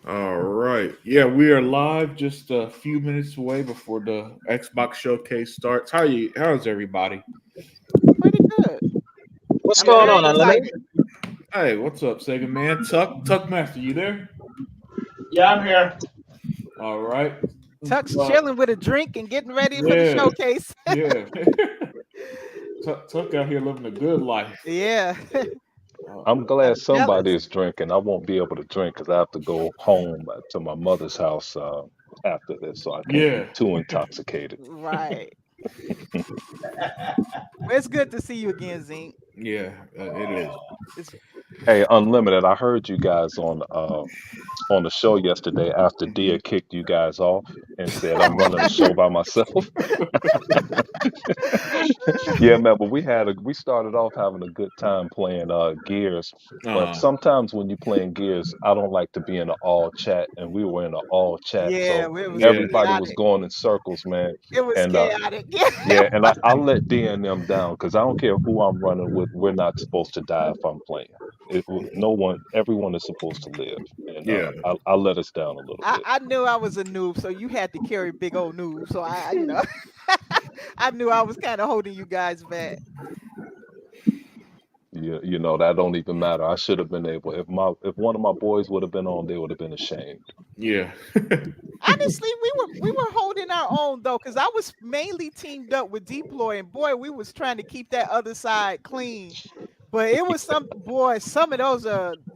All right. Yeah, we are live just a few minutes away before the Xbox showcase starts. How's everybody? Pretty good. What's I'm going very on, Unlimited? excited. Hey, what's up, Sega man? Tuck Master, you there? Yeah, I'm here. All right. Tuck's Uh, chilling with a drink and getting ready for the yeah, showcase. yeah. Tuck out here living a good life. Yeah, Uh, I'm glad I'm somebody jealous. is drinking. I won't be able to drink because I have to go home to my mother's house after this, so I can't be yeah. too intoxicated. Right. Well, it's good to see you again, Zink. Yeah, it is. It's Hey, Unlimited, I heard you guys on the show yesterday after Dia Mhm. kicked you guys off and said I'm running the show by myself. Yeah, man, but we started off having a good time playing Gears. But Uh, sometimes when you're playing Gears, I don't like to be in an all chat, and we were in an all chat, yeah, so it was yeah. everybody was chaotic. going in circles, man. It was And chaotic. yeah, and I let D and them down because I don't care who I'm running with. We're not supposed to die if I'm playing. No one, everyone is supposed to live, and Yeah. I let us down a little bit. I knew I was a noob, so you had to carry big old noob. So I knew I was kind of holding you guys back. You know that don't even matter. I should have been able. If one of my boys would have been on, they would have been ashamed. Yeah. Honestly, we were holding our own though, because I was mainly teamed up with Deploy, and boy, we was trying to keep that other side clean. But it was some of those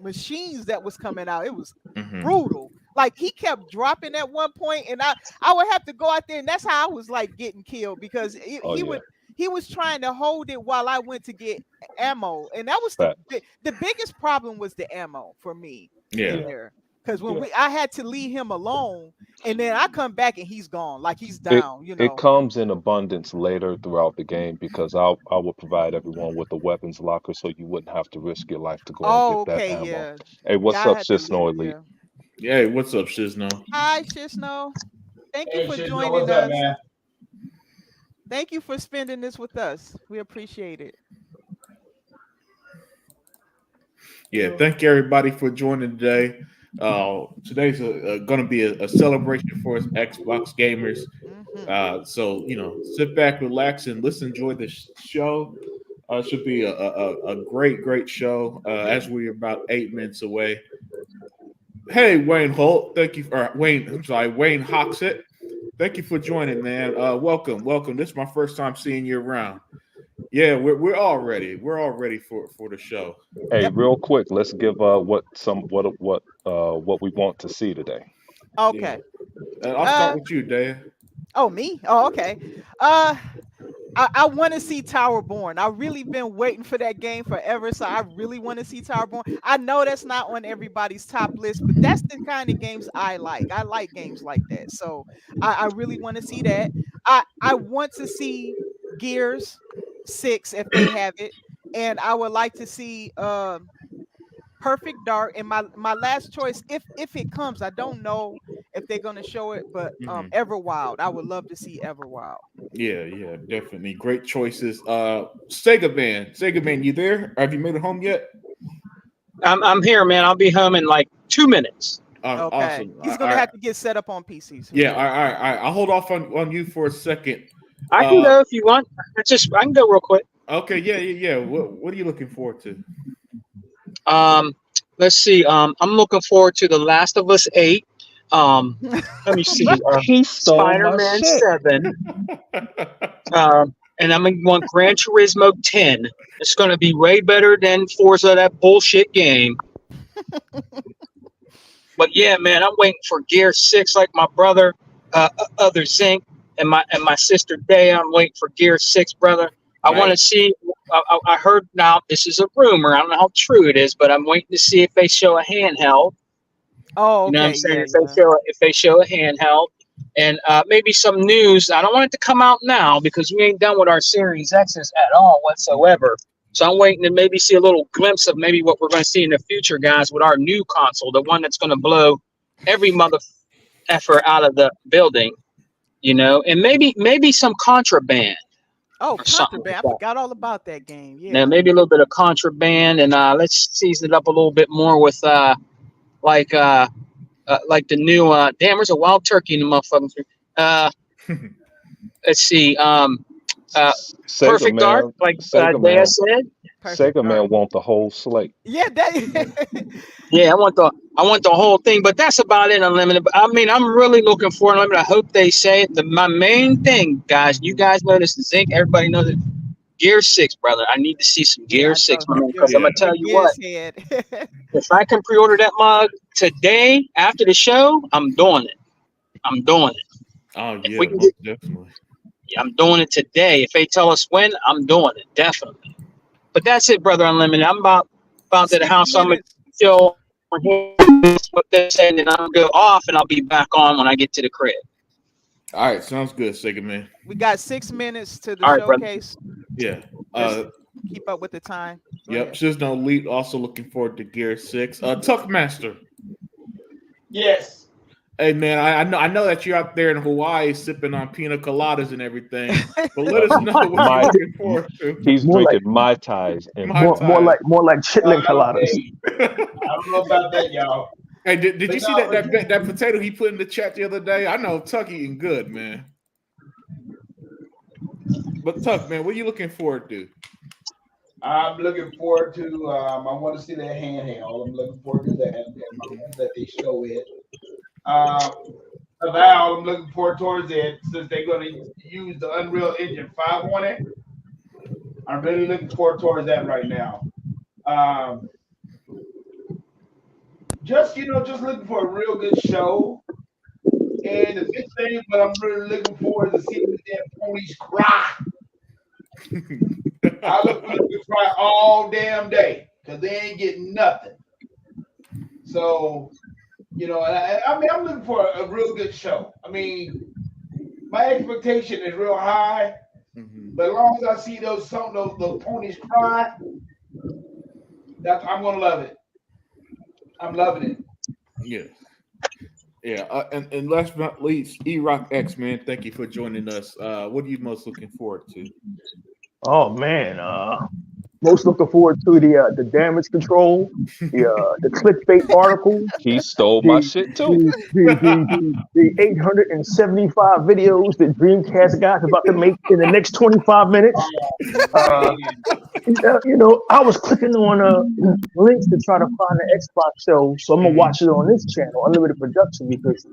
machines that was coming out. It was hmm brutal. Like he kept dropping at one point, and I would have to go out there, and that's how I was like getting killed because Oh yeah, he was trying to hold it while I went to get ammo, and that was facts. the biggest problem was the ammo for me Yeah. in Yeah, there. Because when yeah. I had to leave him alone, and then I come back and he's gone, like he's It down, you it know. comes in abundance later throughout the game because I will provide everyone with a weapons locker so you wouldn't have to risk your life to go and Oh, get that okay, ammo. yeah. Hey, Yeah, what's I up, had to Sisno leave, Elite? yeah. Yeah. Hey, what's up, Shizno? Hi, Shishno. Thank you Hey, for Shizno, joining what's up, us. man? Thank you for spending this with us. We appreciate it. Yeah, thank you everybody for joining today. Today's going to be a celebration for us Xbox gamers. Hmm. So sit back, relax, and let's enjoy the show. Should be a great show. As we're about 8 minutes away. Hey, Wayne Holt, thank you. Or Wayne, I'm sorry, Wayne Hoxett. Thank you for joining, man. Welcome. This is my first time seeing you around. Yeah, we're all ready. We're all ready for the show. Hey, Yep. real quick, let's give what we want to see today. Yeah, Okay. I'll start Uh with you, Dave. oh, me? Oh, okay. Uh I want to see Tower Born. I really been waiting for that game forever, so I really want to see Tower Born. I know that's not on everybody's top list, but that's the kind of games I like. I like games like that, so I really want to see that. I want to see Gears 6 if they have it, and I would like to see Perfect Dark. And my last choice, if it comes, I don't know if they're gonna show it, but Hmm Everwild. I would love to see Everwild. Yeah, definitely great choices. Sega Man, you there? Have you made it home yet? I'm here, man. I'll be home in like 2 minutes. Okay. Awesome. All He's gonna right. have to get set up on PC soon. Yeah. All right. I'll hold off on you for a second. I can Uh, go if you want. I can go real quick. okay. Yeah. What are you looking forward to? Um, let's see. I'm looking forward to The Last of Us 8. Um, let me see. He stole my Spider-Man shit. 7. And I'm gonna want Gran Turismo 10. It's gonna be way better than Forza, that bullshit game. But yeah, man, I'm waiting for Gear 6 like my brother, other Zinc, and my sister Day. I'm waiting for Gear 6, brother. I want to Nice. see. I heard now this is a rumor. I don't know how true it is, but I'm waiting to see if they show a handheld. Oh, You know what I'm okay. saying? Yeah, yeah. If they show a handheld, and maybe some news. I don't want it to come out now because we ain't done with our Series X's at all whatsoever. So I'm waiting to maybe see a little glimpse of maybe what we're going to see in the future, guys, with our new console, the one that's going to blow every mother effer out of the building, and maybe some contraband Oh, or something like Contraband. I that. forgot all about that game. Now Yeah. maybe a little bit of contraband, and let's season it up a little bit more with like like the new damn, there's a wild turkey in the motherfucking let's see, Sega Perfect Dark, Man, like Sega Dea Man, said. Perfect Sega Man Dark. want the whole slate. Yeah, that. Yeah, I want the whole thing, but that's about it. Unlimited. But, I mean, I'm really looking for Unlimited. I hope they say it. My main thing, guys, you guys know this. Zinc, everybody knows it. Gear 6, brother. I need to see some Yeah, Gear I 6, know. my man. You're, Because I'm Yeah. gonna tell you you're what, Gears head. if I can pre-order that mug today after the show, I'm doing it. I'm doing it. Oh If yeah, we can most definitely. I'm doing it today. If they tell us when, I'm doing it definitely. But that's it, brother. Unlimited. I'm about to the 6 house. So I'm gonna minutes. chill what they're saying, and I'll go off, and I'll be back on when I get to the crib. All right, sounds good, Sega Man. We got 6 minutes to the All right, brother. showcase. Yeah. Let's keep up with the time. Go Yep. ahead. Shizno Elite also looking forward to Gear 6. Tuck Master. Yes. Hey man, I know that you're out there in Hawaii sipping on pina coladas and everything, but let us know what My- you're looking forward to. He's More like- drinking Mai Tais and Mai More like chitlin coladas. Hey, I don't know about that, y'all. Hey, did you But see no, that potato he put in the chat the other day? I know Tuck eating good, man. But Tuck, man, what are you looking forward to? I'm looking forward to. I want to see that handheld. I'm looking forward to that they show it. Avowed, I'm looking forward towards it since they're going to use the Unreal Engine 5 on it. I'm really looking forward towards that right now. Just looking for a real good show. And the big thing, but I'm really looking forward to seeing the damn ponies cry. I look for them to cry all damn day because they ain't getting nothing. So, I mean, I'm looking for a real good show. I mean, my expectation is real high, but as long as I see those ponies cry, I'm gonna love it. I'm loving it. Yeah. Yeah. And last but not least, E-Rock X, man, thank you for joining us. What are you most looking forward to? Oh man, most looking forward to the damage control, the clickbait articles, he stole my shit too. the 875 videos that Dreamcast guys about to make in the next 25 minutes. I was clicking on links to try to find the Xbox show, so I'm gonna watch it on this channel, Unlimited Production, because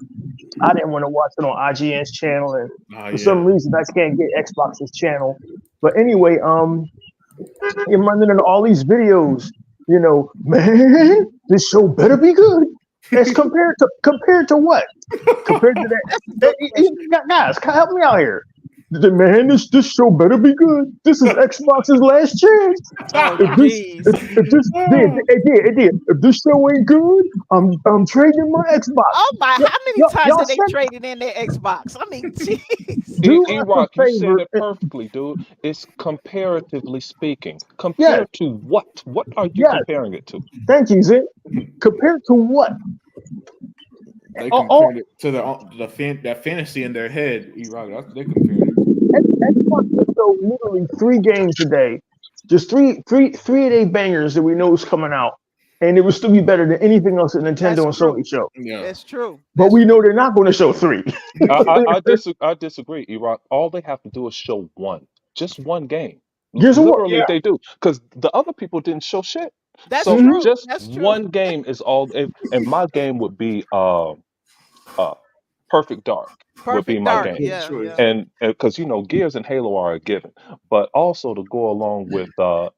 I didn't want to watch it on IGN's channel, and for some reason I can't get Xbox's channel. But anyway, you're running into all these videos, man, this show better be good. As compared to what? Compared to that, guys, help me out here. Man, this show better be good. This is Xbox's last chance. Oh, If this show ain't good, I'm trading my Xbox. Oh my! How many times y'all have they said- traded in their Xbox? I mean, jeez. E-Rock, you said favor. it perfectly, dude. It's comparatively speaking. Compared to what? What are you Yes. comparing it to? Thank you, Zin. Compared to what? They compared it to that fantasy in their head. E-Rock, they compared it. Xbox will show literally 3 games a day, just three a day bangers that we know is coming out, and it would still be better than anything else that Nintendo and Sony show. Yeah. That's true. But we know they're not going to show 3. I disagree, E-Rock. All they have to do is show one, just one game. Gears of War. Literally, Yeah. they do, because the other people didn't show shit. That's So true. just That's true. one game is all. And my game would be Perfect Dark. Would be Perfect my Dark. game. Yeah, Sure. yeah. And because Gears and Halo are a given, but also to go along with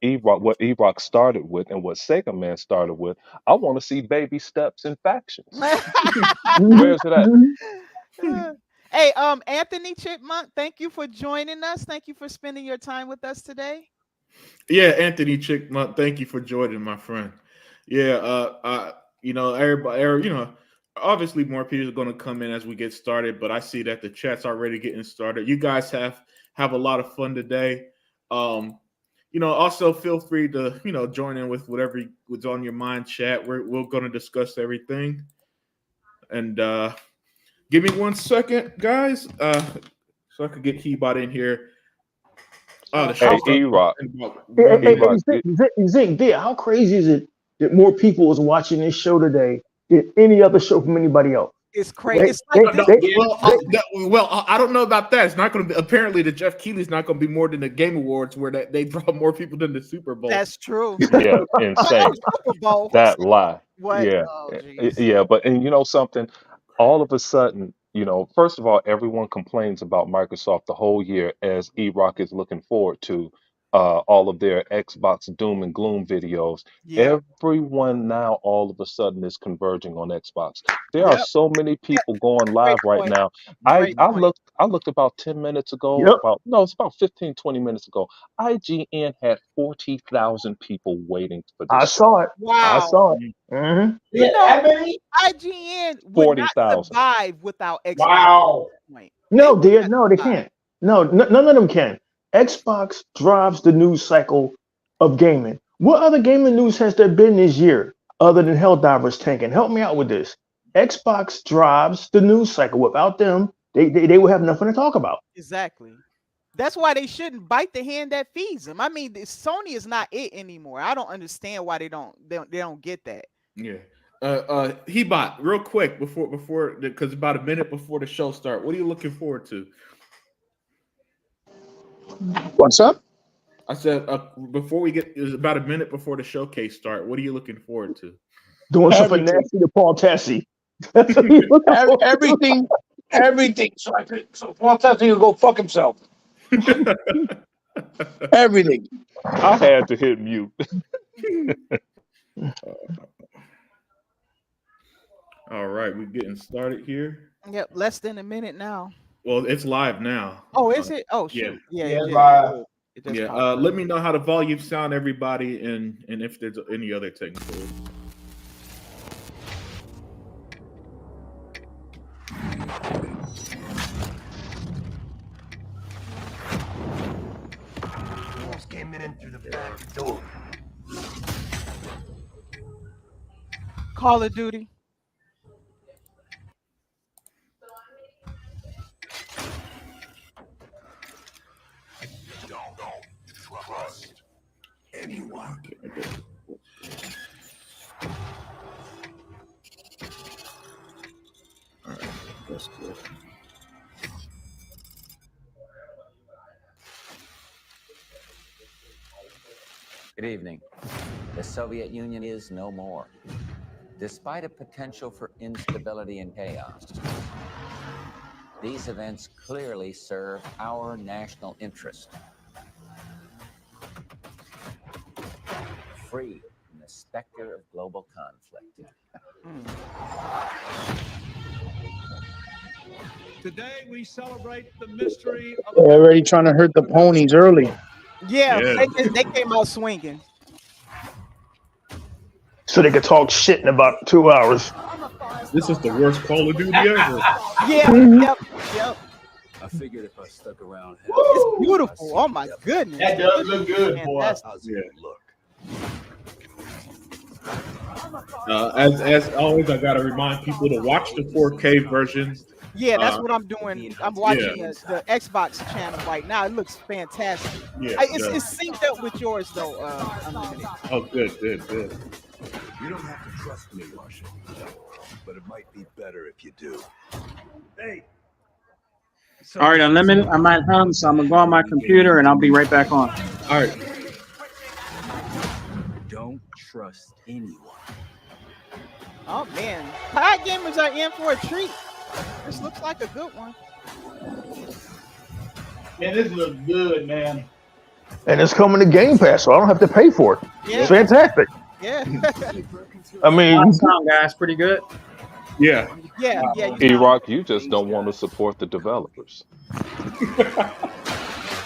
E-Rock, what E-Rock started with and what Sega Man started with, I want to see baby steps in factions. Where's it at? Hey, Anthony Chipmunk, thank you for joining us. Thank you for spending your time with us today. Yeah, Anthony Chickmunt, thank you for joining, my friend. Yeah, everybody, obviously more people are going to come in as we get started, but I see that the chat's already getting started. You guys have a lot of fun today. Also feel free to, join in with whatever was on your mind, chat. We're going to discuss everything. And give me 1 second, guys, so I could get Keybot in here. Oh, the Hey, show E-Rock. Zing, how crazy is it that more people is watching this show today in any other show from anybody else. It's crazy. They- It's like they- this. I don't know about that. It's not going to be. Apparently, the Jeff Keighley's not going to be more than the Game Awards, where they draw more people than the Super Bowl. That's true. Yeah, insane. Super Bowl. That lie. What? Yeah, Oh, geez. yeah. But and you know something, all of a sudden, first of all, everyone complains about Microsoft the whole year as E-Rock is looking forward to all of their Xbox doom and gloom videos. Yeah. Everyone now all of a sudden is converging on Xbox. There are Yep. so many people going live right point. now. Great I point. looked about 10 minutes ago. Yep. It's about 15, 20 minutes ago. IGN had 40,000 people waiting for I this. saw it. I Wow. saw it. Mhm. You know, how many? IGN would not 40,000. survive without Xbox. Wow. Point. No, they can't. No, none of them can. Xbox drives the news cycle of gaming. What other gaming news has there been this year other than Helldivers tanking? Help me out with this. Xbox drives the news cycle. Without them, they would have nothing to talk about. Exactly. That's why they shouldn't bite the hand that feeds them. I mean, Sony is not it anymore. I don't understand why they don't get that. Yeah. Hebot, real quick before because about a minute before the show start, what are you looking forward to? What's up? I said before we get, it was about a minute before the showcase start. What are you looking forward to? Doing something Everything. nasty to Paul Tassi. That's what you look for. Everything. So Paul Tassi can go fuck himself. Everything. I had to hit mute. All right, we're getting started here. Yep, less than a minute now. Well, it's live now. Oh, is it? Oh, yeah. shoot. Yeah, Yeah, it live. just Yeah. popped up. Let me know how the volume sound, everybody, and if there's any other technical. Came in through the back door. Call of Duty. Don't trust anyone. All right, that's good. Good evening. The Soviet Union is no more. Despite a potential for instability and chaos, these events clearly serve our national interest. Free from the specter of global conflict. Today we celebrate the mystery of They're already trying to hurt the ponies early. Yeah, Yeah. They came out swinging. So they could talk shit in about 2 hours. This is the worst Call of Duty ever. Yeah, yep. I figured if I stuck around, It's beautiful. Oh my goodness. That does look good, boy. Fantastic. how's Yeah. it look? As always, I gotta remind people to watch the 4K version. Yeah, that's what I'm doing. I'm watching Yeah. the Xbox channel right now. It looks fantastic. Yeah, It's synced up with yours though, Unlimited. Oh, good. You don't have to trust me, Marshall, but it might be better if you do. Hey. All right, Unlimited. I'm at home, so I'm gonna go on my computer and I'll be right back on. All right. Don't trust anyone. Oh man, Pie Gamers are in for a treat. This looks like a good one. Man, this looks good, man. And it's coming to Game Pass, so I don't have to pay for it. Yeah. It's fantastic. Yeah, I mean, Sound guys, pretty good. Yeah. yeah. You E-Rock, you just don't want to support the developers.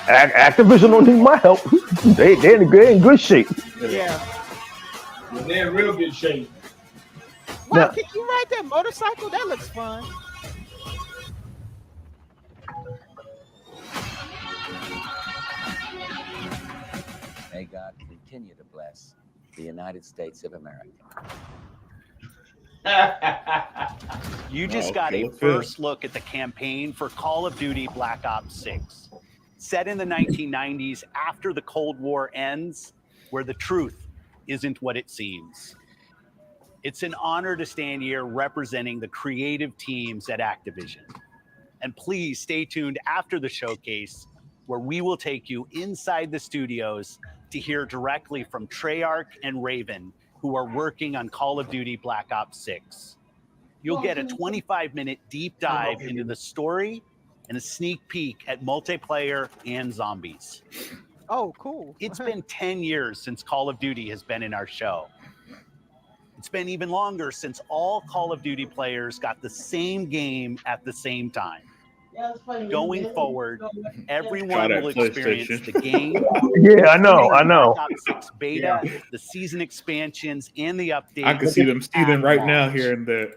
Activision don't need my help. They're in good shape. yeah. Yeah, they're in real good shape. Wow, Now- can you ride that motorcycle? That looks fun. May God continue to bless the United States of America. You just got a first look at the campaign for Call of Duty Black Ops 6. Set in the 1990s after the Cold War ends, where the truth isn't what it seems. It's an honor to stand here representing the creative teams at Activision. And please stay tuned after the showcase, where we will take you inside the studios to hear directly from Treyarch and Raven, who are working on Call of Duty Black Ops 6. You'll get a 25-minute deep dive into the story and a sneak peek at multiplayer and zombies. Oh, cool. It's been 10 years since Call of Duty has been in our show. It's been even longer since all Call of Duty players got the same game at the same time. Going forward, everyone will experience the game. Yeah, I know. Black Ops 6 beta, the season expansions, and the updates. I can see them stealing right now here and there.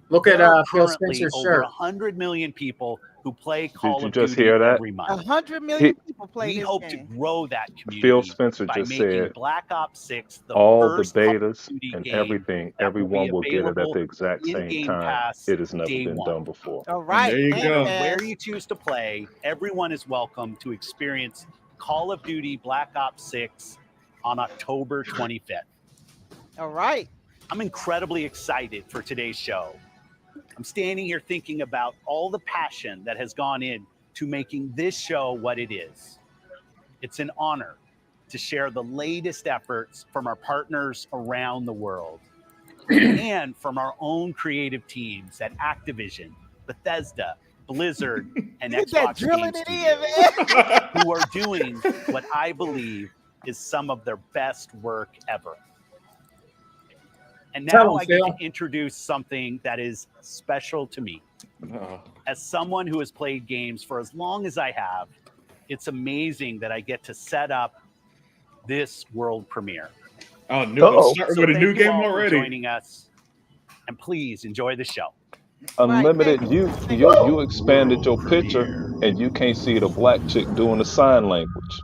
Look at Phil Currently, Spencer's over shirt. 100 million people who play Call of just Duty hear that? every month. 100 million people play We this hope game. to grow that community Phil Spencer by just making said Black Ops 6 the all the first Call of betas Duty and game everything, that will be everyone will get it at available the exact in same Game time. Pass It has never day been one. done before. All right. There you go. Where you choose to play, everyone is welcome to experience Call of Duty Black Ops 6 on October 25th. All right. I'm incredibly excited for today's show. I'm standing here thinking about all the passion that has gone in to making this show what it is. It's an honor to share the latest efforts from our partners around the world and from our own creative teams at Activision, Bethesda, Blizzard, and Look at that Xbox drilling Game it in, Studios, man. who are doing what I believe is some of their best work ever. And Tell now 'em, I get Phil. to introduce something that is special to me. As someone who has played games for as long as I have, it's amazing that I get to set up this world premiere. Oh, no! Starting with a thank new you game all for already. joining us, and please enjoy the show. Unlimited, you expanded your picture and you can't see the black chick doing the sign language.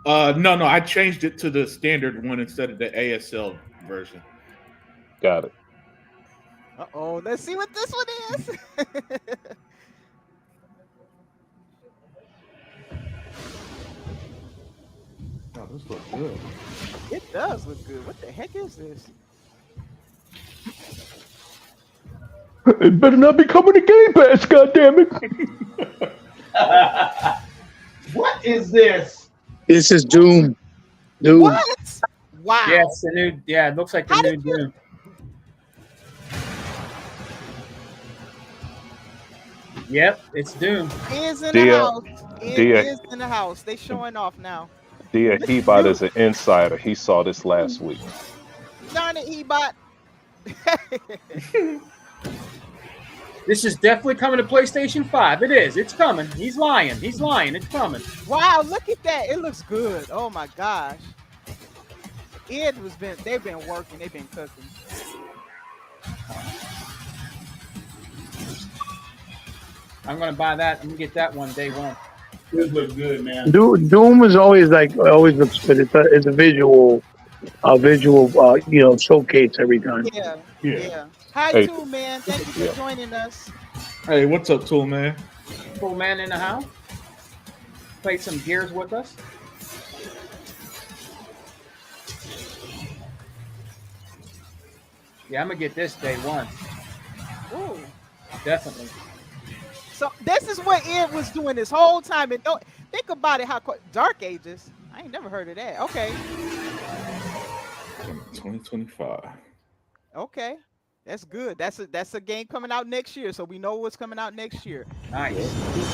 No, I changed it to the standard one instead of the ASL version. Got it. Uh-oh, let's see what this one is. Oh, this looks good. It does look good. What the heck is this? It better not be coming to Game Pass, goddammit. What is this? This is Doom. Doom. What? Wow. Yeah, it's the new. Yeah, it looks like the new Doom. Yep, it's Doom. Is in Dia- the house. It Dia- is in the house. They showing off now. Dia Hebot is an insider. He saw this last week. Darn it, Ebot. This is definitely coming to PlayStation 5. It is. It's coming. He's lying. He's lying. It's coming. Wow, look at that. It looks good. Oh my gosh. They've been working, they've been cooking. I'm gonna buy that. I'm gonna get that one day one. This looks good, man. Doom is always looks good. It's a visual showcase every time. Yeah. Hi, Hey. Tool Man. Thank you for Yeah. joining us. Hey, what's up, Tool Man? Cool man in the house. Played some Gears with us. Yeah, I'm gonna get this day one. Ooh. Definitely. So this is what Ed was doing this whole time. And don't think about it. Dark Ages. I ain't never heard of that. Okay. 2025. Okay. That's good. That's a game coming out next year. So we know what's coming out next year. Nice.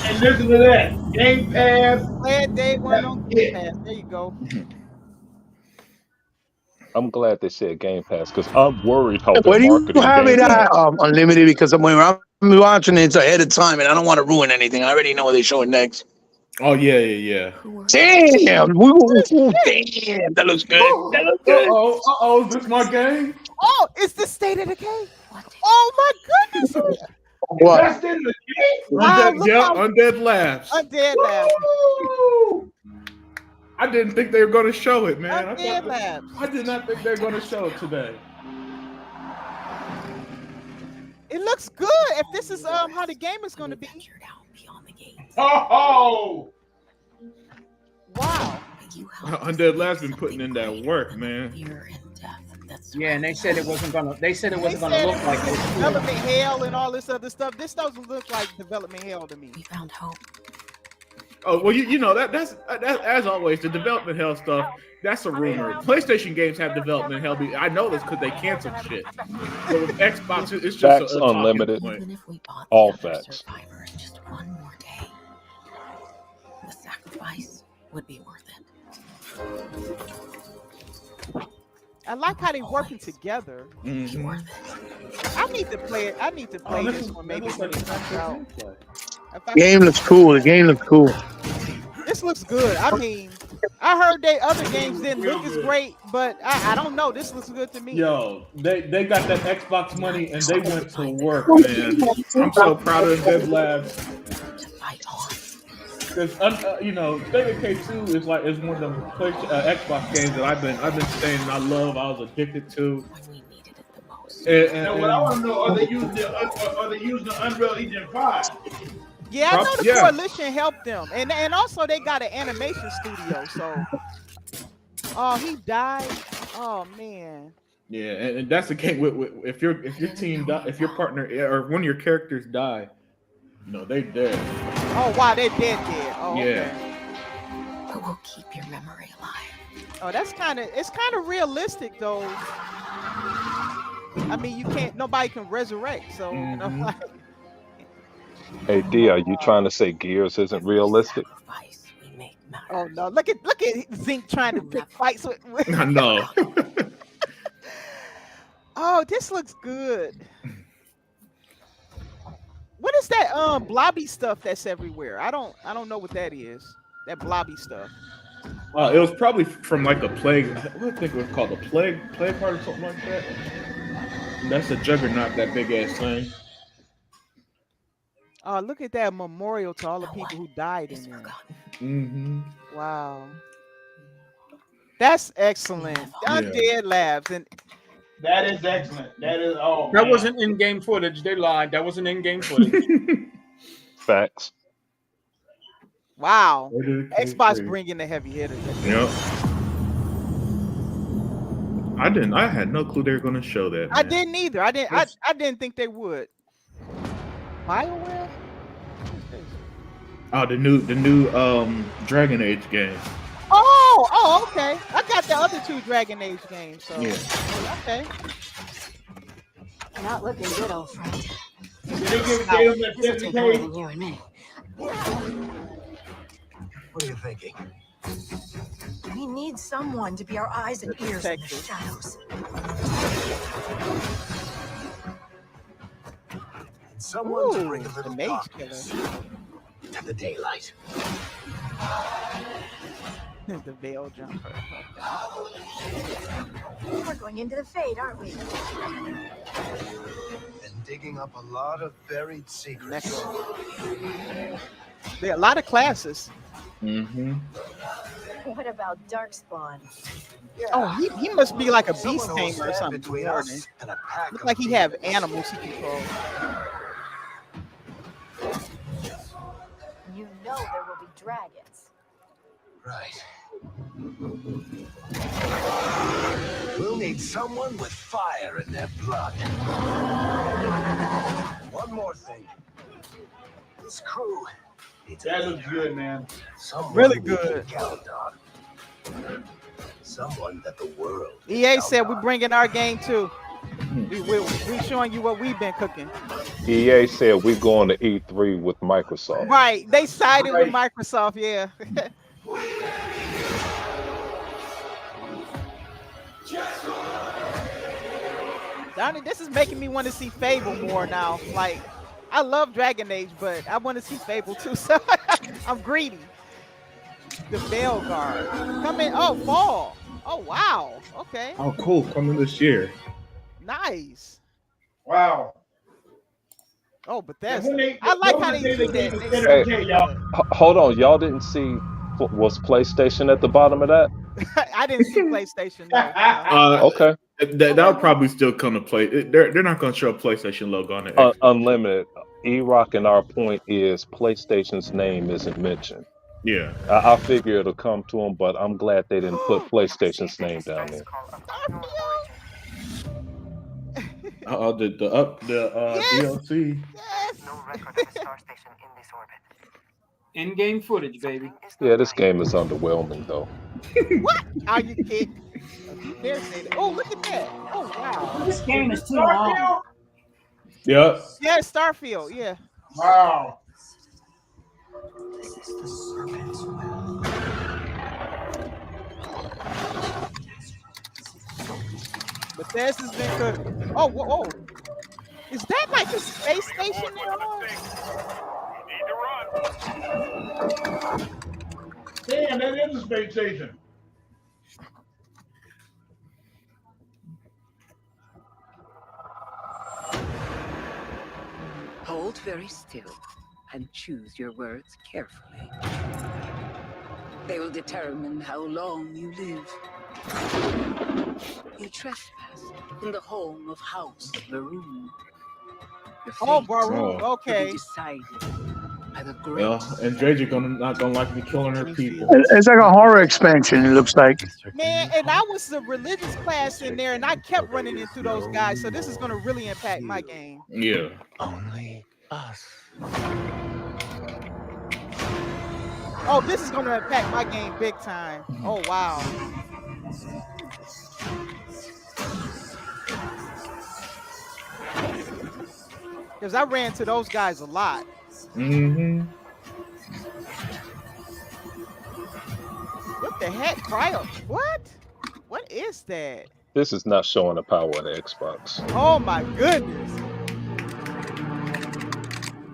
And listen to that. Game Pass. Play it day one on Game Pass. There you go. I'm glad they said Game Pass because I'm worried how Where they're do you marketing have Game it at Pass. unlimited? Because when I'm watching it ahead of time, and I don't want to ruin anything. I already know what they're showing next. Oh yeah. Damn! Damn! That looks good. That looks good. Oh, is this my game? Oh, it's the State of the Game. Oh my goodness. What? That's in the game. Wow, look how- Undead Labs. Undead Labs. Woo! I didn't think they were going to show it, man. Undead Labs. I did not think they were going to show it today. It looks good. If this is how the game is going to be. Oh! Wow. Undead Labs been putting in that work, man. Yeah, and they said it wasn't gonna. They said it They wasn't gonna said look like it. development hell and all this other stuff. This doesn't look like development hell to me. We found hope. Oh well, you know that's as always the development hell stuff. That's a rumor. PlayStation games have development hell. I know this because they canceled shit. But with Xbox, it's just Facts a talking unlimited. point. Even if we bought All the other facts. survivors just one more day, the sacrifice would be worth it. I like how they working together. Mhm. I need to play it. I need to play this one maybe when it comes out. If I- Game looks cool. The game looks cool. This looks good. I mean, I heard they other games didn't look as great, but I don't know. This looks good to me. Yo, they got that Xbox money and they went to work, man. I'm so proud of Dev Labs. Because you know, State of K2 is one of the Xbox games that I've been saying I love. I was addicted to. Now, what I want to know, are they using the Unreal Engine 5? Yeah, I know the Coalition helped them, and also they got an animation studio. So, oh, he died. Oh man. Yeah, and that's the game. If your team if your partner or one of your characters die, no, they dead. Oh wow, they're dead. Oh Yeah. okay. But we'll keep your memory alive. Oh, it's kind of realistic though. I mean, nobody can resurrect. So, you know, like, Hey D, are you trying to say Gears isn't realistic? oh no, look at Zink trying to pick fights with. I know. Oh, this looks good. What is that blobby stuff that's everywhere? I don't know what that is. That blobby stuff. It was probably from like a plague. What do I think it was called? A plague heart or something like that. That's a juggernaut, that big ass thing. Oh, look at that memorial to all the people who died in there. Mm-hmm. Wow. That's excellent. Undead Labs. And That is excellent. That is That wasn't in-game footage. They lied. That wasn't in-game footage. Facts. wow. Xbox bringing the heavy hitters. Yep. I had no clue they were going to show that. I man. didn't either. I didn't think they would. BioWare? Oh, the new Dragon Age game. Oh, okay. I got the other two Dragon Age games. So Yeah. okay. Not looking good, old friend. Did they give them that This'll take more 50K? than you and me. What are you thinking? We need someone to be our eyes and ears in the shadows. Someone to bring a the little mage darkness to the daylight. The veil jumper. We're going into the fade, aren't we? And digging up a lot of buried secrets. There are a lot of classes. Mm-hmm. What about Darkspawn? Oh, he must be like a beast Someone who'll tamer or stand something. between Warden. us and a pack Look of like he have demons. animals he controls. You know there will be dragons. Right. We'll need someone with fire in their blood. One more thing. This crew needs That looks good, man. someone Really we can good. count on. Someone that the world can EA count said we're on. bringing our game too. We showing you what we've been cooking. EA said we're going to E3 with Microsoft. Right. They sided with Microsoft, yeah. Donnie, this is making me want to see Fable more now. Like, I love Dragon Age, but I want to see Fable too. So I'm greedy. The Veil Guard. Coming. Oh, fall. Oh, wow. Okay. Oh, cool. Coming this year. Nice. Wow. Oh, but that's. When they- I like when how they they do say that. they They- consider- okay, y'all. Hold on, y'all didn't see was PlayStation at the bottom of that? I didn't see PlayStation. No. Okay. That'll probably still come to play. They're not going to show a PlayStation logo on it. Unlimited. E-Rock and our point is PlayStation's name isn't mentioned. Yeah. I figure it'll come to them, but I'm glad they didn't put PlayStation's name down there. DLC. Yes. In-game footage, baby. Yeah, this game is underwhelming though. What? Are you kidding? You dare say that? Oh, look at that! Oh, wow. This game is too long. Yep. Yeah, Starfield. Yeah. Wow. Bethesda's been cooking. Oh, whoa, oh. Is that like a space station they're on? Damn, that is a space station. Hold very still and choose your words carefully. They will determine how long you live. You trespass in the home of House Baroon. Your Oh, fate Baroon, will be okay. decided by the great. Well, and JJ not gonna like me killing her people. It's like a horror expansion. It looks like. Man, and I was the religious class in there, and I kept running into those guys. So this is gonna really impact my game. Yeah. Only us. Oh, this is gonna impact my game big time. Oh wow. Because I ran to those guys a lot. Mm-hmm. What the heck? Cryo? What? What is that? This is not showing the power of the Xbox. Oh my goodness.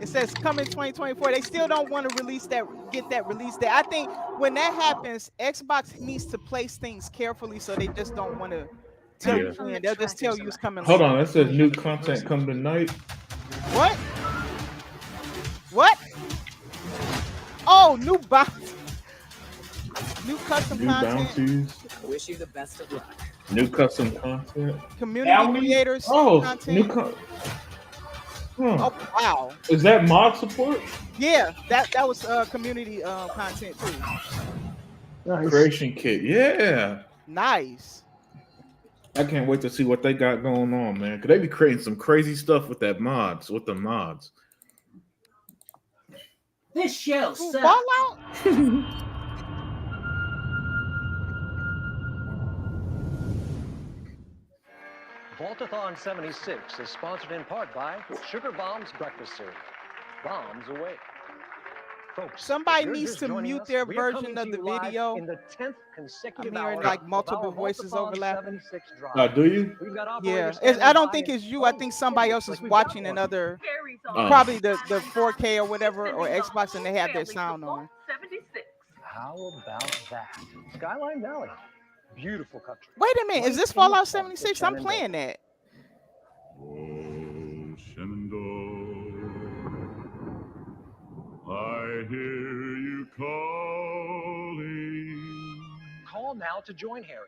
It says coming 2024. They still don't want to release that, get that release date. I think when that happens, Xbox needs to place things carefully so they just don't want to tell you when. They'll just tell you it's coming. Hold later. on, it says new content come tonight. What? What? Oh, new bounty. New custom New content. bounties. Wish you the best of luck. New custom content. Community creators. Oh, content. new Huh. Oh wow. Is that mod support? Yeah, that was community content too. Nice. Creation kit. Yeah. Nice. I can't wait to see what they got going on, man. Cause they be creating some crazy stuff with the mods. This show Ooh, sucks. Fallout. Vaultathon 76 is sponsored in part by Sugar Bombs Breakfast Cereal. Bombs away. Folks, Somebody if you're needs just to joining mute us, their we are version coming of to the you live video. in the 10th consecutive I'm hearing hour like of multiple our voices Vaultathon overlapping. 76 drive. Do you? We've got Yeah, operators standing I don't by think and it's you. I think somebody else is we've got watching one. another, Oh. probably the 4K or whatever, or Xbox, and they have their sound on. How about that? Skyline Valley. Beautiful country. Wait a minute, is this Fallout 76? I'm playing that. I hear you calling. Call now to join Harry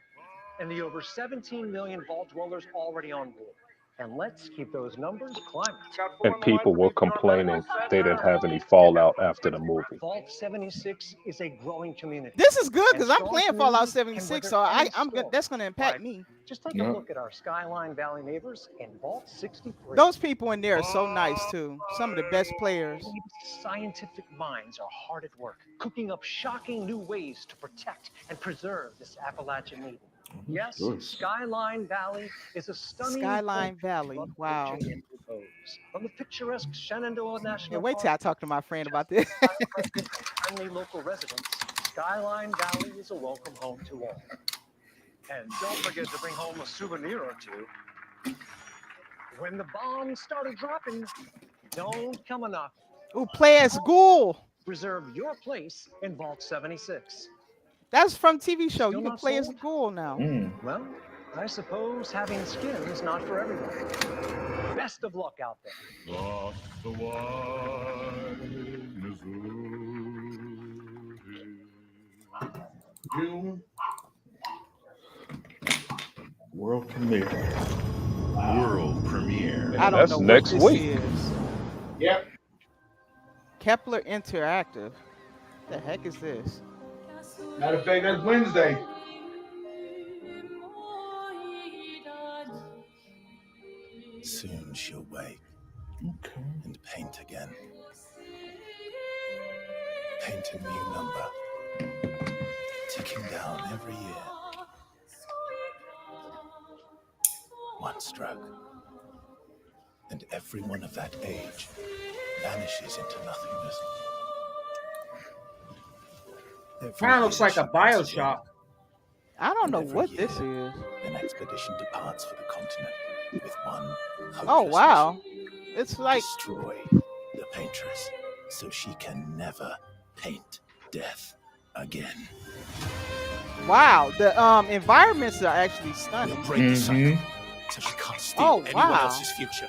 and the over 17 million vault dwellers already on board. And let's keep those numbers climbing. And people were complaining they didn't have any Fallout after the movie. Vault 76 is a growing community. This is good because And I'm strong playing Fallout communities 76, can so weather any I'm good. storm. That's gonna impact me. Just take Yeah. a look at our Skyline Valley neighbors in Vault 63. Those people in there are so nice too. Some of the best players. Scientific minds are hard at work, cooking up shocking new ways to protect and preserve this Appalachian maiden. Yes, good. Skyline Valley is a stunning Skyline place Valley. of Wow. Virginia repose. From the picturesque Shenandoah National Yeah, wait till I Park talk to my friend about this. to friendly local residents, Skyline Valley is a welcome home to all. And don't forget to bring home a souvenir or two. When the bombs started dropping, don't come enough. Ooh, play as Ghoul. Reserve your place in Vault 76. That's from TV show. Still You can not play as sold? Ghoul now. Well, I suppose having skin is not for everyone. Best of luck out there. Across the wide Missouri. World premiere. World premiere. I don't That's know next what this week. is. Yep. Kepler Interactive. The heck is this? Matter of fact, that's Wednesday. Soon she'll wake and paint again. Paint a new number, ticking down every year. One stroke, and everyone of that age vanishes into nothingness. Kind of looks like a Bioshock. I don't know Every what year, this is. An expedition departs for the continent with one hopeless Oh wow, mission. it's like Destroy the paintress so she can never paint death again. wow. The environments are actually stunning. Break the cycle so she can't steal Oh anyone wow. else's future.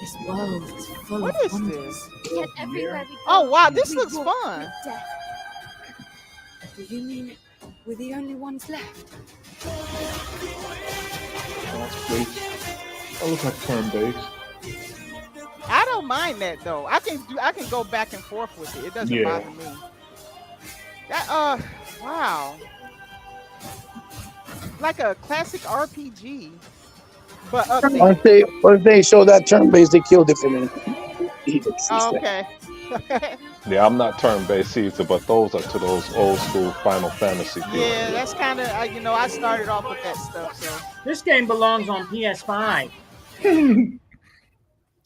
This world is full What of is wonders. this? Yet everywhere we go, Oh wow, this we looks walk fun. with death. Do you mean we're the only ones left? That looks like turn based. I don't mind that though. I can go back and forth with it. It doesn't Yeah. bother me. That wow. Like a classic RPG. But updated. Once they show that turn based, they killed it for me. Oh, okay. Yeah, I'm not turn-based either, but those are to those old school Final Fantasy games. Yeah, that's kind of I started off with that stuff. So This game belongs on PS5.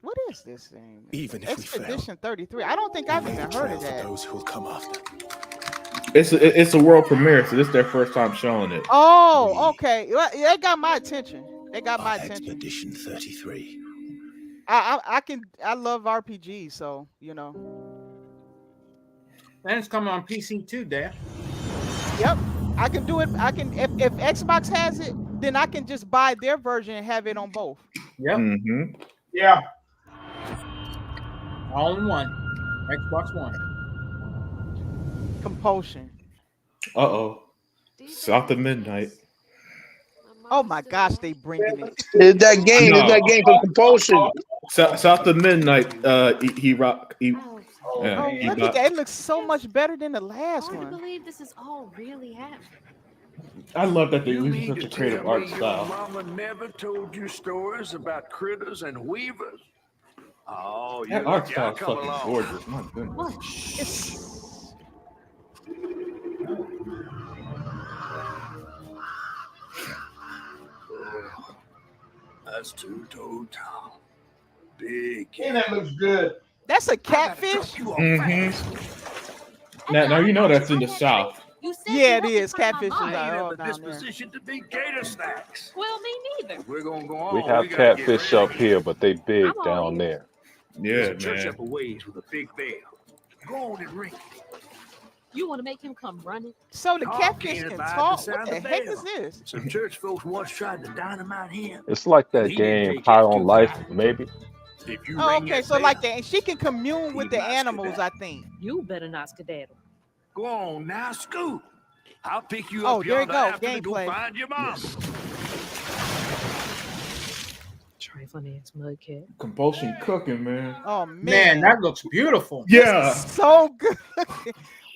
what is this thing? Even if we fail, Expedition 33. I don't think I've even heard trail of for that. those who will come after. It's a world premiere, so this is their first time showing it. Oh, okay. Well, they got my attention. They got my attention. Expedition 33. I love RPGs, so you know. And it's coming on PC too, Dad. Yep, I can do it. I can if Xbox has it, then I can just buy their version and have it on both. Yep. Mm-hmm. Yeah. All in one. Xbox One. Compulsion. Uh-oh. South of Midnight. Oh my gosh, they bringing it. It's that game. No. It's that game for Compulsion. South of Midnight, he rock. Oh, look at that. It looks so much better than the last Hard to one. believe this is all really happening. I love that they You use mean such to a creative tell art me your style. mama never told you stories about critters and weavers? Oh, you That art lucky I style is come fucking along. gorgeous. My goodness. It's That's two-toed Tom. Big And that looks good. That's a catfish. Mm-hmm. Now you know that's in the South. Yeah, it is. Catfish is I ain't all in the down there. disposition to be gator snacks. Well, me neither. We're gonna go on. We have gotta get catfish ready. up here, but they big I'm all down ears. there. There's Yeah, a church man. up a ways with a big bell. Go on and ring it. You want to make him come running? So the Talk catfish ain't can about talk. the What sound the of heck bell. is this? Some church folks once tried to dynamite him. It's like that He didn't game take High it on too Life, far. maybe. If you Oh, ring okay. that So bell, like that, and she can commune with the animals. I think. You better not skedaddle. go on now, scoot. I'll pick you Oh, up there you yonder go. after to go Gameplay. find your mom. Trifling ass mudcat. Compulsion cooking, man. Oh Man, man, that looks beautiful. Yeah. so good.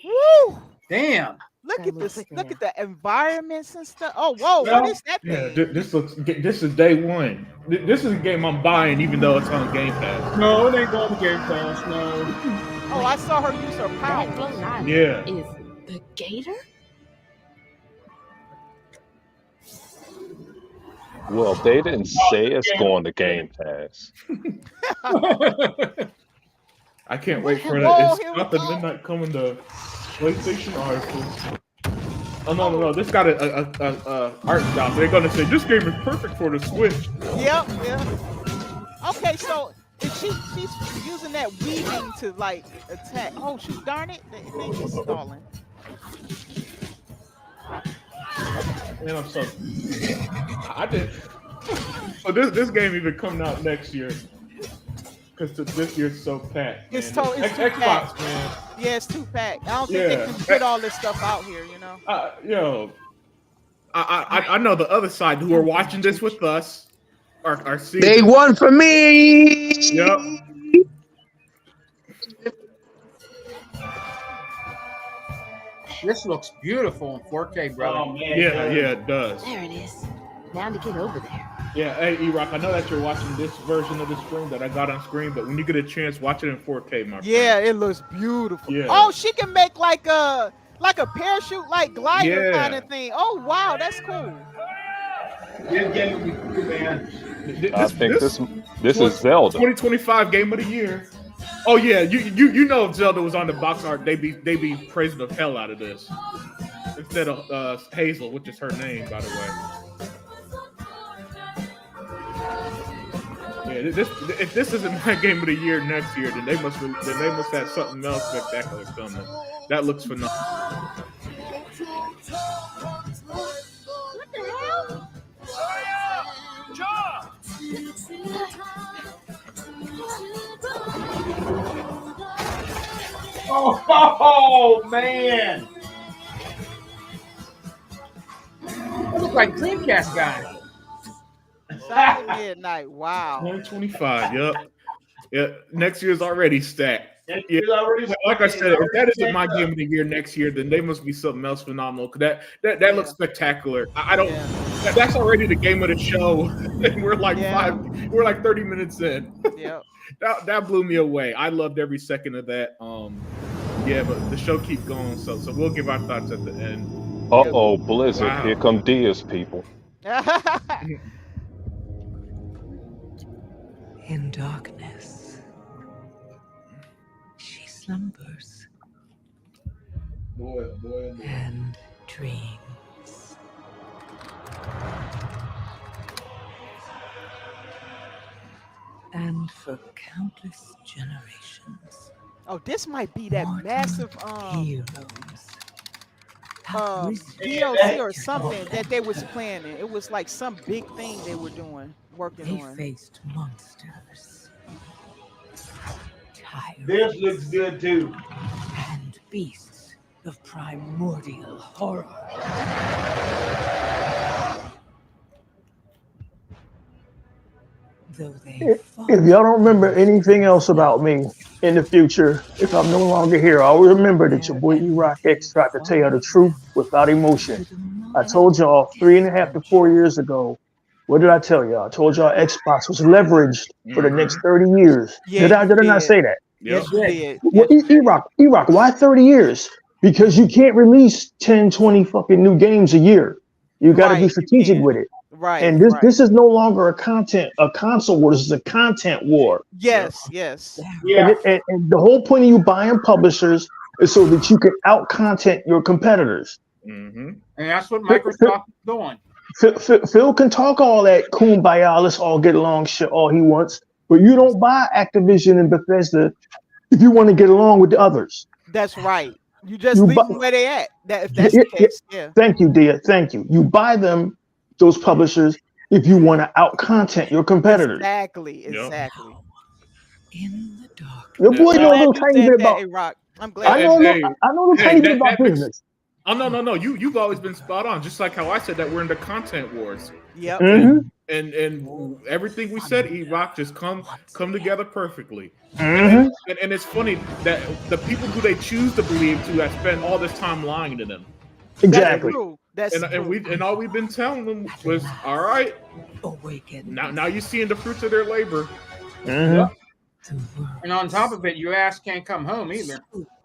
Woo! Damn. Look Gotta at move this. quicker Look now. at the environments and stuff. Oh, whoa! Yeah. What is that Yeah, thing? this is day one. This is a game I'm buying, even though it's on Game Pass. No, it ain't going to Game Pass. No. Oh, I saw her use her That power. Floating Island Yeah. is the gator? Well, they didn't say it's going to Game Pass. I can't wait for it. Whoa, It's here we South of go. Midnight coming to PlayStation or oh no, this got a art style. So they're gonna say this game is perfect for the Switch. Yep. Yeah. Okay, so if she's using that weaving to like attack. Oh, shoot! Darn it! The thing is stalling. Man, I'm so I did. So this game even coming out next year because this year's so packed. It's man. it's too Xbox, packed. man. Yeah, it's too packed. I don't think they Yeah. can get all this stuff out here. You know. Yo, I know the other side who are watching this with us are seeing. They this. won for me. Yep. This looks beautiful in 4K, brother. Oh man. Yeah, it does. There it is. Now to get over there. Yeah, hey E-Rock, I know that you're watching this version of the stream that I got on screen, but when you get a chance, watch it in 4K, my Yeah, it looks beautiful. Yeah. Oh, she can make like a parachute, like glider Yeah. kind of thing. Oh wow, that's cool. I think this is Zelda. 2025 Game of the Year. Oh yeah, you know if Zelda was on the box art, they be praising the hell out of this instead of Hazel, which is her name, by the way. Yeah, if this isn't my Game of the Year next year, then they must have something else spectacular coming. That looks phenomenal. What the hell? Oh man! That look like Dreamcast guy. Silent Midnight. Wow. 2025. Yep. Yeah. Next year's already stacked. Next Yeah. year's already Like I said, if that isn't my stacked Game up. of the Year next year, then they must be something else phenomenal. Cause that looks spectacular. I don't. That's already the game of the show, and we're like 30 minutes in. Yeah. That blew me away. I loved every second of that. Yeah, but the show keep going, so we'll give our thoughts at the end. Uh-oh, Blizzard. Wow. Here come Dia's people. In darkness, she slumbers Boy. and dreams. And for countless generations, Oh, this might be that massive heroes DLC or something that they was planning. It was like some big thing they were working they on. faced monsters, This looks good too. and beasts of primordial horror. Though they If y'all don't remember anything else about me in the future, if I'm no longer here, I'll remember that your boy E-Rock X tried to tell you the truth without emotion. I told y'all 3.5 to 4 years ago. What did I tell y'all? I told y'all Xbox was leveraged for the next 30 years. Yeah, did I not say that? Yes, you did. Well, E-Rock, why 30 years? Because you can't release 10, 20 fucking new games a year. You got to be strategic with it. Right. And this is no longer a console war. This is a content war. Yes. Yeah. And the whole point of you buying publishers is so that you can out content your competitors. Mm-hmm. And that's what Microsoft is doing. Phil can talk all that kumbaya, let's all get along shit all he wants, but you don't buy Activision and Bethesda if you want to get along with the others. That's right. You just leave them where they at. If that's the case, yeah. Thank you, Dia. Thank you. You buy them, those publishers, if you want to out content your competitors. Exactly. In the dark. Your boy knows a little tiny bit about. A-Rock. I'm glad. I know a little tiny bit about business. Oh no! You've always been spot on. Just like how I said that we're in the content wars. Yep. Mhm. And everything we said, E-Rock, just come together perfectly. Mhm. And it's funny that the people who they choose to believe to have spent all this time lying to them. Exactly. That's and all we've been telling them was, all right. Now you're seeing the fruits of their labor. Mhm. And on top of it, your ass can't come home either.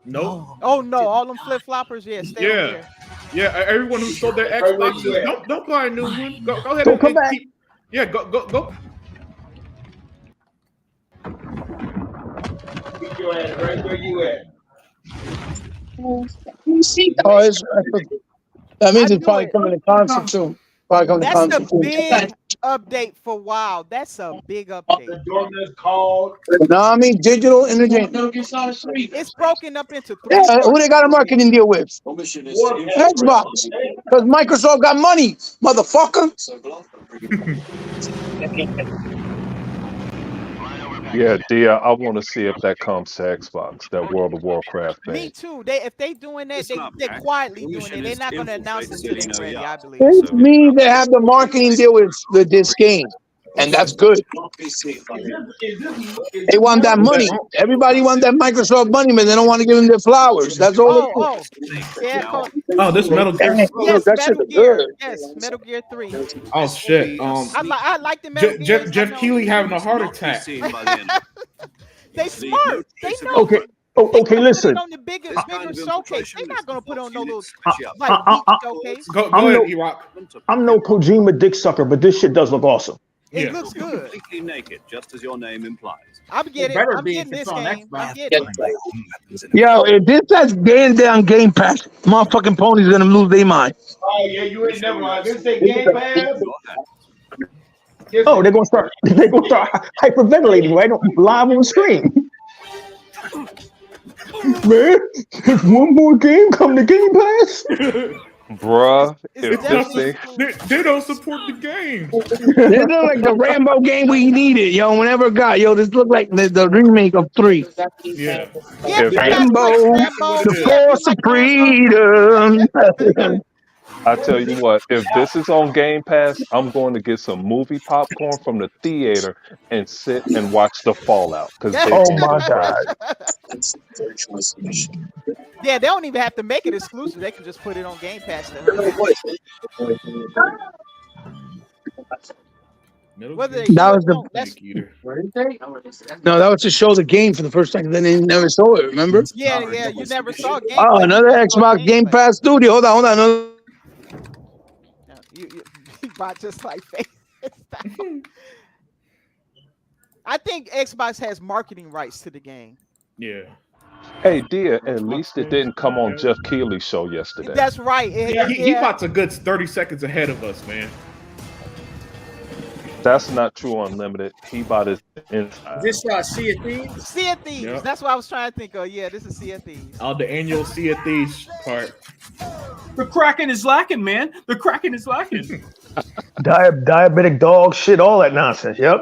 Nope. Oh no, all them flip floppers, stay over there. Yeah. Everyone who sold their Xboxes, don't buy a new one. Go ahead Don't and come back. Yeah, go. Keep your ass right where you at. That means it's probably coming to concert soon. Probably coming to That's a concert soon. big update for WoW. That's a big update. The dormant called. No, I mean digital entertainment. It's broken up into three. Yeah, who they got a marketing deal with? Xbox. Because Microsoft got money, motherfucker. Yeah, Dia, I want to see if that comes to Xbox, that World of Warcraft thing. Me too. If they doing that, they're quietly doing it. They're not going to announce it until they're ready, I believe. It means they have the marketing deal with this game. and that's good. They want that money. Everybody want that Microsoft money, man. They don't want to give them their flowers. That's all. Yeah. Oh, this Metal Gear. Yes, that Metal shit Gear. good. Yes, Metal Gear 3. Oh shit. I like the Metal Gear. Jeff Keighley having a heart attack. They smart. They know. Okay. Okay, listen. On the bigger showcase. They're not gonna put on no little showcase. Go ahead, E-Rock. I'm no Kojima dick sucker, but this shit does look awesome. It looks good. Completely naked, just as your name implies. I'm getting this game. I'm getting it. Yo, if this has damn Game Pass, motherfucking ponies gonna lose their mind. Oh yeah, you ain't never mind. This say Game Pass. Oh, they're gonna start hyperventilating right live on the screen. Man, if one more game come to Game Pass. Bruh, if this thing they don't support the game. This look like the Rambo game we needed, yo. Whenever it got, yo, this look like the remake of 3. Yeah. Rambo, the force of freedom. I tell you what, if this is on Game Pass, I'm going to get some movie popcorn from the theater and sit and watch the Fallout. Oh my god! Yeah, they don't even have to make it exclusive. They can just put it on Game Pass. That was no, that was to show the game for the first time. Then they never saw it. Remember? Yeah, you never saw Game. Oh, another Xbox Game Pass Studio. Hold on. Another. You bought just like face. I think Xbox has marketing rights to the game. Yeah. Hey, Dia, at least it didn't come on Jeff Keighley's show yesterday. That's right. He about a good 30 seconds ahead of us, man. That's not true, Unlimited. He bought his inside. Is this Sea of Thieves? Sea of Thieves. Yep. That's what I was trying to think of. Yeah, this is Sea of Thieves. Oh, the annual Sea of Thieves part. The Kraken is lacking, man. The Kraken is lacking. Diabetic dog shit, all that nonsense. Yep.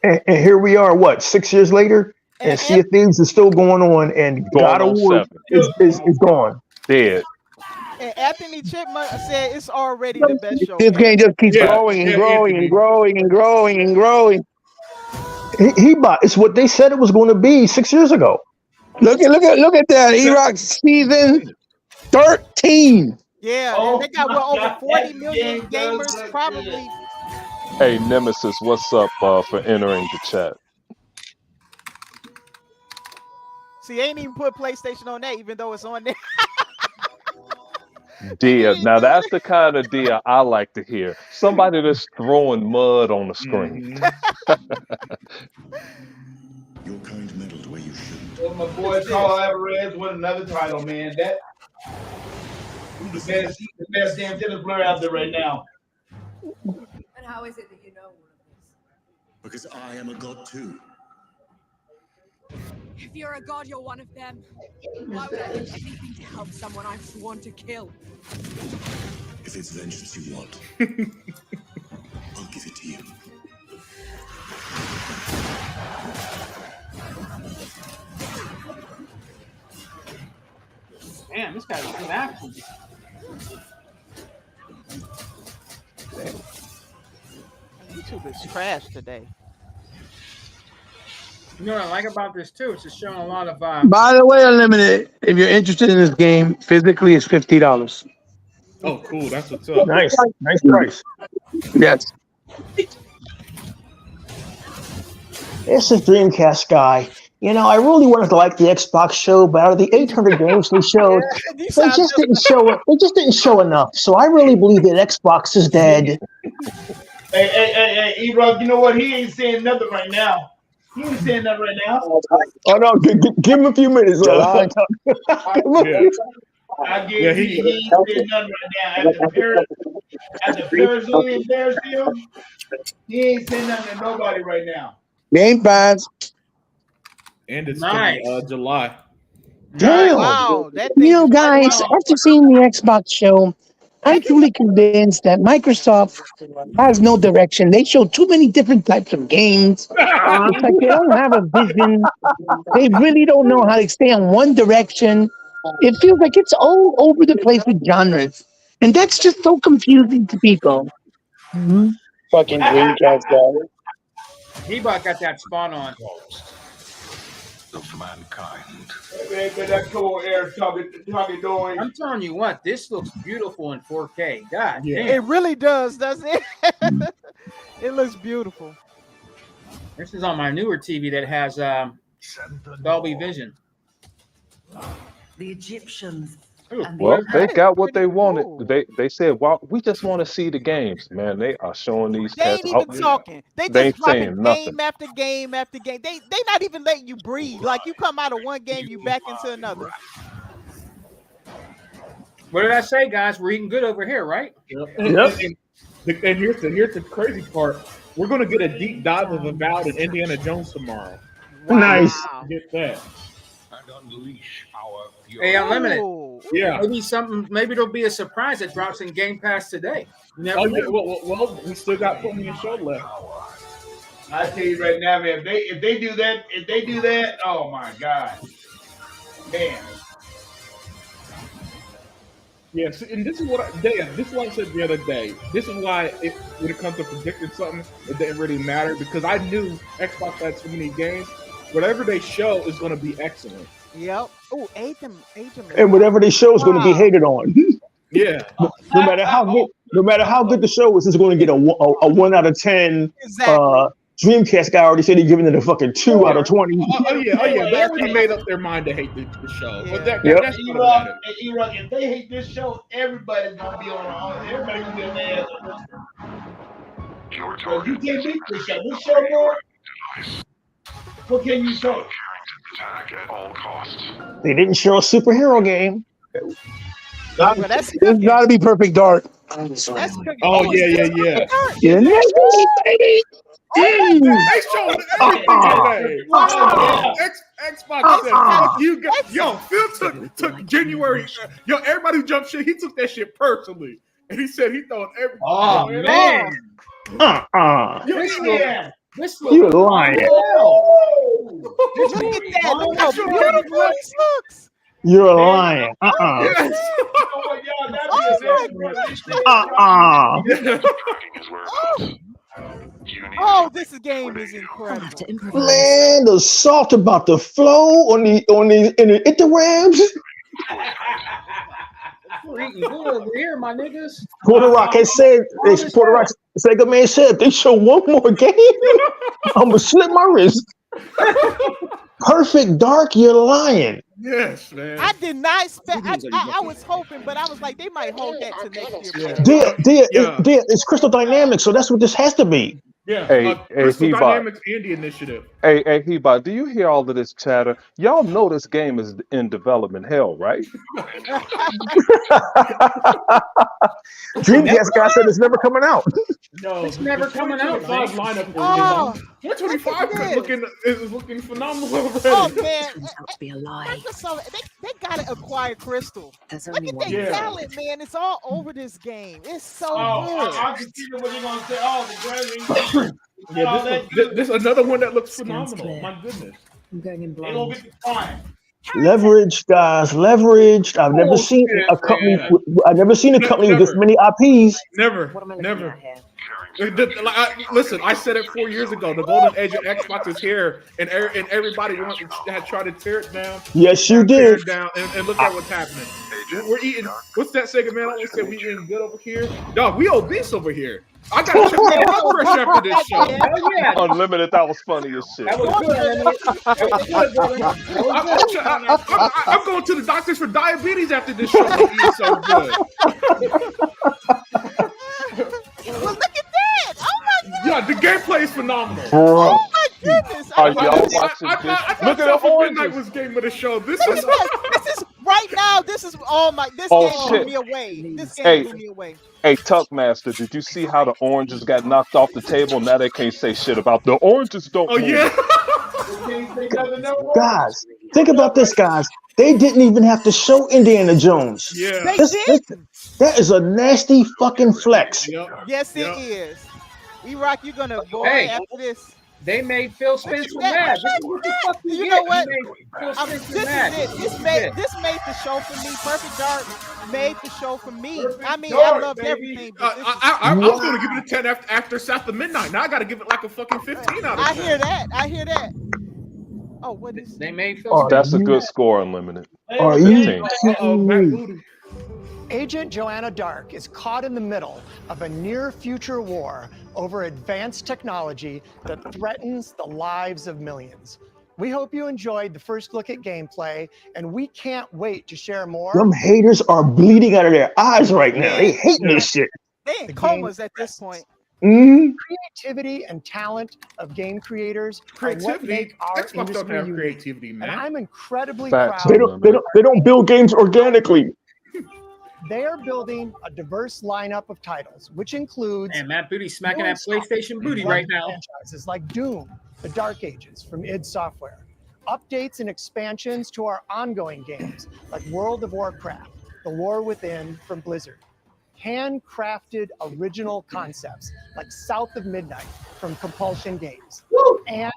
And here we are, what, 6 years later? And Sea of Thieves is still going on, and God of War is gone. Dead. And Anthony Chipmunk said it's already the best show. This game just keeps growing and growing and growing and growing and growing. He bought. It's what they said it was going to be 6 years ago. Look at that. E-Rock season 13. Yeah, and they got over 40 million gamers, probably. Hey, Nemesis, what's up for entering the chat? See, they ain't even put PlayStation on that, even though it's on there. Dia, now that's the kind of Dia I like to hear. Somebody that's throwing mud on the screen. Your kind meddled where you shouldn't. Well, my boy Carl Alvarez won another title, man. That the best damn tennis player out there right now. And how is it that you know all of this? Because I am a god too. If you're a god, you're one of them. Why would I do anything to help someone I've sworn to kill? If it's vengeance you want, I'll give it to you. Man, this guy's good action. YouTube is trash today. You know what I like about this too? It's just showing a lot of. By the way, Unlimited, if you're interested in this game, physically it's $50. Oh, cool. That's what's up. Nice price. Yes. This is Dreamcast guy. You know, I really wanted to like the Xbox show, but out of the 800 games they showed, they just didn't show it. They just didn't show enough. So I really believe that Xbox is dead. Hey, E-Rock, you know what? He ain't saying nothing right now. He ain't saying that right now. Oh no, give him a few minutes. I guarantee he ain't saying nothing right now. At the Arizona Bears deal, he ain't saying nothing to nobody right now. Game Pass. And it's nice. July. Damn. Wow, You know, guys, after seeing the Xbox show, I'm truly convinced that Microsoft has no direction. They show too many different types of games. It's like they don't have a vision. They really don't know how to stay on one direction. It feels like it's all over the place with genres. And that's just so confusing to people. Fucking Dreamcast guy. He-Bot got that spot on. Of mankind. Man, that cool air talking doing. I'm telling you what, this looks beautiful in 4K. God It damn. really does, doesn't it? It looks beautiful. This is on my newer TV that has Dolby Vision. The Egyptians. Well, they got what they wanted. They said, "Well, we just want to see the games, man." They are showing these They cats. ain't even talking. They They ain't just dropping saying nothing. game after game after game. They not even letting you breathe. Like you come out of one game, you back into another. What did I say, guys? We're eating good over here, right? Yep. And here's the crazy part. We're gonna get a deep dive of Avowed and Indiana Jones tomorrow. Nice. Get that. And unleash our Hey, Unlimited. Yeah. Maybe there'll be a surprise that drops in Game Pass today. You never Oh, know. yeah, well, we still got plenty of show left. I tell you right now, man, if they do that, oh my God, man. Yes, and this is what I said the other day. This is why when it comes to predicting something, it didn't really matter because I knew Xbox had so many games. Whatever they show is going to be excellent. Yep. Oh, Age of And whatever they show is going to be hated on. Yeah. No matter how good the show is, it's going to get a 1 out of 10. Exactly. Dreamcast guy already said he giving it a fucking 2 out of 20. Oh yeah. They already made up their mind to hate the show. But that's Yep. not about it. E-Rock, if they hate this show, everybody's gonna be on. Everybody's gonna be on their ass. So you can't beat this show. This show, more. What can you say? They didn't show a superhero game. It's got to be Perfect Dark. Oh yeah. Yeah, baby. They showed everything today. Xbox said, "Fuck you guys." Yo, Phil took January. Yo, everybody who jumped shit, he took that shit personally, and he said he thought everything. Oh man. You're lying. Look at that. Look how beautiful this looks. You're lying. Oh, this game is incredible. Man, the salt about to flow in the interwebs. We're eating good over here, my niggas. Porter Rock has said, Sega Man said, if they show one more game, I'm gonna slip my wrist. Perfect Dark, you're lying. Yes, man. I did not expect. I was hoping, but I was like, they might hold that to next year. It's Crystal Dynamics, so that's what this has to be. Yeah, Hey, Crystal He-Bot. Dynamics and the Initiative. Hey, He-Bot, do you hear all of this chatter? Y'all know this game is in development hell, right? Dreamcast guy said it's never coming out. No, It's never coming out, 425 man. lineup Oh, 425 is looking phenomenal already. Oh man, to be a lie. Microsoft, they gotta acquire Crystal. There's Look only at one. their Yeah. talent, man. It's all over this game. It's so Oh, good. I can see what they're gonna say. Oh, the Grammy. Yeah, this is another one that looks phenomenal. My goodness. I'm going in They gonna blind. get the fine. Leverage, guys, leveraged. I've never seen a company. I've never seen a company with this many IPs. Never. Listen, I said it 4 years ago. The golden age of Xbox is here, and everybody had tried to tear it down. Yes, you Tear did. it down, and look at what's happening. We're eating. What's that Sega man always said? We eating good over here. Dog, we obese over here. I got to check my blood pressure after this show. Hell yeah. Unlimited, that was funny as shit. That was good, man. I'm going to the doctors for diabetes after this show. I'm eating so good. Well, look at that. Oh my god. Yeah, the gameplay is phenomenal. Oh my goodness. Are y'all watching I this? thought Look at South the of Midnight oranges. was game of the show. This This is is right now. This is all my. This Oh, game shit. blew me away. This game Hey. blew me away. Hey, Tuckmaster, did you see how the oranges got knocked off the table? Now they can't say shit about the oranges don't Oh move. yeah. Guys, think about this, guys. They didn't even have to show Indiana Jones. Yeah. They This- did. That is a nasty fucking flex. Yep. Yes, it Yep. is. E-Rock, you're gonna boy Hey. after this. They made Phil Spencer mad. This is what the fuck You know what? He made Phil Spencer This mad. is it. This made the show for me. Perfect Dark made the show for me. I mean, Dark, I loved baby. everything. But this I was going to give it a 10 after South of Midnight. Now I got to give it like a fucking 15 out of 10. I hear that. I hear that. Oh, what is They made Phil Oh, Spencer that's a mad. good score, Unlimited. Are you 15. kidding me? Agent Joanna Dark is caught in the middle of a near-future war over advanced technology that threatens the lives of millions. We hope you enjoyed the first look at gameplay, and we can't wait to share more. Them haters are bleeding out of their eyes right now. They hate this shit. They in comas at this point. Creativity and talent of game creators are what Creativity? make our Xbox don't industry have unique. creativity, man. And I'm incredibly Facts, proud. They don't build games organically. They are building a diverse lineup of titles, which includes Man, Matt Booty smacking new that PlayStation booty like right now. franchises like Doom, The Dark Ages from id Software, updates and expansions to our ongoing games like World of Warcraft, The War Within from Blizzard, handcrafted original concepts like South of Midnight from Compulsion Games, and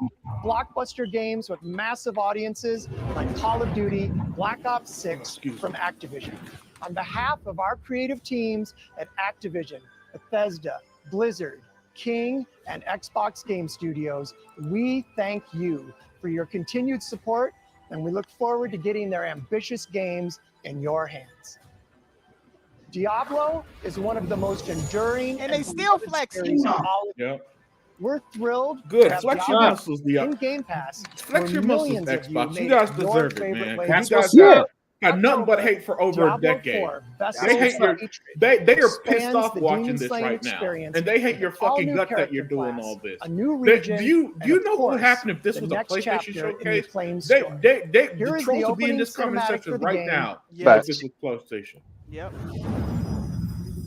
blockbuster games with massive audiences like Call of Duty, Black Ops 6 from Activision. On behalf of our creative teams at Activision, Bethesda, Blizzard, King, and Xbox Game Studios, we thank you for your continued support, and we look forward to getting their ambitious games in your hands. Diablo is one of the most enduring And they still beloved flexing. series of all. Yep. We're thrilled. Good. to have Flex your Diablo muscles, Diablo. in Game Pass. Flex where your muscles, millions of Xbox. You made guys it your deserve it, favorite man. way You to guys spend got nothing but hate for over a Diablo decade. 4, Best They hate your, Hatred they are pissed expands off the watching Demon this Slayer right now, experience and they hate with your an fucking all-new gut that you're character doing class, all this. a new They- region, do you and of know what would course, happen if this the was a next PlayStation chapter in the showcase? acclaimed story. The Here is trolls the would be in opening this cinematic conversation for the right game. now. Yeah. If this was PlayStation. Yep.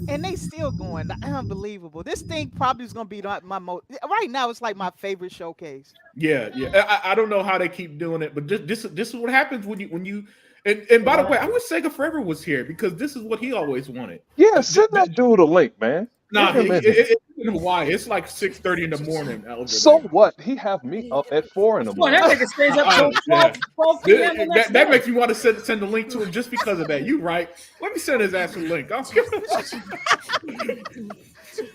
And they still going. Unbelievable. This thing probably is gonna be my most. Right now, it's like my favorite showcase. Yeah, yeah. I don't know how they keep doing it, but this is what happens when you. And by the way, I wish Sega Forever was here because this is what he always wanted. Yeah, send that dude a link, man. Nah, Get him in here. it's in Hawaii. It's like 6:30 in the morning. over So there. what? He have me up at 4 in the Come on, morning. that nigga stays up till 12 p.m. the next That day. makes me want to send a link to him just because of that. You right? Let me send his ass a link.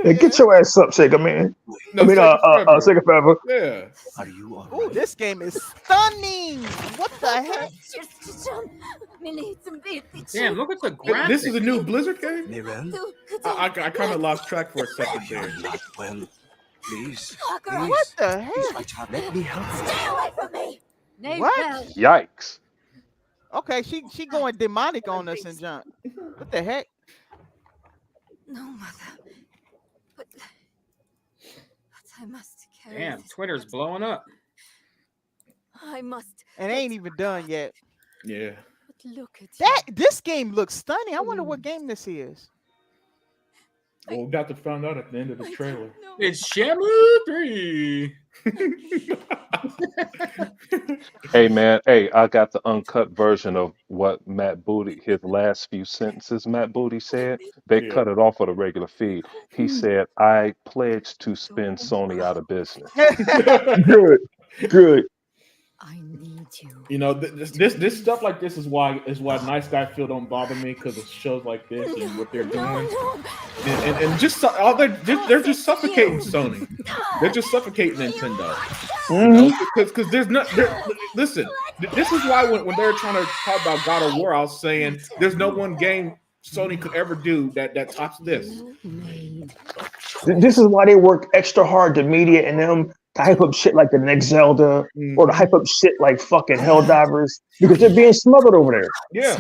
Hey, get your ass up, Sega, man. No, I mean, Sega Forever. Yeah. Are you all Ooh, this game is stunning. What the heck? Damn, look at the graphics. This is a new Blizzard game. Mirel? I kind of lost track for a second there. Not well. Please. What the heck? My child, let me help you. Stay away from me. What? Yikes. Okay, she going demonic on us and jump. What the heck? No, mother. But I must carry Damn, this. Twitter's blowing up. I must. And it ain't even done yet. Yeah. But look at This game looks stunning. I wonder what game this is. Well, we got to find out at the end of the trailer. It's Shamu 3. Hey man, hey, I got the uncut version of what Matt Booty, his last few sentences Matt Booty said. They cut it off of the regular feed. He said, I pledge to spin Sony out of business. Good. Good. I need you. You know, this stuff like this is why Nice Guy Phil don't bother me because of shows like this and what they're doing, and just they're just suffocating Sony. They're just suffocating Nintendo. Because there's not. Listen, this is why when they're trying to talk about God of War, I was saying there's no one game Sony could ever do that tops this. This is why they work extra hard, the media and them, to hype up shit like the next Zelda or to hype up shit like fucking Helldivers because they're being smothered over there. Yeah.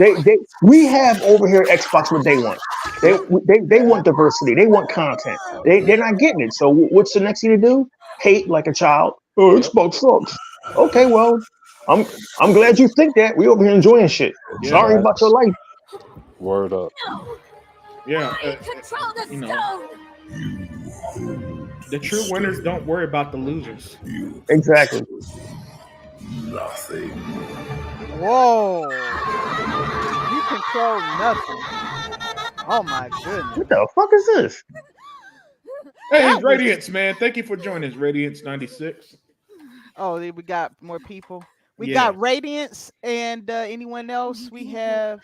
We have over here at Xbox what they want. They want diversity. They want content. They're not getting it. So what's the next thing to do? Hate like a child. Oh, Xbox sucks. Okay, well, I'm glad you think that. We over here enjoying shit. Yeah. Sorry about your life. Word up. Yeah. Control the you know, the true winners don't worry about the losers. Exactly. Nothing. Whoa. You control nothing. Oh my goodness. What the fuck is this? Hey, Radiance, man. Thank you for joining us, Radiance 96. Oh, we got more people. We Yeah. got Radiance and anyone else? We have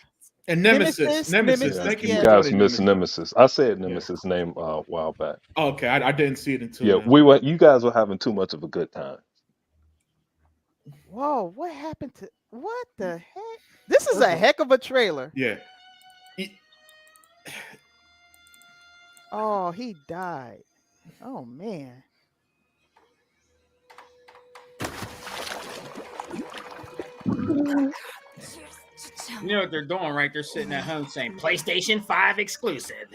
And Nemesis. Nemesis. Yeah. Thank you You for guys joining, miss Nemesis. Nemesis. I said Nemesis' name a while back. Okay, I didn't see it until Yeah, now. you guys were having too much of a good time. Whoa, what happened to what the heck? This is a heck of a trailer. Yeah. Oh, he died. Oh man. You know what they're doing, right? They're sitting at home saying PlayStation 5 exclusive.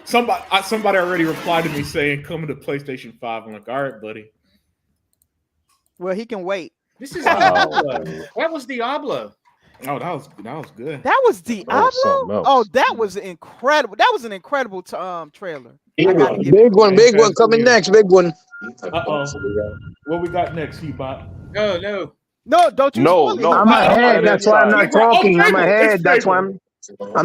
Somebody already replied to me saying coming to PlayStation 5. I'm like, all right, buddy. Well, he can wait. This is Diablo. That was Diablo. Oh, that was good. That was Diablo. something else. Oh, that was incredible. That was an incredible trailer. Big one coming next. Big one. Uh-oh. What we got next, Hebot? Oh no. No, don't you? No, spoil it. no. I'm ahead. That's why I'm not talking. I'm ahead. That's why I'm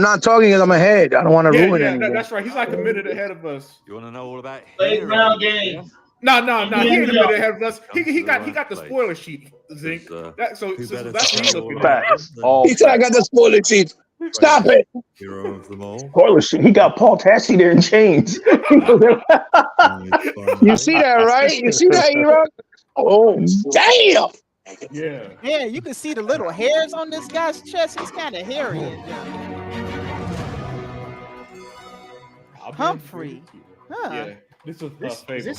not talking because I'm ahead. I don't want to ruin anything. That's right. He's like a minute ahead of us. You want to know all about Playground game. No. He ain't a Yeah. minute ahead of us. He got the spoiler sheet, Zink. So that's what he's looking at. Facts. He said I got the spoiler sheet. Stop it. Hero of them all. Spoiler shit. He got Paul Tassi there in chains. You see that, right? You see that, E-Rock? Oh, damn. Yeah. Yeah, you can see the little hairs on this guy's chest. He's kind of hairy. Humphrey. Huh. Yeah. This is Fable.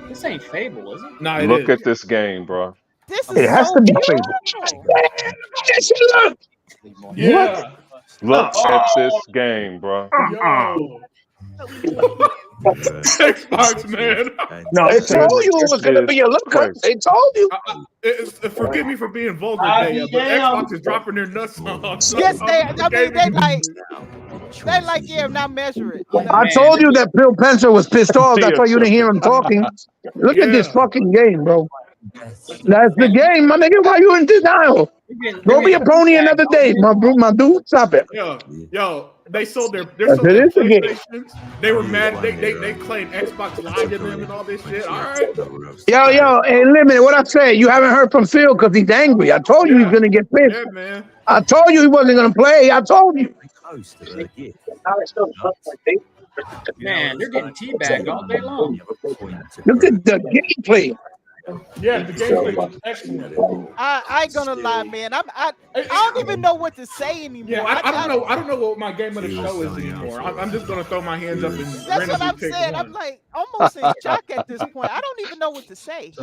This ain't Fable, is it? No, it Look is. at this game, bro. This is It has so to be beautiful. Yeah. Look at this game, bro. Yo. Xbox, man. No, They told you it was going to be a lookup. They told you. Forgive me for being vulgar, Daya, but Xbox is dropping their nuts on. Yes, they like, yeah, now measure it. You know? I told you that Phil Spencer was pissed off. That's why you didn't hear him talking. Look at this fucking game, bro. That's the game, my nigga. Why you in denial? Go be a pony another day, my dude. Stop it. Yo, they sold their That's it, it's a game. PlayStations. They were mad. They claimed Xbox lied to them and all this shit. All right. Yo, hey, Limit, what I say? You haven't heard from Phil because he's angry. I told you he's gonna get pissed. Yeah, man. I told you he wasn't gonna play. I told you. Man, they're getting teabagged all day long. Look at the gameplay. Yeah, the gameplay was excellent. I ain't gonna lie, man. I don't even know what to say anymore. Yeah, I don't know what my game of the show is anymore. I'm just gonna throw my hands up and That's what randomly I'm pick saying. one. I'm like almost in shock at this point. I don't even know what to say.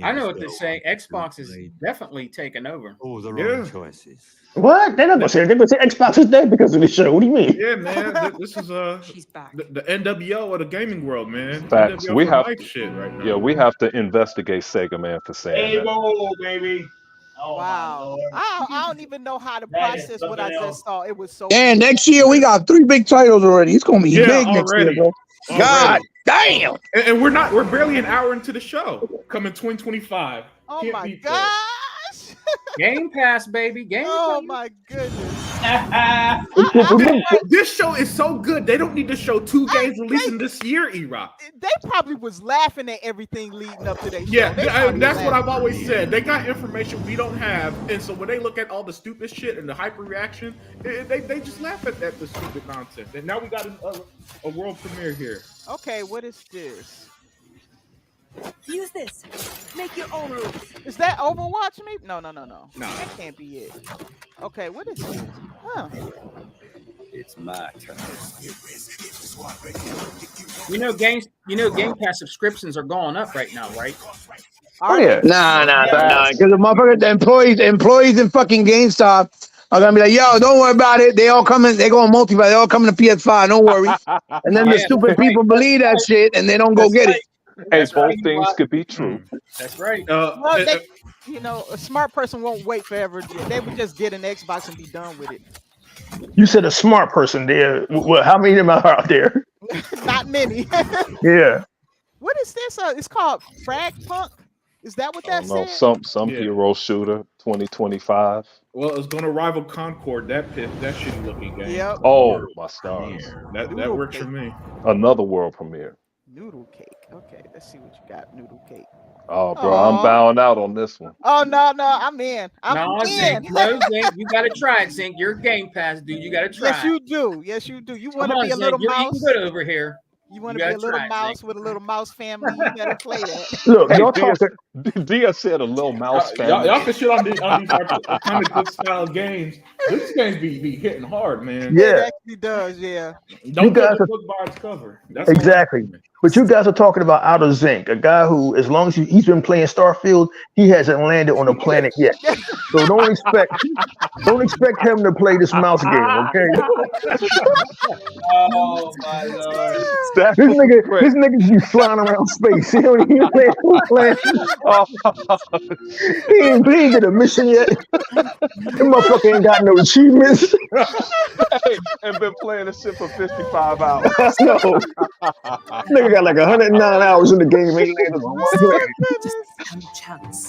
I know what they're saying. Xbox is definitely taking over. All the wrong choices. What? They're not gonna say. They're gonna say Xbox is dead because of the show. What do you mean? Yeah, man. This is the NWO of the gaming world, man. Facts. NWO We for have life shit right now. Yeah, we have to investigate Sega Man for saying that. Fable, baby. Oh, Wow. I don't even know how to process what I just saw. It was so. And next year we got 3 big titles already. It's gonna be Yeah, big next year, already. bro. God damn. And we're barely an hour into the show. Coming 2025. Oh Can't my beat that. gosh. Game Pass, baby. Game Oh my goodness. This show is so good. They don't need to show 2 games releasing this year, E-Rock. They probably was laughing at everything leading up to their show. Yeah, They probably that's what laughing. I've always said. They got information we don't have, and so when they look at all the stupid shit and the hyper reaction, they just laugh at the stupid nonsense. And now we got a world premiere here. Okay, what is this? Use this. Make your own rules. Is that Overwatch? Maybe? No. No. That can't be it. Okay, what is this? Huh? It's my turn. Game Pass subscriptions are going up right now, right? Oh yeah. Nah. Because the motherfucker, the employees in fucking GameStop are gonna be like, yo, don't worry about it. They all coming. They going multi-buy. They all coming to PS5. Don't worry. And then the stupid people believe that shit and they don't go get it. Hey, both things could be true. That's right. Well, a smart person won't wait forever. They would just get an Xbox and be done with it. You said a smart person there. Well, how many of them are out there? Not many. Yeah. What is this? It's called Frag Punk. Is that what that No, said? some hero shooter 2025. Well, it's gonna rival Concord. That shitty looking game. Yep. Oh my stars! That works for me. Another world premiere. Noodle cake. Okay, let's see what you got, Noodle Cake. Oh, bro, I'm bowing out on this one. Oh no, I'm in. I'm No, in. Zink. No, Zink. You gotta try it, Zink. You're Game Pass, dude. You gotta try. Yes, you do. Yes, you do. You Come want to on, be a Zink. little You're mouse? eating good over here. You want You to be gotta a little try it, mouse Zink. with a little mouse family? You better play that. Look, Hey, y'all Dia, talking. Dia said a little mouse family. Y'all can shit on these comic book style games. This games be hitting hard, man. Yeah. It actually does. Yeah. Don't guys judge a are- book by its cover. That's all. Exactly. But you guys are talking about Out of Zinc, a guy who, as long as he's been playing Starfield, he hasn't landed on a planet yet. So don't expect him to play this mouse game, okay? Oh my lord. That's This nigga be flying around space. He don't even land on a planet. He ain't get a mission yet. That motherfucker ain't got no achievements. Hey, and been playing this shit for 55 hours. No. Nigga got like 109 hours in the game. Ain't landed on one planet.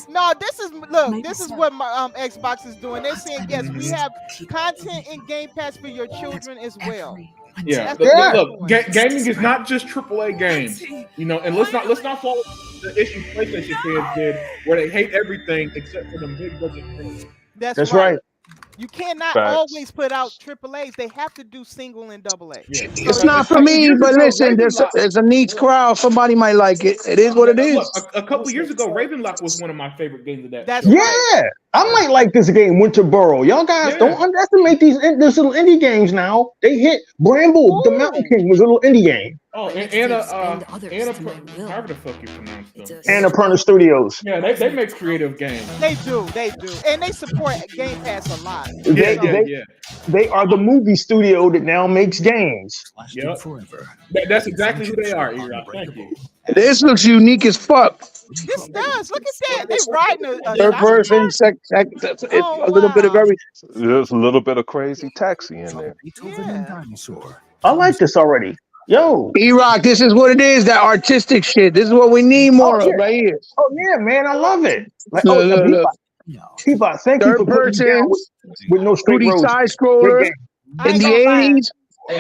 No, this is what my Xbox is doing. They're saying yes, we have content in Game Pass for your children as well. Yeah, That's look, gaming is not just AAA games, you know. And let's not follow the issue PlayStation fans did, where they hate everything except for the big budget things. That's right. You cannot Facts. always put out AAAs. They have to do single and double A. Yeah. It's not for me, but listen, there's a niche crowd. Somebody might like it. It is what it is. Look, a couple years ago, Ravenlock was one of my favorite games of that. That's show. Yeah, I might like this game, Winterboro. Y'all guys don't underestimate these little indie games now. They hit Bramble, the Mountain King was a little indie game. Oh, Anna, however the fuck you pronounce them. Annapurna Studios. Yeah, they make creative games. They do, and they support Game Pass a lot. They are the movie studio that now makes games. Yep. That's exactly who they are, E-Rock. Thank you. This looks unique as fuck. This does. Look at that. They riding a Third person, a little bit of everything. There's a little bit of Crazy Taxi in there. I like this already. Yo, E-Rock, this is what it is. That artistic shit. This is what we need more of right here. Oh yeah, man, I love it. Like, Look. Peabody, thank you Third for putting me person, down with no straight 2D roads. side Good scroller game. in the 80s.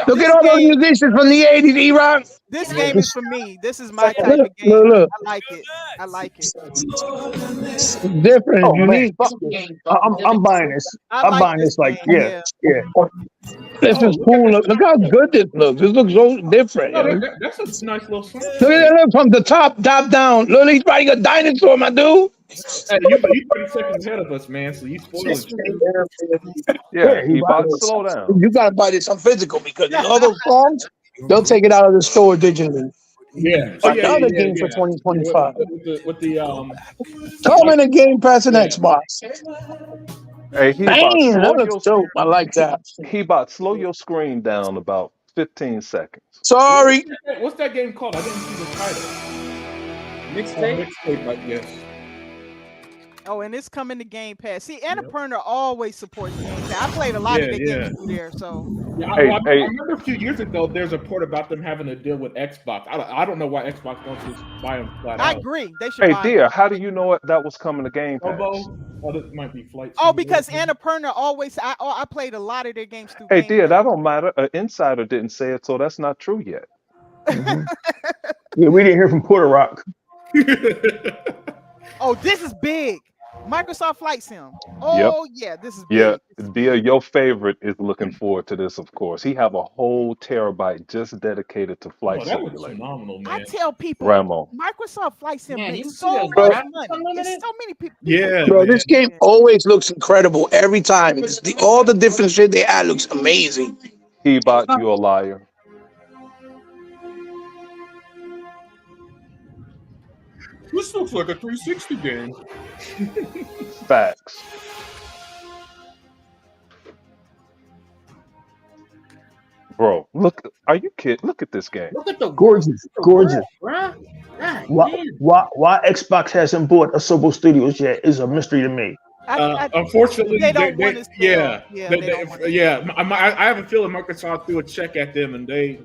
Look at all those musicians from the 80s, E-Rock. This game is for me. This is my type of game. Look. I like it. I like it. It's different, Oh, man, unique. fuck this. I'm buying this. I'm like buying this this like game, yeah. This is cool. Look how good this looks. This looks so different. No, Look that's a nice little song. at that, look from the top down. Look, he's riding a dinosaur, my dude. Hey, you 30 seconds ahead of us, man. So you spoiled it. Yeah, he about to slow down. You gotta buy this on physical because the other songs, they'll take it out of the store digitally. Yeah. Another game for 2025. With the Coming to Game Pass and Xbox. Hey, he Damn, that about looks dope. I like that. He about slow your screen down about 15 seconds. Sorry. What's that game called? I didn't see the title. Mixtape, I guess. Oh, and it's coming to Game Pass. See, Annapurna always supports Game Pass. I played a lot of the games through there, so. Yeah, Hey, I hey. remember a few years ago, there's a report about them having a deal with Xbox. I don't know why Xbox don't just buy them flat I out. agree. They should Hey, buy dear, how do you know that was coming to Game Pass? Oh, this might be Flight. Oh, because Annapurna always. I played a lot of their games through. Hey, Game dear, that don't matter. An insider didn't say it, so that's not true yet. Yeah, we didn't hear from Puerto Rock. Oh, this is big. Microsoft Flight Sim. Oh yeah, this is big. Yeah, dear, your favorite is looking forward to this, of course. He have a whole terabyte just dedicated to Flight Oh, that was Simulator. phenomenal, man. I tell people, Ramo. Microsoft Flight Sim Man, you makes see so those much graphics money. on it? There's so many people. Yeah, Bro, man. this game always looks incredible every time. All the different shit they add looks amazing. He bought you a liar. This looks like a 360 game. Facts. Bro, look, are you kidding? Look at this game. Look at the Gorgeous. bruh. God Why, damn. why Xbox hasn't bought Asobo Studios yet is a mystery to me. Unfortunately, they don't want us to. yeah, They don't want us I have a feeling Microsoft threw a check at them, and they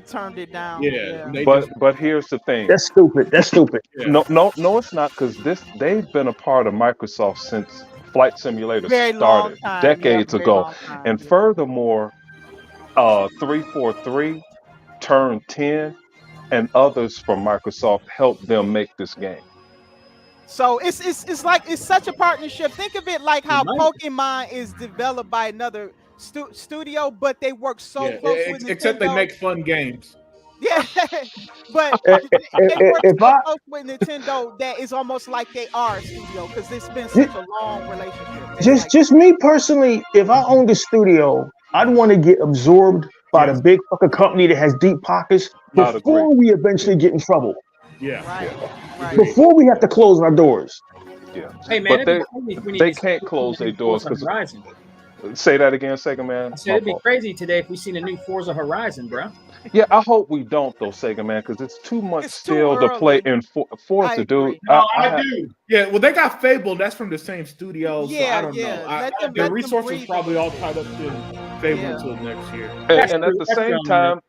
turned it down. they But here's the thing. That's stupid. That's stupid. No, it's not, because they've been a part of Microsoft since Flight Simulator Very long started time. decades Yeah, very ago. long time. And furthermore, 343 turned 10. and others from Microsoft helped them make this game. So it's like it's such a partnership. Think of it like how Right. Pokemon is developed by another studio, but they work so Yeah, close with except they Nintendo. make fun games. Yeah, but If- they work if so I- close with Nintendo that it's almost like they are a studio because it's been such a long relationship. Just me personally, if I owned a studio, I'd want to get absorbed by the big fucking company that has deep pockets I'd before we eventually get in trouble. Yeah. Before we have to close our doors. Yeah. Hey man, But it'd be crazy if we they need to can't see close a their new doors Forza because. Horizon. Say that again, Sega Man. I said it'd be crazy today if we seen a new Forza Horizon, bro. Yeah, I hope we don't though, Sega Man, because it's too much too still to play early. in Forza, dude. Yeah, well, they got Fable. That's from the same studio. So Yeah, I don't yeah. know. Let them- Their let them resources breathe. probably all tied up in Fable until next year. And at the same time,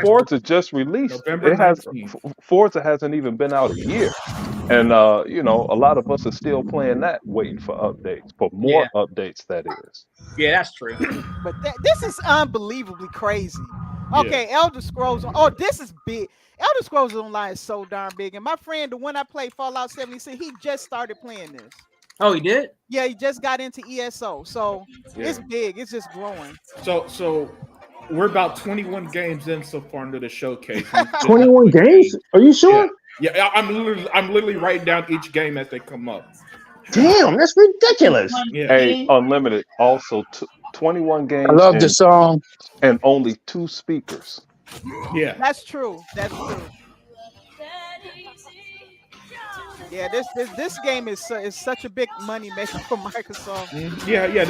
Forza just released. November It has 19th. Forza hasn't even been out a year, and you know, a lot of us are still playing that, waiting for updates, for more updates. That is. Yeah, that's true. But this is unbelievably crazy. Okay, Elder Scrolls. Oh, this is big. Elder Scrolls Online is so darn big. And my friend, the one I played, Fallout 76, he just started playing this. Oh, he did? Yeah, he just got into ESO. So it's Yeah. big. It's just growing. So we're about 21 games in so far into the showcase. 21 games? Are you sure? Yeah, I'm literally writing down each game as they come up. Damn, that's ridiculous. Yeah. Hey, Unlimited also 21 games. I love the and- song. and only 2 speakers. Yeah. That's true. That's true. Yeah, this game is such a big money maker for Microsoft. Yeah.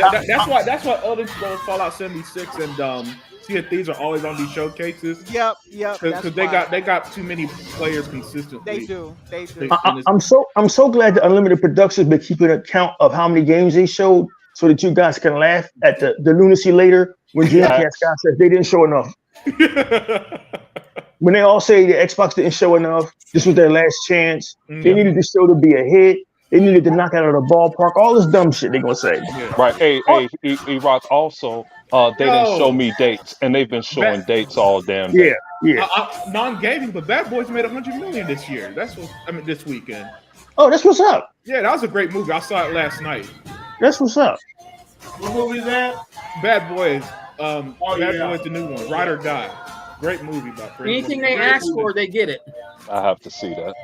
That's why Elder Scrolls, Fallout 76, and Sea of Thieves are always on these showcases. Yep. Because they got too many players consistently. They do. I'm so glad that Unlimited Productions been keeping a count of how many games they showed, so that you guys can laugh at the lunacy later when Dreamcast guy says they didn't show enough. When they all say the Xbox didn't show enough, this was their last chance. They needed the show to be a hit. They needed to knock out of the ballpark. All this dumb shit they gonna say. Right. Hey, E-Rock also, they didn't show me dates, and they've been showing dates all damn day. Non-gaming, but Bad Boys made 100 million this year. This weekend. Oh, that's what's up. Yeah, that was a great movie. I saw it last night. That's what's up. What movie is that? Bad Boys. Bad yeah. Boys, the new one. Ride or Die. Great movie about Anything they ask for, they get it. I have to see that.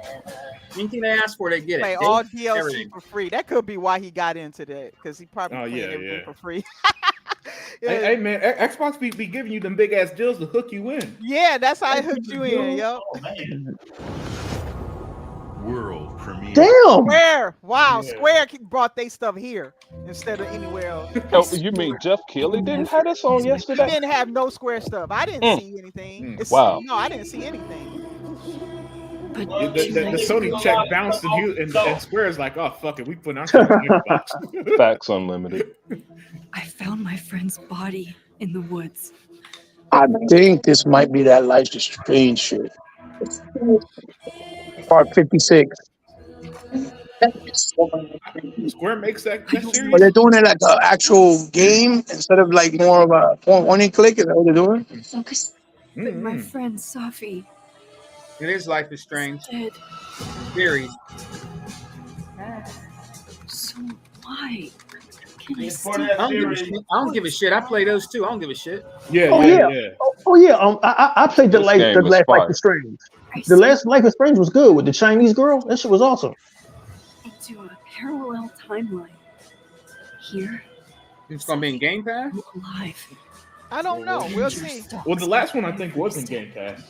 Anything they ask for, they get Play it. all They- DLC everything. for free. That could be why he got into that, because he probably played everything for free. Hey man, Xbox be giving you them big ass deals to hook you in. Yeah, that's how it hooked you in, yo. World premiere. Damn. Square. Wow, Square brought their stuff here instead of anywhere else. Oh, you mean Jeff Keighley didn't have this on He yesterday? didn't have no Square stuff. I didn't see anything. It's- Wow. No, I didn't see anything. The Sony check bounced and and Square's like, oh fuck it, we put our shit on Xbox. Facts Unlimited. I found my friend's body in the woods. I think this might be that Life is Strange shit. Part 56. Square makes that series. But they're doing it like an actual game instead of like more of a point and click. Is that what they're doing? But my friend Safi It is Life is Strange. dead. Very. So why? Can I I still? don't give a shit. I play those too. I don't give a shit. Oh yeah. I played the This last game is Life fire. is Strange. The last Life is Strange was good with the Chinese girl. That shit was awesome. Into a parallel timeline. Here, It's gonna be in Game Pass. alive. I don't know. We'll see. Well, the last one I think was in Game Pass.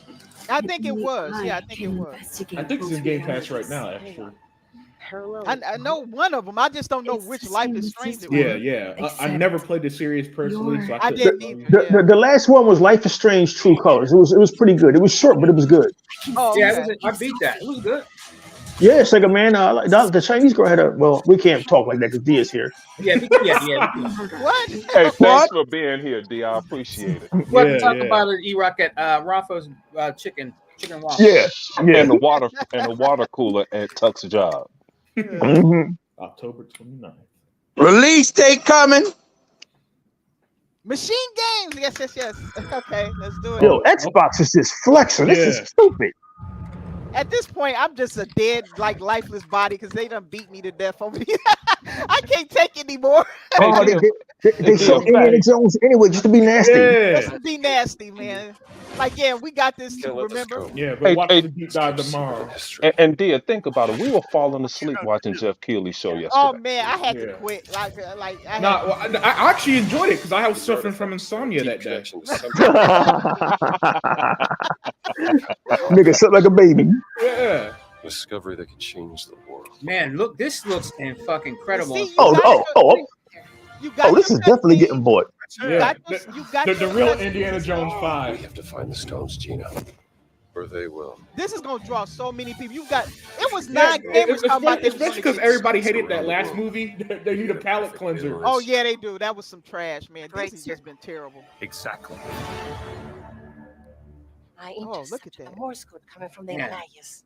I think it was. Yeah, I think it was. I think it's in Game Pass right now, actually. I know one of them. I just don't know which Life is Strange it was. Yeah. I never played the series personally, so I didn't either. The last one was Life is Strange True Colors. It was pretty good. It was short, but it was good. Oh, Yeah, okay. I beat that. It was good. Yeah, Sega Man. The Chinese girl had a. Well, we can't talk like that because Dia's here. Yeah. What? Hey, thanks for being here, D. I appreciate it. We'll have to talk about it, E-Rock, at Rafa's chicken waffle. And the water cooler at Tuck's job. October 29th. Release date coming. Machine Games. Yes. Okay, let's do it. Yo, Xbox is just flexing. This is stupid. At this point, I'm just a dead, like lifeless body because they done beat me to death over here. I can't take anymore. Oh, they show Indiana Jones anyway, just to be nasty. Just to be nasty, man. Like, yeah, we got this too, remember? Yeah, but watch the deep dive tomorrow. And Dia, think about it. We were falling asleep watching Jeff Keighley's show yesterday. Oh man, I had to quit. Like I had No, well, I actually enjoyed it because I was suffering from insomnia that day. Nigga slept like a baby. Yeah. Discovery that could change the world. Man, look, this looks fucking incredible. Oh, this is definitely getting bought. Yeah, the real Indiana Jones 5. We have to find the stones, Gina. Or they will. This is gonna draw so many people. You got it was 9 gamers talking about this, especially because everybody hated that last movie. They need a palate cleanser. Oh yeah, they do. That was some trash, man. This has just been terrible. Exactly. I look at that. Morse code coming from the Yeah. Himalayas.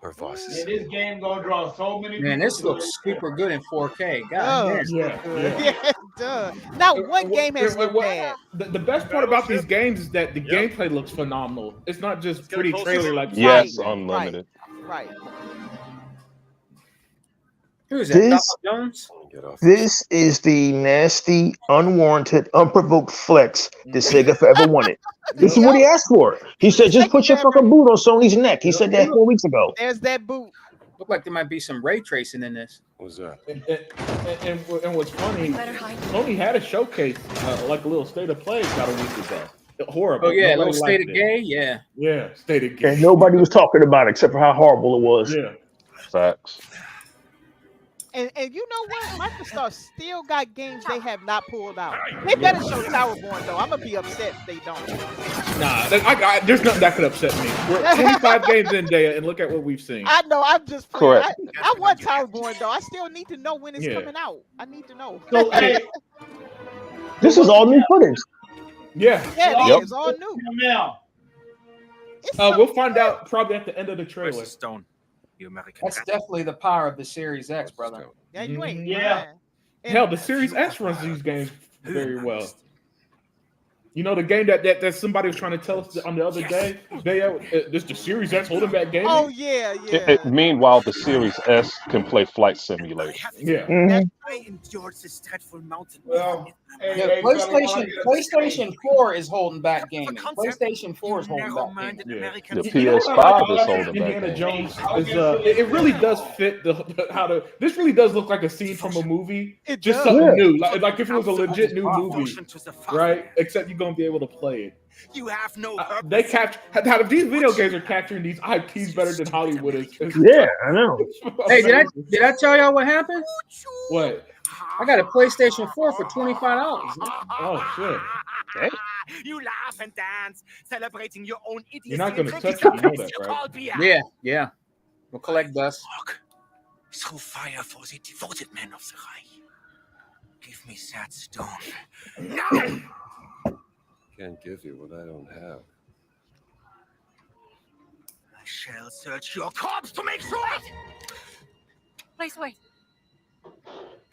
Her voice And this game gonna draw so many. Man, people this to looks it. super good in 4K. God damn. Yeah, it does. Not one game has looked bad. The best part about these games is that the gameplay looks phenomenal. It's not just pretty trailer like Yes, unlimited. Right. Who is that? This- Dr. Jones? This is the nasty, unwarranted, unprovoked flex that Sega forever wanted. This is what he asked for. He said, just put your fucking boot on Sony's neck. He said that 4 weeks ago. There's that boot. Look like there might be some ray tracing in this. What's that? And what's funny, Sony had a showcase, like a little state of play about a week ago. Horrible. Oh yeah, Nobody little state liked of it. gay. Yeah. Yeah, state of gay. And nobody was talking about it except for how horrible it was. Yeah. Facts. And you know what? Microsoft still got games they have not pulled out. They better show Towerborn though. I'm gonna be upset if they don't. Nah, there's nothing that could upset me. We're 25 games in, Daya, and look at what we've seen. I know. I'm just playing. Correct. I want Towerborn though. I still need to know when it's Yeah. coming out. I need to know. So, hey, This is all new footage. yeah. Yeah, it is all new. Now, we'll find out probably at the end of the trailer. Stone, you American. That's definitely the power of the Series X, brother. Yeah, you ain't. Yeah. lying. Hell, the Series S runs these games very well. You know the game that somebody was trying to tell us on the other day. This the Series X holding back gaming. Oh yeah, yeah. Meanwhile, the Series S can play Flight Simulator. Yeah. I endured this dreadful mountain. well, Yeah, PlayStation 4 is holding back gaming. PlayStation 4 is holding back gaming. Yeah. The PS5 is holding back. Indiana gaming. Jones is it really does fit this really does look like a scene from a movie. It Just does. something Yeah. new. Like if it was a legit new movie, right? Except you're gonna be able to play it. You have no They capture these video games are capturing these IPs better than Hollywood is. Yeah, I know. Hey, did I tell y'all what happened? What? I got a PlayStation 4 for $25. Oh shit. You laugh and dance, celebrating your own idiocy. You're not gonna and touch drinking it, you know some that, right? cold beer. Yeah. We'll collect dust. Through fire for the devoted men of the Reich. Give me that stone. Now! Can't give you what I don't have. I shall search your corpse to make sure it! Please wait.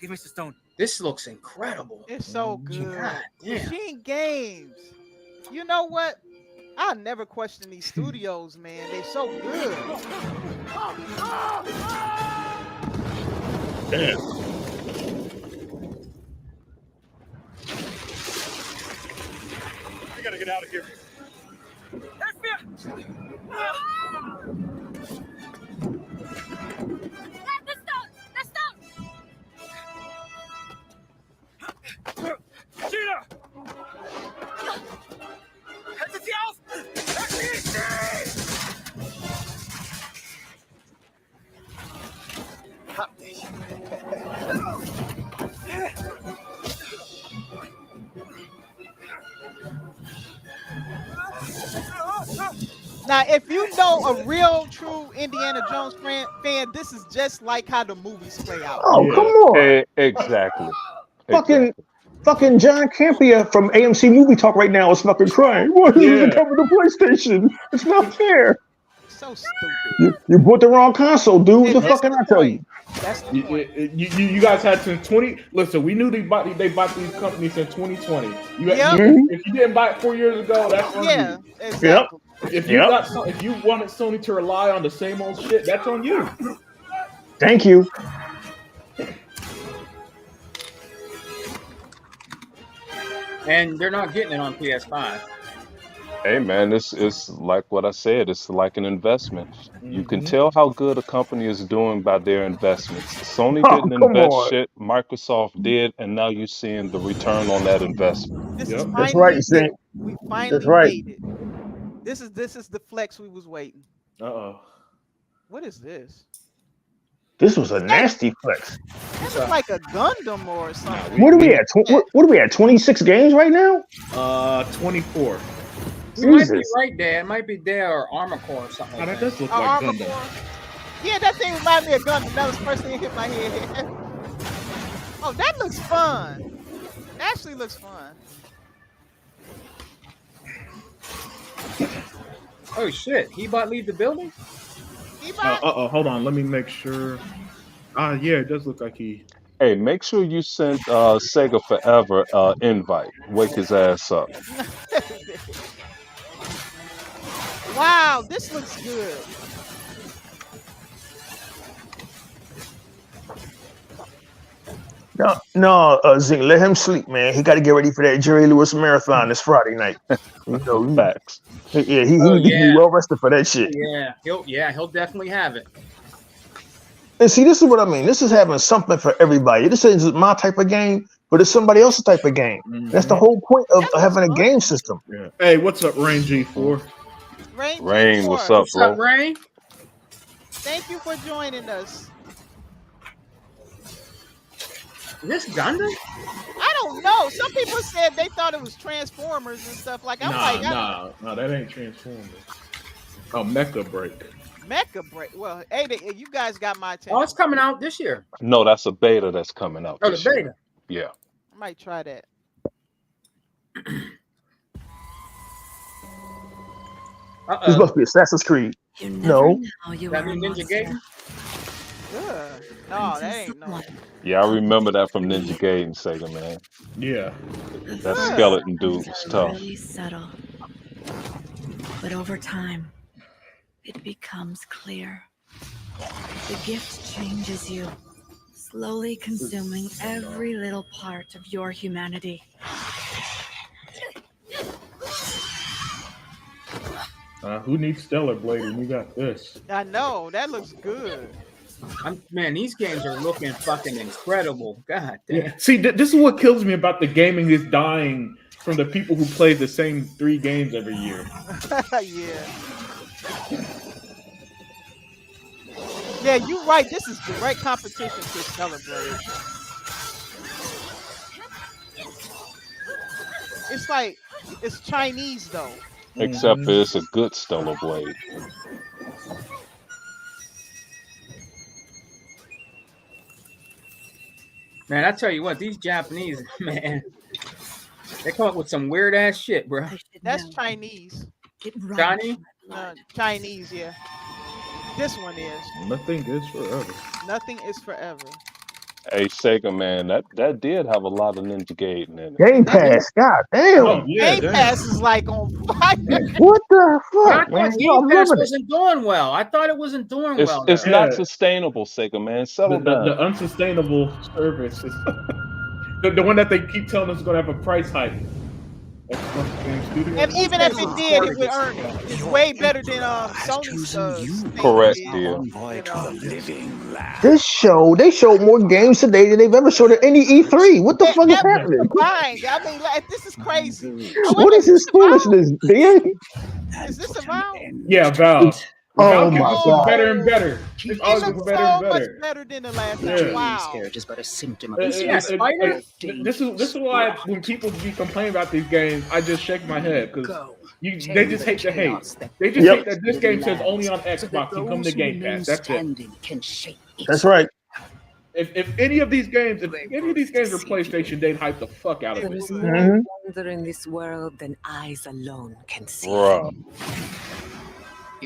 Give me the stone. This looks incredible. It's so good. God damn. Machine Games. You know what? I'll never question these studios, man. They're so good. Damn. We gotta get out of here. Gina! Haltet sie auf! Erschießt sie! Now, if you know a real, true Indiana Jones fan, this is just like how the movies play out. Oh, come on. Exactly. Fucking John Campia from AMC Movie Talk right now is fucking crying. Why did you cover the PlayStation? It's not fair. So stupid. You bought the wrong console, dude. What the That's fuck can the I tell point. you? That's the point. You guys had since 20. Listen, we knew they bought these companies in 2020. Yep. If you didn't buy it 4 years ago, that's on Yeah, you. exactly. If you if you wanted Sony to rely on the same old shit, that's on you. Thank you. And they're not getting it on PS5. Hey man, it's like what I said. It's like an investment. You can Mhm. tell how good a company is doing by their investments. Sony Oh, didn't come invest on. shit. Microsoft did, and now you're seeing the return on that investment. This is That's finally right, Zink. We That's finally right. made it. This is the flex we was waiting. Uh-oh. What is this? This was a nasty flex. This is like a Gundam or something. What are we at? What are we at? 26 games right now? 24. You might be Jesus. right, Dad. It might be there or Armor Core or something. Oh, like that does look A like Armor Gundam. Core? Yeah, that thing reminded me of Gundam. That was the first thing that hit my head. Oh, that looks fun. Actually looks fun. Oh shit! Hebot leave the building? Hold on. Let me make sure. Yeah, it does look like he. Hey, make sure you send Sega Forever invite. Wake his ass up. Wow, this looks good. No, Zing, let him sleep, man. He got to get ready for that Jerry Lewis marathon this Friday night. You know, Facts. Yeah, he Oh, need to be yeah. well rested for that shit. Yeah, he'll definitely have it. And see, this is what I mean. This is having something for everybody. This isn't my type of game, but it's somebody else's type of game. That's the whole point of having a game system. Yeah. Hey, what's up, Rain G4? Rain, what's up, What's up, bro? Rain? Thank you for joining us. Is this Gundam? I don't know. Some people said they thought it was Transformers and stuff. Like I'm like, Nah, that ain't Transformers. Oh, Mecha Break. Mecha Break. Well, hey, you guys got my attention. Oh, it's coming out this year. No, that's a beta that's coming out. Oh, this the year. beta. Yeah. I might try that. This must be Assassin's Creed. No. That mean Ninja Gaiden? Good. No, that ain't no. Yeah, I remember that from Ninja Gaiden, Sega, man. Yeah. That skeleton dude was tough. Really subtle. But over time, it becomes clear. The gift changes you, slowly consuming every little part of your humanity. Who needs Stellar Blade when you got this? I know that looks good. Man, these games are looking fucking incredible. God damn. Yeah. See, this is what kills me about the gaming is dying from the people who play the same 3 games every year. Yeah. Yeah, you're right. This is direct competition to Celebrate. It's like it's Chinese though. Except for it's a good Stellar Blade. Man, I tell you what, these Japanese, man, they come up with some weird ass shit, bro. That's Chinese. Johnny? Chinese, yeah. This one is. Nothing is forever. Nothing is forever. Hey, Sega, man, that did have a lot of Ninja Gaiden in it. Game Pass, god damn. Oh, yeah, Game Pass is like on fire. What the I fuck, man? thought Yo, I'm Game Pass loving it. wasn't doing well. I thought it wasn't doing well. It's though. not sustainable, Sega, man. Settle down. The unsustainable service is the one that they keep telling us is going to have a price hike. Xbox Game Studio. And even if it did, it would earn it. It's way better than Sony's. Correct, dear. This show, they showed more games today than they've ever showed at any E3. What the fuck is happening? Combined. I mean, like, this is crazy. What is this foolishness, dude? Is this a Valve? Yeah, Valve. Oh Valve my gets god. better and better. It's always It looks better so and much better. better than the last Yeah. one. Wow. Is but a symptom of This is why when people be complaining about these games, I just shake my head because they just hate to hate. They just hate that this game says only on Xbox and come to Game Pass. That's it. That's right. If any of these games, if any of these games were PlayStation, they'd hype the fuck out of There it. is more wonder in this world than eyes alone can see. Bruh.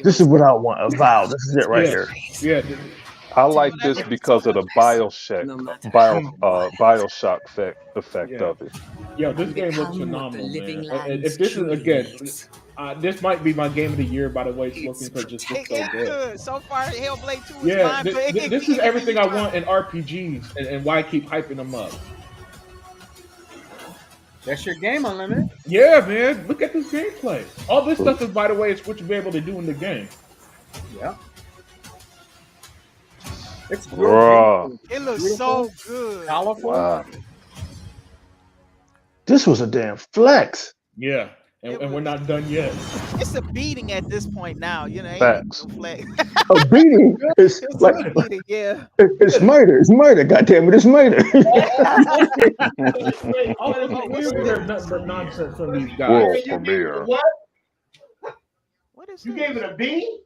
This is what I want. A vow. This is it right here. Yeah. I like this because of the Bioshock effect of it. Yo, this game looks phenomenal, man. If this is again, this might be my game of the year. By the way, it's looking for just looks so good. So far, Hellblade 2 is Yeah, mine, but this is everything I want in RPGs, and why I keep hyping them up. That's your game, Unlimited. Yeah, man. Look at this gameplay. All this stuff is, by the way, is what you'll be able to do in the game. Yeah. It's Bruh. It looks so good. Colorful. Wow. This was a damn flex. Yeah, and we're not done yet. It's a beating at this point now, you know. Facts. A beating is like a beating, yeah. it's murder. It's murder. Goddamn it! It's murder. All the nonsense from these guys. World premiere. What? What is You gave it a B?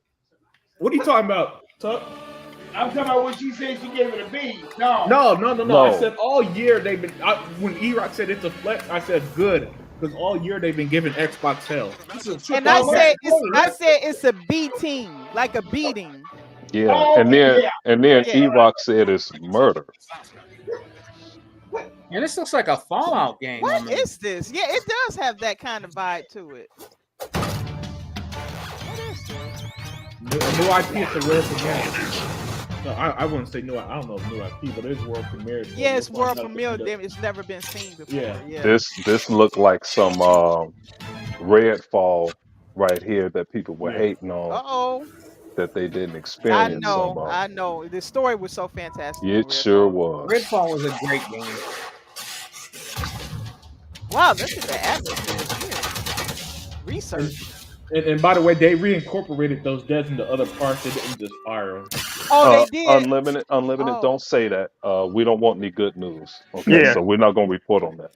What are you talking about, Tuck? I'm talking about what she said. She gave it a B. No. No. I said all year they've been. When E-Rock said it's a flex, I said good because all year they've been giving Xbox hell. And I said it's a beating, like a beating. Yeah, Oh, and then Yeah. E-Rock said it's murder. And this looks like a Fallout game. What is this? Yeah, it does have that kind of vibe to it. New IP is a world premiere. No, I wouldn't say new. I don't know if new IP, but it's world premiere. So Yeah, it's world premiere. It's never been seen before. Yeah. This looked like some Redfall right here that people were hating on that they didn't I experience. know, I know. The story was so fantastic. It sure was. Redfall was a great game. Wow, look at the atmosphere here. Research. And by the way, they reincorporated those deaths into other parts. They didn't just fire them. Oh, they did. Unlimited. Oh. Don't say that. We don't want any good news. Okay, Yeah. so we're not going to report on that.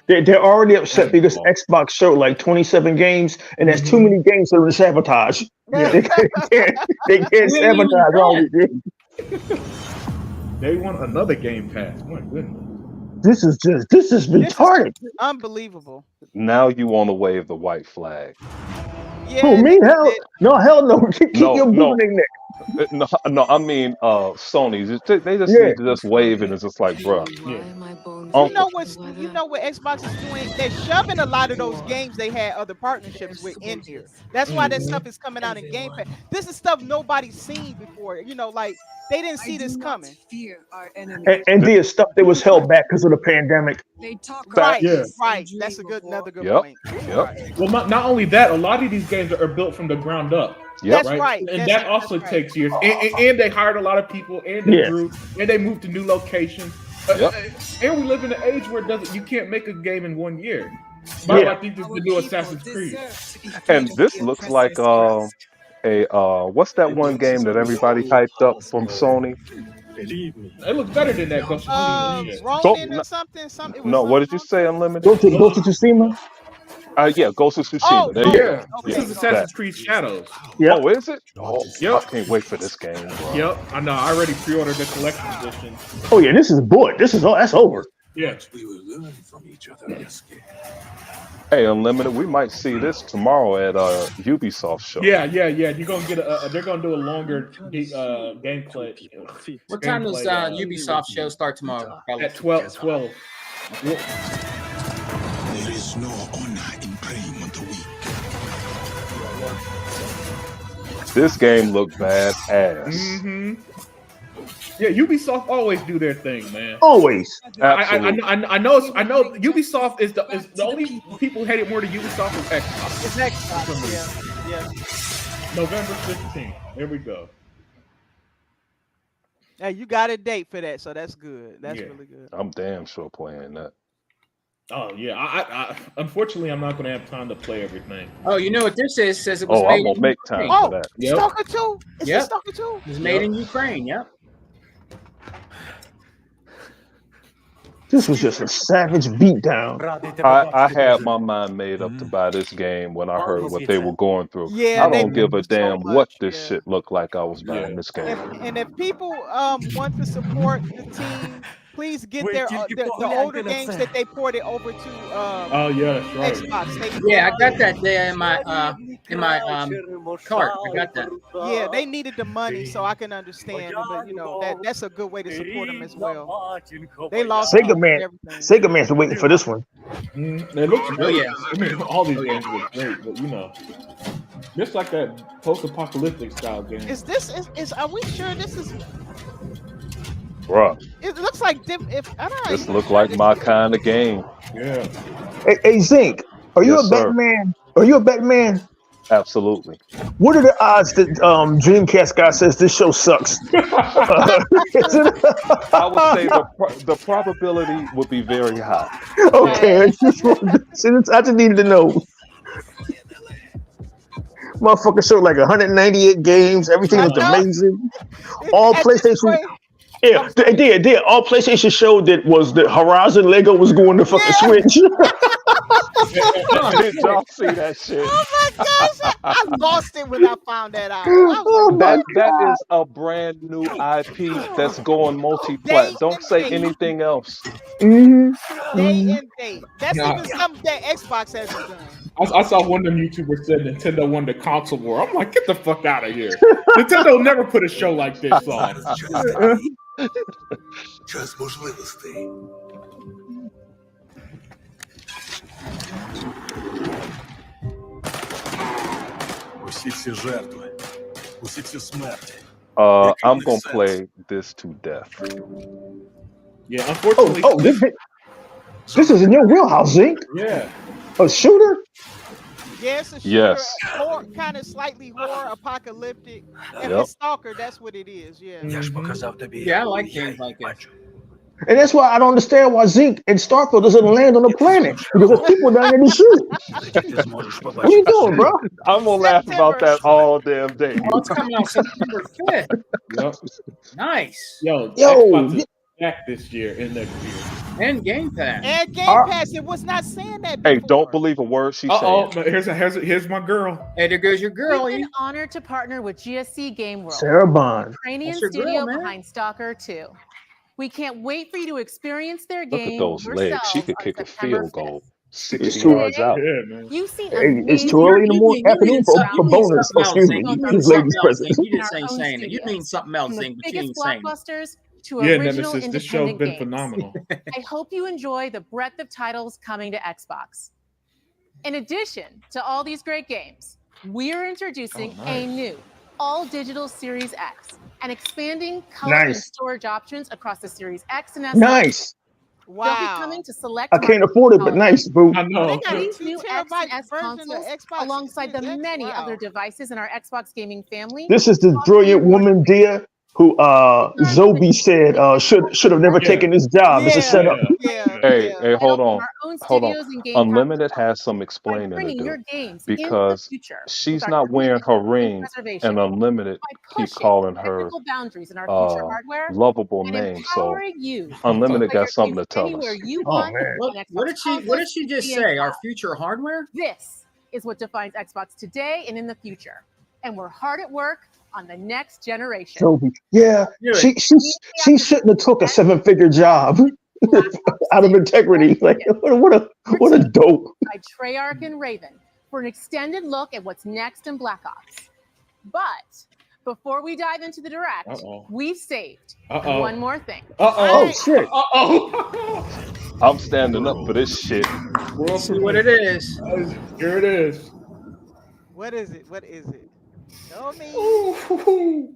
They're already upset because Xbox showed like 27 games, and there's too many games for them to sabotage. They can't sabotage all these games. They want another Game Pass. My goodness. This is retarded. Unbelievable. Now you on the way of the white flag. Yeah, Who, me? Hell no. Keep your No. booming neck. No, I mean Sony. They just Yeah. need to just wave it. It's just like, bruh. You know what Xbox is doing? They're shoving a lot of those games they had other partnerships with in here. That's why that stuff is coming out in Game Pass. This is stuff nobody's seen before. You know, like they didn't see this coming. Fear our enemies. And the stuff that was held back because of the pandemic. They talk Right, Yeah. right. That's another good Yep. point. Yep. Well, not only that, a lot of these games are built from the ground up. Yep. That's right. And That's- that also that's right. takes years. And they hired a lot of people, and they Yeah. grew, and they moved to new locations. Yep. And we live in an age where you can't make a game in 1 year. But Yeah. I think this is the new Assassin's Creed. And this looks like what's that one game that everybody hyped up from Sony? It looks better than that. Ghost of Tsushima. Ronin or something. Something. It was No, what did you say, Unlimited? Go to Tsushima. Yeah, Ghost of Tsushima. Oh, There you Yeah, go. this Yeah, is Assassin's that. Creed Shadows. Yep. Oh, is it? Oh, Yep. I can't wait for this game, bro. Yep, I know. I already pre-ordered the collection edition. Oh yeah, this is boy. That's over. Yeah. We will learn from each other, Yasuke. Hey, Unlimited, we might see this tomorrow at Ubisoft show. Yeah. You're gonna get they're gonna do a longer gameplay. What time does gameplay, Ubisoft show start tomorrow? At 12. There is no honor in preying on the weak. This game looked badass. Mm-hmm. Yeah, Ubisoft always do their thing, man. Always. Absolutely. I know Ubisoft is the only people who hate it more than Ubisoft is Xbox. It's Xbox. Yeah. November 15th. There we go. Yeah, you got a date for that, so that's good. That's Yeah. really good. I'm damn sure playing that. Oh yeah. I unfortunately I'm not gonna have time to play everything. Oh, you know what this is? Says it was Oh, made I'm gonna in make Ukraine. time Oh, for that. Yep. Stalker 2. Is Yep. it Stalker 2? It was made in Ukraine. Yep. This was just a savage beatdown. I had my mind made up to buy this game when I heard what they were going through. Yeah, I don't they give a moved so damn much, what this yeah. shit looked like. I was buying this game. And if people want to support the team, please get their the older games that they ported over to Oh yeah, that's right. Xbox. Yeah, I got that there in my in my cart. I got that. Yeah, they needed the money, so I can understand. But you know that's a good way to support them as well. They lost Sega Man's been waiting for this one. It looks great. yeah. I mean, all these games look great, but you know, just like that post-apocalyptic style game. Is this is? Are we sure this is? Bruh, It looks like this look like my kind of game. Yeah. Hey, Zink, are you Yes, a sir. Batman? Are you a Batman? Absolutely. What are the odds that Dreamcast guy says this show sucks? I would say the probability would be very high. Okay, I just needed to know. Motherfucker showed like 198 games. Everything was amazing. All PlayStation. Yeah, they did. All PlayStation showed that was that Horizon Lego was going to fucking Switch. Did y'all see that shit? Oh my gosh, I lost it when I found that out. I was like, That is a brand new IP that's going multi-plat. Don't say anything else. day and date. That's Nah. even something that Xbox hasn't done. I saw one of them YouTubers said Nintendo won the console war. I'm like, get the fuck out of here. Nintendo never put a show like this on. Час можливостей. Усі ці жертви, усі ці смерті. I'm gonna play this to death. Yeah, unfortunately. This is in your wheelhouse, Zink. Yeah. A shooter? Yes, a shooter, Yes. kind of slightly horror apocalyptic. If Yep. it's Stalker, that's what it is. Yeah. Я ж показав тобі. Yeah, I like games like that. And that's why I don't understand why Zink and Starfield doesn't land on the planet. Because there's people down there to shoot. What are you doing, bro? I'm gonna laugh about that all damn day. Oh, it's coming out September 5th. Yep. Nice. Yo, Yo, Xbox is back this year and next year. And Game Pass. And Game Pass, it was not saying that before. Hey, don't believe a word she's Oh, saying. here's my girl. Hey, there goes your girl. We've been honored to partner with GSC Game World, Sarah Bond. Ukrainian That's your girl, studio man. behind Stalker 2. We can't wait for you to experience their Look game at those legs. She yourselves could on kick a September field goal 60 It's too- yards out. Yeah, man. You've seen Hey, it's amazing too early in the morning, You afternoon mean for something bonus. else, Excuse me. Zing. You mean These something ladies else, present. Zing. You in just our ain't own saying it. You studios. mean something else, From the Zing, but you biggest ain't saying it. blockbusters to Yeah, original Nemesis, this show's independent been games. phenomenal. I hope you enjoy the breadth of titles coming to Xbox. In addition to all these great games, we're introducing a new all-digital Series X and expanding color and Nice. storage options across the Series X and S. Nice. They'll be Wow. coming to select I can't markets afford it, but nice, boo. I know. They got a these 2 new X terabyte and S version of consoles Xbox alongside the Series X. many Wow. other devices in our Xbox gaming family. This is the brilliant woman, Dia, who Zobi said should have never Yeah. taken this job. It's a setup. Yeah. Hey, yeah. hey, hold on. Our own Hold on. studios and game Unlimited has some by explaining to bringing your do games because into the future. she's with our not wearing her commitment to ring, preservation, and Unlimited by keep pushing calling her technical boundaries in our future hardware lovable and name. So empowering you to Unlimited play got your something to games tell anywhere us. you Oh, want. man. on What Xbox did she just console, say? Our PS5. future hardware? This is what defines Xbox today and in the future. And we're hard at work on the next generation. Zobi. Yeah, Good. she shouldn't have took a 7-figure job out of integrity. Like what a dope. By Treyarch and Raven for an extended look at what's next in Black Ops. But before we dive into the direct, Uh-oh. we've saved Uh-oh. one more thing. Oh shit. Uh-oh. I'm standing up for this shit. World See what it is. Here it is. What is it? What is it? Show me. Ooh.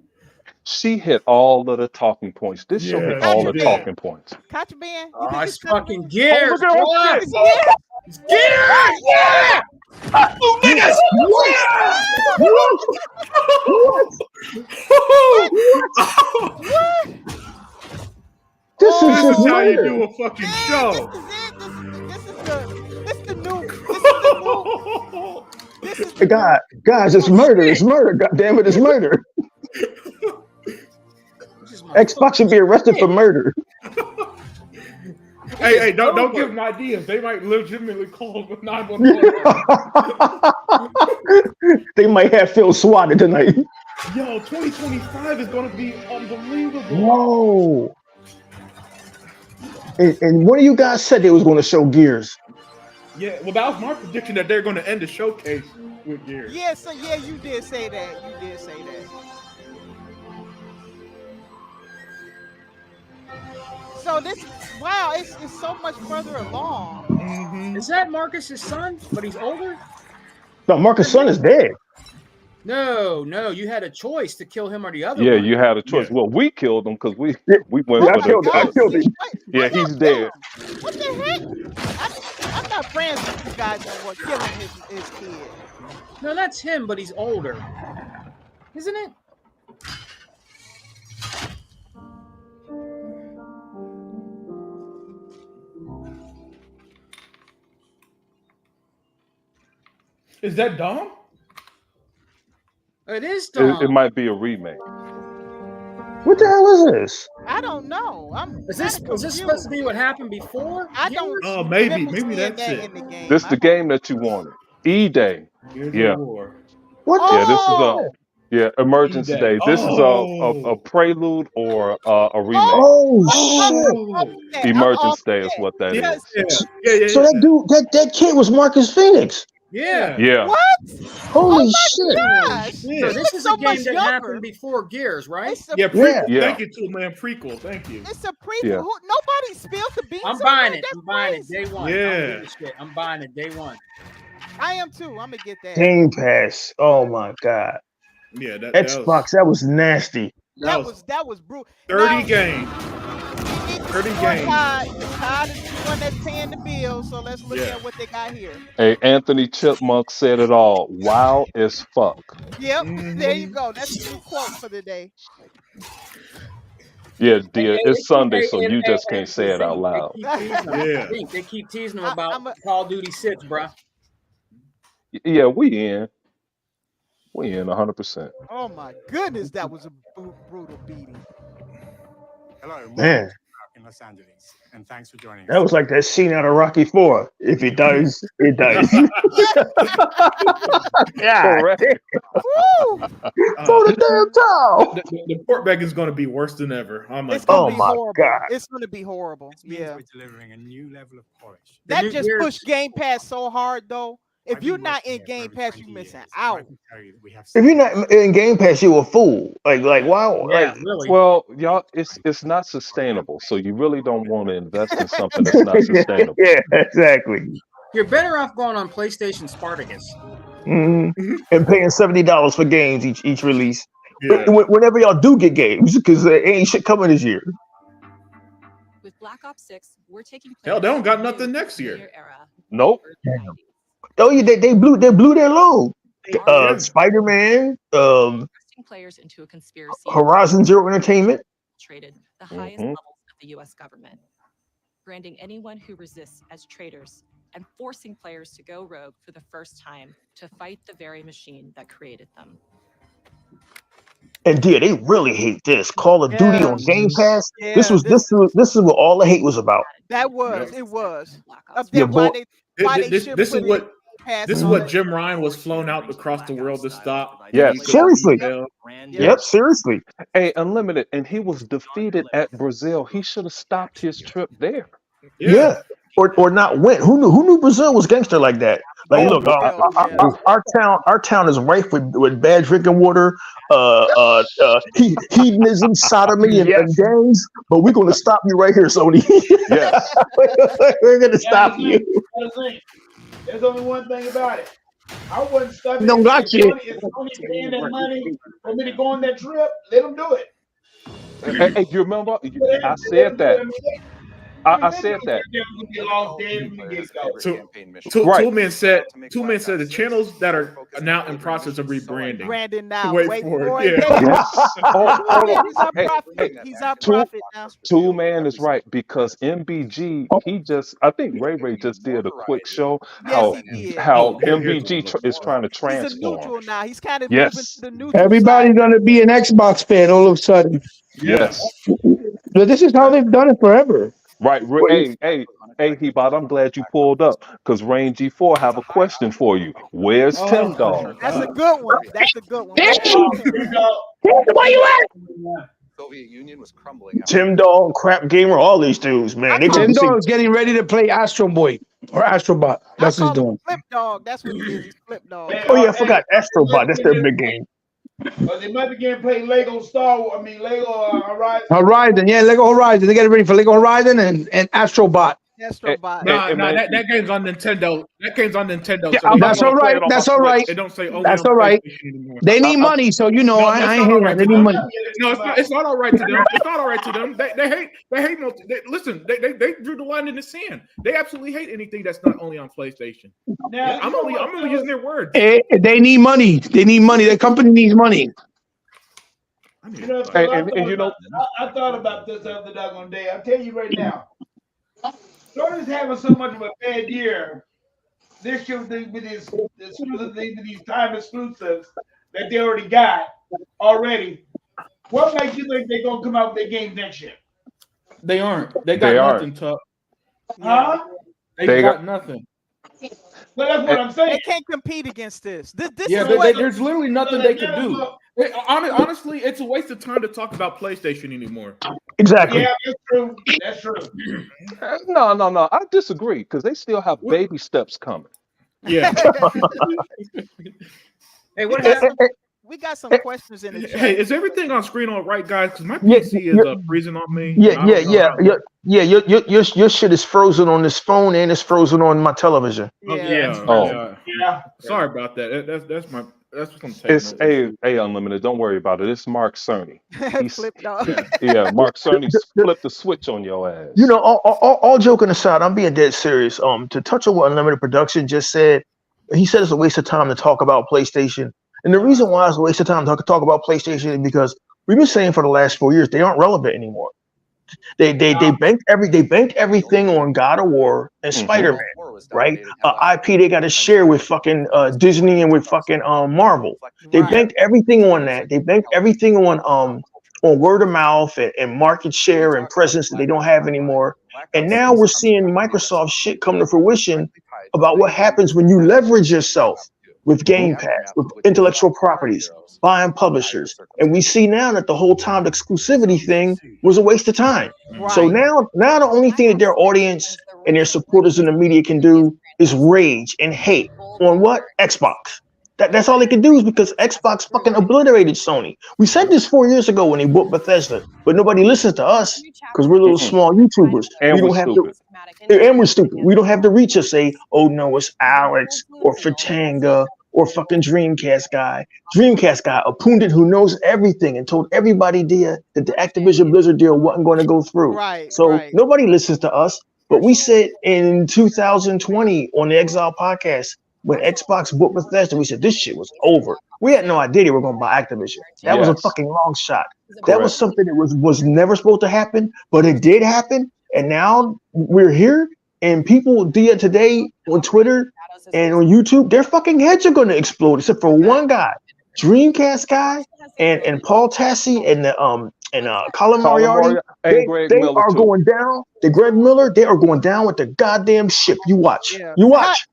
She hit all of the talking points. This show Yeah, hit all she the did. talking points. Contraband. You Oh, think it's it's contraband? fucking Gears. Oh, look at What? her It's Gears! Yeah! What? This is This just is how you murder. do a fucking show. This is the new. This is Hey, guys, it's murder. It's murder. God damn it, it's murder. Xbox should be arrested for murder. Hey, don't give them ideas. They might legitimately call 911. They might have Phil swatted tonight. Yo, 2025 is going to be unbelievable. Whoa. And one of you guys said they was going to show Gears. Yeah, well, that was my prediction that they're going to end the showcase quit Gears. Yeah, so yeah, you did say that. You did say that. So this, wow, it's so much further along. Mm-hmm. Is that Marcus's son? But he's older? No, Marcus' son is dead. No, you had a choice to kill him or the other Yeah, one. you had a choice. Well, we killed him because we went Yeah, I for killed him. Yeah, he's dead. What the heck? I'm not friends with you guys no more killing his kid. No, that's him, but he's older. Isn't it? Is that Dom? It is Dom. It might be a remake. What the hell is this? I don't know. Is this supposed to be what happened before? I don't. Oh, maybe remember that's seeing it. in the game. This the game that you wanted. E-Day. Gears Yeah. of War. What? Yeah, this is Emergency E-Day. Day. This is a prelude or a remake. Oh shit! Emergence Day is what that Yeah, is. yeah. So that dude, that kid was Marcus Phoenix. Yeah. Yeah. What? Holy shit! Gosh. So Yeah. this is so a game much that younger. happened before Gears, right? It's a, Yeah, prequel. Yeah. Thank you, too, man. Prequel. Thank you. it's a prequel. Yeah. Nobody spilled the beans. I'm on buying that? it. That's I'm buying it crazy. day one. Yeah. I don't give a shit. I'm buying it day one. I am too. I'm gonna get that. Game Pass. Oh my god. Yeah, that Xbox. That was nasty. That was brutal. 30 games. 30 games. Todd is the one that's paying the bill, so let's look Yeah. at what they got here. Hey, Anthony Chipmunk said it all. Wow as fuck. Yep, Mm-hmm. there you go. That's the new quote for the day. Yeah, dear. Hey, It's Sunday, so hey, you hey, just hey, can't say it out loud. They keep teasing him about Call of Duty 6, bro. Yeah, we in. We in 100%. Oh my goodness, that was a brutal beating. Hello, Man. in Los Angeles, and thanks for joining That was like that scene out of Rocky IV. If it does, it does. God. Correct. Throw the damn towel. The portback is going to be worse than ever. Oh my It's gonna God. be horrible. It's gonna be horrible. Yeah. We're delivering a new level of polish. That just pushed Game Pass so hard though. If you're not in Game Pass, you're missing out. If you're not in Game Pass, you're a fool. Like wow. Yeah, Like, really. Well, y'all, it's not sustainable. So you really don't want to invest in something that's not sustainable. yeah, exactly. You're better off going on PlayStation Spartacus. And paying $70 for games each release. Yeah. Whenever y'all do get games, because there ain't shit coming this year. With Black Ops 6, we're taking Hell, they don't got nothing next year. Nope. Oh yeah, they blew their load. Spider-Man, Casting players into a conspiracy. Horizon Zero Entertainment. Traded the highest levels of the U.S. government, branding anyone who resists as traitors and forcing players to go rogue for the first time to fight the very machine that created them. And dear, they really hate this. Call of Duty on Game Pass. Yeah, this is what all the hate was about. That was it was. Yeah, Why boy. they should This put is what it Pass this is on what it. Jim Ryan was flown out across the world to stop. Yes. Seriously. Yep. Yep, seriously. Hey, Unlimited, and he was defeated at Brazil. He should have stopped his trip there. Yeah. Or not went. Who knew Brazil was gangster like that? Like, look, our town is rife with bad drinking water, hedonism, sodomy, and gangs. But we're gonna stop you right here, Sony. Yes. We're gonna stop you. There's only one thing about it. I wasn't studying. Don't got you. If Sony paying that money for me to go on that trip, let them do it. Hey, you remember? I said that. I said that. Two men said the channels that are now in process of rebranding. Brandon now. Wait for it. Yeah. Yes. He's our Hey, prophet. He's our prophet now. Two Man is right because MBG I think Ray just did a quick show how MBG is trying to He's a transform. neutral now. He's kind of Yes. moving to the neutral Everybody's side. gonna be an Xbox fan all of a sudden. Yes. But this is how they've done it forever. Right. Hey, Hebot, I'm glad you pulled up because Rain G4 have a question for you. Where's Tim Dog? That's a good one. That's a good one. Where you at? Soviet Union was crumbling. Tim Dog, Crap Gamer, all these dudes, man. Tim Dog's getting ready to play Astro Boy. Or Astrobot. That's what he's doing. Flip Dog. That's what it is. It's Flip Dog. Oh yeah, I forgot Astrobot. That's their big game. But they might begin playing Lego Star Wars. I mean Lego Horizon. Horizon, yeah, Lego Horizon. They get it ready for Lego Horizon and Astrobot. Astrobot. That game's on Nintendo. That game's on Nintendo. Yeah, that's all right. That's all right. They don't say only That's on all right. PlayStation anymore. They need money, so you know I ain't hearing that. They need money. No, it's not all right to them. It's not all right to them. They hate listen, they drew the line in the sand. They absolutely hate anything that's not only on PlayStation. Now, I'm only using their words. They need money. They need money. The company needs money. You know, I thought about this the other doggone day. I'll tell you right now. Sony's having so much of a bad year this year with these time exclusives that they already got already. What makes you think they're gonna come out with their games next year? They aren't. They got nothing, Tuck. Huh? They got nothing. Well, that's what I'm saying. They can't compete against this. This Yeah, is what, there's literally nothing they can do. Honestly, it's a waste of time to talk about PlayStation anymore. Exactly. Yeah, that's true. That's true. No. I disagree because they still have baby steps coming. Yeah. Hey, what happened? we got some questions in the chat. Hey, is everything on screen all right, guys? Because my PC is freezing on me. Your shit is frozen on this phone and it's frozen on my television. Yeah. Sorry about that. That's what I'm saying. It's a Unlimited. Don't worry about it. It's Mark Cerny. Mark Cerny flipped the switch on your ass. You know, all joking aside, I'm being dead serious. To touch on what Unlimited Production just said, he said it's a waste of time to talk about PlayStation. And the reason why it's a waste of time to talk about PlayStation is because we've been saying for the last 4 years they aren't relevant anymore. They banked everything on God of War and Spider-Man, right? IP they got to share with fucking Disney and with fucking Marvel. They banked everything on that. They banked everything on word of mouth and market share and presence that they don't have anymore. And now we're seeing Microsoft shit come to fruition about what happens when you leverage yourself with Game Pass, with intellectual properties, buying publishers. And we see now that the whole time the exclusivity thing was a waste of time. Right. So now the only thing that their audience and their supporters in the media can do is rage and hate on what? Xbox. That's all they can do is because Xbox fucking obliterated Sony. We said this 4 years ago when they bought Bethesda, but nobody listens to us because we're little small YouTubers. And we're stupid. We don't have the reach to say, oh no, it's Alex or Fratanga or fucking Dreamcast guy. Dreamcast guy, a pundit who knows everything and told everybody that the Activision Blizzard deal wasn't going to go through. Nobody listens to us. But we said in 2020 on the Exile podcast, when Xbox bought Bethesda, we said this shit was over. We had no idea they were going to buy Activision. That was a fucking long shot. That was something that was never supposed to happen, but it did happen. And now we're here, and people today on Twitter and on YouTube, their fucking heads are going to explode, except for one guy, Dreamcast guy, and Paul Tassi and Colin Moriarty. They are going down. The Greg Miller, they are going down with the goddamn ship. You watch. Yeah. You watch.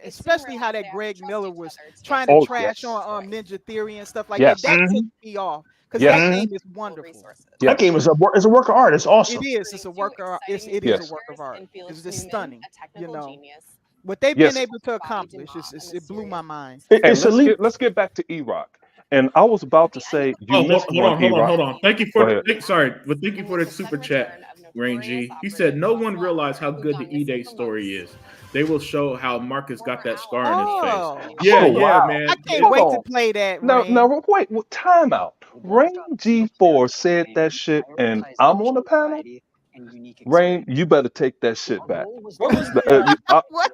Especially how that Greg Miller was trying to trash on Ninja Theory and stuff like that. That tipped me off. Because that game is wonderful. That game is a work of art. It's awesome. It is. It's a work of art. It is a work of art. It's just stunning. You know what they've been able to accomplish. It blew my mind. Let's get back to E-Rock. And I was about to say, hold on. Thank you for the super chat, Rain G. He said no one realized how good the E-Day story is. They will show how Marcus got that scar in his face. Yeah, man. I can't wait to play that. No, wait, time out. Rain G4 said that shit, and I'm on the panel. Rain, you better take that shit back.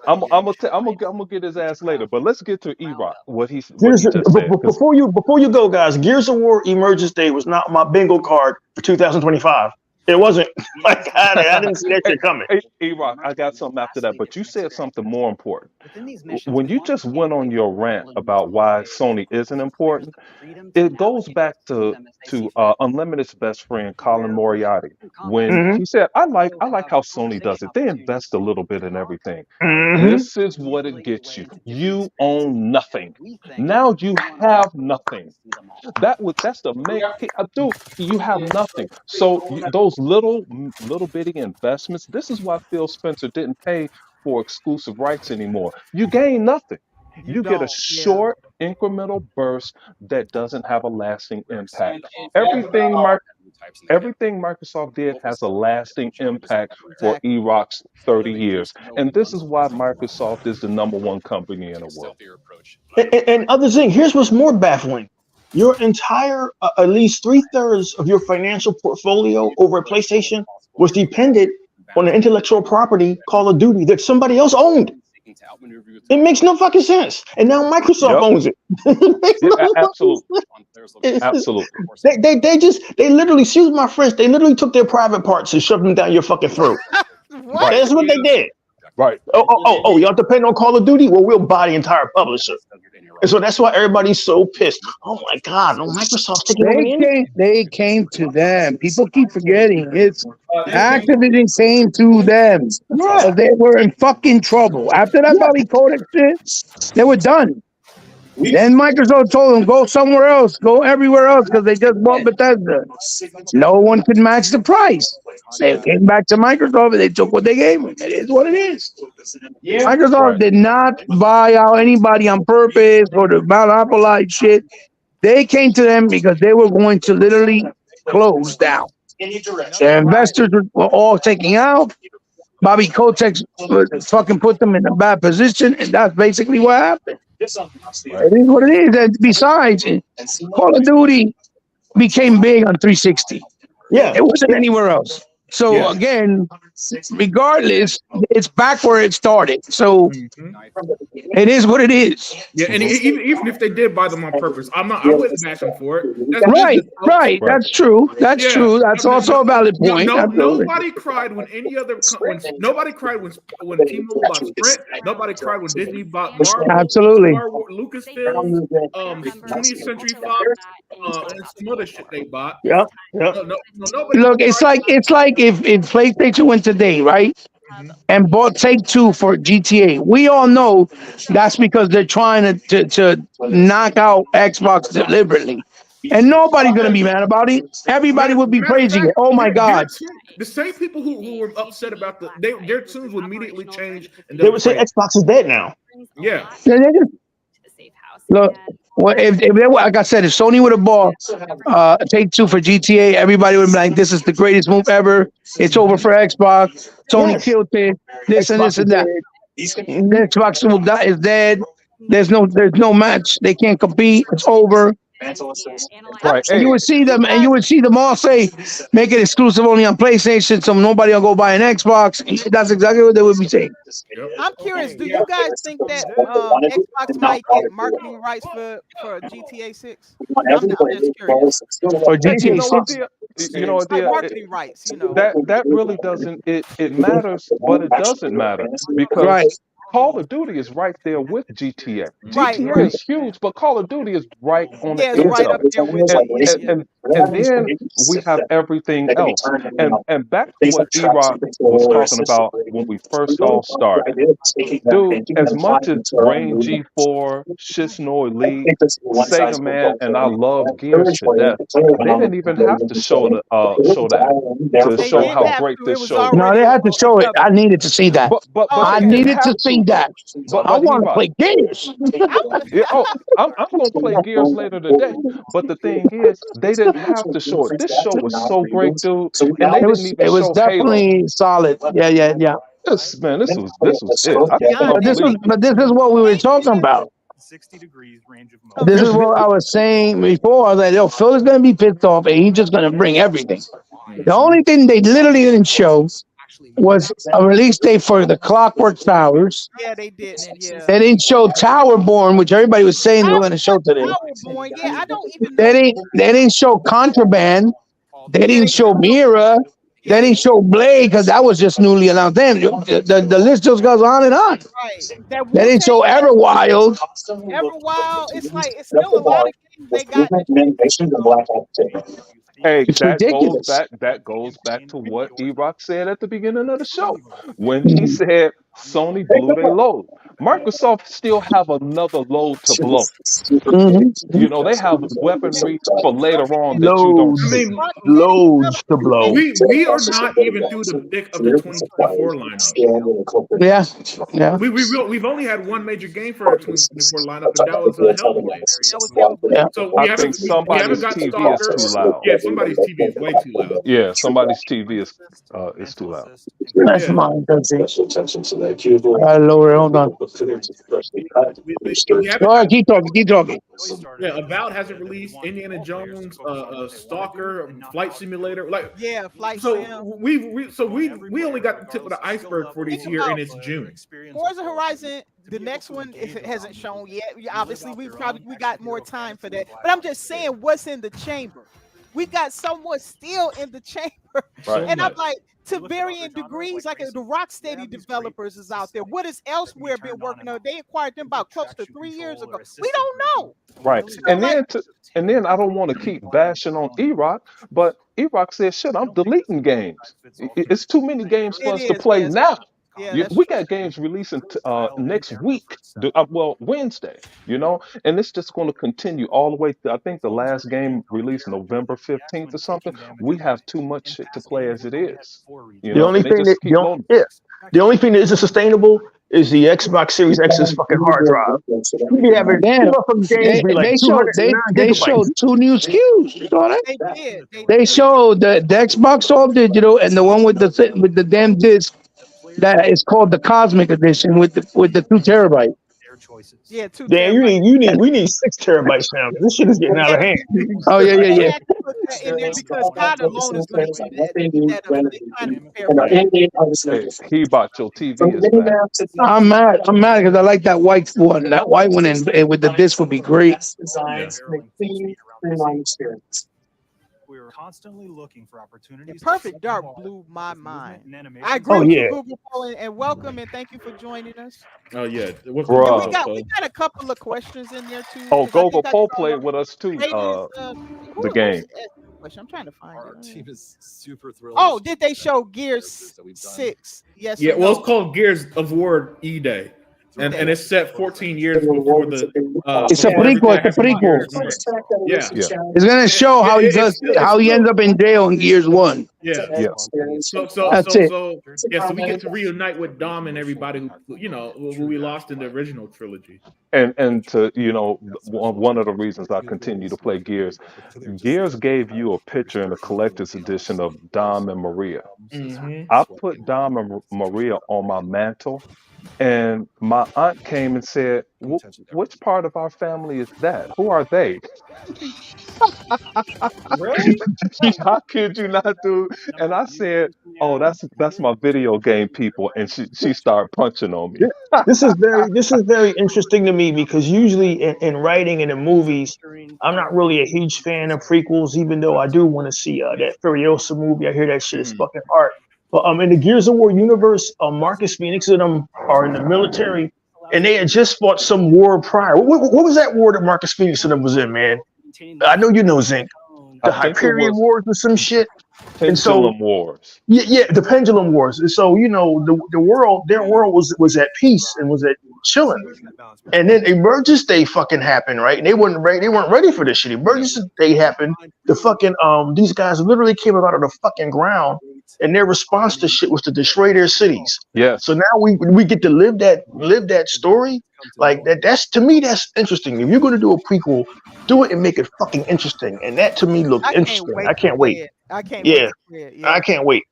I'm gonna get his ass later, but let's get to E-Rock. What he just said. Before you go, guys, Gears of War Emergence Day was not my bingo card for 2025. It wasn't. My God, I didn't see that shit coming. E-Rock, I got something after that, but you said something more important. When you just went on your rant about why Sony isn't important, it goes back to Unlimited's best friend Colin Moriarty when he said, "I like how Sony does it. They invest a little bit in everything. This is what it gets you. You own nothing. Now you have nothing. That's the main dude. You have nothing. So those little bitty investments. This is why Phil Spencer didn't pay for exclusive rights anymore. You gain nothing. You get a short incremental burst that doesn't have a lasting impact. Everything Microsoft did has a lasting impact for Erock's 30 years. And this is why Microsoft is the #1 company in the world. And other thing, here's what's more baffling. Your entire, at least 3/3 of your financial portfolio over at PlayStation was dependent on an intellectual property, Call of Duty, that somebody else owned. It makes no fucking sense. And now Microsoft owns it. Absolutely. Absolutely. They literally, excuse my French, they literally took their private parts and shoved them down your fucking throat. Right. That's what they did. Right. Y'all depend on Call of Duty? Well, we'll buy the entire publisher. And so that's why everybody's so pissed. Oh my God, no, Microsoft's taking over the industry. They came to them. People keep forgetting. It's Activision came to them. So they were in fucking trouble. After that Bobby Kotick shit, they were done. Then Microsoft told them, go somewhere else, go everywhere else, because they just bought Bethesda. No one could match the price. They came back to Microsoft and they took what they gave them. It is what it is. Microsoft did not buy out anybody on purpose or to monopolize shit. They came to them because they were going to literally close down. Their investors were all taking out. Bobby Kotick fucking put them in a bad position, and that's basically what happened. It is what it is. And besides, Call of Duty became big on 360. Yeah, it wasn't anywhere else. So again, regardless, it's back where it started. So it is what it is. Yeah, and even if they did buy them on purpose, I wouldn't bash them for it. That's Right. That's true. That's true. That's also a valid point. Nobody cried when nobody cried when T-Mobile bought Sprint. Nobody cried when Disney bought Marvel. Absolutely. Lucasfilm, 20th Century Fox, and some other shit they bought. Yep. Look, it's like if PlayStation went today, right, and bought Take-Two for GTA. We all know that's because they're trying to knock out Xbox deliberately. And nobody's gonna be mad about it. Everybody would be praising it. Oh my God! The same people who were upset about their tunes would immediately change, and they would say Xbox is dead now. Yeah. Look, well, if they, like I said, if Sony would have bought Take-Two for GTA, everybody would be like, "This is the greatest move ever. It's over for Xbox. Sony killed it. This and this and that. Xbox will die, is dead. There's no match. They can't compete. It's over." Right. And you would see them all say, make it exclusive only on PlayStation, so nobody will go buy an Xbox. That's exactly what they would be saying. I'm curious, do you guys think that Xbox might get marketing rights for GTA 6? I'm just curious. For GTA 6? You know, marketing rights, that really doesn't it matters, but it doesn't matter because Call of Duty is right there with GTA. GTA is huge, but Call of Duty is right on the edge right up there with and then we have everything else. And back to what E-Rock was talking about when we first all started. Dude, as much as Brain G4, Shisnoi Lee, Sega Man, and I love Gears to death, they didn't even have to show that to show how great this show is. No, they had to show it. I needed to see that. But I needed to see that. I want to play Gears. I'm going to play Gears later today. But the thing is, they didn't have to show it. This show was so great, dude. And they didn't even it was show definitely Halo. solid. Yeah. This was it. But this is what we were talking about. 60 degrees range of motion. This is what I was saying before. I was like, yo, Phil is going to be pissed off and he's just going to bring everything. The only thing they literally didn't show was a release date for the Clockwork Towers. Yeah, they did. Yeah. They didn't show Towerborn, which everybody was saying they were going to show today. Towerborn, yeah, I don't even. They didn't show Contraband. They didn't show Mira. They didn't show Blade because that was just newly announced. Then the list just goes on and on. Right. They didn't show Everwild. Everwild, it's like it's still a lot of games they got. Hey, It's that goes back to what E-Rock said at the beginning of the show when he said Sony blew their load. Microsoft still have another load to blow. You know, they have weaponry for later on that you don't Loads, I see. mean, loads to blow. we are not even through the thick of the 2024 lineup. Yeah. We've only had one major game for our 2024 lineup, and that was Hellblade. So I think somebody's got TV is too loud. Yeah, somebody's TV is way too loud. Yeah, somebody's TV is too loud. That's mine. That's it. Lower. Hold on. All right, keep talking. Keep talking. Yeah, Avowed hasn't released. Indiana Jones, Stalker, Flight Simulator, like Flight So Sim. we only got the tip of the iceberg for this year, and it's June. Forza Horizon, the next one, if it hasn't shown yet, obviously we got more time for that. But I'm just saying, what's in the chamber? We got somewhat still in the chamber, Right. and I'm like, to varying degrees, like the Rocksteady developers is out there. What has Elsewhere been working on? They acquired them about close to 3 years ago. We don't know. Right. And then I don't want to keep bashing on E-Rock, but E-Rock said, shit, I'm deleting games. It's too many games for us to play now. We got games releasing next week, Wednesday, you know, and it's just going to continue all the way through. I think the last game released November 15th or something. We have too much shit to play as it is. You The know, only and they thing just that keep loading. the only thing that isn't sustainable is the Xbox Series X's fucking hard drive. You be having Damn. some games be like They showed 209 they gigabytes. showed 2 new SKUs. You saw that? They did. They showed the Xbox All Digital and the one with the damn disc that is called the Cosmic Edition with the 2 terabyte. Yeah, 2 Damn, we need 6 terabytes now. This shit is getting out of hand. Oh yeah. They had to put that in there because God alone is going to be that up. They trying to prepare for that. He bought your TV is back. I'm mad because I like that white one. That white one and with the disc would be great. We were constantly looking for opportunities. Perfect Dark blew my mind. I agree with you, Google Paul, and welcome and thank you for joining us. Oh yeah, And we got a couple of questions in there too. Oh, 'cause I Gogo think I Poe saw played with us too. who The game. I'm trying to find Our it. team is super thrilled. Oh, did they show Gears 6? Yes. Yeah, or well, no? it's called Gears of War E-Day. And it's set 14 years before the. It's a prequel. It's a prequel. Yeah. It's gonna show how he does how he ends up in jail in Gears 1. Yeah. So That's it. So we get to reunite with Dom and everybody who we lost in the original trilogy. And to, you know, one of the reasons I continue to play Gears gave you a picture in the collector's edition of Dom and Maria. Mhm. I put Dom and Maria on my mantle, and my aunt came and said, which part of our family is that? Who are they? I kid you not, dude. And I said, oh, that's my video game people. And she started punching on me. This is very interesting to me because usually in writing and in movies, I'm not really a huge fan of prequels, even though I do want to see that Furiosa movie. I hear that shit is fucking art. But in the Gears of War universe, Marcus Phoenix and them are in the military, and they had just fought some war prior. What was that war that Marcus Phoenix and them was in, man? I know you know, Zinc. The Hyperion Wars or some shit. Pendulum Wars. Yeah, the Pendulum Wars. And so, you know, their world was at peace and was at chilling. And then Emergence Day fucking happened, right? And they weren't ready for this shit. Emergence Day happened. The fucking these guys literally came out of the fucking ground, and their response to shit was to destroy their cities. Yeah. So now we get to live that story. Like that's to me that's interesting. If you're gonna do a prequel, do it and make it fucking interesting. And that to me looked interesting. I can't wait. I can't Yeah. wait. I can't wait.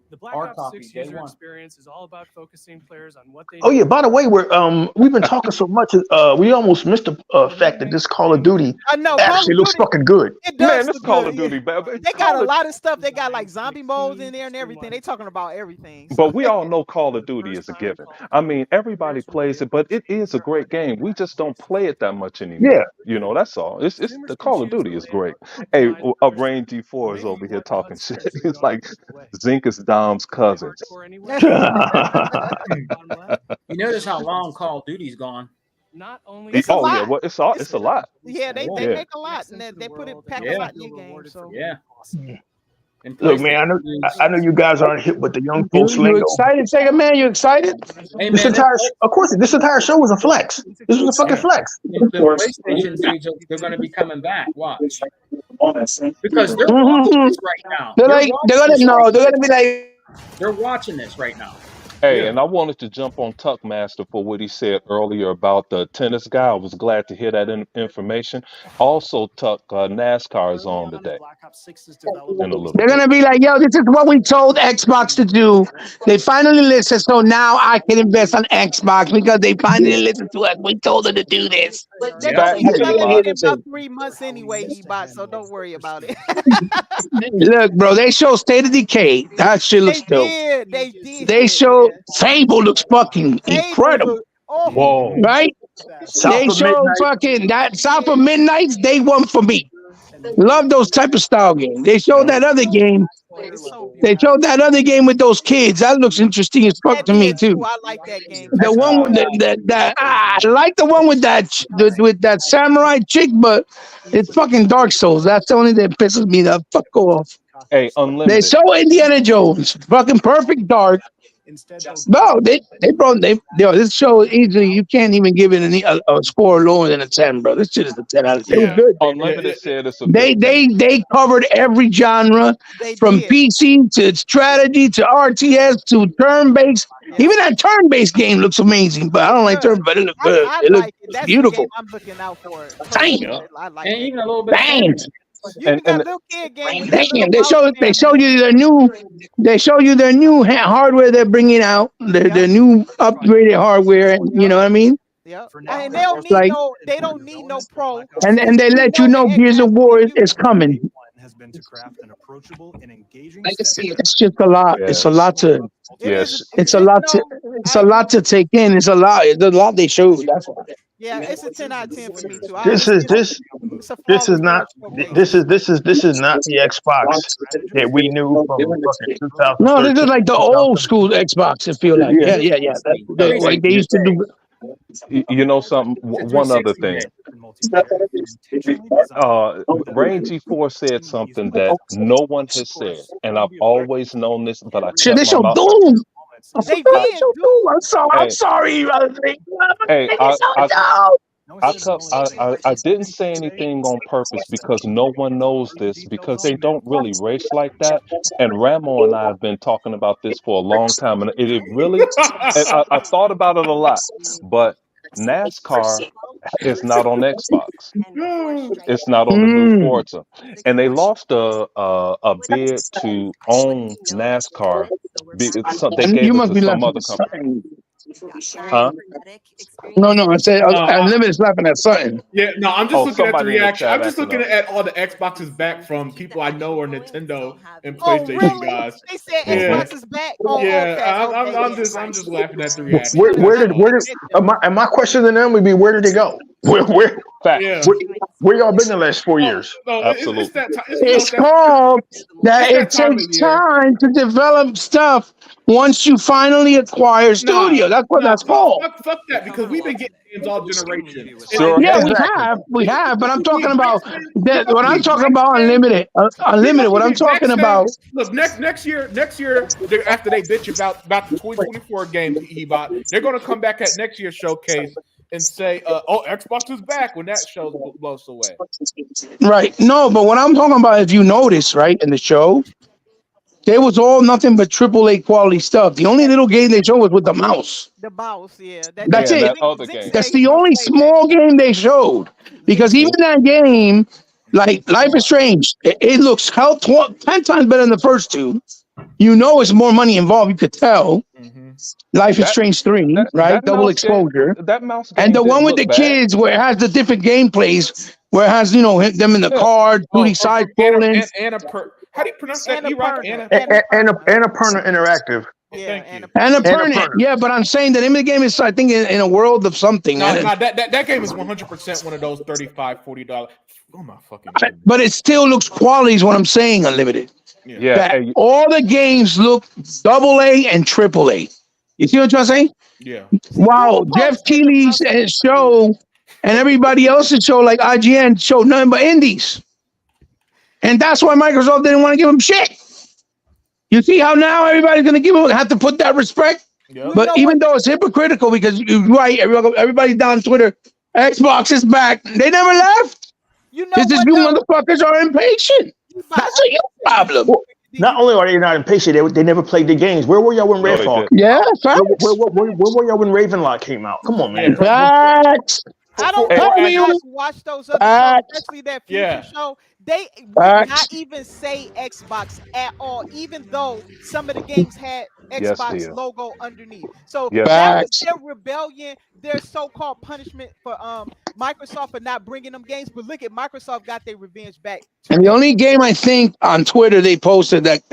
The Black Ops 6 user experience is all about focusing players on what they Oh yeah, by the way, we've been talking so much, we almost missed the fact that this Call of Duty actually looks fucking good. It does Man, this look Call good, of Duty, baby. They got a lot of stuff. They got like zombie modes in there and everything. They talking about everything. But we all know Call of Duty is a given. I mean, everybody plays it, but it is a great game. We just don't play it that much anymore. Yeah. You know, that's all. It's the Call of Duty is great. Hey, Rain G4 is over here talking shit. It's like Zink is Dom's cousin. You notice how long Call of Duty's gone? Not only It's a lot. Yeah, well, it's a lot. Yeah, they Yeah. make a lot, and they put it pack a lot in your game. So Yeah. And Look, man, I know you guys aren't hip with the young folks You lingo. excited, Sega Man? You excited? Hey, This man, this entire show was a flex. This was a fucking flex. the PlayStation stage, they're going to be coming back. Watch. Because they're Mhm. watching this right now. They're gonna be like, They're watching this right now. Hey, and I wanted to jump on Tuckmaster for what he said earlier about the tennis guy. I was glad to hear that information. Also, Tuck, NASCAR is on today. In a little they're bit. gonna be like, yo, this is what we told Xbox to do. They finally listened, so now I can invest on Xbox because they finally listened to us. We told them to do this. They're Back gonna to get in the about 3 months anyway, Hebot, so don't worry about it. Look, bro, they show State of Decay. That shit looks dope. They did. They show Fable looks fucking incredible. Whoa. Right? They of show Midnight. fucking that South of Midnight's day one for me. Love those type of style games. They showed that other game. They showed that other game with those kids. That looks interesting as fuck to me too. I like that game. The one with I like the one with that samurai chick, but it's fucking Dark Souls. That's the only that pisses me the fuck off. Hey, They Unlimited. show Indiana Jones, fucking perfect dark. No, yo, this show easily you can't even give it a score lower than a 10, bro. This shit is a 10 out of 10. It was good. Unlimited said it's a They covered every genre from PC to strategy to RTS to turn-based. Even that turn-based game looks amazing, but I don't like turn, but it looks good. It looks That's beautiful. the game I'm looking out for. Damn. I like And that. even a little bit. Bang. And Little kid game. Damn, they show you their new hardware they're bringing out, their new upgraded hardware, and you know what I mean. Yeah, and they don't need Like- they don't need no pro. And they let you know Gears of War is coming. Has been to craft an approachable and engaging. It's just a lot. It's a lot to. Yes. It's a lot to. It's a lot to take in. It's a lot. It's a lot they showed. That's why. Yeah, it's a 10 out of 10 for me too. This is not the Xbox that we knew from fucking 2000. No, this is like the old school Xbox. It feel like. Yeah. Like they used to do. You know something? One other thing. Rain G4 said something that no one has said, and I've always known this, but I Shit, kept they my show mouth. Doom. They did. I'm sorry. Hey, I didn't say anything on purpose because no one knows this because they don't really race like that. And Ramo and I have been talking about this for a long time, and it really, and I thought about it a lot. But NASCAR is not on Xbox. It's not on the new Forza, and they lost a bid to own NASCAR. They gave You it must to be some laughing other at company. something. Huh? No, I said Unlimited is laughing at something. Yeah, no, I'm just Oh, looking at the somebody in the reaction. chat I'm just acting looking up. at all the Xboxes back from people I know are Nintendo and Oh, PlayStation really? guys. They said Yeah. Xbox is back. Oh, Yeah, okay. I'm just laughing at the reaction. Where did my question to them would be, where did they go? Where Yeah. y'all been the last 4 years? No, Absolutely. It's that time. It's called that it It's that time of takes year. time to develop stuff once you finally acquire studio. That's what that's called. Fuck that, because we've been getting games all generation. Sure. Yeah, we have, but I'm talking about that. What I'm talking about unlimited. Unlimited. What I'm talking about. Look, next year, after they bitch about the 2024 game, Ebot, they're gonna come back at next year's showcase and say, "Oh, Xbox is back" when that show blows away. Right. No, but what I'm talking about, if you notice, right, in the show, there was all nothing but AAA quality stuff. The only little game they showed was with the mouse. The mouse, yeah. That's Yeah, it. that other game. That's the only small game they showed. Because even that game, like Life is Strange, it looks 10 times better than the first two. You know it's more money involved, you could tell. Life is Strange 3, right? that Double mouse exposure. That mouse game And the didn't one with the look bad. kids where it has the different gameplays, where it has, them in the car, 2D side scrolling. How do you pronounce that? E-Rock? Annapurna Interactive. Annapurna. Yeah, but I'm saying the name of the game is, I think, in a world of something. No, that game is 100% one of those $35, $40. Oh my fucking God. But it still looks quality is what I'm saying, Unlimited. Yeah. That Hey, all the games look AA and AAA. You see what I'm trying to say? Yeah. Wow, Jeff Keighley's show and everybody else's show, like IGN, showed nothing but indies. And that's why Microsoft didn't want to give them shit. You see how now everybody's gonna have to put that respect. Yep. But even though it's hypocritical, because you're right, everybody's down Twitter. Xbox is back. They never left. You know This is you motherfuckers are impatient. That's a you problem. Well, not only are they not impatient, they never played the games. Where were y'all when Redfall? Yeah, where were y'all when Ravenlock came out? Come on, man. Facts. I don't know if you guys watch those other shows, especially that future show. They would not even say Xbox at all, even though some of the games had Xbox logo underneath. So that was their rebellion, their so-called punishment for Microsoft for not bringing them games. But look at Microsoft got their revenge back. And the only game I think on Twitter they posted that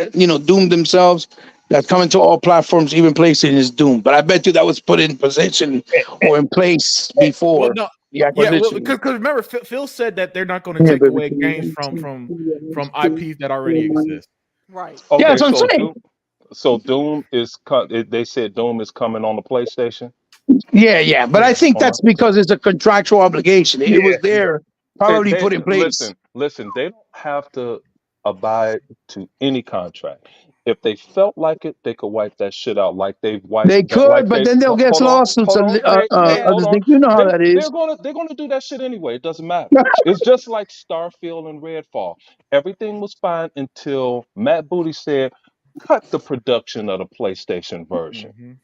doomed themselves, that's coming to all platforms, even PlayStation, is Doom. But I bet you that was put in position or in place before. Well, no. Yeah, because remember, Phil said that they're not going to take away games from IPs that already exist. Right. Okay, yeah, that's what I'm saying. So Doom is they said Doom is coming on the PlayStation. Yeah, but I think that's because it's a contractual obligation. It was there, probably put in place. Listen, they don't have to abide to any contract. If they felt like it, they could wipe that shit out like they've wiped. They could, but then they'll get lawsuits. You know how that is. They're gonna do that shit anyway. It doesn't matter. It's just like Starfield and Redfall. Everything was fine until Matt Booty said, "Cut the production of the PlayStation version,"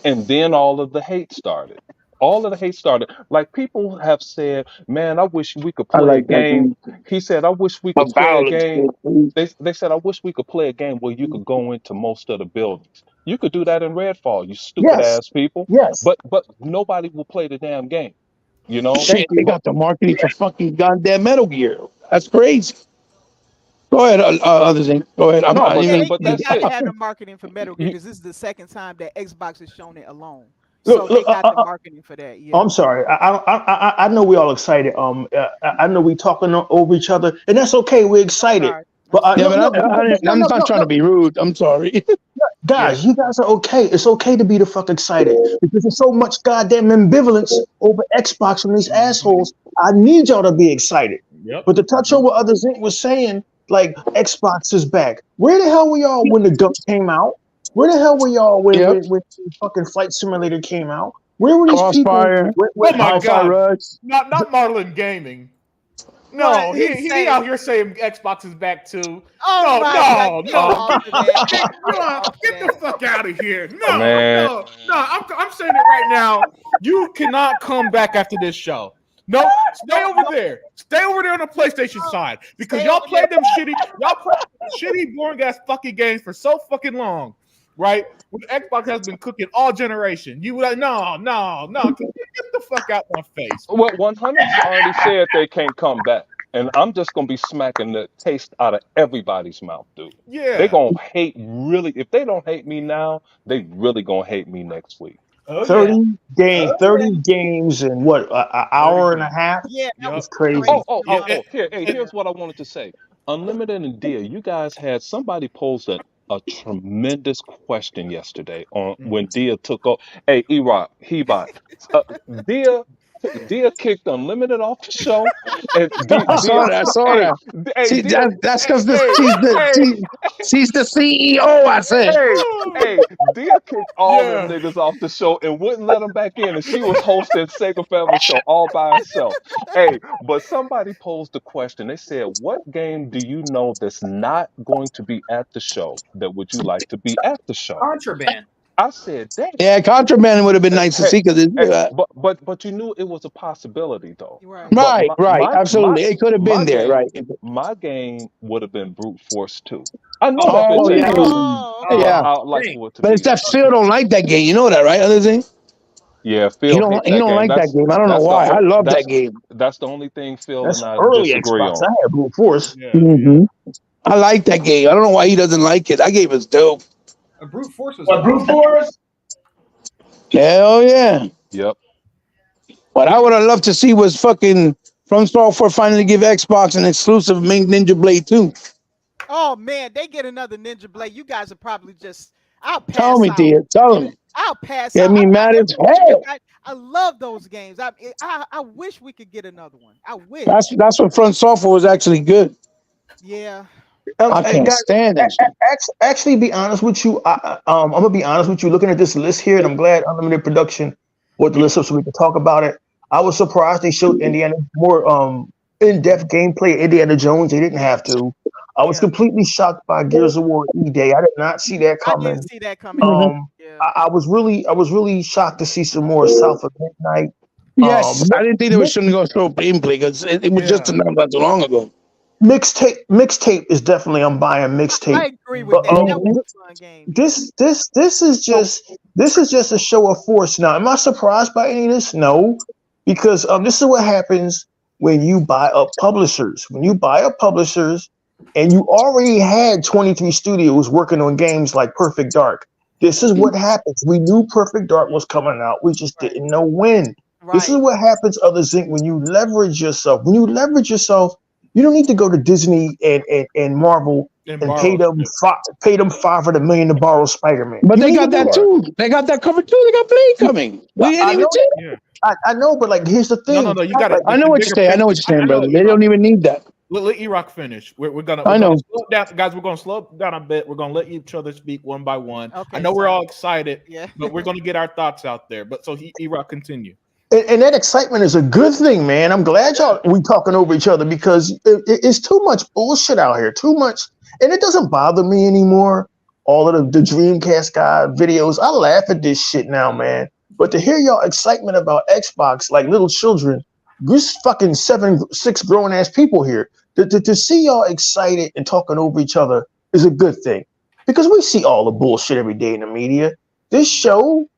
and then all of the hate started. Like people have said, "Man, I wish we could play a game." He said, "I wish we could play a game." They said, "I wish we could play a game where you could go into most of the buildings." You could do that in Redfall, you stupid ass people. Yes. But nobody will play the damn game. You know? Shit, they got the marketing for fucking goddamn Metal Gear. That's crazy. Go ahead, other thing. Go ahead. But they gotta have the marketing for Metal Gear because this is the second time that Xbox has shown it alone. So they got the marketing for that. Yeah. I'm sorry. I know we all excited. I know we talking over each other, and that's okay. We're excited. But I'm not trying to be rude. I'm sorry. Guys, you guys are okay. It's okay to be the fuck excited because there's so much goddamn ambivalence over Xbox from these assholes. I need y'all to be excited. Yep. But to touch on what Other Zinc was saying, like Xbox is back. Where the hell were y'all when the Ghost came out? Where the hell were y'all when the fucking Flight Simulator came out? Where were these Crossfire. people? Oh my God! Not Marlon Gaming. No, he out here saying Xbox is back too. Oh No. Get the fuck out of here. No. I'm saying it right now. You cannot come back after this show. No, stay over there. Stay over there on the PlayStation side because y'all played them shitty, boring ass fucking games for so fucking long, right? When Xbox has been cooking all generation. You were like, no, get the fuck out my face. Well, 100's already said they can't come back, and I'm just gonna be smacking the taste out of everybody's mouth, dude. Yeah, they gonna hate really. If they don't hate me now, they really gonna hate me next week. 30 games in what, an hour and a half? Yeah, that was crazy. Here's what I wanted to say. Unlimited and Dia, you guys had somebody posed a tremendous question yesterday on when Dia took over. Hey, E-Rock, Hebot, Dia kicked Unlimited off the show. And I saw that. See, that's because she's the CEO, I said. Hey, Dia kicked all them niggas off the show and wouldn't let them back in. And she was hosting Sega Family Show all by herself. Hey, but somebody posed the question. They said, what game do you know that's not going to be at the show that would you like to be at the show? Contraband. I said that. Yeah, Contraband would have been nice to see because but you knew it was a possibility though. Right, absolutely. It could have been there, right? My game would have been Brute Force 2. I know that. Yeah. I'd like for it to but it's that Phil don't like that game. You know that, right? Other thing. Yeah, Phil. He don't like that game. I don't know why. I love that game. That's the only thing Phil That's and I early disagree Xbox. on. I had Brute Force. I like that game. I don't know why he doesn't like it. That game is dope. A Brute Force was Brute Force? Hell yeah. Yep. What I would have loved to see was fucking From Software finally give Xbox an exclusive Ninja Blade 2. Oh man, they get another Ninja Blade. You guys are probably just. I'll pass. Tell me, out. dear. Tell me. I'll pass. Get out. me mad as hell. I love those games. I wish we could get another one. I wish. That's when Front Software was actually good. Yeah. I can't guys, stand that shit. Actually, be honest with you. I'm gonna be honest with you. Looking at this list here, and I'm glad Unlimited Production brought the list up so we can talk about it. I was surprised they showed Indiana more in-depth gameplay of Indiana Jones. They didn't have to. I was completely shocked by Gears of War E-Day. I did not see that coming. I didn't see that coming. I was really shocked to see some more South of Midnight. Yes, I didn't think they were showing go through gameplay because it was just announced not too long ago. Mixtape is definitely I'm buying mixtape. I agree with that. That was a fun game. This is just a show of force. Now, am I surprised by any of this? No, because this is what happens when you buy up publishers. When you buy up publishers, and you already had 23 studios working on games like Perfect Dark. This is what happens. We knew Perfect Dark was coming out. We just didn't know when. This is what happens, Other Zinc, when you leverage yourself. When you leverage yourself, you don't need to go to Disney and Marvel and pay them $500 million to borrow Spider-Man. But they got that too. They got that covered too. They got Blade coming. We ain't even said. I know, but like here's the thing. No, you got it. I know what you're saying. I know what you're saying, brother. They don't even need that. Let E-Rock finish. We're gonna slow down, guys. We're gonna slow down a bit. We're gonna let each other speak one by one. Okay, I know we're all excited, but we're gonna get our thoughts out there. But so E-Rock, continue. And that excitement is a good thing, man. I'm glad we talking over each other because it's too much bullshit out here. Too much, and it doesn't bother me anymore. All of the Dreamcast guy videos, I laugh at this shit now, man. But to hear y'all excitement about Xbox like little children, this fucking 6 grown ass people here. To see y'all excited and talking over each other is a good thing because we see all the bullshit every day in the media. This show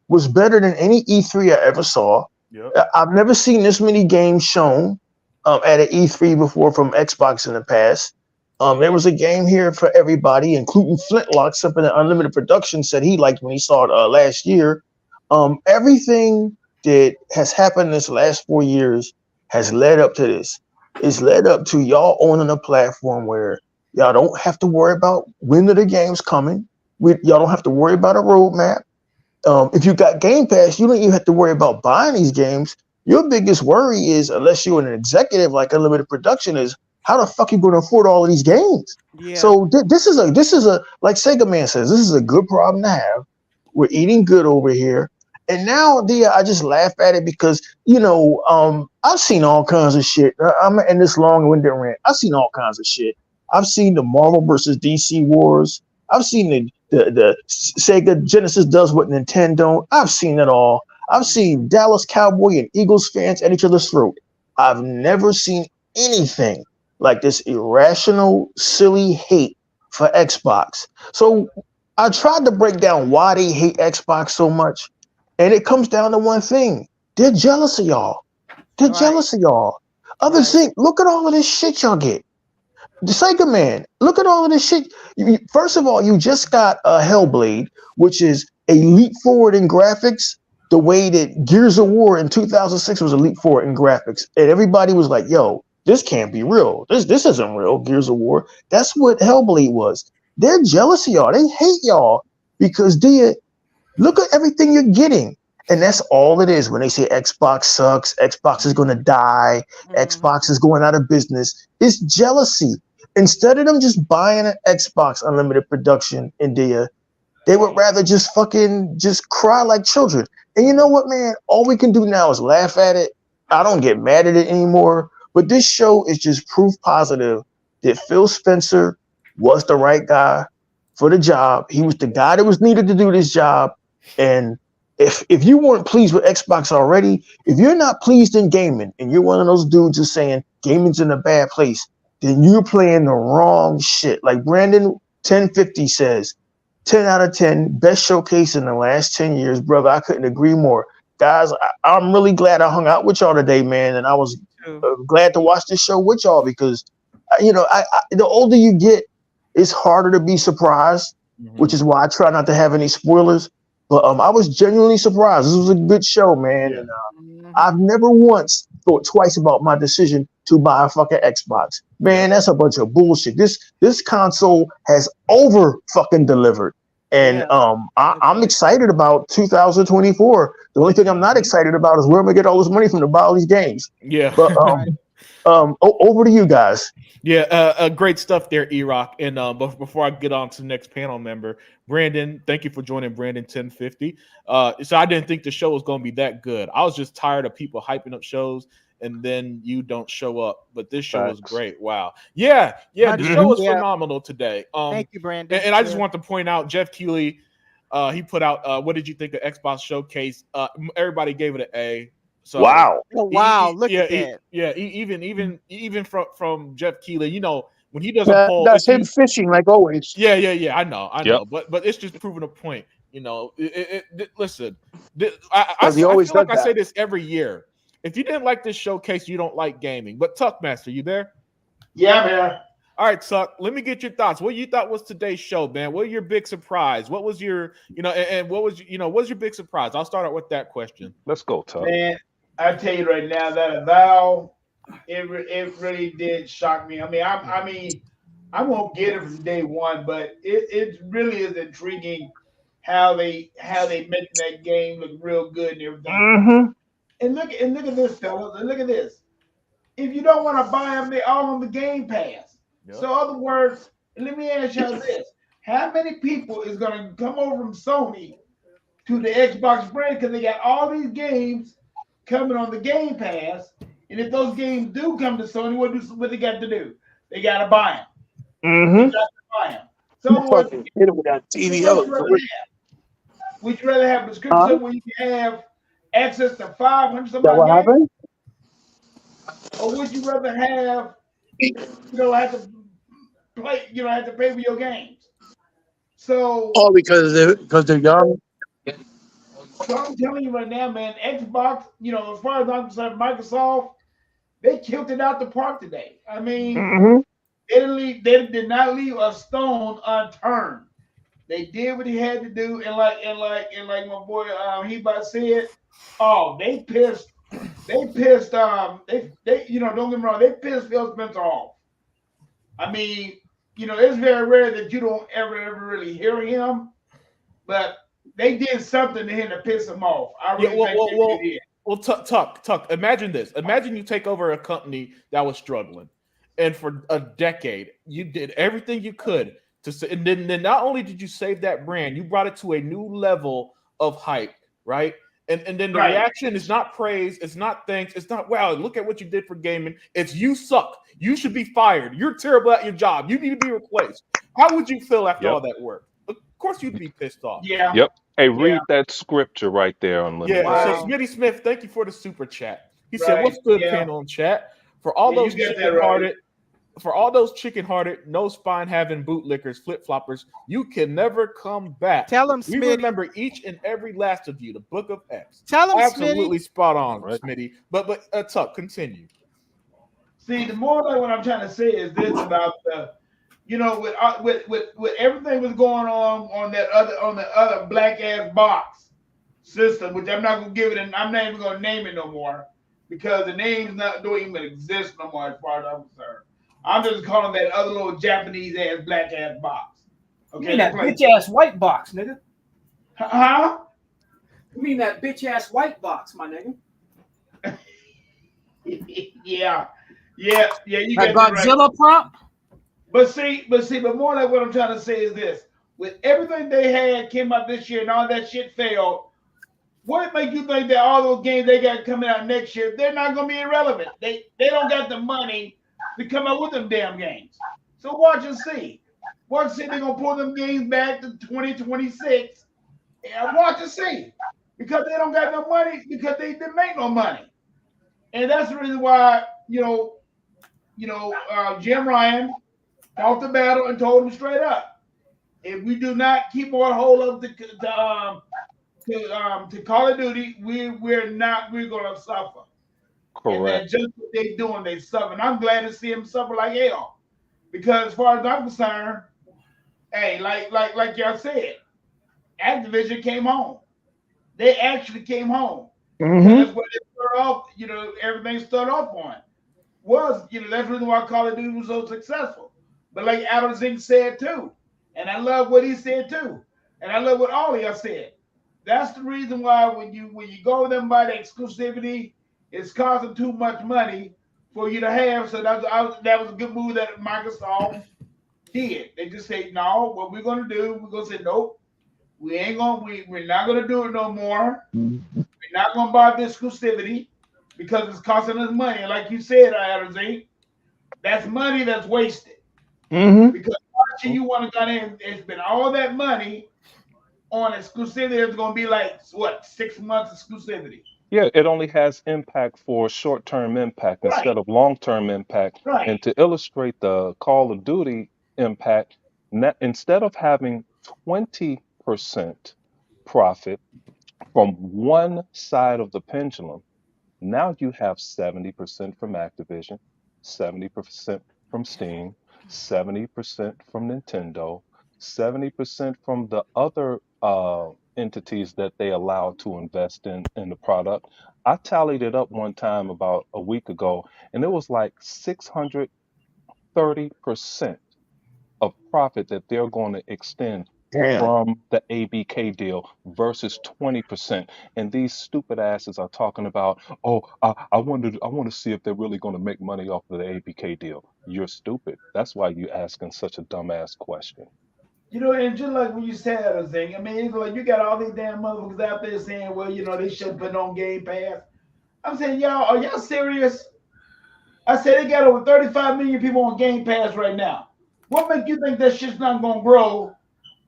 was better than any E3 I ever saw. Yep. I've never seen this many games shown at an E3 before from Xbox in the past. There was a game here for everybody, including Flintlock, something that Unlimited Production said he liked when he saw it last year. Everything that has happened this last 4 years has led up to this. It's led up to y'all owning a platform where y'all don't have to worry about when are the games coming. Y'all don't have to worry about a roadmap. If you got Game Pass, you don't even have to worry about buying these games. Your biggest worry is, unless you're an executive like Unlimited Production, is how the fuck you going to afford all of these games? Yeah. So this is a like Sega Man says, this is a good problem to have. We're eating good over here. And now, I just laugh at it because, I've seen all kinds of shit. I'm in this long-winded rant. I've seen all kinds of shit. I've seen the Marvel versus DC wars. I've seen the Sega Genesis does what Nintendo don't. I've seen it all. I've seen Dallas Cowboy and Eagles fans at each other's throat. I've never seen anything like this irrational, silly hate for Xbox. So I tried to break down why they hate Xbox so much. And it comes down to one thing. They're jealous of y'all. They're jealous of y'all. Other thing, look at all of this shit y'all get. The Sega Man, look at all of this shit. First of all, you just got a Hellblade, which is a leap forward in graphics, the way that Gears of War in 2006 was a leap forward in graphics. And everybody was like, yo, this can't be real. This isn't real, Gears of War. That's what Hellblade was. They're jealous of y'all. They hate y'all because look at everything you're getting. And that's all it is when they say Xbox sucks, Xbox is going to die, Xbox is going out of business. It's jealousy. Instead of them just buying an Xbox Unlimited Production, India, they would rather just cry like children. And you know what, man? All we can do now is laugh at it. I don't get mad at it anymore. But this show is just proof positive that Phil Spencer was the right guy for the job. He was the guy that was needed to do this job. And if you weren't pleased with Xbox already, if you're not pleased in gaming and you're one of those dudes just saying gaming's in a bad place, then you're playing the wrong shit. Like Brandon 1050 says, 10 out of 10, best showcase in the last 10 years, brother. I couldn't agree more. Guys, I'm really glad I hung out with y'all today, man. And I was glad to watch this show with y'all because, the older you get, it's harder to be surprised, which is why I try not to have any spoilers. But I was genuinely surprised. This was a good show, man. Yeah. And I've never once thought twice about my decision to buy a fucking Xbox. Man, that's a bunch of bullshit. This console has over fucking delivered. And I'm excited about 2024. The only thing I'm not excited about is where I'm gonna get all this money from to buy all these games. Yeah. But over to you guys. Yeah, great stuff there, E-Rock. And but before I get on to the next panel member, Brandon, thank you for joining, Brandon 1050. So I didn't think the show was going to be that good. I was just tired of people hyping up shows and then you don't show up. But this show was great. Wow. Yeah, the show was phenomenal today. Thank you, Brandon. And I just want to point out, Jeff Keighley, he put out, what did you think of Xbox Showcase? Everybody gave it an A. So, wow! Oh wow! Look at that. Even from Jeff Keighley, you know, when he does a That- poll, that's him fishing like always. Yeah. I know, but it's just proving a point. You know, listen, I he always feel like does I say that. this every year. If you didn't like this showcase, you don't like gaming. But Tuckmaster, you there? Yeah, man. All right, Tuck. Let me get your thoughts. What you thought was today's show, man? What was your big surprise? What was your, and what was, what's your big surprise? I'll start out with that question. Let's go, Tuck. Man, I tell you right now that Avowed, it really did shock me. I mean, I won't get it from day one, but it really is intriguing how they making that game look real good and everything. Mm-hmm. And look at this, fellas. And look at this. If you don't want to buy them, they're all on the Game Pass. Yep. So, in other words, let me ask y'all this: how many people is gonna come over from Sony to the Xbox brand because they got all these games coming on the Game Pass? And if those games do come to Sony, what they got to do? They got to buy them. Mm-hmm. They got to buy them. So, Fucking hit it with that TV. Would you rather have a subscription where you can have access to 500 some That what games? happened? Or would you rather have, have to play, have to pay for your games? So, Oh, because they're young. so I'm telling you right now, man, Xbox, as far as I'm concerned, Microsoft, they killed it out the park today. I mean, Mm-hmm. they did not leave a stone unturned. They did what he had to do, and like my boy Heba said, they pissed, don't get me wrong, they pissed Phil Spencer off. I mean, it's very rare that you don't ever really hear him, but they did something to him to piss him off. I really think they did. Well, Tuck. Imagine this. Imagine you take over a company that was struggling, and for a decade you did everything you could to, and then not only did you save that brand, you brought it to a new level of hype, right? And then the reaction is not praise, it's not thanks, it's not wow, look at what you did for gaming. It's you suck. You should be fired. You're terrible at your job. You need to be replaced. How would you feel after all that work? Of course, you'd be pissed off. Yeah. Yep. Hey, read that scripture right there on Limited. Yeah. So Smitty Smith, thank you for the super chat. He said, "What's good, panel in chat? For all those chicken-hearted, no spine having bootlickers, flip floppers, you can never come back. Tell him, We Smitty. remember each and every last of you. The Book of X. Tell him, Absolutely Smitty. spot on, Smitty. But Tuck, continue. See, the more like what I'm trying to say is this about the, with everything was going on the other black ass box system, which I'm not gonna give it, and I'm not even gonna name it no more because the names don't even exist no more as far as I'm concerned. I'm just calling that other little Japanese ass black ass box. You mean that bitch ass white box, nigga? Huh? You mean that bitch ass white box, my nigga? Yeah. You That get Godzilla prompt? But more like what I'm trying to say is this: with everything they had came out this year and all that shit failed, what make you think that all those games they got coming out next year, they're not gonna be irrelevant? They don't got the money to come out with them damn games. So watch and see. Watch and see they're gonna pull them games back to 2026. And watch and see. Because they don't got no money, because they didn't make no money. And that's the reason why, Jim Ryan fought the battle and told him straight up, if we do not keep on hold of to Call of Duty, we're gonna suffer. Correct. And that's just what they're doing, they suffer. And I'm glad to see them suffer like hell. Because as far as I'm concerned, hey, like y'all said, Activision came home. They actually came home. Mm-hmm. That's what it started off, everything started off on. That's the reason why Call of Duty was so successful. But like Adam Zink said too, and I love what he said too, and I love what all of y'all said. That's the reason why when you go with them by the exclusivity, it's costing too much money for you to have. So that was a good move that Microsoft did. They just say, no, what we're gonna do, we're gonna say, nope, we're not gonna do it no more. We're not gonna buy the exclusivity because it's costing us money. And like you said, Adam Z, that's money that's wasted. Because you want to go in and spend all that money on exclusivity, it's gonna be like what, 6 months exclusivity. Yeah, it only has impact for short-term impact instead of long-term impact. Right. And to illustrate the Call of Duty impact, instead of having 20% profit from one side of the pendulum, now you have 70% from Activision, 70% from Steam, 70% from Nintendo, 70% from the other entities that they allow to invest in the product. I tallied it up one time about a week ago, and it was like 630% of profit that they're going to extend from the ABK deal versus 20%. And these stupid asses are talking about, oh, I want to see if they're really going to make money off of the ABK deal. You're stupid. That's why you're asking such a dumbass question. You know, and just like when you said that thing, I mean, it's like you got all these damn motherfuckers out there saying, well, you know, they should put on Game Pass. I'm saying, y'all, are y'all serious? I said they got over 35 million people on Game Pass right now. What makes you think that shit's not gonna grow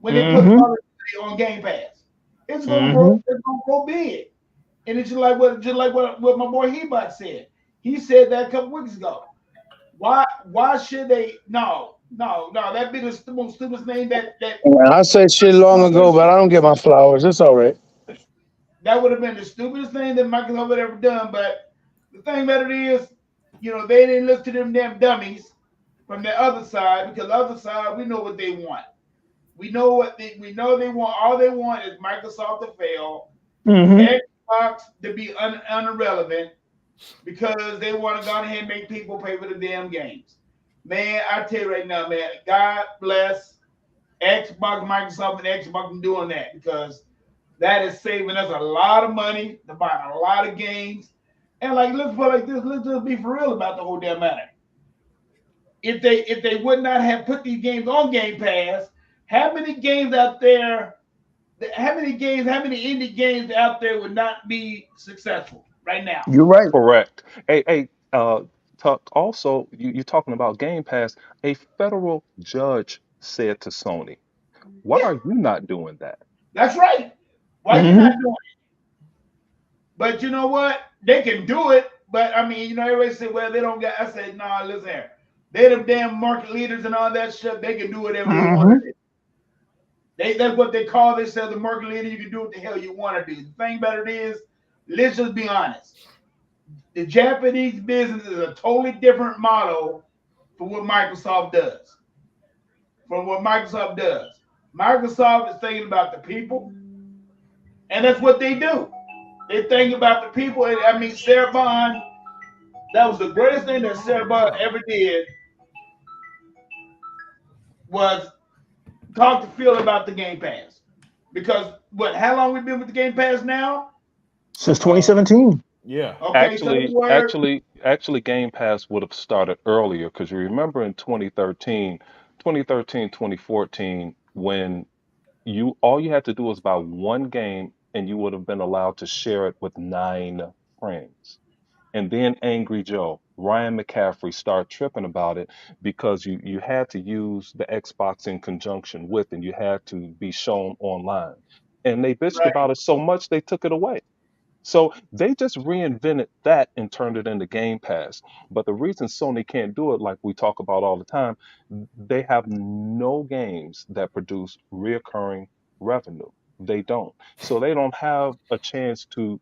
when they put Call of Duty on Game Pass? It's gonna grow. It's gonna grow big. And it's just like what my boy Hebot said. He said that a couple weeks ago. Why should they? No. That'd be the most stupidest thing that. I said shit long ago, but I don't get my flowers. It's all right. That would have been the stupidest thing that Microsoft had ever done. But the thing about it is, you know, they didn't listen to them damn dummies from the other side, because the other side, we know what they want. We know they want. All they want is Microsoft to fail, Xbox to be irrelevant, because they want to go ahead and make people pay for the damn games. Man, I tell you right now, man, God bless Xbox, Microsoft, and Xbox from doing that, because that is saving us a lot of money to buy a lot of games. And like, let's put it like this, let's just be for real about the whole damn matter. If they would not have put these games on Game Pass, how many games out there, how many indie games out there would not be successful right now? You're right. Correct. Hey, Tuck, also, you're talking about Game Pass. A federal judge said to Sony, why are you not doing that? That's right. Why you not doing it? But you know what? They can do it. But I mean, you know, everybody said, well, they don't get. I said, nah, listen here. They're the damn market leaders and all that shit. They can do whatever they want to do. That's what they call themselves, the market leader. You can do what the hell you want to do. The thing about it is, let's just be honest. The Japanese business is a totally different model from what Microsoft does. Microsoft is thinking about the people, and that's what they do. They think about the people. And I mean, Sarah Bond, that was the greatest thing that Sarah Bond ever did, was talk to Phil about the Game Pass. Because how long we been with the Game Pass now? Since 2017. Yeah. Okay, actually, Game Pass would have started earlier, because you remember in 2013, 2014, when all you had to do was buy one game and you would have been allowed to share it with 9 friends. And then Angry Joe, Ryan McCaffrey, started tripping about it, because you had to use the Xbox in conjunction with, and you had to be shown online. And they bitched about it so much they took it away. So they just reinvented that and turned it into Game Pass. But the reason Sony can't do it, like we talk about all the time, they have no games that produce reoccurring revenue. They don't. So they don't have a chance to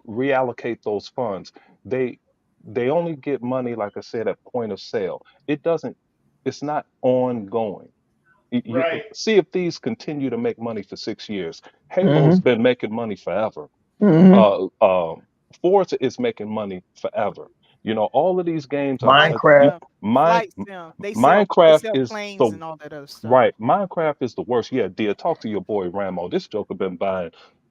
reallocate those funds. They only get money, like I said, at point of sale. It's not ongoing. See if these continue to make money for 6 years. Halo's been making money forever. Forza is making money forever. You know, all of these games Minecraft. Minecraft is planes and all that other stuff. right. Minecraft is the worst. Yeah, dear. Talk to your boy Ramo. This joker been buying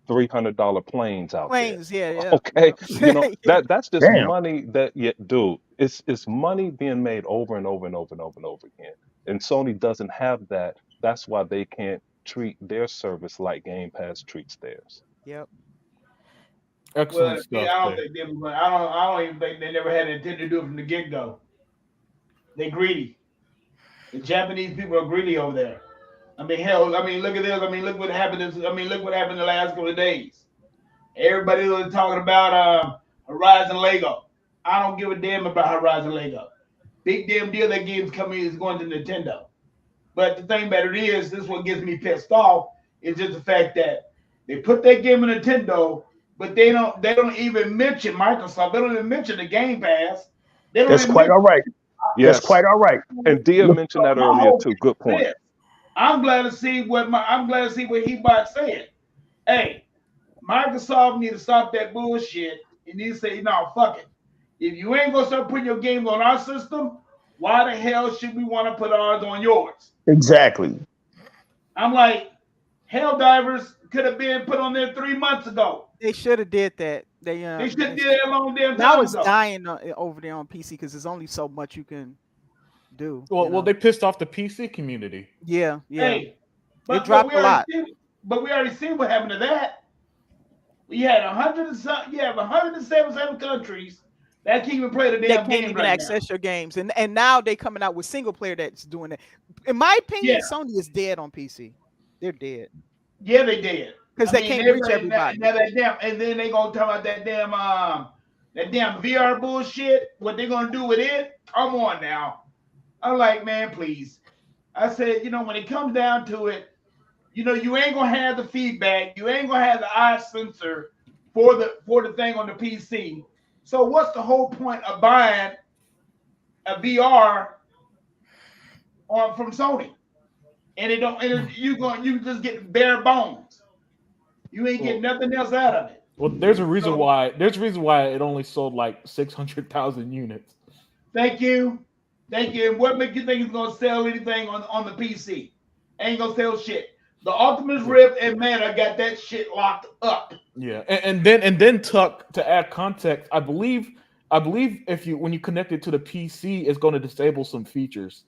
$300 planes out Planes, there. yeah. Okay, you know Yeah. that's just Damn. money that dude. It's money being made over and over and over and over and over again. And Sony doesn't have that. That's why they can't treat their service like Game Pass treats theirs. Yep. Excellent Well, stuff. I don't there. think they. I don't even think they never had intent to do it from the get go. They greedy. The Japanese people are greedy over there. I mean, hell. I mean, look at this. I mean, look what happened. Look what happened the last couple of days. Everybody was talking about Horizon Lego. I don't give a damn about Horizon Lego. Big damn deal that game's coming is going to Nintendo. But the thing about it is, this is what gets me pissed off, is just the fact that they put that game on Nintendo, but they don't even mention Microsoft. They don't even mention the Game Pass. They don't That's even quite all right. Yes. That's quite all right. And Dia mentioned that earlier too. Good point. I'm glad to see what Hebot said. Hey, Microsoft need to stop that bullshit. You need to say, no, fuck it. If you ain't gonna start putting your games on our system, why the hell should we want to put ours on yours? Exactly. I'm like, Helldivers could have been put on there 3 months ago. They should have did that. They should have did that a long damn time Now it's ago. dying over there on PC because there's only so much you can do. Well, they pissed off the PC community. Yeah. Hey, It dropped a lot. But we already seen what happened to that. We had 177 countries that can't even play the They damn can't game even right access your games, and now they coming out with single player that's doing it. In my opinion, Sony is dead on PC. They're dead. Yeah, they did. Because they can't reach everybody. Now that damn, and then they gonna talk about that damn VR bullshit. What they gonna do with it? Come on now. I'm like, man, please. I said, when it comes down to it, you ain't gonna have the feedback. You ain't gonna have the eye sensor for the thing on the PC. So what's the whole point of buying a VR from Sony? And you just get bare bones. You ain't getting nothing else out of it. Well, there's a reason why it only sold like 600,000 units. Thank you. And what makes you think it's gonna sell anything on the PC? Ain't gonna sell shit. The Optimus Rift and Mana got that shit locked up. Yeah, and then Tuck, to add context, I believe when you connect it to the PC, it's going to disable some features.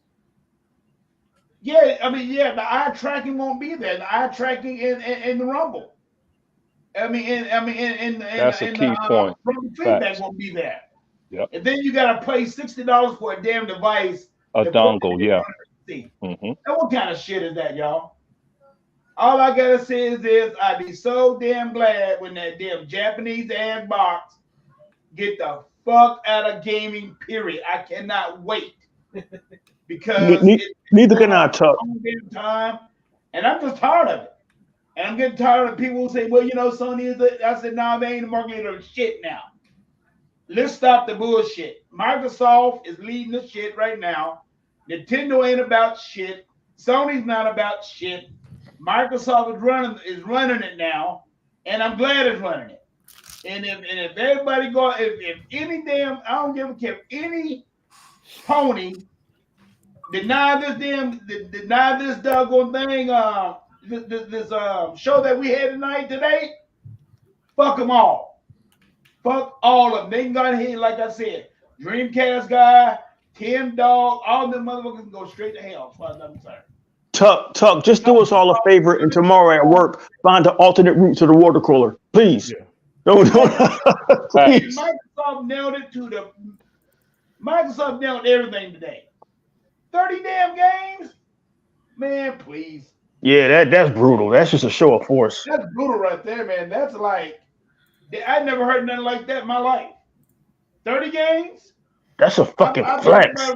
Yeah, the eye tracking won't be there. The eye tracking in the Rumble. That's a key point. Feedback won't be there. Yep. And then you gotta pay $60 for a damn device. A dongle, yeah. Mm-hmm. And what kind of shit is that, y'all? All I gotta say is this: I'd be so damn glad when that damn Japanese ass box get the fuck out of gaming. Period. I cannot wait because neither can I, Tuck. Time, and I'm just tired of it. And I'm getting tired of people who say, "Well, Sony is." I said, "No, they ain't the market of shit now." Let's stop the bullshit. Microsoft is leading the shit right now. Nintendo ain't about shit. Sony's not about shit. Microsoft is running it now, and I'm glad it's running it. And if everybody if any damn, I don't give a care, if any pony deny this doggone thing, this show that we had today, fuck them all. Fuck all of them. They can go ahead, like I said, Dreamcast guy, Tim Dog, all them motherfuckers can go straight to hell as far as I'm concerned. Tuck, just do us all a favor, and tomorrow at work, find the alternate route to the water cooler, please. Yeah. Please. Microsoft nailed everything today. 30 damn games, man. Please. Yeah, that's brutal. That's just a show of force. That's brutal right there, man. That's like, I never heard nothing like that in my life. 30 games? That's a fucking flex. I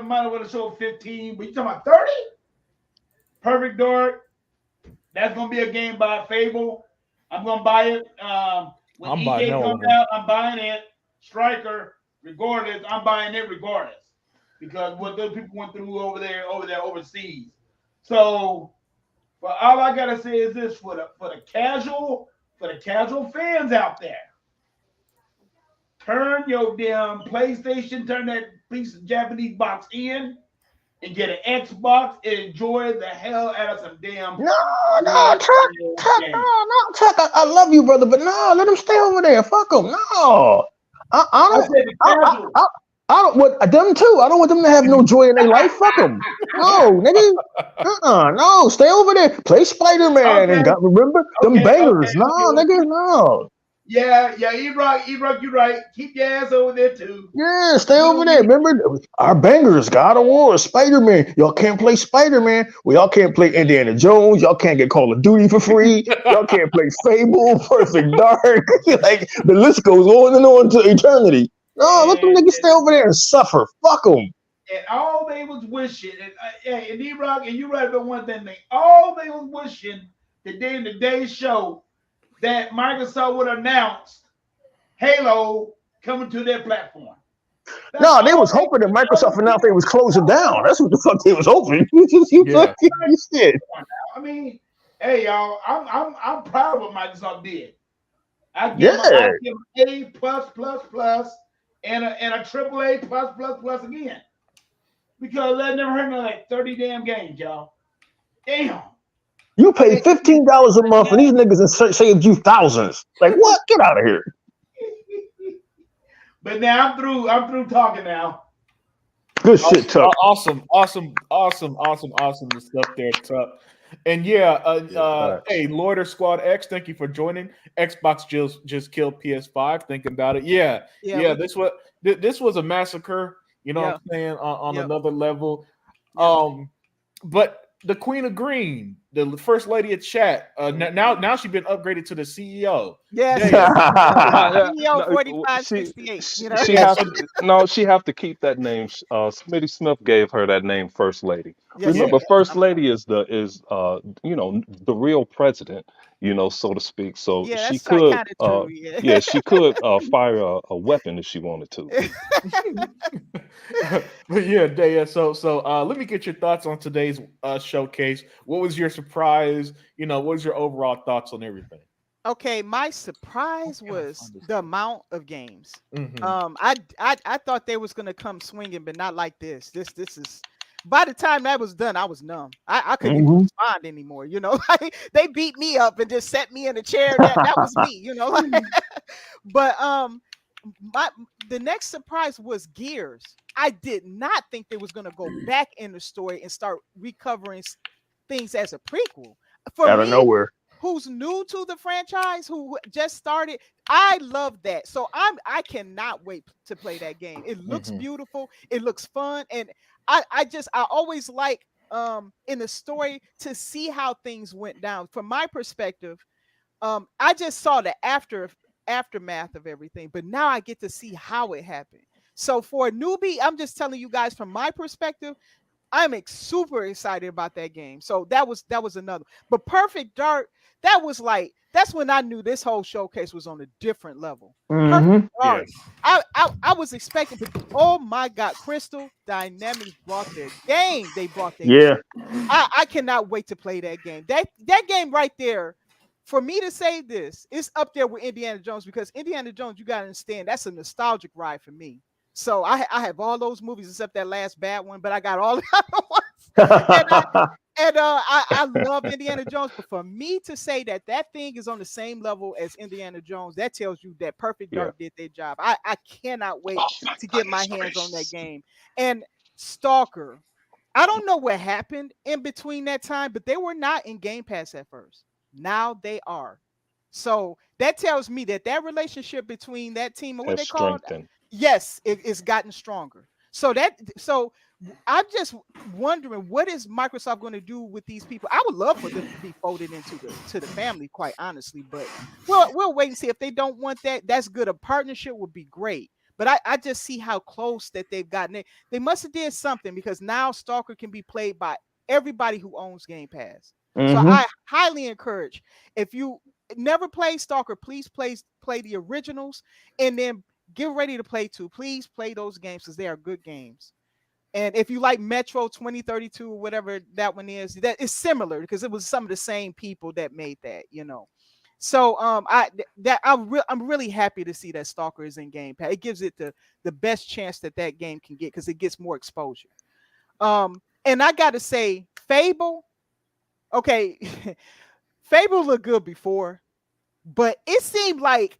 might have showed 15, but you talking about 30? Perfect Dark. That's gonna be a game by Fable. I'm gonna buy it. When EA comes out, I'm buying it. Striker, regardless, I'm buying it regardless. Because what those people went through over there overseas. So, but all I gotta say is this for the casual fans out there. Turn your damn PlayStation, turn that piece of Japanese box in, and get an Xbox and enjoy the hell out of some damn. No, Chuck, I love you, brother, but no, let them stay over there. Fuck them. No, I don't want them too. I don't want them to have no joy in their life. Fuck them. No, nigga. No, stay over there. Play Spider-Man and remember them bangers. No, nigga, no. Yeah, E-Rock, you're right. Keep your ass over there too. Yeah, stay over there. Remember our bangers, God of War, Spider-Man. Y'all can't play Spider-Man. Y'all can't play Indiana Jones. Y'all can't get Call of Duty for free. Y'all can't play Fable, Perfect Dark. Like the list goes on and on to eternity. No, let them niggas stay over there and suffer. Fuck them. And all they was wishing, and E-Rock, and you right about one thing, all they was wishing today in today's show that Microsoft would announce Halo coming to their platform. No, they was hoping that Microsoft announced they was closing down. That's what the fuck they was hoping. Shit. I mean, hey y'all, I'm proud of what Microsoft did. I give them A plus plus plus and a triple A plus plus plus again. Because I never heard of like 30 damn games, y'all. Damn. You pay $15 a month and these niggas saved you thousands. Like what? Get out of here. But now I'm through talking now. Good shit, Tuck. Awesome stuff there, Tuck. And hey, Loiter Squad X, thank you for joining. Xbox just killed PS5. Thinking about it, yeah. This was a massacre. You know what I'm saying on another level. But the Queen of Green, the first lady of chat, now she's been upgraded to the CEO. Yes. CEO 4568. You know? She have to keep that name. Smitty Smith gave her that name, First Lady. Yes, Remember, First Lady is the real president, so to speak. So she could she could fire a weapon if she wanted to. But so let me get your thoughts on today's showcase. What was your surprise? What was your overall thoughts on everything? Okay, my surprise was the amount of games. Mm-hmm. I thought they was gonna come swinging, but not like this. This is. By the time that was done, I was numb. I couldn't even respond anymore. They beat me up and just set me in a chair. That was me. But the next surprise was Gears. I did not think they was gonna go back in the story and start recovering things as a prequel. Out of nowhere. Who's new to the franchise, who just started, I love that. So I cannot wait to play that game. It looks beautiful. It looks fun, and I always like in the story to see how things went down. From my perspective, I just saw the aftermath of everything, but now I get to see how it happened. So for a newbie, I'm just telling you guys from my perspective, I'm super excited about that game. So that was another. But Perfect Dark, that's when I knew this whole showcase was on a different level. Perfect Dark. Yes. I was expecting, but oh my God, Crystal Dynamics brought their game. They brought their game. I cannot wait to play that game. That game right there, for me to say this, it's up there with Indiana Jones, because Indiana Jones, you got to understand, that's a nostalgic ride for me. So I have all those movies except that last bad one, but I got all the other ones. I love Indiana Jones. But for me to say that thing is on the same level as Indiana Jones, that tells you that Perfect Dark did their job. I cannot wait to get my hands on that game. And Stalker, I don't know what happened in between that time, but they were not in Game Pass at first. Now they are. So that tells me that relationship between that team and what they call it, yes, it's gotten stronger. So I'm just wondering, what is Microsoft going to do with these people? I would love for them to be folded into the family, quite honestly. But we'll wait and see. If they don't want that, that's good. A partnership would be great. But I just see how close that they've gotten. They must have did something, because now Stalker can be played by everybody who owns Game Pass. So I highly encourage, if you never play Stalker, please play the originals, and then get ready to play 2. Please play those games, because they are good games. And if you like Metro 2032 or whatever that one is, that is similar, because it was some of the same people that made that, So I'm really happy to see that Stalker is in Game Pass. It gives it the best chance that game can get, because it gets more exposure. And I got to say, Fable, okay, Fable looked good before, but it seemed like,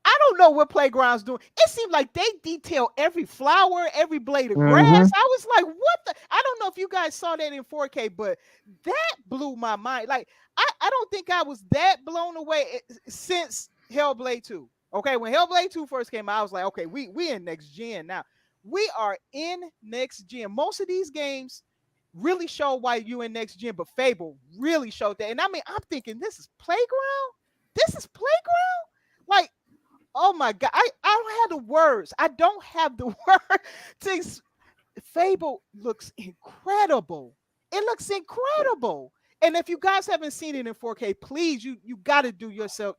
I don't know what Playground's doing. It seemed like they detail every flower, every blade of grass. I was like, what the? I don't know if you guys saw that in 4K, but that blew my mind. Like, I don't think I was that blown away since Hellblade 2. Okay, when Hellblade 2 first came out, I was like, okay, we in next gen now. We are in next gen. Most of these games really show why you in next gen, but Fable really showed that. And I mean, I'm thinking, this is Playground? This is Playground? Like, oh my God, I don't have the words. I don't have the words. Fable looks incredible. It looks incredible. And if you guys haven't seen it in 4K, please, you got to do yourself.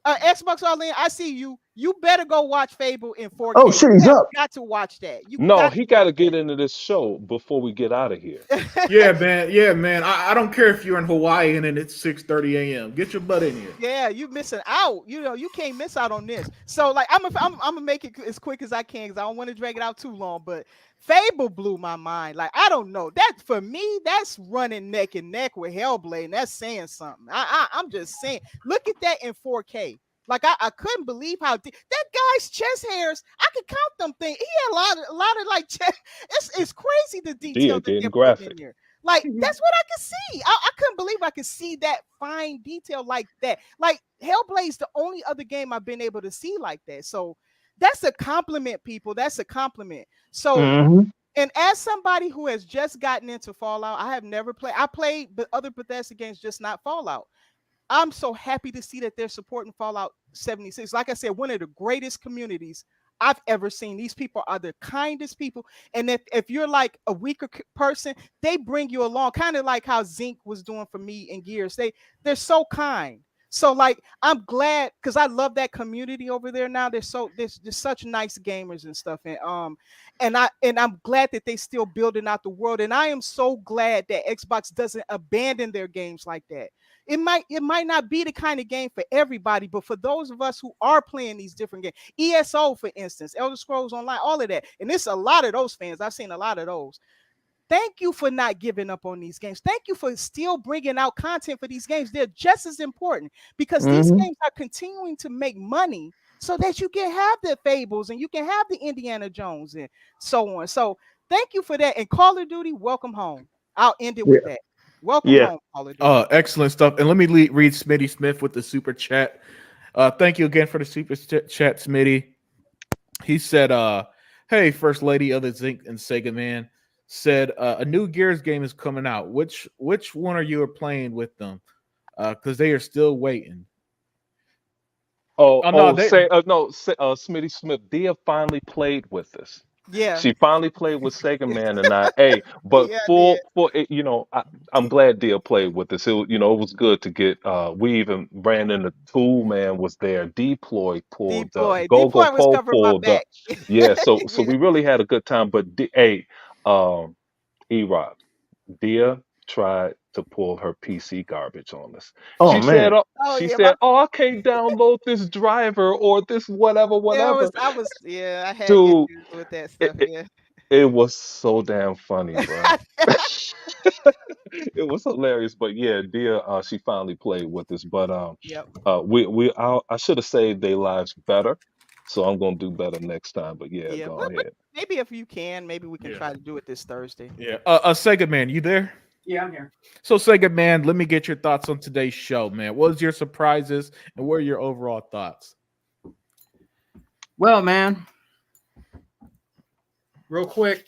Xbox All In, I see you. You better go watch Fable in 4K. Oh, shit, he's up. You got to watch that. He got to get into this show before we get out of here. Yeah, man. I don't care if you're in Hawaii and it's 6:30 a.m. Get your butt in here. Yeah, you missing out. You know, you can't miss out on this. So, like, I'm gonna make it as quick as I can because I don't want to drag it out too long. But Fable blew my mind. Like, I don't know. That for me, that's running neck and neck with Hellblade, and that's saying something. I'm just saying. Look at that in 4K. Like, I couldn't believe how that guy's chest hairs. I could count them things. He had a lot of like chest. It's crazy the detail that they're putting in there. Like, that's what I could see. I couldn't believe I could see that fine detail like that. Like, Hellblade's the only other game I've been able to see like that. So that's a compliment, people. That's a compliment. So, and as somebody who has just gotten into Fallout, I have never played. I played the other Bethesda games, just not Fallout. I'm so happy to see that they're supporting Fallout 76. Like I said, one of the greatest communities I've ever seen. These people are the kindest people. And if you're like a weaker person, they bring you along, kind of like how Zinc was doing for me in Gears. They're so kind. So, like, I'm glad because I love that community over there now. They're such nice gamers and stuff. And I'm glad that they still building out the world. And I am so glad that Xbox doesn't abandon their games like that. It might not be the kind of game for everybody, but for those of us who are playing these different games, ESO, for instance, Elder Scrolls Online, all of that. And it's a lot of those fans. I've seen a lot of those. Thank you for not giving up on these games. Thank you for still bringing out content for these games. They're just as important because these games are continuing to make money so that you can have the Fables and you can have the Indiana Jones and so on. So thank you for that. And Call of Duty, welcome home. I'll end it with that. Welcome home, Call of Duty. Excellent stuff. And let me read Smitty Smith with the super chat. Thank you again for the super chat, Smitty. He said, hey, First Lady of the Zinc and Sega Man. Said a new Gears game is coming out. Which one are you playing with them? Because they are still waiting. Smitty Smith. Dia finally played with us. Yeah, she finally played with Sega Man and I. But I'm glad Dia played with us. It was good to get. We even ran into Tool Man was there. Deploy pulled up. Go-Go Poe pulled up. Yeah, so we really had a good time. But E-Rock, Dia tried to pull her PC garbage on us. She said, I can't download this driver or this whatever. I had Dude, issues with that stuff. It was so damn funny, bro. It was hilarious. But yeah, Dia, she finally played with us. But I should have saved their lives better. So I'm gonna do better next time. But go ahead. Maybe if you can, maybe we can try to do it this Thursday. Yeah. Sega Man, you there? Yeah, I'm here. So Sega Man, let me get your thoughts on today's show, man. What was your surprises and what are your overall thoughts? Well, man, real quick,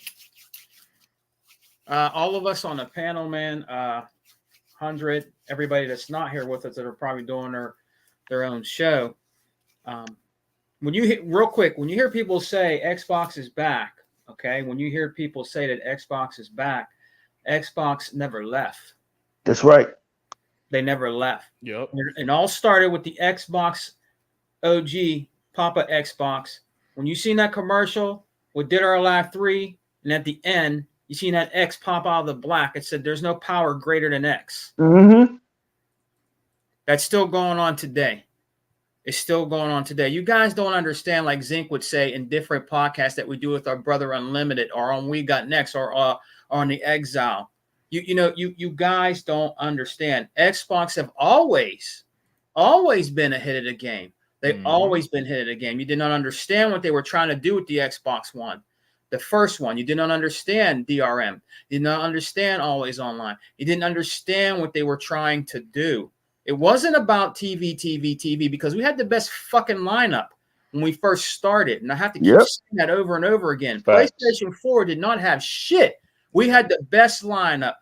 all of us on the panel, man, 100, everybody that's not here with us that are probably doing their own show. When you hear people say Xbox is back, okay? When you hear people say that Xbox is back, Xbox never left. That's right. They never left. Yep. And all started with the Xbox OG, Papa Xbox. When you seen that commercial with Dead or Alive 3, and at the end, you seen that X pop out of the black, it said there's no power greater than X. Mm-hmm. That's still going on today. It's still going on today. You guys don't understand, like Zinc would say in different podcasts that we do with our brother Unlimited or on We Got Next or on the Exile. You guys don't understand. Xbox have always been ahead of the game. They've always been ahead of the game. You did not understand what they were trying to do with the Xbox One. The first one, you did not understand DRM. You did not understand Always Online. You didn't understand what they were trying to do. It wasn't about TV, because we had the best fucking lineup when we first started. And I have to keep saying that over and over again. Facts. PlayStation 4 did not have shit. We had the best lineup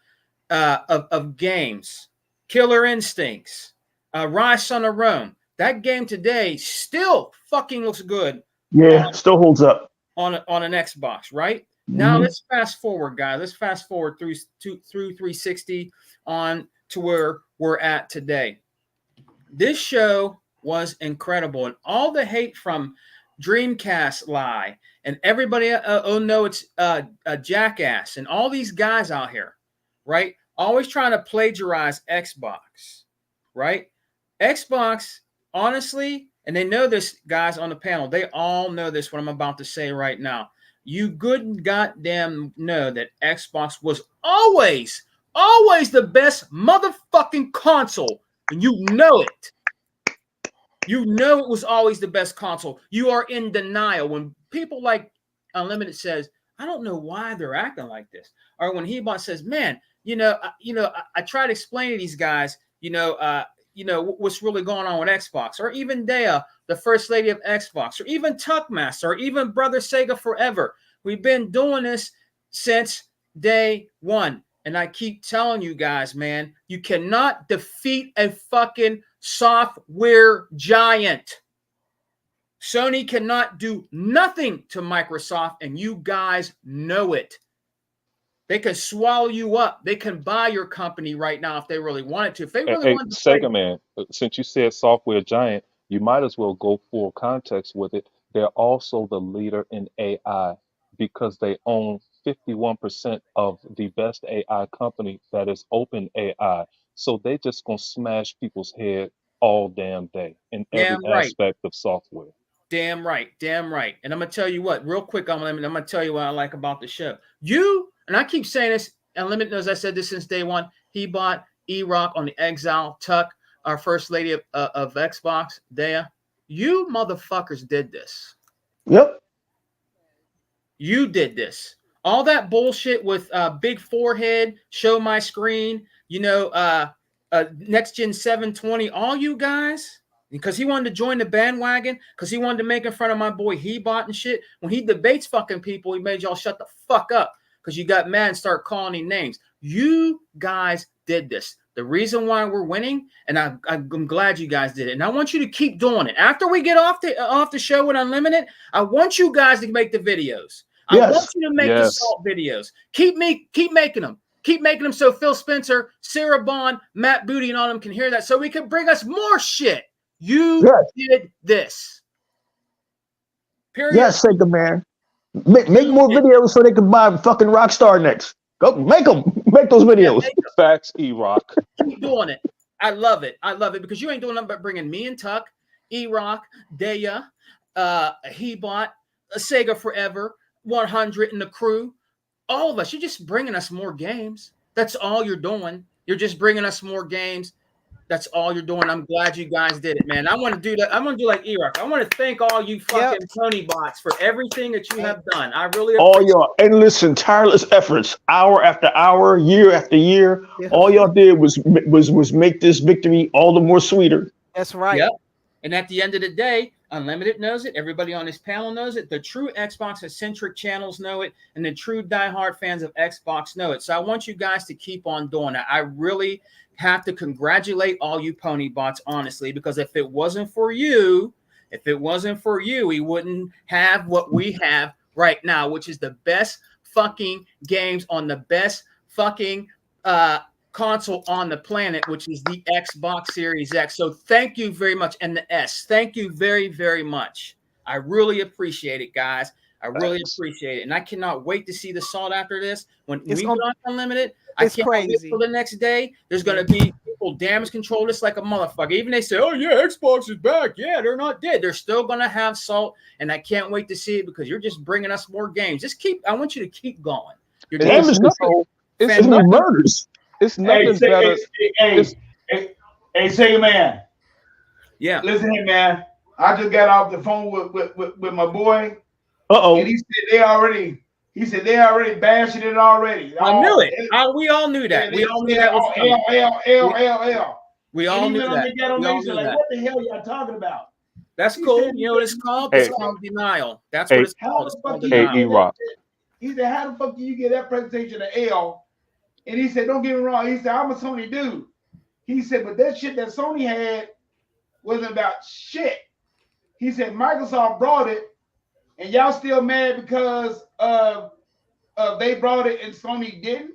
of games. Killer Instincts, Rise Son of Rome. That game today still fucking looks good. Yeah, still holds up. On an Xbox, right? Now let's fast forward, guys. Let's fast forward through 360 on to where we're at today. This show was incredible, and all the hate from Dreamcast lie and everybody, no, it's a Jackass and all these guys out here, right? Always trying to plagiarize Xbox, right? Xbox, honestly. And they know this, guys on the panel. They all know this, what I'm about to say right now. You good goddamn know that Xbox was always the best motherfucking console. And you know it. You know it was always the best console. You are in denial. When people like Unlimited says, I don't know why they're acting like this. Or when Hebot says, man, I try to explain to these guys, what's really going on with Xbox, or even Dea, the first lady of Xbox, or even Tuckmaster, or even Brother Sega Forever. We've been doing this since day one. And I keep telling you guys, man, you cannot defeat a fucking software giant. Sony cannot do nothing to Microsoft, and you guys know it. They can swallow you up. They can buy your company right now if they really wanted to. If they really wanted to Sega Man, since you said software giant, you might as well go full context with it. They're also the leader in AI because they own 51% of the best AI company that is OpenAI. So they just gonna smash people's head all damn day in every aspect of software. Damn right. And I'm gonna tell you what, real quick, I'm gonna tell you what I like about the show. And I keep saying this, Unlimited knows I said this since day one. He bought E-Rock on the Exile, Tuck, our first lady of Xbox, Dea. You motherfuckers did this. Yep. You did this. All that bullshit with big forehead, show my screen, next gen 720, all you guys, because he wanted to join the bandwagon, because he wanted to make in front of my boy Hebot and shit. When he debates fucking people, he made y'all shut the fuck up. Because you got mad and start calling him names. You guys did this. The reason why we're winning, and I'm glad you guys did it. And I want you to keep doing it. After we get off the show with Unlimited, I want you guys to make the videos. I want you to make the Salt videos. Keep making them. Keep making them so Phil Spencer, Sarah Bond, Matt Booty, and all of them can hear that, so we can bring us more shit. You did this. Period. Yes, Sega Man. Make more videos so they can buy fucking Rockstar next. Go make them. Make those videos. Facts, E-Rock. Keep doing it. I love it. Because you ain't doing nothing but bringing me and Tuck, E-Rock, Dea, Hebot, Sega Forever, 100, and the crew. All of us. You're just bringing us more games. That's all you're doing. You're just bringing us more games. That's all you're doing. I'm glad you guys did it, man. I want to do that. I want to do like E-Rock. I want to thank all you fucking Tony bots for everything that you have done. I really all your endless and tireless efforts, hour after hour, year after year. All y'all did was make this victory all the more sweeter. That's right. Yep. And at the end of the day, Unlimited knows it. Everybody on this panel knows it. The true Xbox-centric channels know it. And the true diehard fans of Xbox know it. So I want you guys to keep on doing it. I really have to congratulate all you pony bots, honestly, because if it wasn't for you, we wouldn't have what we have right now, which is the best fucking games on the best fucking console on the planet, which is the Xbox Series X. So thank you very much. And the S, thank you very, very much. I really appreciate it, guys. I really appreciate it. And I cannot wait to see the Salt after this. When we go on Unlimited, I can't wait for the next day. There's going to be people damage control this like a motherfucker. Even they say, oh, yeah, Xbox is back. Yeah, they're not dead. They're still going to have Salt. And I can't wait to see it because you're just bringing us more games. I want you to keep going. You're It's Damage nothing. control. It's It's nothing. murders. It's nothing better. It's, Hey, Sega Man. Yeah. Listen here, man. I just got off the phone with my boy. Uh-oh. And he said they already bashing it already. I knew it. We all knew that. We all knew that was coming. L. We all knew that. We all knew Like, that. what the hell y'all talking about? That's He cool. said- You know what it's called? Hey. It's called denial. That's Hey. what it's called. It's called Hey, denial. E-Rock. He said, how the fuck do you get that presentation of L? And he said, don't get me wrong. He said, I'm a Sony dude. He said, but that shit that Sony had wasn't about shit. He said, Microsoft brought it, and y'all still mad because they brought it and Sony didn't?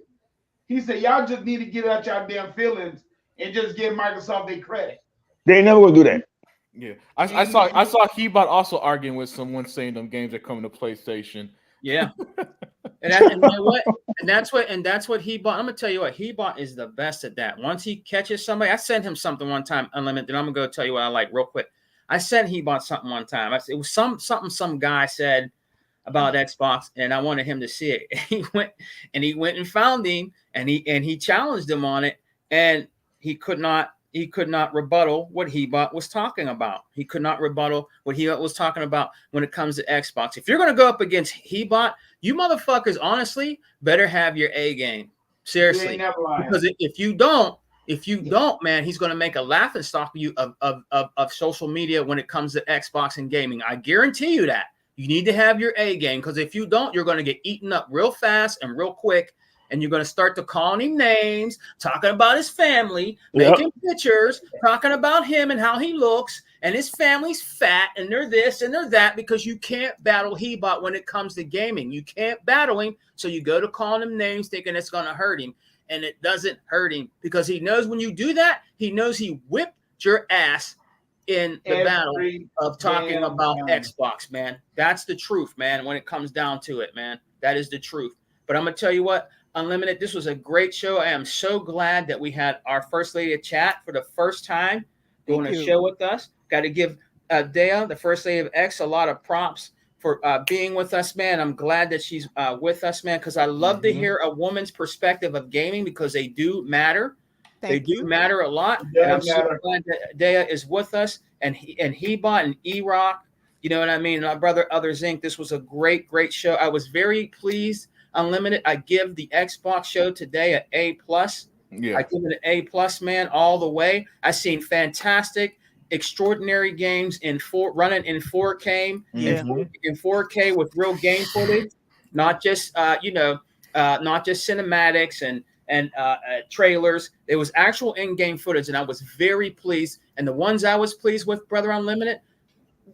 He said, y'all just need to get out y'all damn feelings and just give Microsoft their credit. They ain't never gonna do that. Yeah, I saw Hebot also arguing with someone saying them games are coming to PlayStation. Yeah. And you know what? And that's what Hebot. I'm gonna tell you what, Hebot is the best at that. Once he catches somebody, I sent him something one time, Unlimited. I'm gonna go tell you what I like real quick. I sent Hebot something one time. It was something some guy said about Xbox, and I wanted him to see it. He went and found him, and he challenged him on it, and he could not rebuttal what Hebot was talking about. He could not rebuttal what Hebot was talking about when it comes to Xbox. If you're going to go up against Hebot, you motherfuckers honestly better have your A game. Seriously. Because if you don't, man, he's going to make a laughing stock of you of social media when it comes to Xbox and gaming. I guarantee you that. You need to have your A game, because if you don't, you're going to get eaten up real fast and real quick. And you're going to start to calling him names, talking about his family, making pictures, talking about him and how he looks, and his family's fat, and they're this and they're that, because you can't battle Hebot when it comes to gaming. You can't battle him, so you go to calling him names thinking it's going to hurt him, and it doesn't hurt him, because he knows when you do that, he knows he whipped your ass in the battle of talking about Xbox, man. That's the truth, man, when it comes down to it, man. That is the truth. But I'm going to tell you what, Unlimited, this was a great show. I am so glad that we had our First Lady of Chat for the first time doing a show with us. Got to give Dea, the First Lady of X, a lot of props for being with us, man. I'm glad that she's with us, man, because I love to hear a woman's perspective of gaming, because they do matter. They do matter a lot. And I'm so glad that Dea is with us, and Hebot and E-Rock. You know what I mean? My brother, Others Inc. This was a great, great show. I was very pleased. Unlimited, I give the Xbox show today an A+. Yeah. I give it an A+, man, all the way. I've seen fantastic, extraordinary games running in 4K, in 4K with real game footage, not just not just cinematics and trailers. It was actual in-game footage, and I was very pleased. And the ones I was pleased with, Brother Unlimited.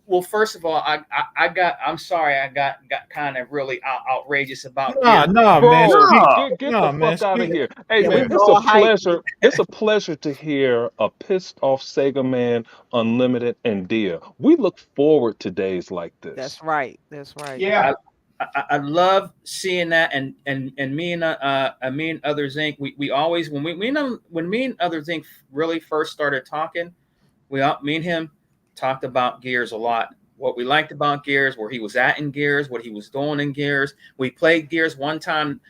Well, first of all, I'm sorry, I got kind of really outrageous about man. Get the fuck out of here. Hey, man, it's a pleasure. It's a pleasure to hear a pissed off Sega Man, Unlimited, and Dea. We look forward to days like this. That's right. That's right. Yeah. I love seeing that, and me and Others Inc. We always when me and Others Inc. really first started talking, me and him talked about Gears a lot. What we liked about Gears, where he was at in Gears, what he was doing in Gears. We played Gears one time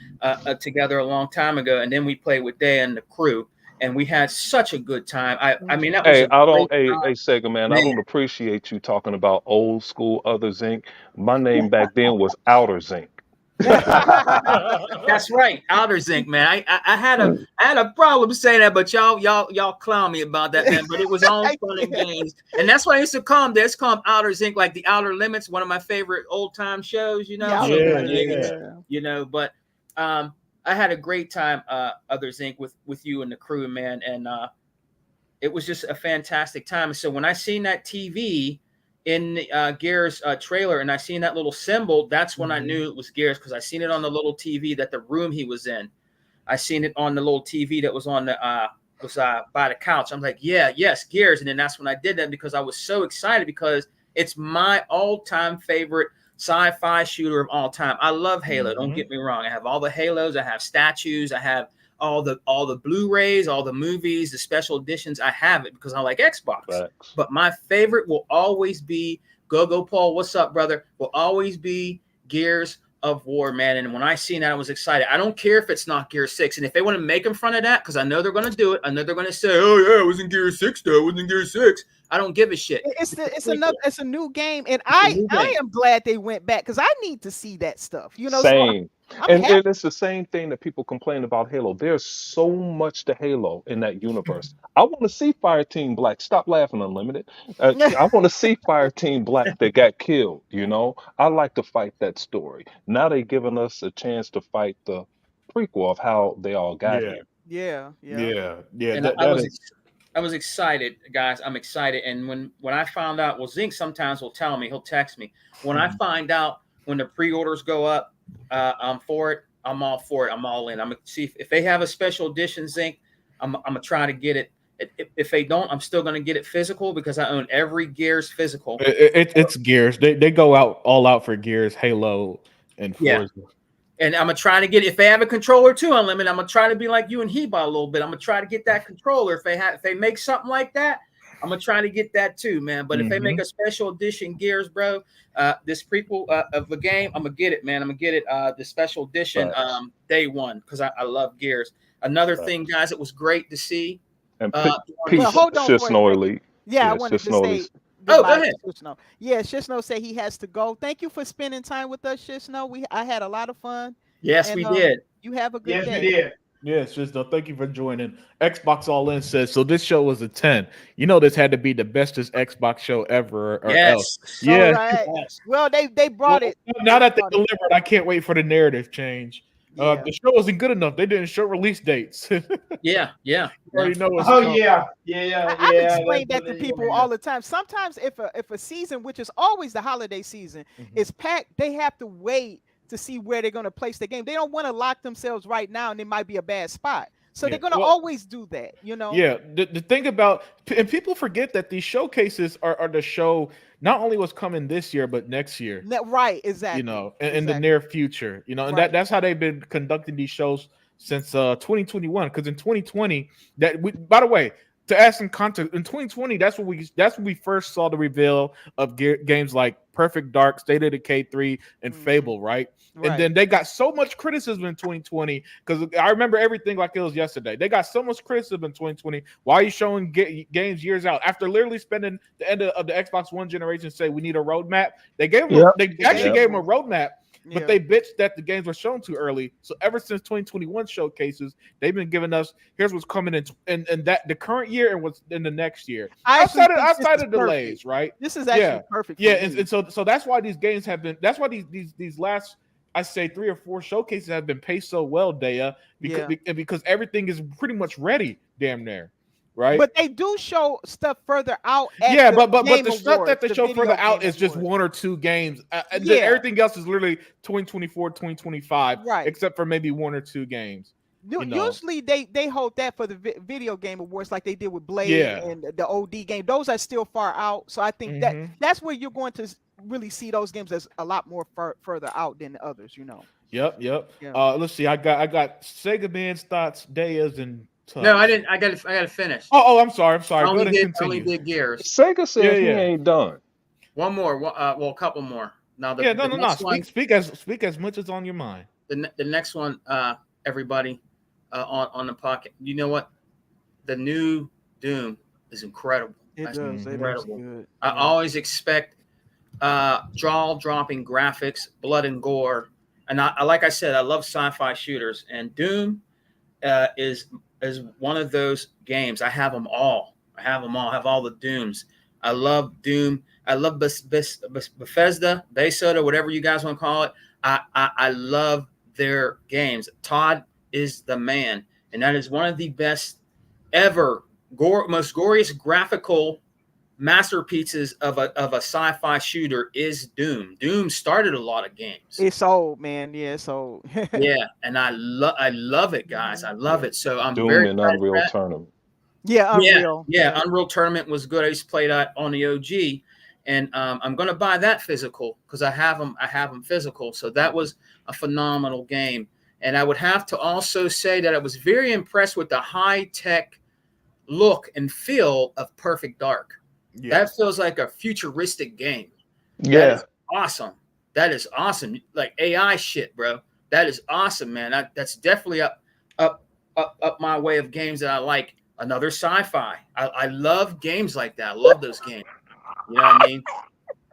together a long time ago, and then we played with Dea and the crew, and we had such a good time. I mean, that was hey, Sega Man, I don't appreciate you talking about old school Others Inc. My name back then was Outers Inc. That's right, Outer Zinc, man. I had a problem saying that, but y'all clown me about that, man. But it was all fun and games, and that's why I used to call them. It's called Outer Zinc, like the Outer Limits, one of my favorite old time shows. You know, you know. But I had a great time, Other Zinc, with you and the crew, man, and it was just a fantastic time. And so when I seen that TV in Gears trailer, and I seen that little symbol, that's when I knew it was Gears, because I seen it on the little TV that the room he was in. I seen it on the little TV that was on the by the couch. I'm like, yes, Gears. And then that's when I did that, because I was so excited, because it's my all-time favorite sci-fi shooter of all time. I love Halo. Don't get me wrong. I have all the Halos. I have statues. I have all the Blu-rays, all the movies, the special editions. I have it because I like Xbox. Facts. But my favorite will always be Go Paul. What's up, brother? Will always be Gears of War, man. And when I seen that, I was excited. I don't care if it's not Gear 6. And if they want to make in front of that, because I know they're going to do it, I know they're going to say, oh, yeah, it was in Gear 6, though. It was in Gear 6. I don't give a shit. It's a new game. And I am glad they went back because I need to see that stuff. You know, Same. So I'm And it's the same thing that people complain about Halo. There's so much to Halo in that universe. I want to see Fireteam Black. Stop laughing, Unlimited. I want to see Fireteam Black that got killed. You know, I like to fight that story. Now they're giving us a chance to fight the prequel of how they all got here. Yeah. And I was excited, guys. I'm excited. And when I found out, well, Zink sometimes will tell me, he'll text me. When I find out when the pre-orders go up, I'm for it. I'm all for it. I'm all in. I'm gonna see if they have a special edition Zink. I'm gonna try to get it. If they don't, I'm still gonna get it physical because I own every Gears physical. It's Gears. They go all out for Gears, Halo, and Forza. Yeah. And I'm gonna try to get if they have a controller too, Unlimited. I'm gonna try to be like you and Heba a little bit. I'm gonna try to get that controller. If they make something like that, I'm gonna try to get that too, man. But if they make a special edition Gears, bro, this prequel of the game, I'm gonna get it, man. I'm gonna get it. The special edition, day one, because I love Gears. Another thing, guys, it was great to see. And peace, Shisno Elite. Yeah, I wanted to say. Oh, go ahead. Shisno. Yeah, Shisno said he has to go. Thank you for spending time with us, Shisno. I had a lot of fun. Yes, we did. You have a good day. Yes, we did. Yes, Shisno, thank you for joining. Xbox All In says, so this show was a 10. You know this had to be the bestest Xbox show ever. Or else. Yeah. Right. Well, they brought it. Now that they delivered, I can't wait for the narrative change. The show wasn't good enough. They didn't show release dates. Yeah. You already know what's Oh coming. yeah. I explain that to people all the time. Sometimes if a season, which is always the holiday season, is packed, they have to wait to see where they're going to place the game. They don't want to lock themselves right now, and it might be a bad spot. So they're going to always do that, you know? Yeah. The thing about, and people forget that these showcases are the show, not only what's coming this year, but next year. Right, exactly. You know, in the near future, you know, and that's how they've been conducting these shows since 2021. Because in 2020, by the way, to add some context, in 2020, that's when we first saw the reveal of games like Perfect Dark, State of Decay 3, and Fable, right? And then they got so much criticism in 2020 because I remember everything like it was yesterday. They got so much criticism in 2020. Why are you showing games years out after literally spending the end of the Xbox One generation? Say we need a roadmap. They gave them. They actually gave them a roadmap. But they bitched that the games were shown too early. So ever since 2021 showcases, they've been giving us here's what's coming in that the current year and what's in the next year. Outside of delays, right? This is actually perfect. Yeah, and so that's why these games have been. That's why these last, I say, 3 or 4 showcases have been paced so well, Daya, because everything is pretty much ready, damn near. Right, but they do show stuff further out. But the stuff that they show further out is just 1 or 2 games. Everything else is literally 2024, 2025, right? Except for maybe 1 or 2 games. Usually they hold that for the video game awards, like they did with Blade and the OD game. Those are still far out, so I think that's where you're going to really see those games as a lot more further out than the others. You know. Yep. Yeah. Let's see. I got Sega Man's thoughts, Daya's, and. No, I didn't. I got to finish. Oh, I'm sorry. I only did Gears. Sega says he ain't done. One more. A couple more. Now, no. Speak as much as on your mind. The next one, everybody, on the pocket. You know what? The new Doom is incredible. It does. Incredible. Good. I always expect jaw-dropping graphics, blood and gore, and like I said, I love sci-fi shooters, and Doom is one of those games. I have them all. I have all the Dooms. I love Doom. I love Bethesda, whatever you guys want to call it. I love their games. Todd is the man, and that is one of the best ever, most glorious graphical masterpieces of a sci-fi shooter is Doom. Doom started a lot of games. It's old, man. Yeah, it's old. Yeah, and I love it, guys. I love it. So I'm Doom very and Unreal Tournament. Yeah, Unreal. Yeah, Unreal Tournament was good. I used to play that on the OG, and I'm going to buy that physical because I have them physical. So that was a phenomenal game. And I would have to also say that I was very impressed with the high-tech look and feel of Perfect Dark. Yeah. That feels like a futuristic game. Yeah. Awesome. That is awesome. Like AI shit, bro. That is awesome, man. That's definitely up my way of games that I like. Another sci-fi. I love games like that. I love those games. You know what I mean?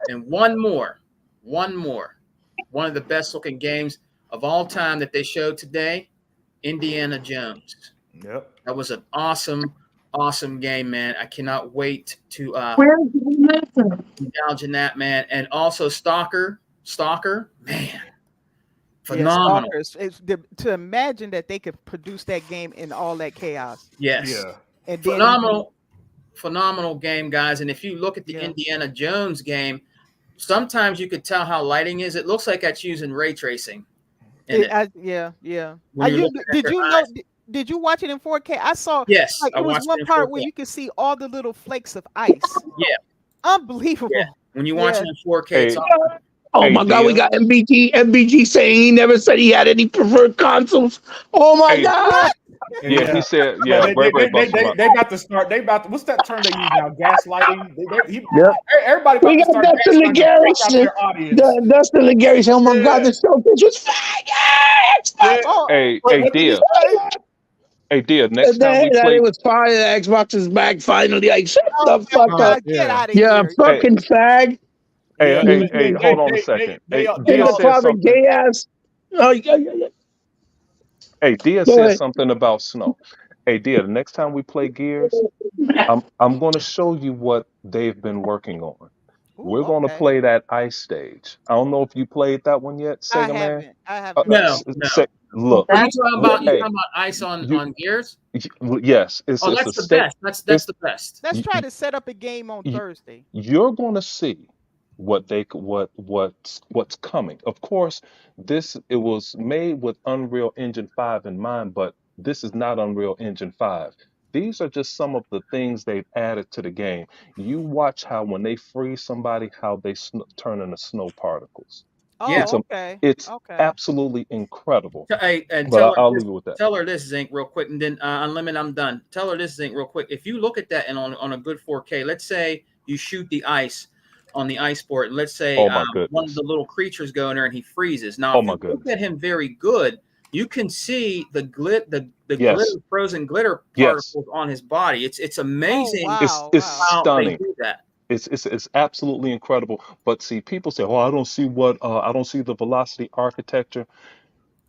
And one more. One of the best looking games of all time that they showed today, Indiana Jones. Yep. That was an awesome game, man. I cannot wait to indulge in that, man. And also Stalker, man. Phenomenal. Yeah, to imagine that they could produce that game in all that chaos. Yes. Yeah. And phenomenal game, guys. And if you look at the Indiana Jones game, sometimes you could tell how lighting is. It looks like that's using ray tracing. Yeah. Did you watch it in 4K? I saw. Yes, like, I it was watched one it in part 4K. where you could see all the little flakes of ice. Yeah. Unbelievable. Yeah. When you watch it in 4K, it's awesome. Oh my God, we got MBG saying he never said he had any preferred consoles. Oh my God. Yeah, he said, They about to start. What's that term they use now? Gaslighting. Everybody about We to got start Dustin gaslighting the Legary. fuck out their audience. Dustin Legary said, "Oh my God, the showcase was fire." Hey, Dia. Hey, Dia, next time we play. It was fire. The Xbox is back finally. Like, shut the fuck up. Get out of Yeah, here. fucking fag. Hey, hold on a second. Hey, Dia said something. Gay ass. Oh, yeah. Hey, Dia Go said ahead. something about snow. Hey, Dia, the next time we play Gears, I'm going to show you what they've been working on. We're going to play that ice stage. I don't know if you played that one yet, Sega Man. I haven't. No. Look. Are you talking about ice on Gears? Yes. That's the best. That's the best. Let's try to set up a game on Thursday. You're going to see what's coming. Of course, it was made with Unreal Engine 5 in mind, but this is not Unreal Engine 5. These are just some of the things they've added to the game. You watch how when they freeze somebody, how they turn into snow particles. Oh, It's absolutely incredible. Hey, and But I'll leave it with that. Tell her this, Zink, real quick, and then Unlimited, I'm done. Tell her this, Zink, real quick. If you look at that and on a good 4K, let's say you shoot the ice on the ice board, and let's say one of the little creatures go in there and he freezes. Now, if you look at him very good, you can see the glitter, frozen glitter particles on his body. It's amazing. It's stunning. They do that. It's absolutely incredible. But see, people say, "Oh, I don't see the velocity architecture."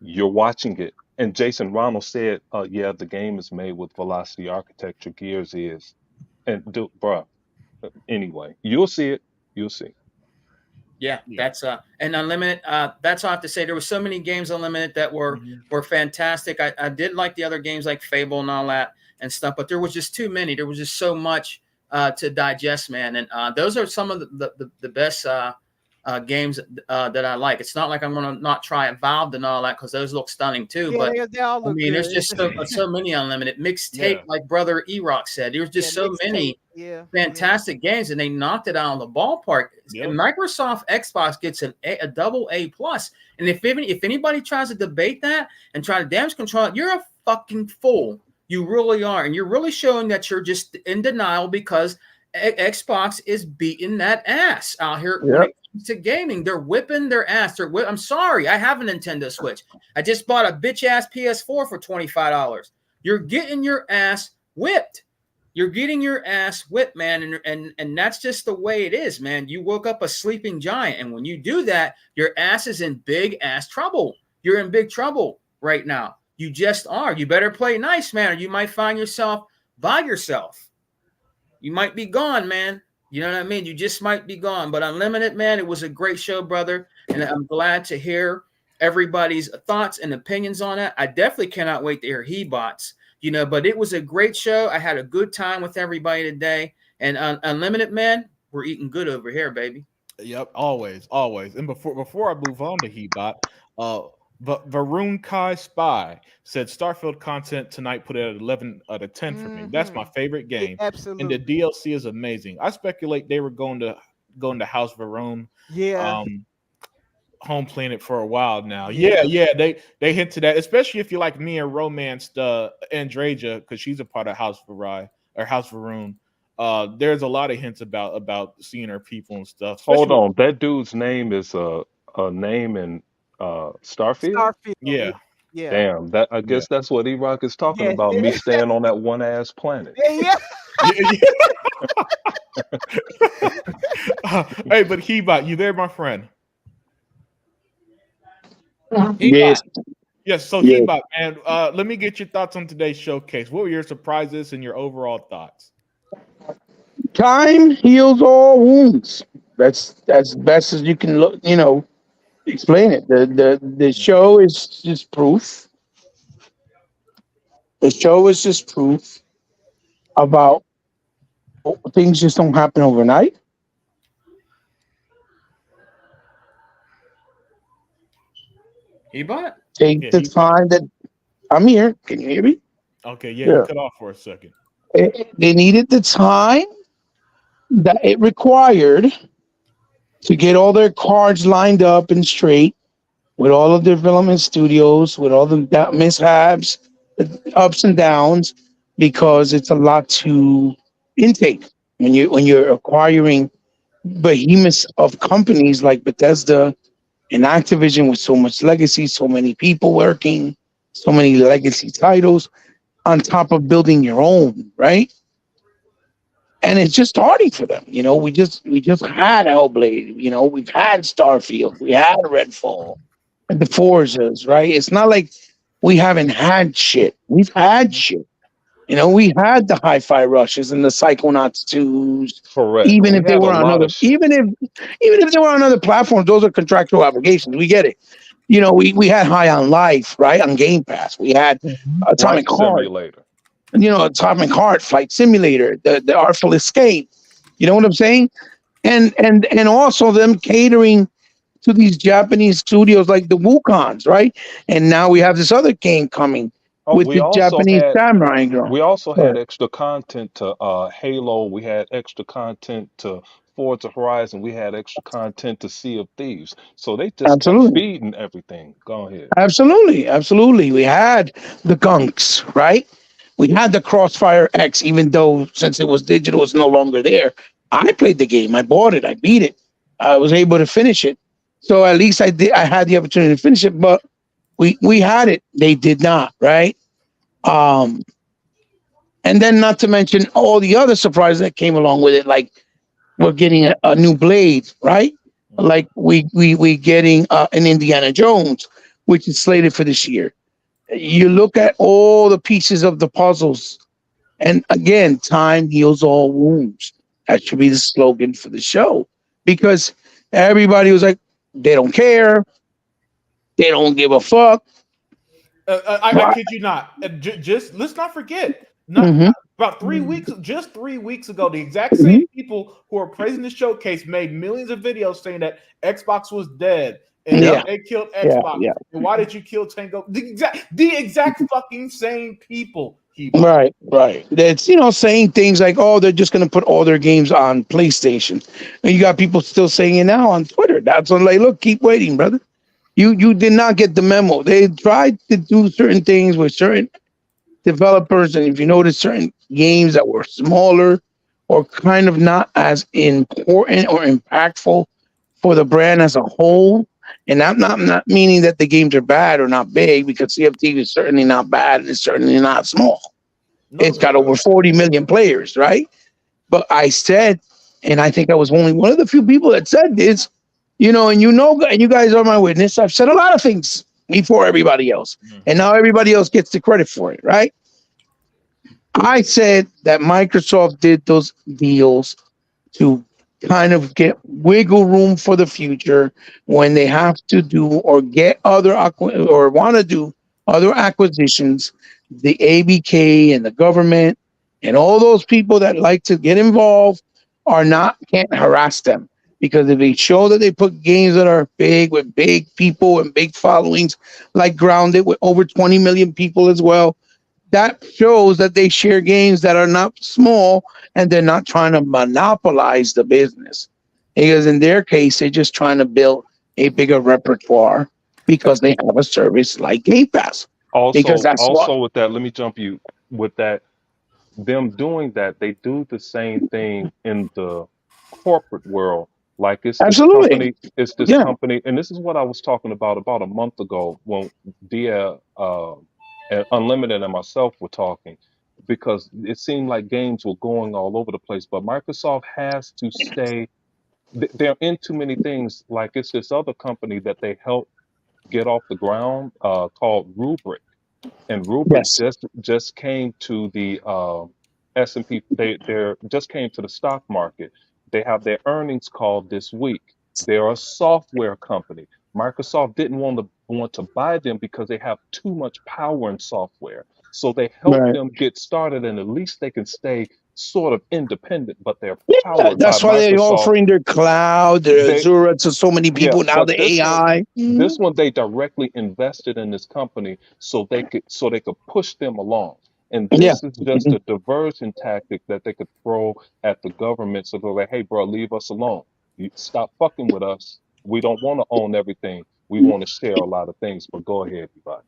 You're watching it, and Jason Ronald said, "Yeah, the game is made with velocity architecture. Gears is." And bruh, anyway, you'll see it. You'll see. Yeah, that's and Unlimited. That's all I have to say. There were so many games Unlimited that were fantastic. I did like the other games like Fable and all that and stuff, but there was just too many. There was just so much to digest, man. And those are some of the best games that I like. It's not like I'm going to not try Valve and all that because those look stunning too. But they all look good. there's just so many Unlimited mixtape, like Brother E-Rock said. There's just so many fantastic games, and they knocked it out of the ballpark. And Microsoft Xbox gets a double A plus. And if anybody tries to debate that and try to damage control it, you're a fucking fool. You really are, and you're really showing that you're just in denial because Xbox is beating that ass out here when it comes to gaming. They're whipping their ass. I'm sorry, I have a Nintendo Switch. I just bought a bitch ass PS4 for $25. You're getting your ass whipped. You're getting your ass whipped, man, and that's just the way it is, man. You woke up a sleeping giant, and when you do that, your ass is in big ass trouble. You're in big trouble right now. You just are. You better play nice, man, or you might find yourself by yourself. You might be gone, man. You know what I mean? You just might be gone. But Unlimited, man, it was a great show, brother. And I'm glad to hear everybody's thoughts and opinions on it. I definitely cannot wait to hear He-Bots, but it was a great show. I had a good time with everybody today. And Unlimited, man, we're eating good over here, baby. Yep, always. And before I move on to He-Bot, but Varun Kai Spy said Starfield content tonight put it at 11 out of 10 for me. That's my favorite game. Absolutely. And the DLC is amazing. I speculate they were going to House Varun. Home Planet for a while now. Yeah. They hinted at, especially if you like me and romanced Andreja, because she's a part of House Varun. There's a lot of hints about seeing her people and stuff. Hold on, that dude's name is A name in Starfield? Starfield. Yeah. Yeah. Damn, that I guess that's what E-Rock is talking Yeah. about. Me staying on that one ass planet. Yeah. Hey, but Hebot, you there, my friend? Yes. Yes. So Yes. Hebot, man, let me get your thoughts on today's showcase. What were your surprises and your overall thoughts? Time heals all wounds. That's best as you can look. Explain it. The show is just proof. The show is just proof about things just don't happen overnight. Ebot? Take the time that I'm here. Can you hear me? Okay, yeah, you cut off for a second. They needed the time that it required to get all their cards lined up and straight with all of the development studios, with all the mishaps, the ups and downs, because it's a lot to intake when you're acquiring behemoths of companies like Bethesda and Activision with so much legacy, so many people working, so many legacy titles, on top of building your own, right? And it's just starting for them. We just had Hellblade, we've had Starfield, we had Redfall, and the Forzas, right? It's not like we haven't had shit. We've had shit. We had the Hi-Fi Rushes and the Psychonauts 2s. Correct. Even We if they had a were on lot other, of shit. even if they were on other platforms, those are contractual obligations. We get it. We had High on Life, right, on Game Pass. We had Atomic Flight Heart. Simulator. Atomic Heart, Flight Simulator, the Artful Escape. You know what I'm saying? And also them catering to these Japanese studios like the Wukons, right? And now we have this other game coming with We the also Japanese had samurai girl. we also Go had ahead. extra content to Halo. We had extra content to Forza Horizon. We had extra content to Sea of Thieves. So they just kept Absolutely. feeding everything. Go ahead. Absolutely. We had the gunks, right? We had the Crossfire X, even though since it was digital, it's no longer there. I played the game. I bought it. I beat it. I was able to finish it. So at least I did. I had the opportunity to finish it, but we had it. They did not, right? And then not to mention all the other surprises that came along with it, like we're getting a new Blade, right? Like we getting an Indiana Jones, which is slated for this year. You look at all the pieces of the puzzles, and again, time heals all wounds. That should be the slogan for the show, because everybody was like, they don't care, they don't give a fuck. I kid you not. Just let's not forget. About 3 weeks, just 3 weeks ago, the exact same people who are praising the showcase made millions of videos saying that Xbox was dead and they killed Xbox. And why did you kill Tango? The exact fucking same people. Right. That's saying things like, "Oh, they're just going to put all their games on PlayStation," and you got people still saying it now on Twitter. That's when, like, look, keep waiting, brother. You did not get the memo. They tried to do certain things with certain developers, and if you notice, certain games that were smaller or kind of not as important or impactful for the brand as a whole. And I'm not meaning that the games are bad or not big, because CFT is certainly not bad and it's certainly not small. It's got over 40 million players, right? But I said, and I think I was only one of the few people that said this, and you guys are my witness. I've said a lot of things before everybody else, and now everybody else gets the credit for it, right? I said that Microsoft did those deals to kind of get wiggle room for the future when they have to do or get other or want to do other acquisitions. The ABK and the government and all those people that like to get involved can't harass them, because if they show that they put games that are big with big people and big followings, like Grounded with over 20 million people as well, that shows that they share games that are not small and they're not trying to monopolize the business. Because in their case, they're just trying to build a bigger repertoire because they have a service like Game Pass. Also, with that, let me jump you with that. Them doing that, they do the same thing in the corporate world Like it's Absolutely. it's this Yeah. company, and this is what I was talking about a month ago when Dia and Unlimited and myself were talking, because it seemed like games were going all over the place. But Microsoft has to stay. They're in too many things. Like it's this other company that they helped get off the ground called Rubrik, and Rubrik Yes. just came to the S&P. They're just came to the stock market. They have their earnings call this week. They're a software company. Microsoft didn't want to buy them because they have too much power in software. So they help Right. them get started, and at least they can stay sort of independent, but they're Yeah, powered by that's why they're Microsoft. offering their cloud, their They Azure to so many yeah, people now. but The AI. this one they directly invested in this company so they could push them along. And Yeah. this is just a diversion tactic that they could throw at the government. So they're like, hey, bro, leave us alone. You stop fucking with us. We don't want to own everything. We want to share a lot of things. But go ahead, Levi.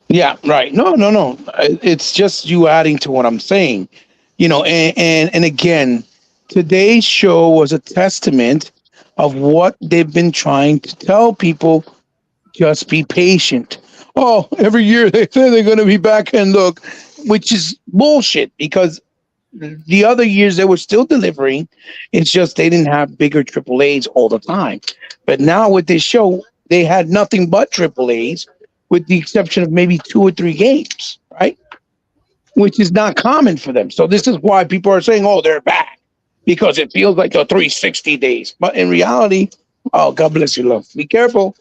Yeah, right. No. It's just you adding to what I'm saying. And again, today's show was a testament of what they've been trying to tell people. Just be patient. Oh, every year they say they're going to be back, and look, which is bullshit, because the other years they were still delivering. It's just they didn't have bigger AAAs all the time. But now with this show, they had nothing but AAAs, with the exception of maybe 2 or 3 games, right? Which is not common for them. So this is why people are saying, oh, they're back, because it feels like a 360 days. But in reality, oh, God bless you, love. Be careful.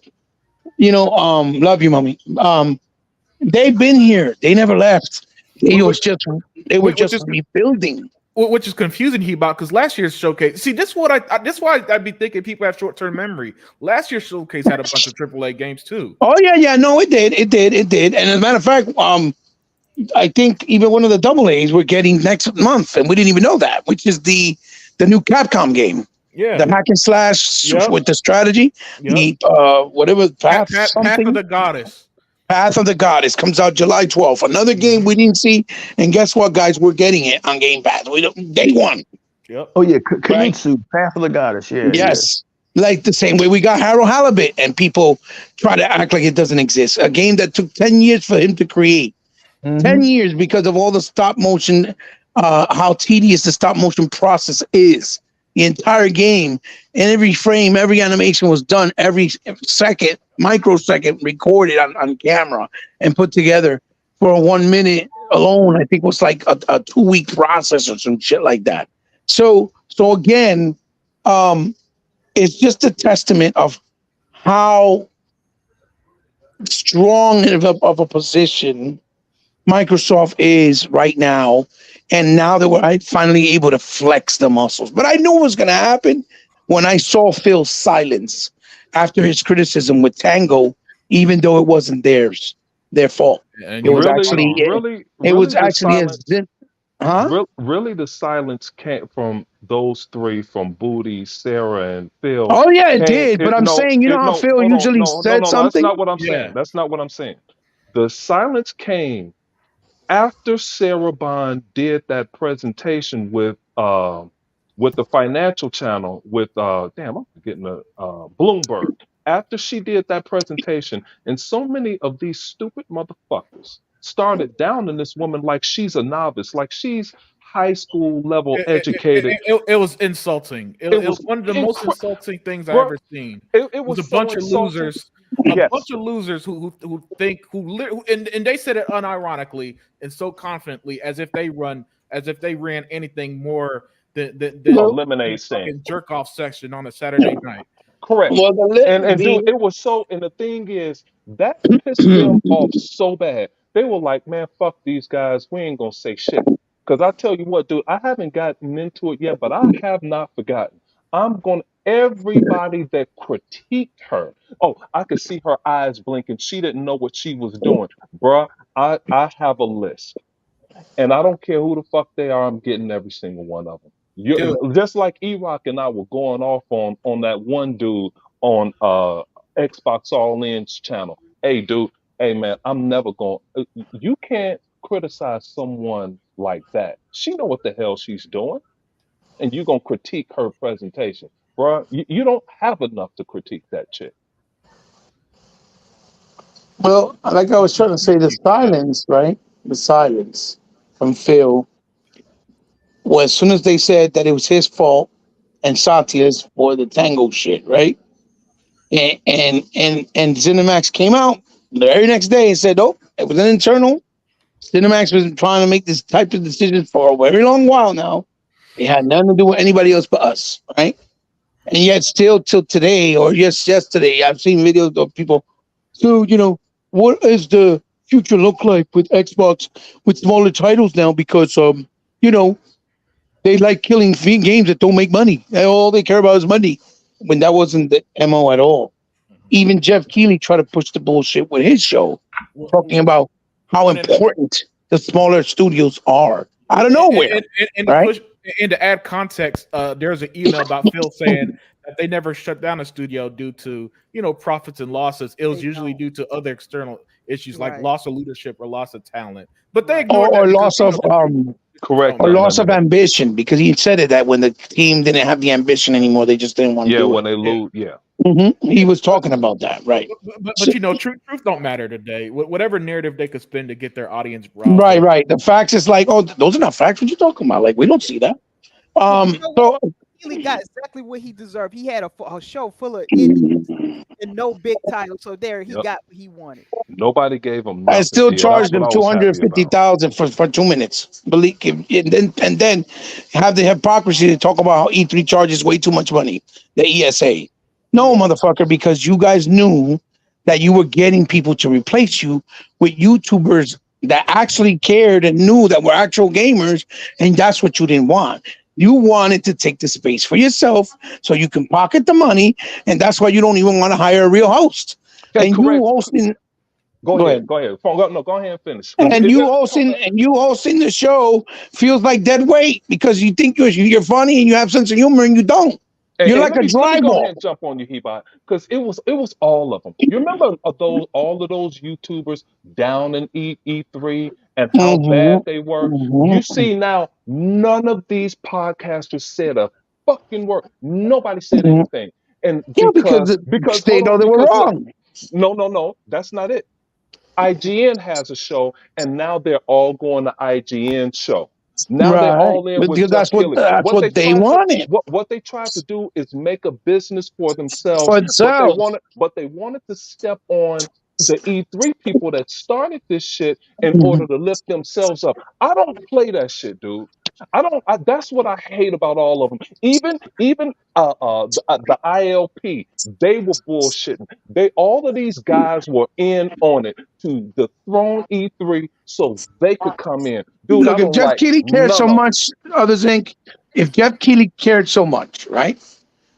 Love you, mommy. They've been here. They never left. They were just rebuilding. Which is confusing, Hebot, because last year's showcase. See, this is what this is why I'd be thinking people have short-term memory. Last year's showcase had a bunch of AAA games too. Oh yeah. No, it did. And as a matter of fact, I think even one of the AA's we're getting next month, and we didn't even know that, which is the new Capcom game. Yeah. The hack and slash Yep. with the strategy. Yep. Whatever Path of the Goddess. Path of the Goddess comes out July 12th. Another game we didn't see, and guess what, guys? We're getting it on Game Pass. Day one. Yep. Oh yeah, Kimitsu, Path of the Goddess. Yeah. Yes. Like the same way we got Harold Halibut, and people try to act like it doesn't exist. A game that took 10 years for him to create. 10 years because of all the stop motion, how tedious the stop motion process is. The entire game, and every frame, every animation was done every second, microsecond, recorded on camera and put together for a 1 minute alone. I think was like a 2-week process or some shit like that. So again, it's just a testament of how strong of a position Microsoft is right now, and now that we're finally able to flex the muscles. But I knew it was going to happen when I saw Phil's silence after his criticism with Tango, even though it wasn't their fault. And It was Really, actually really, it was really the actually silence. huh? Really, the silence came from those three, from Booty, Sarah, and Phil. Oh yeah, it did. But I'm saying, you know how Phil hold on, usually no, said that's something. not what I'm saying. That's not what I'm saying. The silence came after Sarah Bond did that presentation with the financial channel with damn, I'm forgetting the Bloomberg. After she did that presentation, and so many of these stupid motherfuckers started downing this woman like she's a novice, like she's high school level educated. It was insulting. It was one of the most insulting things I've ever seen. It was a so bunch of insulting. losers. Yes. A bunch of losers who and they said it unironically and so confidently as if they ran anything more than lemonade stand jerk off section on a Saturday night. Correct. And dude, it was so, and the thing is, that pissed them off so bad. They were like, man, fuck these guys. We ain't gonna say shit. Because I tell you what, dude, I haven't gotten into it yet, but I have not forgotten. Everybody that critiqued her, oh, I could see her eyes blinking. She didn't know what she was doing. Bruh, I have a list. And I don't care who the fuck they are, I'm getting every single one of them. Just like E-Rock and I were going off on that one dude on Xbox All In's channel. Hey, dude, hey, man, I'm never going. You can't criticize someone like that. She know what the hell she's doing. And you're going to critique her presentation. bro. You don't have enough to critique that chick. Well, like I was trying to say, the silence, right? The silence from Phil. Well, as soon as they said that it was his fault and Satya's for the Tango shit, right? And Cinemax came out the very next day and said, "Oh, it was an internal." Cinemax was trying to make this type of decision for a very long while now. It had nothing to do with anybody else but us, right? And yet, still till today, or just yesterday, I've seen videos of people. So, what does the future look like with Xbox with smaller titles now? Because they like killing games that don't make money. All they care about is money. When that wasn't the MO at all. Even Jeff Keighley tried to push the bullshit with his show, talking about how important the smaller studios are out of nowhere. And to add context, there's an email about Phil saying that they never shut down a studio due to profits and losses. It was usually due to other external issues like loss of leadership or loss of talent. But they or loss of correct or loss of ambition, because he said it that when the team didn't have the ambition anymore, they just didn't want to do when it. they lose, yeah. He was talking about that, right? But truth don't matter today. Whatever narrative they could spin to get their audience riled up. Right. The facts is like, oh, those are not facts. What you talking about? Like, we don't see that. So He got exactly what he deserved. He had a show full of idiots and no big title. So there, he got what he wanted. Nobody gave him. I still charged him $250,000 for 2 minutes. Believe, and then have the hypocrisy to talk about how E3 charges way too much money. The ESA, no, motherfucker, because you guys knew that you were getting people to replace you with YouTubers that actually cared and knew that were actual gamers, and that's what you didn't want. You wanted to take the space for yourself so you can pocket the money, and that's why you don't even want to hire a real host. Okay, and correct. you hosting, Go ahead. Go ahead and finish. and you hosting the show feels like dead weight because you think you're funny and you have sense of humor and you don't. You're like a Let me go ahead drywall. and jump on you, Hebot, because it was all of them. You remember all of those YouTubers down in E3 and how bad they were? You see now, none of these podcasters said a fucking word. Nobody said anything. And because they know they were wrong. No, that's not it. IGN has a show, and now they're all going to IGN show. Now they're all in with because that's Jeff what Keighley. they wanted. What they tried to do is make a business for themselves. But they wanted to step on the E3 people that started this shit in order to lift themselves up. I don't play that shit, dude. That's what I hate about all of them. Even the ILP, they were bullshitting. All of these guys were in on it to dethrone E3 so they could come in. Dude, Look, if Jeff Keighley cared so much, Others Inc., if Jeff Keighley cared so much, right?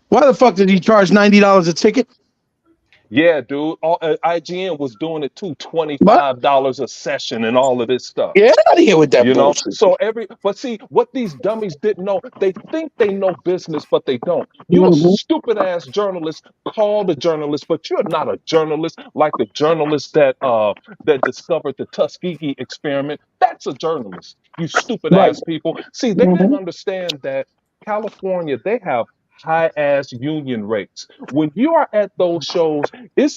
Why the fuck did he charge $90 a ticket? Yeah, dude. IGN was doing it too, $25 a session and all of this stuff. Get out of here with that bullshit. So but see, what these dummies didn't know, they think they know business, but they don't. You a stupid ass journalist called a journalist, but you're not a journalist like the journalist that discovered the Tuskegee experiment. That's a journalist. You stupid ass people. See, they didn't understand that California, they have high ass union rates. When you are at those shows, you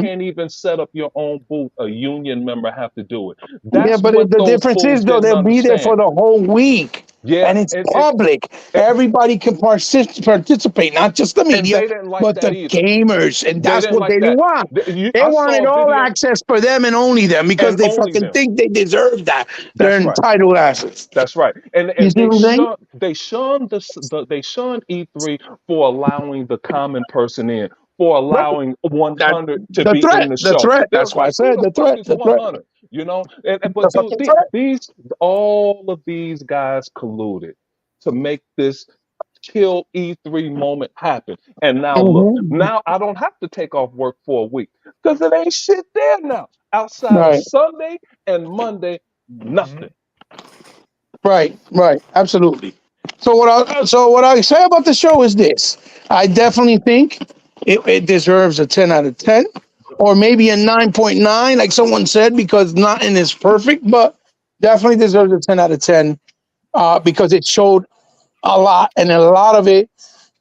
can't even set up your own booth. A union member have to do it. That's but the difference is though they'll be there for the whole week. Yeah, and it's public. Everybody can participate, not just the media, but the gamers, and that's what they didn't want. They wanted all access for them and only them because they fucking think they deserve that. They're entitled assets. That's right. And they shunned E3 for allowing the common person in, for allowing 100 to be in the show. The threat. That's why I said the threat. The threat. You know, but all of these guys colluded to make this kill E3 moment happen. And now look, now I don't have to take off work for a week because it ain't shit there now. Outside of Sunday and Monday, nothing. Right, absolutely. So what I say about the show is this: I definitely think it deserves a 10 out of 10. Or maybe a 9.9, like someone said, because nothing is perfect, but definitely deserves a 10 out of 10 because it showed a lot, and a lot of it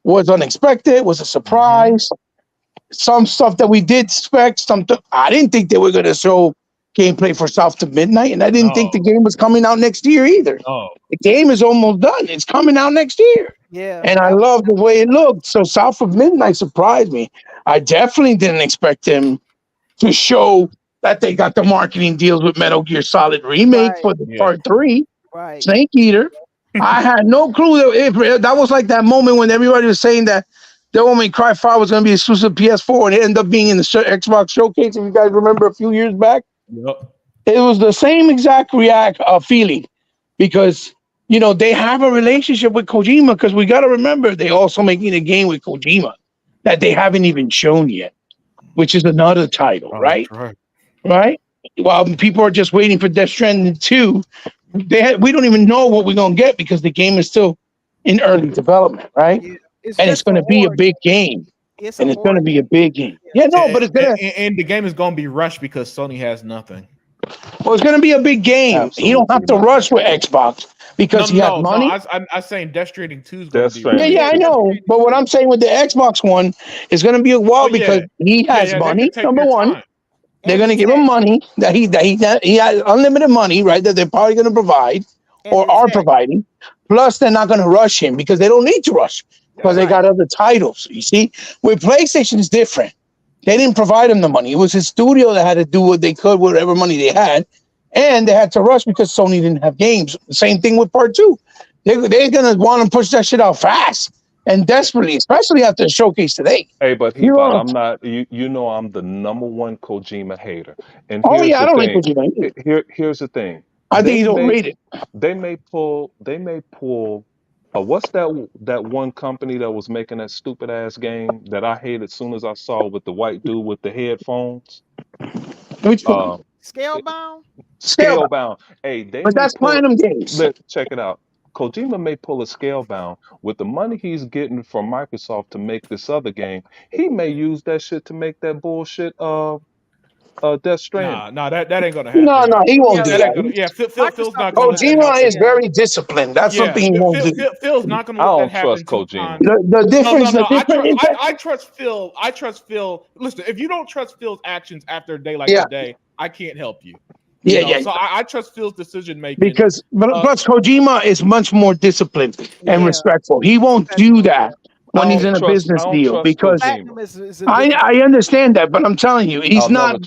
was unexpected, was a surprise. Some stuff that we did expect, I didn't think they were going to show gameplay for South to Midnight, and I didn't think the game was coming out next year either. The game is almost done. It's coming out next year. Yeah. And I love the way it looked. So South of Midnight surprised me. I definitely didn't expect them to show that they got the marketing deals with Metal Gear Solid Remake for the Part 3. Right. Snake Eater. I had no clue that was like that moment when everybody was saying that Devil May Cry 5 was going to be exclusive PS4, and it ended up being in the Xbox showcase. If you guys remember a few years back, it was the same exact feeling, because they have a relationship with Kojima. Because we got to remember, they also making a game with Kojima that they haven't even shown yet, which is another title, right? Right. While people are just waiting for Death Stranding 2, we don't even know what we're gonna get because the game is still in early development, right? And it's going to be a big game. It's going to be a big game. Yeah, no, but it's gonna and the game is going to be rushed because Sony has nothing. Well, it's going to be a big game. Absolutely. You don't have to rush with Xbox because you have money. I'm saying Death Stranding 2 is going to be. Yeah, I know. But what I'm saying with the Xbox One is going to be a while because he has money. Number one, they're going to give him money that he has unlimited money, right? That they're probably going to provide or are providing. Plus, they're not going to rush him because they don't need to rush because they got other titles. You see, with PlayStation is different. They didn't provide him the money. It was his studio that had to do what they could with whatever money they had. And they had to rush because Sony didn't have games. Same thing with Part 2. They're going to want to push that shit out fast and desperately, especially after the showcase today. Hey, but I'm not, I'm the #1 Kojima hater. And I don't like Kojima. Here's the thing. I think he's overrated. They may pull, what's that one company that was making that stupid ass game that I hated as soon as I saw with the white dude with the headphones? Which one? Scalebound? Scalebound. Hey, but that's Platinum Games. Check it out. Kojima may pull a Scalebound with the money he's getting from Microsoft to make this other game. He may use that shit to make that bullshit Death Stranding. No, that ain't gonna happen. No, he won't do that. Phil's not gonna. Kojima is very disciplined. That's something he won't do. Phil's not gonna. I don't trust Kojima. The difference. I trust Phil. I trust Phil. Listen, if you don't trust Phil's actions after a day like today, I can't help you. So I trust Phil's decision making because, plus Kojima is much more disciplined and respectful. He won't do that when he's in a business deal because I understand that, but I'm telling you, he's not an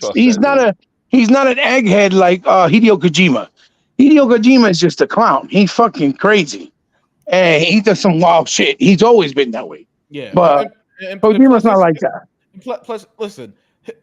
egghead like Hideo Kojima. Hideo Kojima is just a clown. He's fucking crazy, and he does some wild shit. He's always been that way. Yeah, but Kojima's not like that. Plus, listen,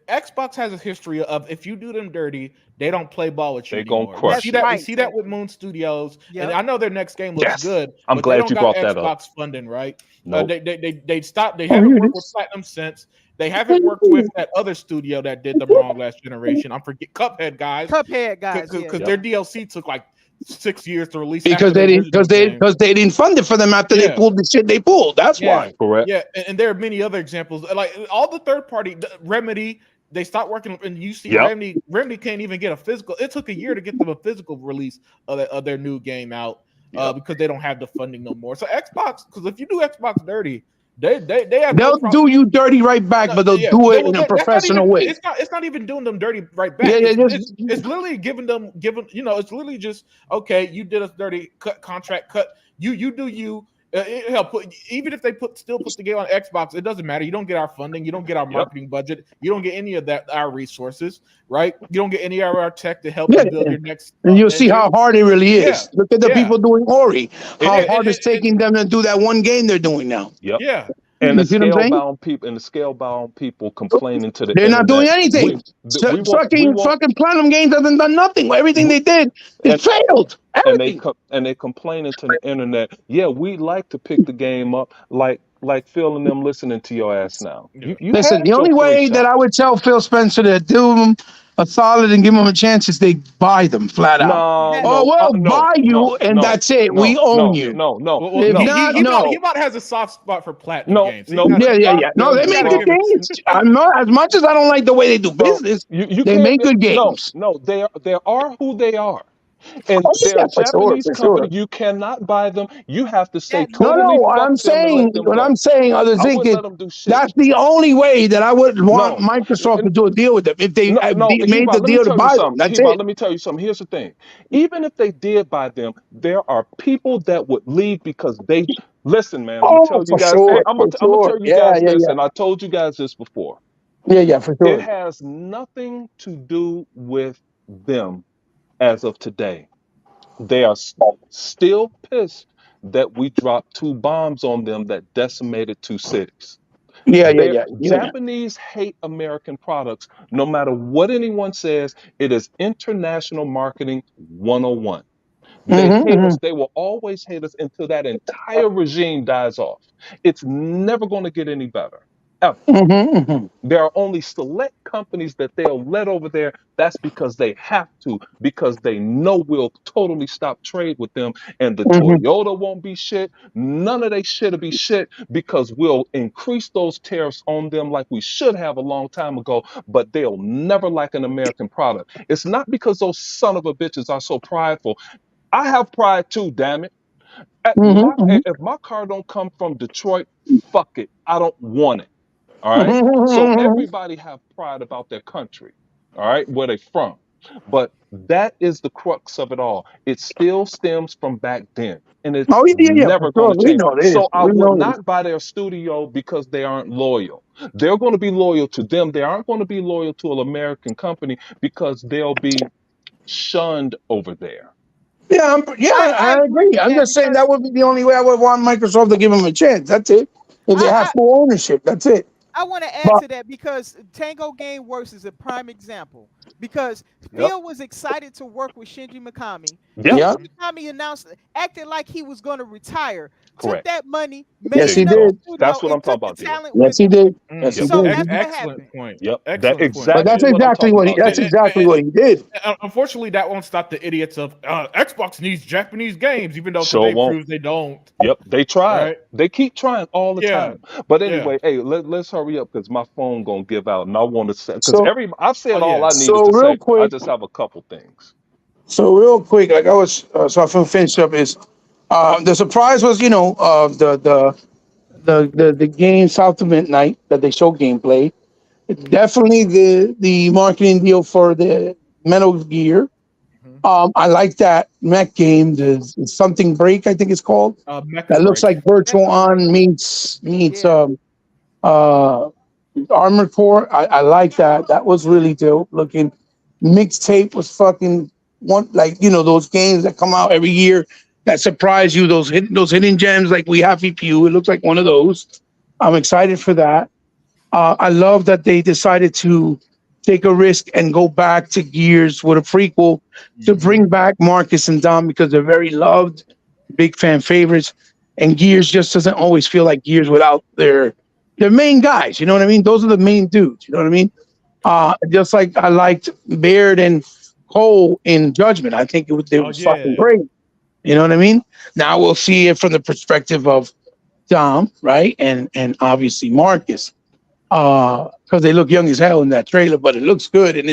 Xbox has a history of if you do them dirty, they don't play ball with you anymore. Crush we see that with Moon Studios, and I know their next game looks good. I'm glad you brought that up. Xbox funding, right? Nope. They stopped. They haven't worked with Platinum since. They haven't worked with that other studio that did them wrong last generation. I'm forget Cuphead guys. Because their DLC took like 6 years to release because they didn't fund it for them after they pulled the shit they pulled. That's why. Correct. Yeah, and there are many other examples like all the third party Remedy. They stopped working, and you see Remedy can't even get a physical. It took a year to get them a physical release of their new game out because they don't have the funding no more. So Xbox, because if you do Xbox dirty, they'll do you dirty right back, but they'll do it in a professional way. It's not even doing them dirty right back. It's literally it's literally just okay. You did us dirty contract cut. You do you. Even if they still put the game on Xbox, it doesn't matter. You don't get our funding, you don't get our marketing budget, you don't get any of that our resources, right? You don't get any of our tech to help you build your next. And you'll see how hard it really is. Look at the people doing Ori. How hard it's taking them to do that one game they're doing now. Yep. Yeah. And the scalebound people complaining to the they're not doing anything. Fucking Platinum Games hasn't done nothing. Everything they did, it failed. And they complaining to the internet. Yeah, we like to pick the game up like Phil and them listening to your ass now. You listen, the only way that I would tell Phil Spencer to do them a solid and give them a chance is they buy them flat out. Buy you and that's it. We own you. He about has a soft spot for Platinum games. Yeah. No, they make good games. I'm not, as much as I don't like the way they do business. They make good games. No, they are who they are. And Oh, they're yeah, a for sure, Japanese for company. sure. You cannot buy them. You have to say No, totally no, fuck I'm them and saying let them what go. I'm saying. Other I thing wouldn't is let them do shit. that's the only way that I would want No, Microsoft to do a deal with them. If they no, made the Heba, let me deal to tell you buy them, something. that's Heba, it. let me tell you something. Here's the thing. Even if they did buy them, there are people that would leave because they listen, man. I'm gonna Oh, tell you for guys. Hey, sure, for I'm gonna sure. tell you Yeah, guys yeah, this, yeah, and I told you guys this before. yeah, yeah, for It sure. has nothing to do with them as of today. They are still pissed that we dropped 2 bombs on them that decimated 2 cities. Yeah, yeah, Their yeah, yeah. Japanese hate American products. No matter what anyone says, it is international marketing 101. They hate us. They will always hate us until that entire regime dies off. It's never going to get any better, ever. There are only select companies that they'll let over there. That's because they have to, because they know we'll totally stop trade with them. And the Toyota won't be shit. None of they shit'll be shit because we'll increase those tariffs on them like we should have a long time ago, but they'll never like an American product. It's not because those son of a bitches are so prideful. I have pride too, damn it. If my car don't come from Detroit, fuck it. I don't want it. All right. So everybody have pride about their country. All right, where they from. But that is the crux of it all. It still stems from back then, and it's Oh, yeah, yeah, yeah, for never going sure. to We change. know this. So I We would know this. not buy their studio because they aren't loyal. They're going to be loyal to them. They aren't going to be loyal to an American company because they'll be shunned over there. Yeah, I agree. I'm just saying that would be the only way I would want Microsoft to give them a chance. That's it. If they have full ownership, that's it. I want to add to that because Tango Gameworks is a prime example. Because Phil was excited to work with Shinji Mikami. Shinji Mikami acted like he was going to retire. Correct. Took that money, made Yes, he another did. studio, That's what and I'm talking took the about, dude. talent Yes, with he him. did. Yes, he So did. that's what Excellent happened. point. Yep. Excellent That point. exactly But that's what I'm exactly talking what he. about, That's dude. exactly what he did. Unfortunately, that won't stop the idiots of Xbox needs Japanese games, even though Sure today won't. proves they don't. Yep, they try. Right? They keep trying all the Yeah. time. But Yeah. anyway, hey, let's hurry up because my phone gonna give out, and I want to say because So, I've said Oh, all yeah. I needed to real say. I quick, just have a couple things. so real quick, like I was, so I can finish up. Is the surprise was the game South of Midnight that they showed gameplay. Definitely the marketing deal for the Metal Gear. I like that mech game. There's something break, I think it's called. Mecha That looks Break. like Virtual On meets Armored Core. I like that. That was really dope looking. Mixtape was fucking one, like those games that come out every year that surprise you. Those hidden gems like We Have EPU. It looks like one of those. I'm excited for that. I love that they decided to take a risk and go back to Gears with a prequel to bring back Marcus and Dom because they're very loved, big fan favorites. And Gears just doesn't always feel like Gears without their main guys. You know what I mean? Those are the main dudes. You know what I mean? Just like I liked Baird and Cole in Judgment. I think it was fucking great. You know what I mean? Now we'll see it from the perspective of Dom, right? And obviously Marcus. Because they look young as hell in that trailer, but it looks good, and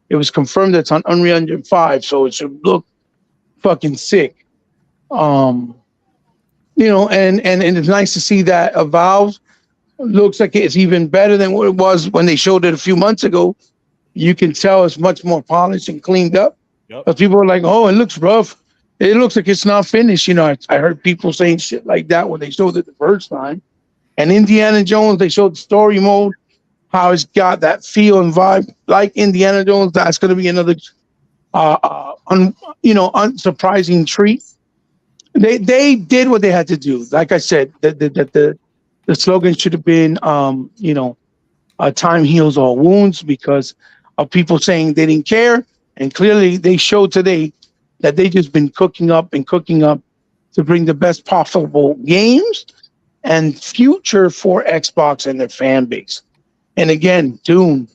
it was confirmed that it's on Unreal Engine 5, so it should look fucking sick. And it's nice to see that Valve looks like it's even better than what it was when they showed it a few months ago. You can tell it's much more polished and cleaned up. Because people are like, "Oh, it looks rough. It looks like it's not finished." I heard people saying shit like that when they showed it the first time. And Indiana Jones, they showed the story mode, how it's got that feel and vibe like Indiana Jones. That's going to be another, unsurprising treat. They did what they had to do. Like I said, the slogan should have been, time heals all wounds, because of people saying they didn't care, and clearly they showed today that they just been cooking up to bring the best possible games and future for Xbox and their fan base. And again, Doom,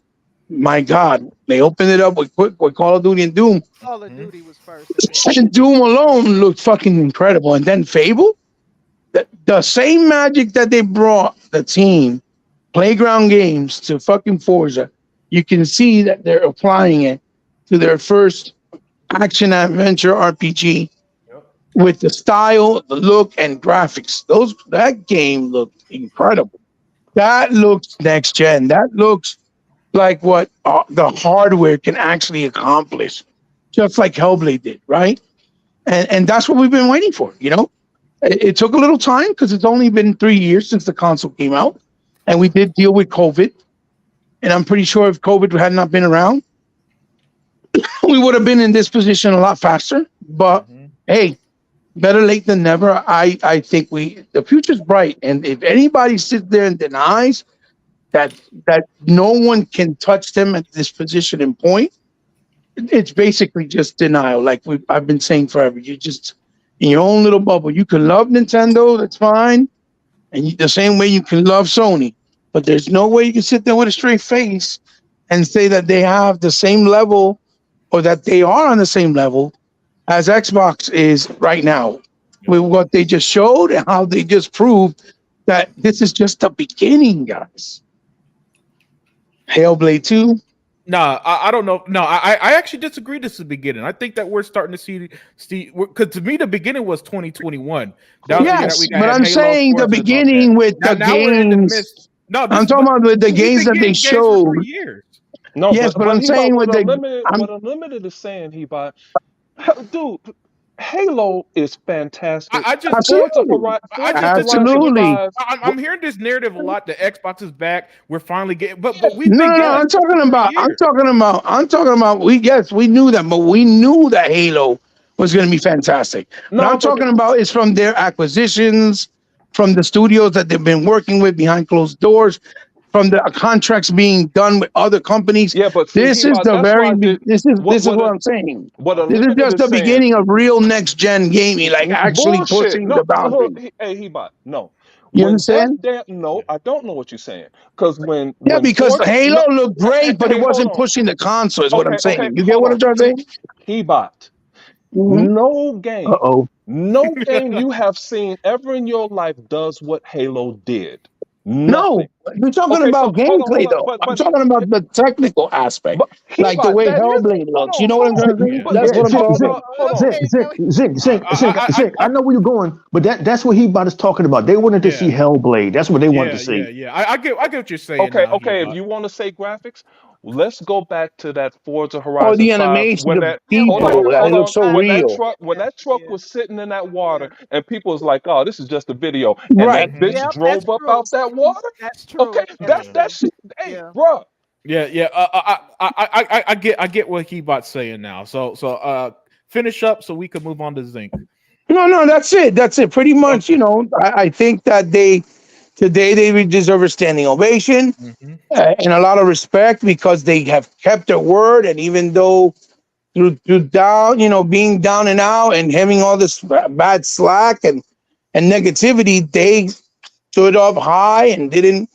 my God, they opened it up with Call of Duty and Doom. Call of Duty was first. And Doom alone looked fucking incredible. And then Fable, the same magic that they brought the team, Playground Games, to fucking Forza, you can see that they're applying it to their first action adventure RPG with the style, the look, and graphics. That game looked incredible. That looks next gen. That looks like what the hardware can actually accomplish, just like Hellblade did, right? And that's what we've been waiting for. You know, it took a little time because it's only been 3 years since the console came out, and we did deal with COVID. And I'm pretty sure if COVID had not been around, we would have been in this position a lot faster. But hey, better late than never. I think the future's bright, and if anybody sits there and denies that no one can touch them at this position and point, it's basically just denial. Like I've been saying forever, you're just in your own little bubble. You can love Nintendo, that's fine, and the same way you can love Sony, but there's no way you can sit there with a straight face and say that they have the same level or that they are on the same level as Xbox is right now, with what they just showed and how they just proved that this is just the beginning, guys. Hellblade 2. Nah, I don't know. No, I actually disagree. This is the beginning. I think that we're starting to see because to me the beginning was 2021. Yes, but I'm saying the beginning with the games. I'm talking about with the games that they showed. No, yes, but I'm saying with the what Unlimited is saying, dude, Halo is fantastic. I'm hearing this narrative a lot. The Xbox is back. We're finally getting, but we. No. I'm talking about. We knew that, but we knew that Halo was going to be fantastic. What I'm talking about is from their acquisitions, from the studios that they've been working with behind closed doors, from the contracts being done with other companies. Yeah, but this is what I'm saying. This is just the beginning of real next gen gaming, like actually pushing the boundaries. Hey, Hebot, no. You understand? No, I don't know what you're saying. Because because Halo looked great, but it wasn't pushing the console. Is what I'm saying. You get what I'm trying to say? Hebot. No game. No game you have seen ever in your life does what Halo did. No, we're talking about gameplay, though. I'm talking about the technical aspect, like the way Hellblade looks. You know what I'm trying to say? That's what I'm talking about. Zink, I know where you're going, but that's what Hebot is talking about. They wanted to see Hellblade. That's what they wanted to see. Yeah. I get what you're saying. Okay. If you want to say graphics, let's go back to that Forza Horizon. Oh, the animation, the people, that looks so real. When that truck was sitting in that water, and people was like, "Oh, this is just a video," and that bitch drove up out that water. That's true. Okay, that's shit. Hey, bro. Yeah. I get what Hebot's saying now. So finish up so we can move on to Zink. No, that's it. Pretty much, I think that today they deserve a standing ovation and a lot of respect because they have kept their word. And even though through down, being down and out and having all this bad slack and negativity, they stood up high and didn't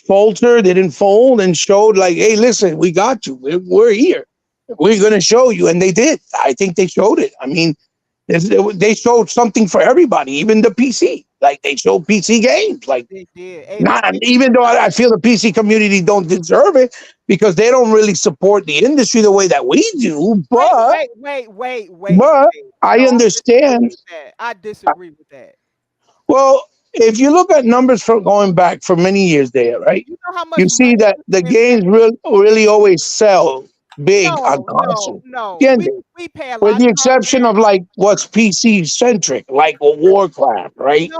falter, didn't fold, and showed like, hey, listen, we got you. We're here. We're going to show you. And they did. I think they showed it. I mean, they showed something for everybody, even the PC. Like they showed PC games. Like, even though I feel the PC community don't deserve it because they don't really support the industry the way that we do. But wait. But I understand. I disagree with that. Well, if you look at numbers from going back for many years there, right? You see that the games really always sell big on console. No, we pay a lot. With the exception of like what's PC centric, like a Warcraft, right?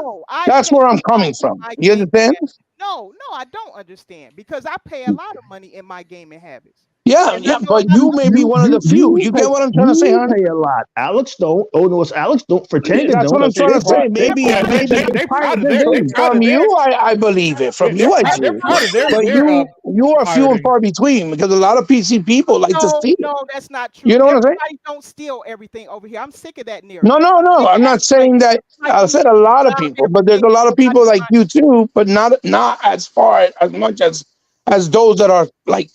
That's where I'm coming from. You understand? No, I don't understand because I pay a lot of money in my gaming habits. Yeah, but you may be one of the few. You get what I'm trying to say, honey? Pay a lot. Alex don't. Oh no, it's Alex don't pretend. That's what I'm trying to say. Maybe from you, I believe it. From you, I do. But you are few and far between because a lot of PC people like to steal. No, that's not true. You know what I'm saying? Everybody don't steal everything over here. I'm sick of that narrative. No. I'm not saying that. I said a lot of people, but there's a lot of people like you too, but not as much as those that are like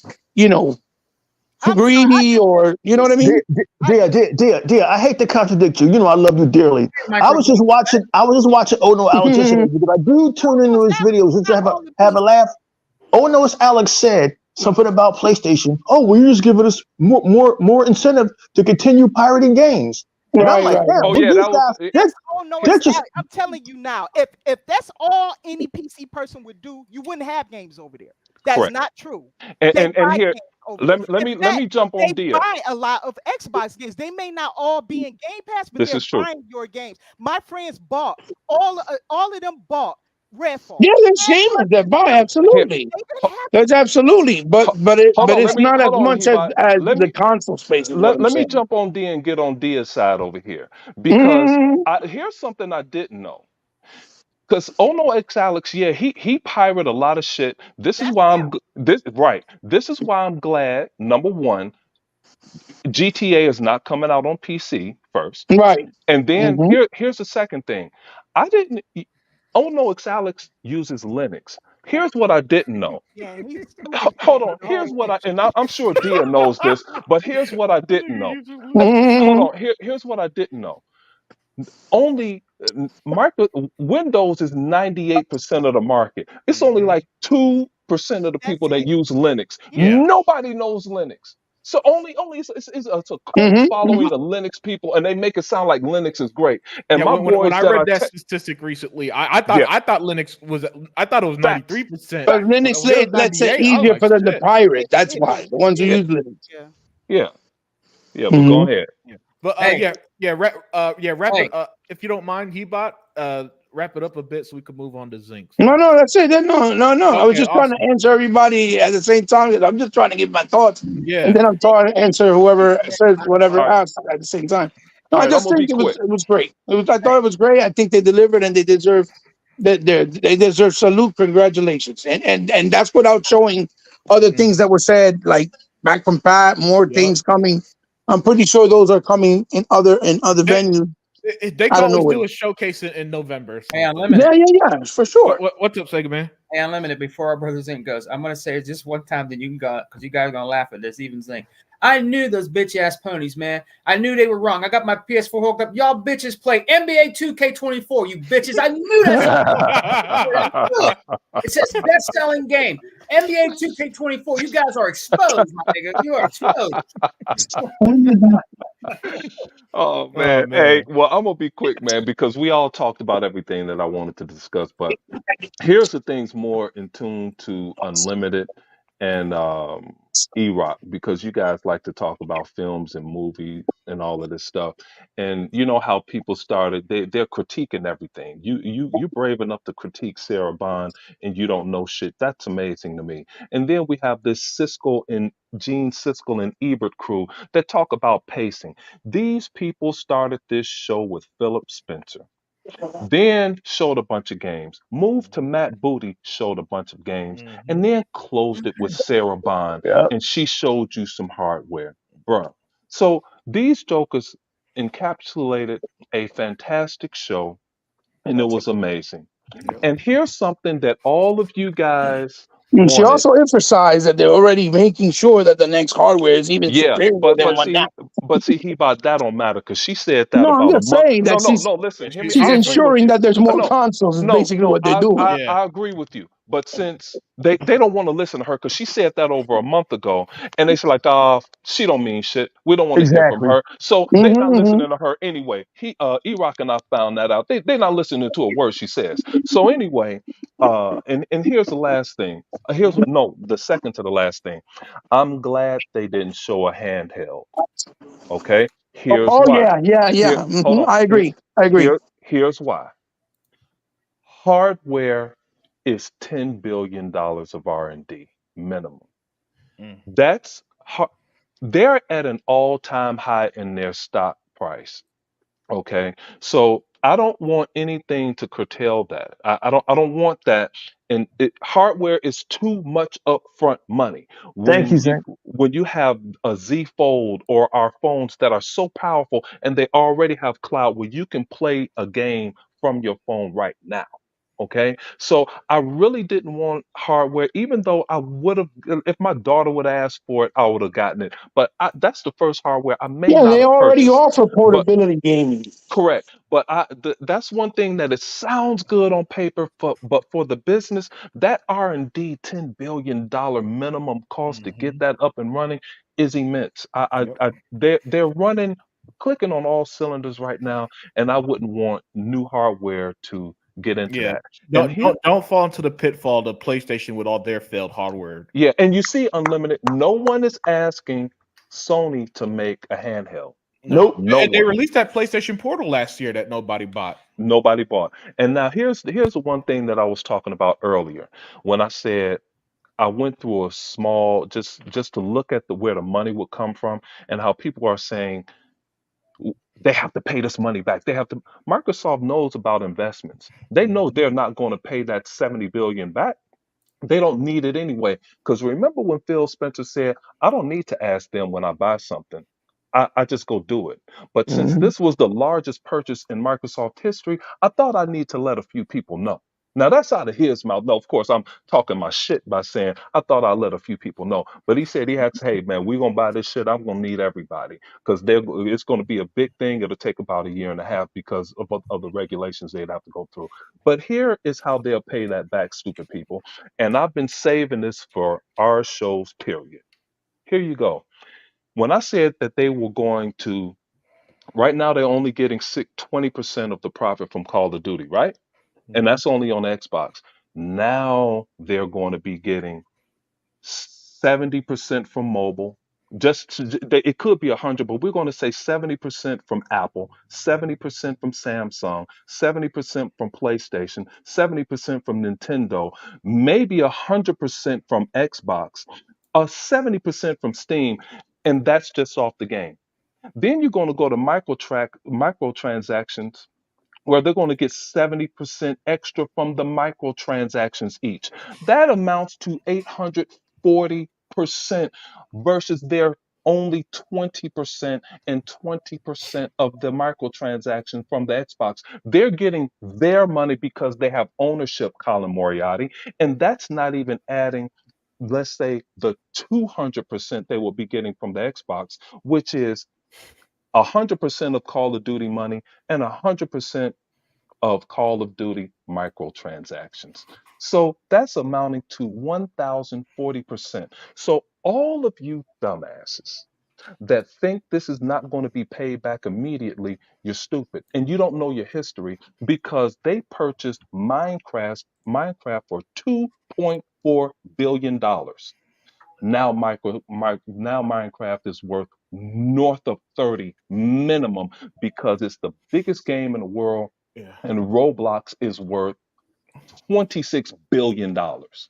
greedy or you know what I mean? Dear, I hate to contradict you. I love you dearly. I was just watching Oh No, Alex yesterday because I do tune into his videos just to have a laugh. Oh No, Alex said something about PlayStation. Oh, well, you're just giving us more incentive to continue pirating games. And I'm like, damn, Oh these yeah, that guys, was. Oh no, they're it's just not. I'm telling you now. If that's all any PC person would do, you wouldn't have games over there. That's Correct. not true. And They and buy here, games over there. let In me fact, jump on they Dia. buy a lot of Xbox games. They may not all be in Game Pass, but This they're is true. buying your games. My friends bought all of them bought Redfall. Yeah, there's gamers that buy, absolutely. There's absolutely, but Hold on, it's not as hold on, much as Hibot. Let the me console space is what I'm let me saying. jump on Dia and get on Dia's side over here because Mhm. here's something I didn't know. Because Ono X Alex, yeah, he pirated a lot of shit. This is why This is why I'm glad. Number one, GTA is not coming out on PC first, Right. and then Mhm. here's the second thing. I didn't. Ono X Alex uses Linux. Here's what I didn't know. Yeah, he's Hold on. Here's what I'm sure Dia knows this, but here's what I didn't know. Hold Mhm. on. Here's what I didn't know. Only Windows is 98% of the market. It's only like 2% of the people that use Linux. Yeah. Nobody knows Linux. So only it's a cult Mhm. following of Linux people, and they make it sound like Linux is great. And Yeah, my when boys I that read are that statistic recently, I yeah, thought Linux was I thought it was facts. 93%. But When Linux it was lets it 98, I was easier like, for them to shit. pirate. That's why the ones who Yeah, use Linux. yeah. But go Mhm. ahead. But Hey. wrap Hey. it if you don't mind, Hebot, wrap it up a bit so we can move on to Zinc. No, that's it. No. I was Okay, just trying to awesome. answer everybody at the same time. I'm just trying to give my thoughts, Yeah. and then I'm trying to answer whoever says whatever All right. else at the same time. No, All I right, I'm just gonna be think quick. it was great. I thought it was great. I think they delivered, and they deserve they deserve salute, congratulations, and that's without showing other things that were said, like back from Pat, more Yep. things coming. I'm pretty sure those are coming in other venues. They can I don't always know do where. a showcase in November. So. Hey, Unlimited. Yeah, for sure. What's up, Sega Man? Hey, Unlimited, before our brother Zink goes, I'm going to say just one time, then you can go, because you guys are going to laugh at this, even Zink. I knew those bitch-ass ponies, man. I knew they were wrong. I got my PS4 hooked up. Y'all bitches play NBA 2K24, you bitches. I knew that's I knew it. It says best-selling game. NBA 2K24, you guys are exposed, my nigga. You are exposed. Oh man. Hey, well, I'm gonna be quick, man, because we all talked about everything that I wanted to discuss. But here's the things more in tune to Unlimited and E-Rock, because you guys like to talk about films and movies and all of this stuff. And you know how people started, they're critiquing everything. You're brave enough to critique Sarah Bond and you don't know shit. That's amazing to me. And then we have this Gene Siskel and Ebert crew that talk about pacing. These people started this show with Philip Spencer, then showed a bunch of games, moved to Matt Booty, showed a bunch of games, and then closed it with Sarah Bond, and she showed you some hardware, bruh. So these jokers encapsulated a fantastic show, and it was amazing. And here's something that all of you guys And she wanted. also emphasized that they're already making sure that the next hardware is even Yeah, superior but than what see, now. he about that don't matter because she said that No, I'm about a just month. saying that No. Listen, hear me. she's I agree with ensuring you. that there's more No, consoles. Is basically no. what they're doing. I agree with you. But since they don't want to listen to her because she said that over a month ago, and they said like, she don't mean shit. We don't want to hear from Exactly. her. So they're not Mhm. listening to her anyway. E-Rock and I found that out. They're not listening to a word she says. So anyway, and here's the last thing. The second to the last thing. I'm glad they didn't show a handheld. Okay, here's Oh why. yeah. Hold on. I agree. Here's why. Hardware is $10 billion of R&D minimum. That's they're at an all-time high in their stock price. Okay, so I don't want anything to curtail that. I don't want that. And hardware is too much upfront money. Thank you, Zach. When you have a Z Fold or our phones that are so powerful and they already have cloud where you can play a game from your phone right now. Okay, so I really didn't want hardware, even though I would have, if my daughter would have asked for it, I would have gotten it. But that's the first hardware I may Yeah, not they have already purchased. offer But portability gaming. correct, but that's one thing that it sounds good on paper, but for the business, that R&D $10 billion minimum cost to get that up and running is immense. They're running, clicking on all cylinders right now, and I wouldn't want new hardware to get into Yeah. that. And here, Don't fall into the pitfall of PlayStation with all their failed hardware. yeah, and you see, Unlimited, no one is asking Sony to make a handheld. No. No And they one. released that PlayStation Portal last year that nobody bought. Nobody bought. And now here's the one thing that I was talking about earlier when I said I went through a small just to look at where the money would come from and how people are saying they have to pay this money back. They have to. Microsoft knows about investments. They know they're not going to pay that 70 billion back. They don't need it anyway. Because remember when Phil Spencer said, I don't need to ask them when I buy something. I just go do it. But since Mhm. this was the largest purchase in Microsoft history, I thought I need to let a few people know. Now that's out of his mouth. No, of course, I'm talking my shit by saying I thought I'd let a few people know. But he said he had to, hey man, we're gonna buy this shit. I'm gonna need everybody because it's gonna be a big thing. It'll take about a year and a half because of the regulations they'd have to go through. But here is how they'll pay that back, stupid people. And I've been saving this for our shows, period. Here you go. When I said that they were going to, right now they're only getting 20% of the profit from Call of Duty, right? And that's only on Xbox. Now they're going to be getting 70% from mobile. It could be 100, but we're going to say 70% from Apple, 70% from Samsung, 70% from PlayStation, 70% from Nintendo, maybe 100% from Xbox, 70% from Steam, and that's just off the game. Then you're going to go to microtransactions where they're going to get 70% extra from the microtransactions each. That amounts to 840% versus their only 20% and 20% of the microtransaction from the Xbox. They're getting their money because they have ownership, Colin Moriarty, and that's not even adding, let's say, the 200% they will be getting from the Xbox, which is 100% of Call of Duty money and 100% of Call of Duty microtransactions. So that's amounting to 1,040%. So all of you dumbasses that think this is not going to be paid back immediately, you're stupid. And you don't know your history because they purchased Minecraft for $2.4 billion. Now Minecraft is worth north of 30 minimum because it's the biggest game in the world, Yeah. and Roblox is worth $26 billion.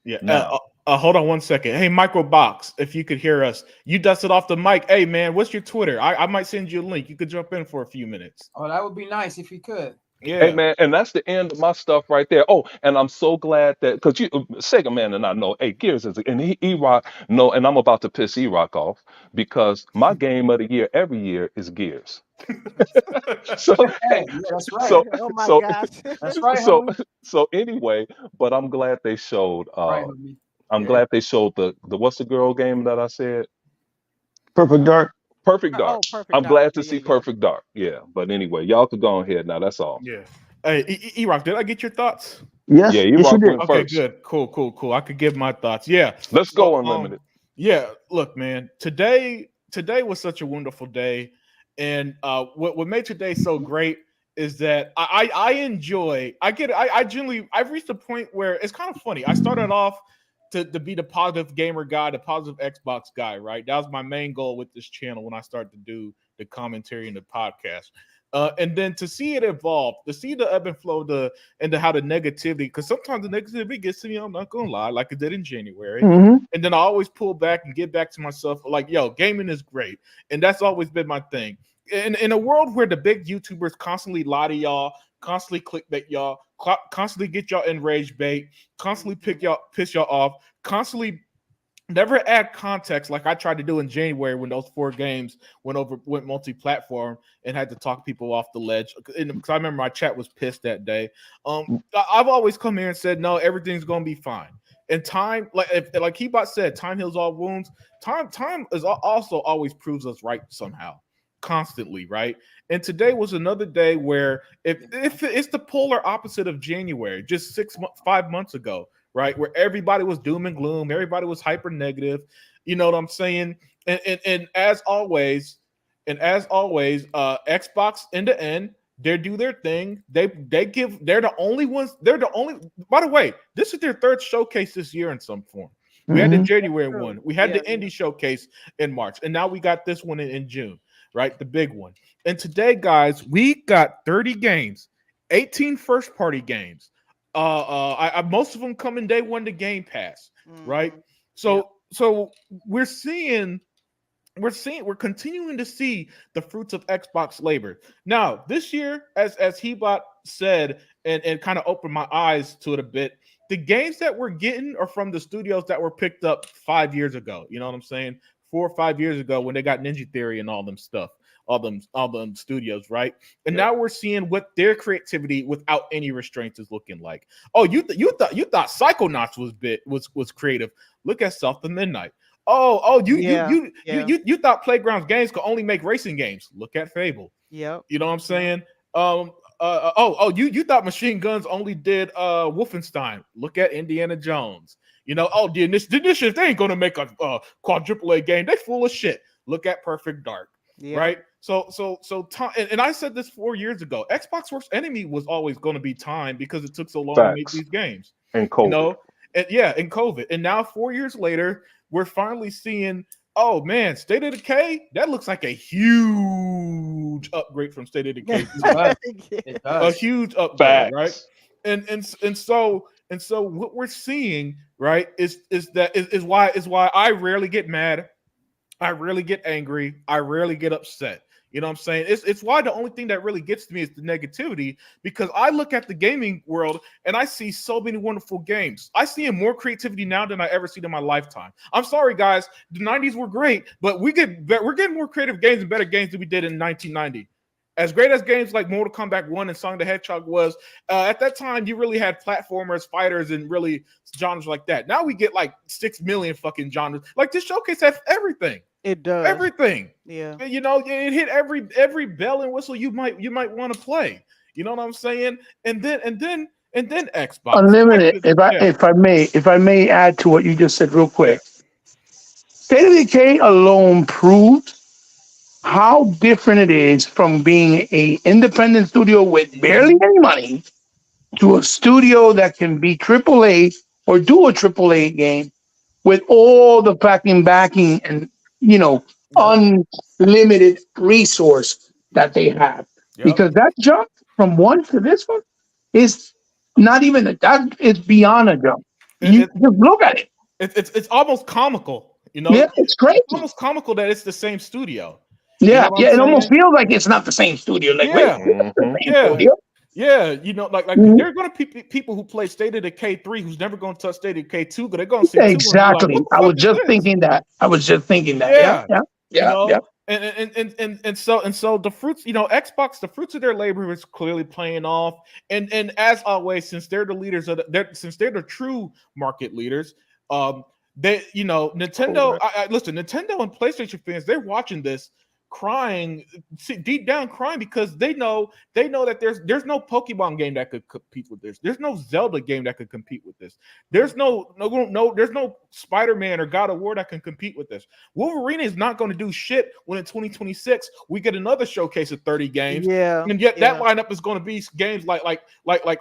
Yeah. Now, Hold on one second. Hey, Microbox, if you could hear us, you dusted off the mic. Hey, man, what's your Twitter? I might send you a link. You could jump in for a few minutes. Oh, that would be nice if you could. Yeah. hey man, and that's the end of my stuff right there. Oh, and I'm so glad that because you Sega Man and I know, hey, Gears is and E-Rock no, and I'm about to piss E-Rock off because my game of the year every year is Gears. So Hey, yeah, that's right. so Oh my so gosh. That's right, so homie. so anyway, but I'm glad they showed Right, homie. I'm glad they showed the what's the girl game that I said? Perfect Dark. Perfect Dark. Oh, Perfect I'm Dark. glad to Yeah, see yeah, yeah. Perfect Dark. Yeah, but anyway, y'all could go ahead now. That's all. Yeah. Hey, E-Rock, did I get your thoughts? Yes, Yeah, yes, you E-Rock did. went Okay, first. good. Cool. I could give my thoughts. Yeah. Let's So, go Unlimited. yeah, look, man, today was such a wonderful day. And what made today so great is that I enjoy, I genuinely, I've reached a point where it's kind of funny. I started off to be the positive gamer guy, the positive Xbox guy, right? That was my main goal with this channel when I started to do the commentary and the podcast. And then to see it evolve, to see the ebb and flow, into how the negativity, because sometimes the negativity gets to me, I'm not gonna lie, like it did in January. Mhm. And then I always pull back and get back to myself, like, yo, gaming is great. And that's always been my thing. In a world where the big YouTubers constantly lie to y'all, constantly clickbait y'all, constantly get y'all enraged bait, constantly piss y'all off, constantly never add context like I tried to do in January when those 4 games went multi-platform and had to talk people off the ledge. Because I remember my chat was pissed that day. I've always come here and said, no, everything's gonna be fine. And time, like Hebot said, time heals all wounds. Time is also always proves us right somehow, constantly, right? And today was another day where if it's the polar opposite of January, just 5 months ago, right? Where everybody was doom and gloom, everybody was hyper negative. You know what I'm saying? And as always, Xbox in the end, they do their thing. They're the only ones. By the way, this is their 3rd showcase this year in some form. We had the January one. We had the indie showcase in March. And now we got this one in June, right? The big one. And today, guys, we got 30 games, 18 first-party games. Most of them coming day one to Game Pass, right? So we're continuing to see the fruits of Xbox labor. Now, this year, as Hebot said, and kind of opened my eyes to it a bit, the games that we're getting are from the studios that were picked up 5 years ago. You know what I'm saying? 4 or 5 years ago when they got Ninja Theory and all them stuff. All them studios, right? And now we're seeing what their creativity without any restraints is looking like. Oh, you thought Psychonauts was creative. Look at South of Midnight. You thought Playgrounds Games could only make racing games. Look at Fable. Yep. You know what I'm saying? You thought Machine Guns only did Wolfenstein. Look at Indiana Jones. You know, the initiative, they ain't gonna make a quadruple A game. They full of shit. Look at Perfect Dark. Right? So time, and I said this 4 years ago. Xbox worst enemy was always going to be time because it took so long to make these games. And COVID. You know? And COVID. And now 4 years later, we're finally seeing, oh man, State of Decay, that looks like a huge upgrade from State of Decay. A huge upgrade, right? And so what we're seeing, right, is why I rarely get mad. I rarely get angry. I rarely get upset. You know what I'm saying? It's why the only thing that really gets to me is the negativity, because I look at the gaming world and I see so many wonderful games. I see more creativity now than I ever seen in my lifetime. I'm sorry, guys. The 90s were great, but we're getting more creative games and better games than we did in 1990. As great as games like Mortal Kombat 1 and Sonic the Hedgehog was, at that time, you really had platformers, fighters, and really genres like that. Now we get like 6 million fucking genres. Like this showcase has everything. It does everything. Yeah. You know, it hit every bell and whistle you might want to play. You know what I'm saying? And then Xbox Unlimited. If I may add to what you just said real quick. State of Decay alone proved how different it is from being an independent studio with barely any money to a studio that can be AAA or do a AAA game with all the backing and, you know, unlimited resource that they have. Yep. Because that jump from one to this one is not even that is beyond a jump. You just look at it. It's almost comical, you know. Yeah, it's great. It's almost comical that it's the same studio. Yeah, you know it almost feels like it's not the same studio. Like, studio. Yeah, you know, like there are going to be people who play State of Decay 3 who's never going to touch State of Decay 2, but they're going to see exactly. Like, I was just thinking that. Yeah. And so the fruits, you know, Xbox, the fruits of their labor is clearly playing off. And as always, since they're the leaders since they're the true market leaders, they, you know, Nintendo. Listen, Nintendo and PlayStation fans, they're watching this, crying deep down, crying because they know that there's no Pokemon game that could compete with this. There's no Zelda game that could compete with this. There's no Spider-Man or God of War that can compete with this. Wolverine is not going to do shit when in 2026 we get another showcase of 30 games. Yeah, and yet that lineup is going to be games like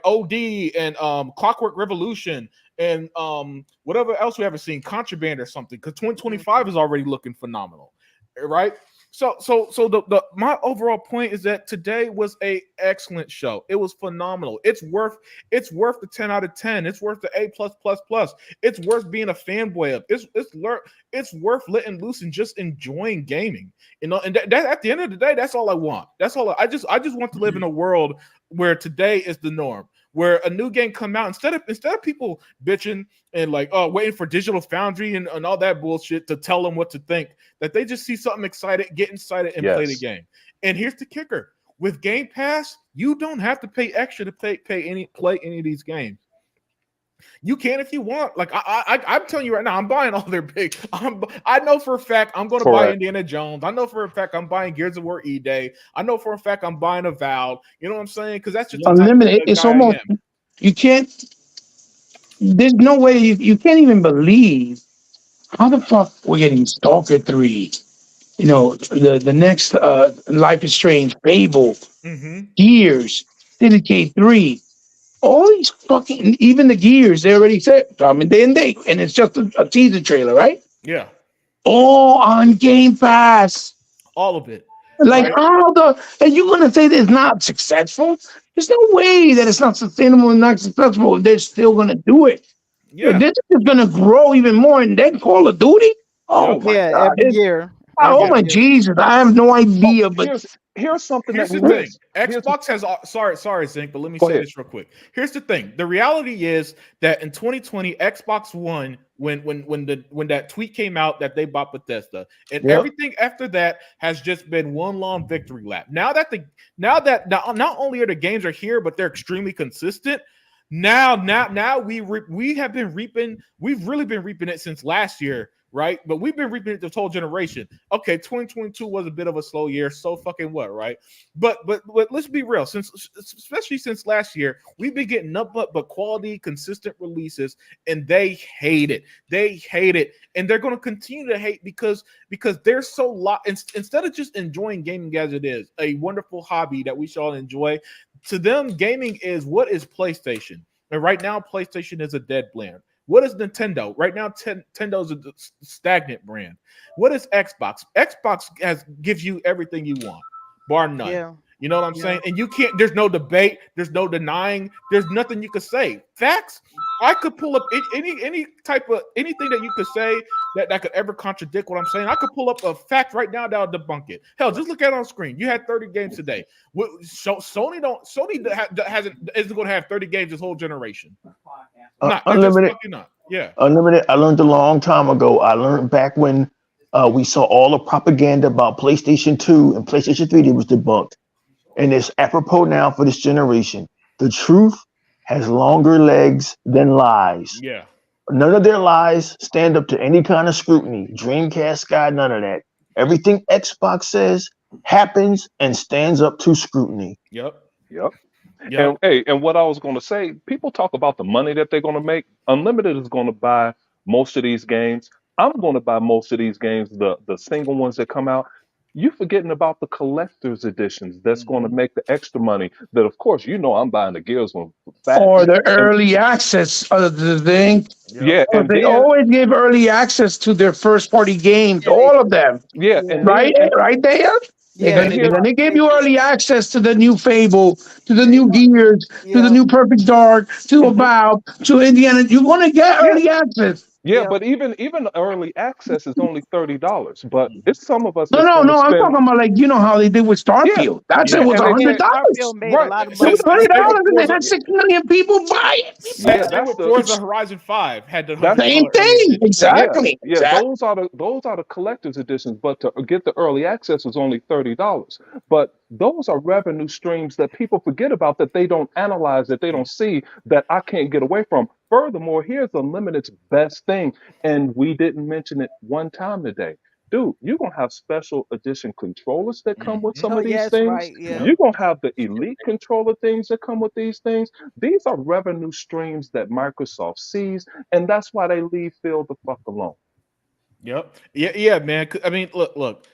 OD and Clockwork Revolution and whatever else we haven't seen, Contraband or something. Because 2025 is already looking phenomenal, right? So the my overall point is that today was a excellent show. It was phenomenal. It's worth the 10 out of 10. It's worth the A+++. It's worth being a fanboy of. It's worth letting loose and just enjoying gaming. You know, and that at the end of the day, that's all I want. That's all I just want to live in a world where today is the norm, where a new game come out, instead of people bitching and like, oh, waiting for Digital Foundry and all that bullshit to tell them what to think, that they just see something excited, get excited, and play the game. And here's the kicker: with Game Pass, you don't have to pay extra to play any of these games. You can if you want. Like I'm telling you right now, I'm buying all their big. I know for a fact I'm going to buy Indiana Jones. I know for a fact I'm buying Gears of War E-Day. I know for a fact I'm buying Avowed. You know what I'm saying? Because that's just Unlimited. It's almost you can't. There's no way you can't even believe how the fuck we're getting Stalker 3. You know, the next Life is Strange, Fable, Gears, Syndicate 3. All these fucking, even the Gears, they already said, I mean, and it's just a teaser trailer, right? Yeah. All on Game Pass. All of it. Like, right? And you're going to say that it's not successful? There's no way that it's not sustainable and not successful. They're still going to do it. Yeah. This is going to grow even more. And then Call of Duty? Oh, my God. Every year. Oh, my Jesus. I have no idea, but... Here's something Here's that the we thing. missed. Xbox has sorry, Zink, but let me Go say ahead. this real quick. Here's the thing. The reality is that in 2020, Xbox One, when that tweet came out that they bought Bethesda, and everything after that has just been one long victory lap. Now that not only are the games are here, but they're extremely consistent. Now we have been reaping. We've really been reaping it since last year. Right, but we've been reaping it this whole generation. Okay, 2022 was a bit of a slow year. So fucking what, right? But let's be real. Especially since last year, we've been getting nothing but quality, consistent releases, and they hate it. They hate it, and they're going to continue to hate because they're so instead of just enjoying gaming as it is, a wonderful hobby that we should all enjoy. To them, gaming is what is PlayStation, and right now, PlayStation is a dead brand. What is Nintendo? Right now, Nintendo is a stagnant brand. What is Xbox? Xbox gives you everything you want, bar none. Yeah. You know what I'm saying? And you can't, there's no debate, there's no denying, there's nothing you could say. Facts, I could pull up any type of anything that you could say that could ever contradict what I'm saying. I could pull up a fact right now that'll debunk it. Hell, just look at it on screen. You had 30 games today. Sony isn't going to have 30 games this whole generation. Unlimited. Not. Yeah. Unlimited. I learned a long time ago. I learned back when we saw all the propaganda about PlayStation 2 and PlayStation 3 that was debunked. And it's apropos now for this generation. The truth has longer legs than lies. Yeah. None of their lies stand up to any kind of scrutiny. Dreamcast Sky, none of that. Everything Xbox says happens and stands up to scrutiny. Yep. And what I was going to say, people talk about the money that they're going to make. Unlimited is going to buy most of these games. I'm going to buy most of these games, the single ones that come out. You forgetting about the collector's editions that's going to make the extra money that, of course, I'm buying the Gears one. Or the early access of the thing. Yeah. And they always give early access to their first party games, all of them. Yeah. And right there. Yeah, and they gave you early access to the new Fable, to the new Gears, to the new Perfect Dark, to Avowed, to Indiana. You want to get early access. Yeah, but even early access is only $30. But it's some of us. No. I'm talking about like how they did with Starfield. That's it was $100. Right. It was $100, and they had 6 million people buy it. Yeah, that's Forza Horizon 5 had the same thing. Exactly. Yeah, those are the collector's editions. But to get the early access was only $30. But those are revenue streams that people forget about, that they don't analyze, that they don't see, that I can't get away from. Furthermore, here's Unlimited's best thing, and we didn't mention it one time today. Dude, you're going to have special edition controllers that come with some of these things. Right, yeah. You're going to have the elite controller things that come with these things. These are revenue streams that Microsoft sees, and that's why they leave Phil the fuck alone. Yep. Yeah, man. I mean, look.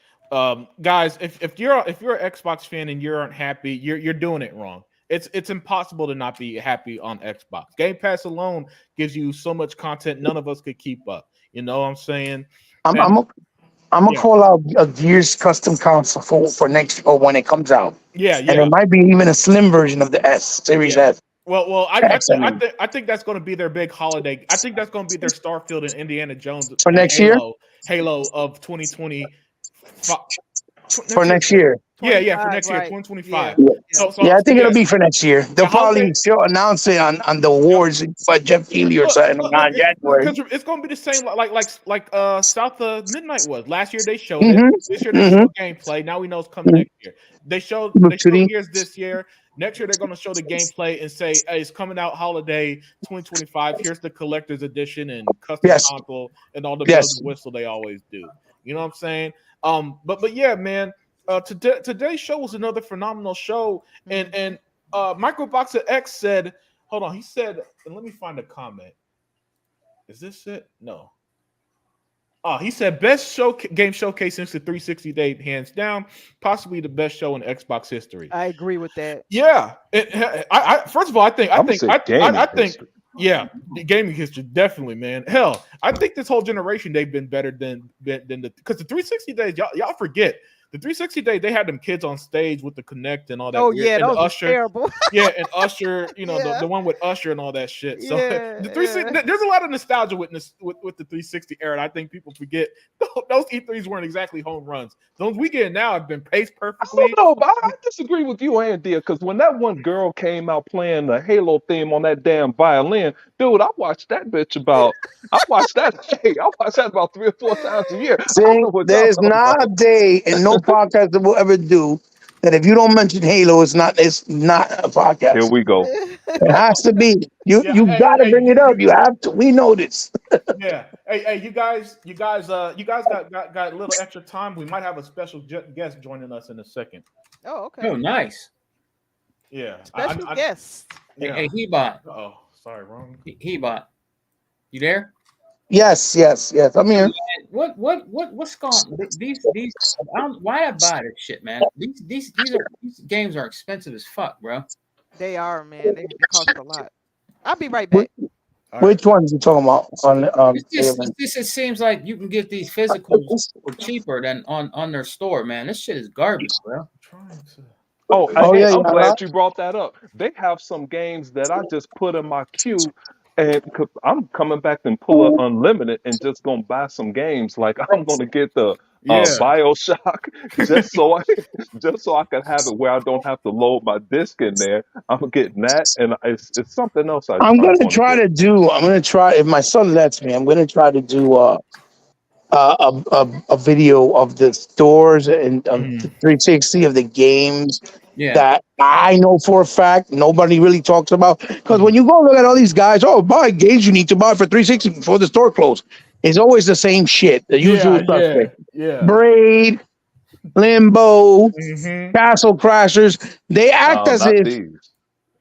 Guys, if you're an Xbox fan and you aren't happy, you're doing it wrong. It's impossible to not be happy on Xbox. Game Pass alone gives you so much content none of us could keep up. You know what I'm saying? I'm gonna call out a Gears custom console for next or when it comes out. Yeah. And it might be even a slim version of the Series S. Well, I think that's going to be their big holiday. I think that's going to be their Starfield and Indiana Jones for next year. Halo of 2020. For next year. Yeah, for next year, right. 2025. Yeah, So I think it'll yes. be for next year. They'll The holiday- probably announce it on the awards by Jeff Keighley or something on January. Because it's going to be the same like South of Midnight was last year. They showed Mhm, it. This year they showed gameplay. Now we know it's coming next year. They showed Gears this year. Next year they're going to show the gameplay and say, "Hey, it's coming out holiday 2025. Here's the collector's edition and custom console and all the bells and whistle they always do." You know what I'm saying? But yeah, man. Today's show was another phenomenal show, and Microboxer X said, "Hold on," he said, and let me find a comment. Is this it? No. He said best game showcase since the 360 day, hands down, possibly the best show in Xbox history. I agree with that. Yeah. I first of all, I think yeah, the gaming history definitely, man. Hell, I think this whole generation they've been better than because the 360 days, y'all forget. The 360 days, they had them kids on stage with the Kinect and all that. Oh weird, yeah, and that was Usher. terrible. Yeah, and Usher, the one with Usher and all that shit. So the 360, there's a lot of nostalgia with the 360 era. And I think people forget those E3s weren't exactly home runs. Those we get now have been paced perfectly. No, but I disagree with you, Andy, because when that one girl came out playing the Halo theme on that damn violin, dude, I watched that about 3 or 4 times a year. There's not a day and no podcast that will ever do that if you don't mention Halo, it's not a podcast. Here we go. It has to be. You gotta bring it up. You have to. We know this. Yeah. Hey, you guys got a little extra time. We might have a special guest joining us in a second. Oh, okay. Oh, nice. Yeah. Special guest. Hey, Hebot. Oh, sorry, wrong. Hebot. You there? Yes. I'm here. What's going on? These why I buy this shit, man? These games are expensive as fuck, bro. They are, man. They cost a lot. I'll be right back. Which ones you talking about? It seems like you can get these physicals for cheaper than on their store, man. This shit is garbage, bro. I'm glad you brought that up. They have some games that I just put in my queue, and I'm coming back and pull up Unlimited and just gonna buy some games. Like I'm gonna get the BioShock just so I can have it where I don't have to load my disc in there. I'm getting that, and it's something else. I'm gonna try if my son lets me. I'm gonna try to do a video of the stores and of the 360 of the games that I know for a fact nobody really talks about. Because when you go look at all these guys, buy games you need to buy for 360 before the store closed. It's always the same shit. The usual suspect. Braid, Limbo, Castle Crashers. They act as if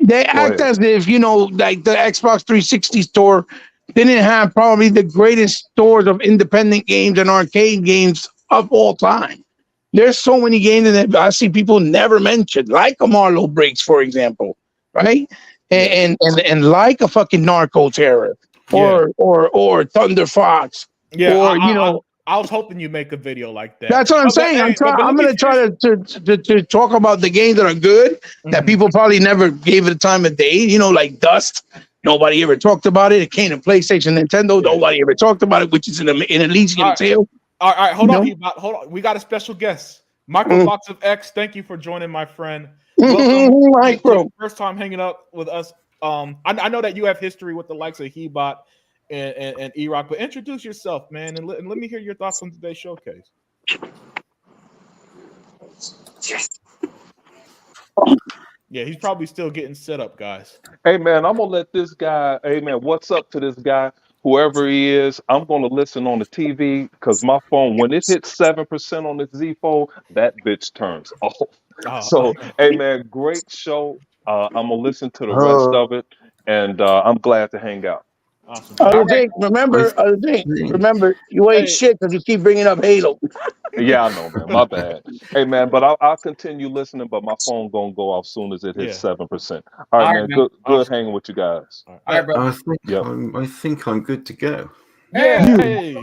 like the Xbox 360 store didn't have probably the greatest stores of independent games and arcade games of all time. There's so many games that I see people never mention, like a Marlow Briggs, for example, right? And like a fucking Narco Terror or Thunder Fox. Yeah, or I was hoping you make a video like that. That's what I'm saying. I'm going to try to talk about the games that are good that people probably never gave it the time of day. Like Dust. Nobody ever talked about it. It came to PlayStation, Nintendo. Nobody ever talked about it, which is in Elysian Tale. All right, hold on. We got a special guest, Microbox of X. Thank you for joining, my friend. Welcome. First time hanging up with us. I know that you have history with the likes of Hebot and E-Rock, but introduce yourself, man, and let me hear your thoughts on today's showcase. Yeah, he's probably still getting set up, guys. Hey, man, I'm going to let this guy, what's up to this guy, whoever he is. I'm going to listen on the TV because my phone, when it hits 7% on the Z Fold, that bitch turns off. So, hey, man, great show. I'm going to listen to the rest of it, and I'm glad to hang out. Awesome. Remember, you ain't shit because you keep bringing up Halo. Yeah, I know, man. My bad. Hey, man, but I'll continue listening, but my phone gonna go off soon as it hits 7%. All right, man. Good hanging with you guys. All right, bro. I think I'm good to go. Hey,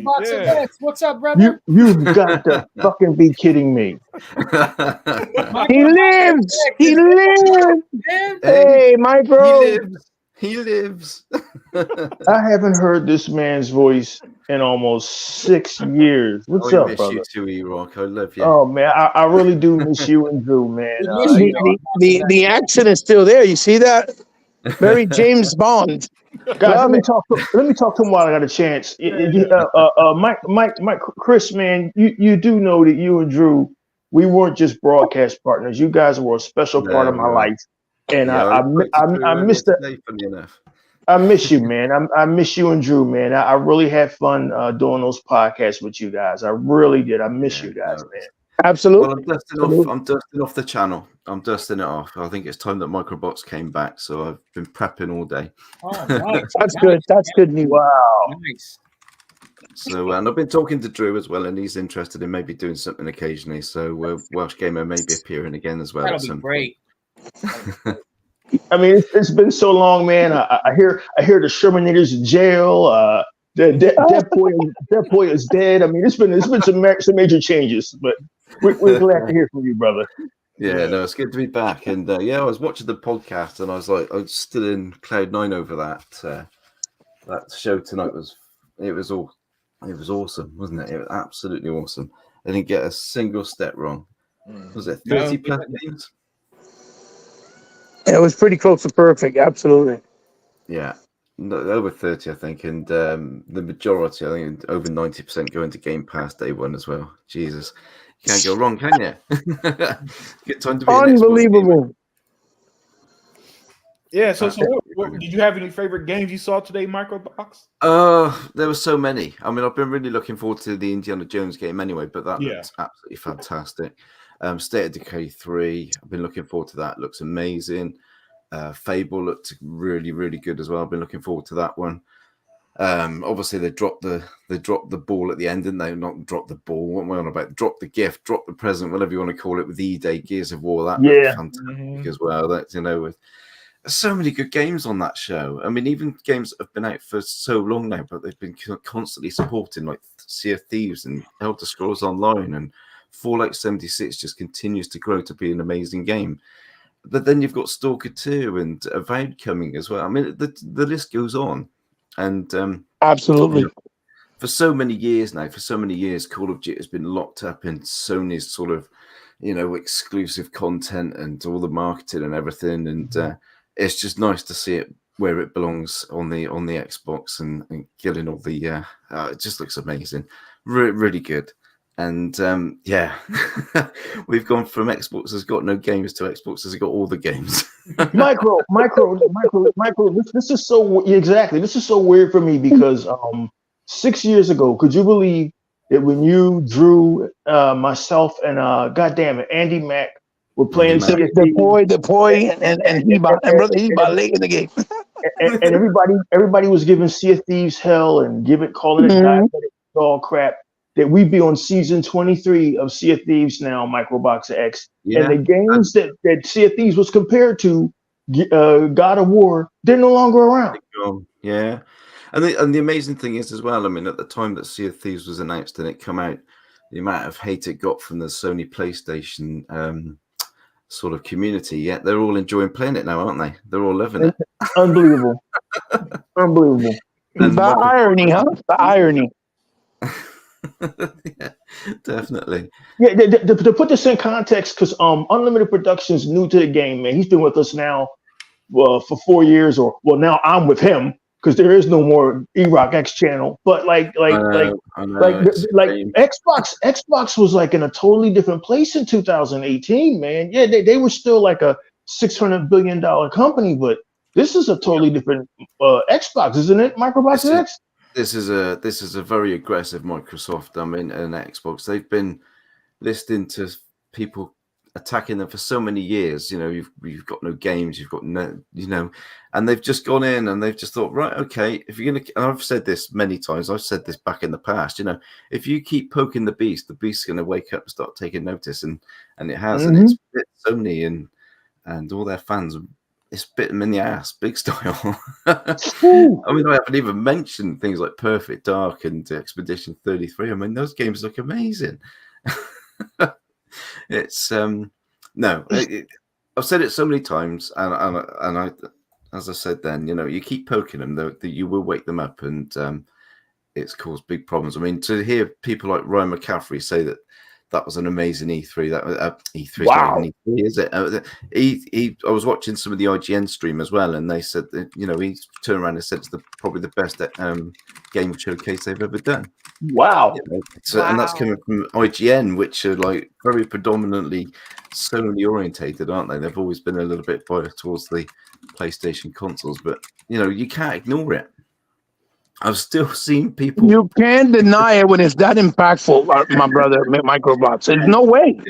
what's up, brother? You've got to fucking be kidding me. He lives. Hey, my bro. He lives. I haven't heard this man's voice in almost 6 years. What's I up, miss brother? you too, E-Rock. I love you. Oh man, I really do miss you and Drew, man. The accent is still there. You see that? Very James Bond. Guys, Love let me it. talk to him while I got a chance. Mike, Chris, man, you do know that you and Drew, we weren't just broadcast partners. You guys were a special part of my life, and Yeah, I spoke to Drew earlier miss that. today, funny enough. I miss you, man. I miss you and Drew, man. I really had fun doing those podcasts with you guys. I really did. I miss you guys, man. Absolutely. Well, I'm dusting off the channel. I'm dusting it off. I think it's time that Microbots came back, so I've been prepping all day. Oh, nice. That's good. That's good news. Wow. Nice. So, and I've been talking to Drew as well, and he's interested in maybe doing something occasionally. So, Welsh Gamer may be appearing again as well. That'll be great. I mean, it's been so long, man. I hear the Shermanators in jail. Dead Boy is dead. I mean, it's been some major changes, but we're glad to hear from you, brother. Yeah, no, it's good to be back. And I was watching the podcast, and I was still in cloud nine over that. That show tonight was awesome, wasn't it? It was absolutely awesome. I didn't get a single step wrong. Was it 30 plus games? It was pretty close to perfect. Absolutely. Yeah, over 30, I think, and the majority, I think, over 90% go into Game Pass day one as well. Jesus, you can't go wrong, can you? Good time to be unbelievable. Yeah. So what, did you have any favorite games you saw today, Microbox? There were so many. I mean, I've been really looking forward to the Indiana Jones game anyway, but that looks absolutely fantastic. State of Decay 3, I've been looking forward to that. Looks amazing. Fable looked really, really good as well. I've been looking forward to that one. Obviously they dropped the ball at the end, didn't they? Not drop the ball. What am I on about? Drop the gift, drop the present, whatever you want to call it, with E-Day, Gears of War. That looked fantastic as well. That's, with so many good games on that show. I mean, even games that have been out for so long now, but they've been constantly supporting, like Sea of Thieves and Elder Scrolls Online, and Fallout 76 just continues to grow to be an amazing game. But then you've got Stalker 2 and Avowed coming as well. I mean, the list goes on. And absolutely, for so many years, Call of Duty has been locked up in Sony's sort of, exclusive content and all the marketing and everything. And it's just nice to see it where it belongs on the Xbox and getting all the. It just looks amazing, really good. And we've gone from Xbox has got no games to Xbox has got all the games. Micro. This is so exactly. This is so weird for me because 6 years ago, could you believe that when you, Drew, myself, and goddamn it, Andy Mack were playing the boy, and Heba late in the game, and everybody was giving Sea of Thieves hell and calling it diabetic all crap. That we'd be on season 23 of Sea of Thieves now, Microbox X, and the games that Sea of Thieves was compared to, God of War, they're no longer around. Yeah, and the amazing thing is as well. I mean, at the time that Sea of Thieves was announced and it come out, the amount of hate it got from the Sony PlayStation sort of community. Yet they're all enjoying playing it now, aren't they? They're all loving it. Unbelievable. Unbelievable. And the irony, huh? The irony. Yeah, definitely. Yeah, to put this in context, because Unlimited Productions new to the game, man. He's been with us now for 4 years, now I'm with him because there is no more E-Rock X channel. But like Xbox was like in a totally different place in 2018, man. Yeah, they were still like a $600 billion company, but this is a totally different Xbox, isn't it? Microbox X. This is a very aggressive Microsoft. I mean, and Xbox. They've been listening to people attacking them for so many years. You've got no games, you've got no, and they've just gone in and they've just thought, right, okay, if you're gonna, and I've said this many times. I've said this back in the past. If you keep poking the beast's going to wake up and start taking notice, and it has, and it's bit Sony and all their fans. It's bit them in the ass, big style. I mean, I haven't even mentioned things like Perfect Dark and Expedition 33. I mean, those games look amazing. It's I've said it so many times, and I, as I said then, you keep poking them, that you will wake them up, and it's caused big problems. I mean, to hear people like Ryan McCaffrey say that was an amazing E3. That E3 Wow. not even E3, is it? I was watching some of the IGN stream as well, and they said that he turned around and said it's probably the best game showcase they've ever done. Wow. So, and that's coming from IGN, which are like very predominantly Sony orientated, aren't they? They've always been a little bit biased towards the PlayStation consoles, but you can't ignore it. I've still seen people. You can't deny it when it's that impactful, my brother, Microbots. There's no way.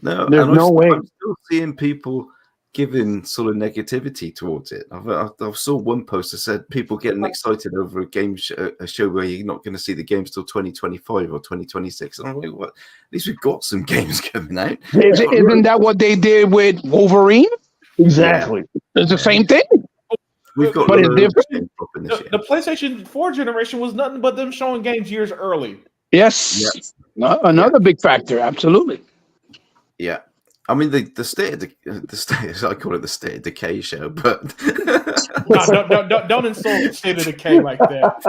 No, there's no way. I'm still seeing people giving sort of negativity towards it. I saw one post that said people getting excited over a show where you're not going to see the games till 2025 or 2026. And I'm like, what? At least we've got some games coming out. Isn't that what they did with Wolverine? Exactly. It's the same thing. We've got, but it's different. The PlayStation 4 generation was nothing but them showing games years early. Yes, another big factor. Absolutely. Yeah, I mean the state of I call it the State of Decay show, but don't insult the State of Decay like that.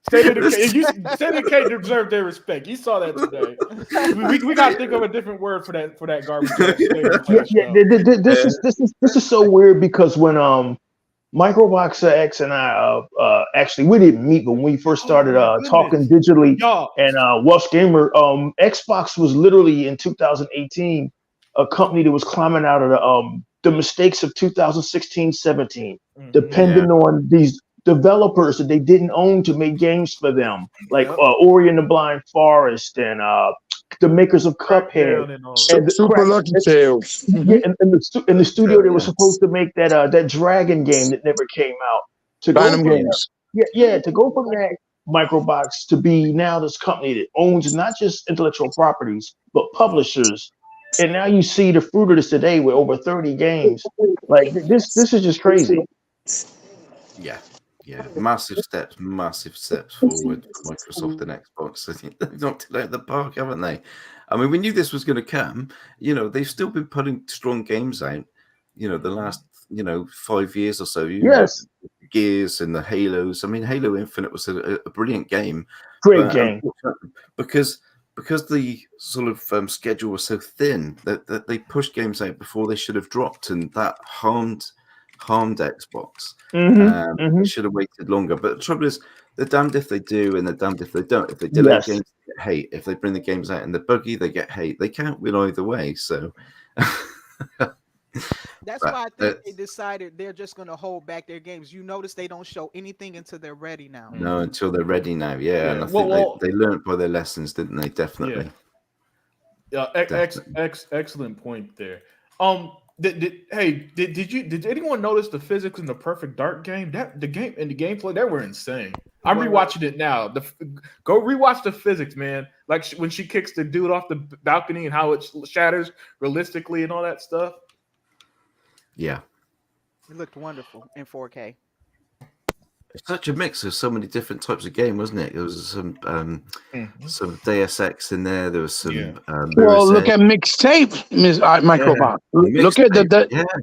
State of Decay deserved their respect. You saw that today. We got to think of a different word for that garbage. This is so weird because when Microboxer X and I actually we didn't meet, but when we first started talking digitally and Welsh Gamer, Xbox was literally in 2018 a company that was climbing out of the mistakes of 2016-17, depending on these developers that they didn't own to make games for them, like Ori and the Blind Forest and the makers of Cuphead and Super Lucky Tales. Yeah, and the studio they were supposed to make that Dragon game that never came out. To go from Games. to go from that Microbox to be now this company that owns not just intellectual properties but publishers. And now you see the fruit of this today with over 30 games. Like this is just crazy. Yeah, massive steps forward for Microsoft and Xbox. I think they've knocked it out of the park, haven't they? I mean, we knew this was going to come. They've still been putting strong games out. The last 5 years or so. Yes, Gears and the Halos. I mean, Halo Infinite was a brilliant game. Great game. Because the sort of schedule was so thin that they pushed games out before they should have dropped, and that harmed Xbox. They should have waited longer. But the trouble is, they're damned if they do and they're damned if they don't. If they delay games, they get hate. If they bring the games out in the buggy, they get hate. They can't win either way. So that's why I think they decided they're just going to hold back their games. You notice they don't show anything until they're ready now. No, until they're ready now. Yeah, and I think they learned by their lessons, didn't they? Definitely. Yeah, excellent point there. Did anyone notice the physics in the Perfect Dark game? The game and the gameplay, they were insane. I'm rewatching it now. Go rewatch the physics, man. Like when she kicks the dude off the balcony and how it shatters realistically and all that stuff. Yeah, it looked wonderful in 4K. It's such a mix of so many different types of game, wasn't it? There was some Deus Ex in there. There was some. Well, look at Mixtape, Microbox. Yeah. Look at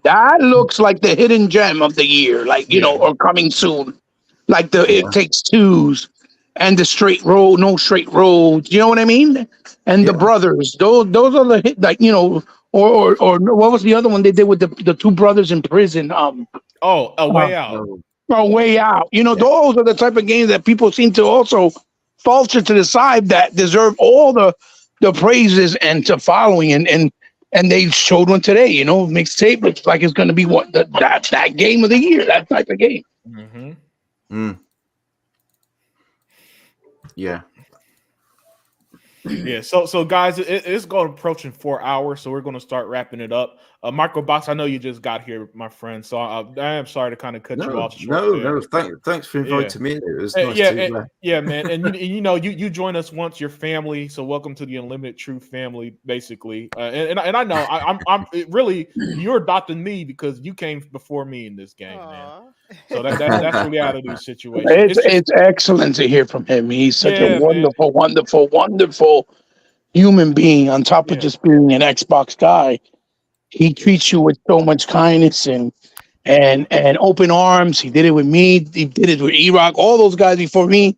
that looks like the hidden gem of the year, or coming soon, like the It Takes Twos and the Straight Road, No Straight Road. You know what I mean? And the Brothers. Those are the hit, or what was the other one they did with the two brothers in prison? A Way Out. A Way Out. Those are the type of games that people seem to also falter to the side that deserve all the praises and to following. And they showed one today. Mixtape looks like it's going to be that game of the year. That type of game. Yeah. Yeah, so guys, it's going approaching 4 hours, so we're going to start wrapping it up. Microbox, I know you just got here, my friend, so I am sorry to kind of cut you off short. No, thanks for inviting me. It was nice yeah, man, and you join us once, your family, so welcome to the Unlimited True family, basically. And I know I'm really you're adopting me because you came before me in this game, man. So that's the reality of the situation. It's excellent to hear from him. He's such a wonderful human being. On top of just being an Xbox guy, he treats you with so much kindness and open arms. He did it with me. He did it with E-Rock. All those guys before me,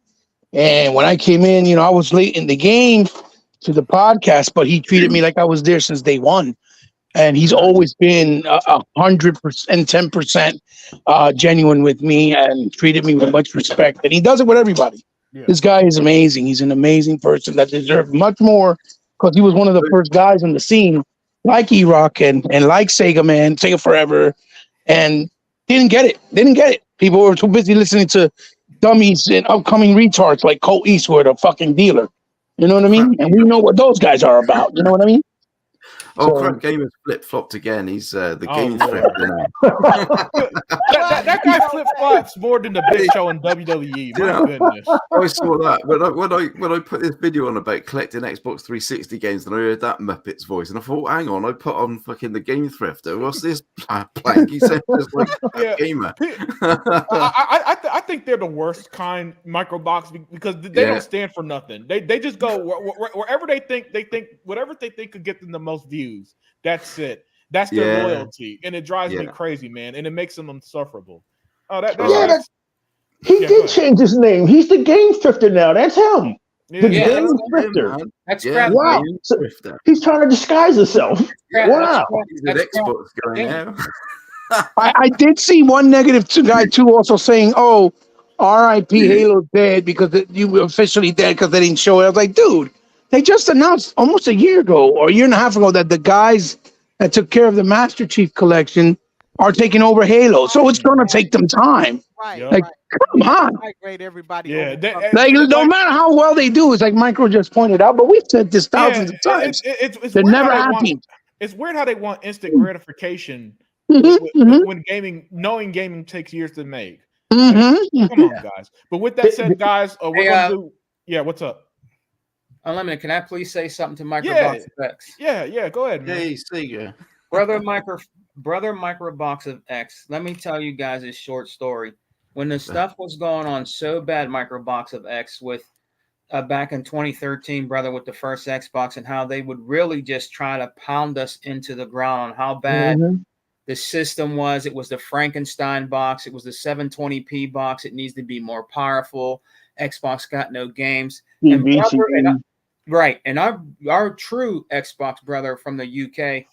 And when I came in, you know, I was late in the game to the podcast, but he treated me like I was there since day one. And he's always been 100% and 10% genuine with me and treated me with much respect. And he does it with everybody. Yeah. This guy is amazing. He's an amazing person that deserves much more because he was one of the first guys on the scene, like E-Rock and like Sega Man, Sega Forever, and didn't get it. People were too busy listening to dummies and upcoming retards like Colt Eastwood, a fucking dealer. You know what I mean? And we know what those guys are about. You know what I mean? Oh, Crap Gamer's flip-flopped again. He's the game threat now. that guy flip-flops more than the Big Show in WWE. My goodness. I saw that when I put this video on about collecting Xbox 360 games, and I heard that Muppet's voice, and I thought, hang on, I put on fucking the Game Thrifter. What's this plank? He said just like Gamer. I think they're the worst kind, Microbox, because they don't stand for nothing. They just go wherever they think whatever they think could get them the most views. That's it. That's their loyalty, and it drives me crazy, man, and it makes them insufferable. Oh, he did change his name. He's the Game Thrifter now. That's him. The Game Thrifter. That's wow. So he's trying to disguise himself. Wow. Xbox going now. I did see one negative guy too, also saying, "Oh, R.I.P. Halo dead because you were officially dead because they didn't show it." I was like, dude. They just announced almost a year ago or a year and a half ago that the guys that took care of the Master Chief collection are taking over Halo. So it's going to take them time. Right. Like, come on. Migrate everybody. Yeah. Like, no matter how well they do, it's like Micro just pointed out, but we've said this thousands of times. It's They're never happy. It's weird how they want instant gratification when knowing gaming takes years to make. Like, come on, guys. But with that said, guys, we're going to do. Yeah, what's up? Unlimited, can I please say something to Microbox of X? Yeah, go ahead, man. Hey, Sega. Brother Microbox of X, let me tell you guys a short story. When the stuff was going on so bad, Microbox of X, with back in 2013, brother, with the first Xbox, and how they would really just try to pound us into the ground on how bad the system was. It was the Frankenstein box. It was the 720p box. It needs to be more powerful. Xbox got no games. And brother, and our true Xbox brother from the UK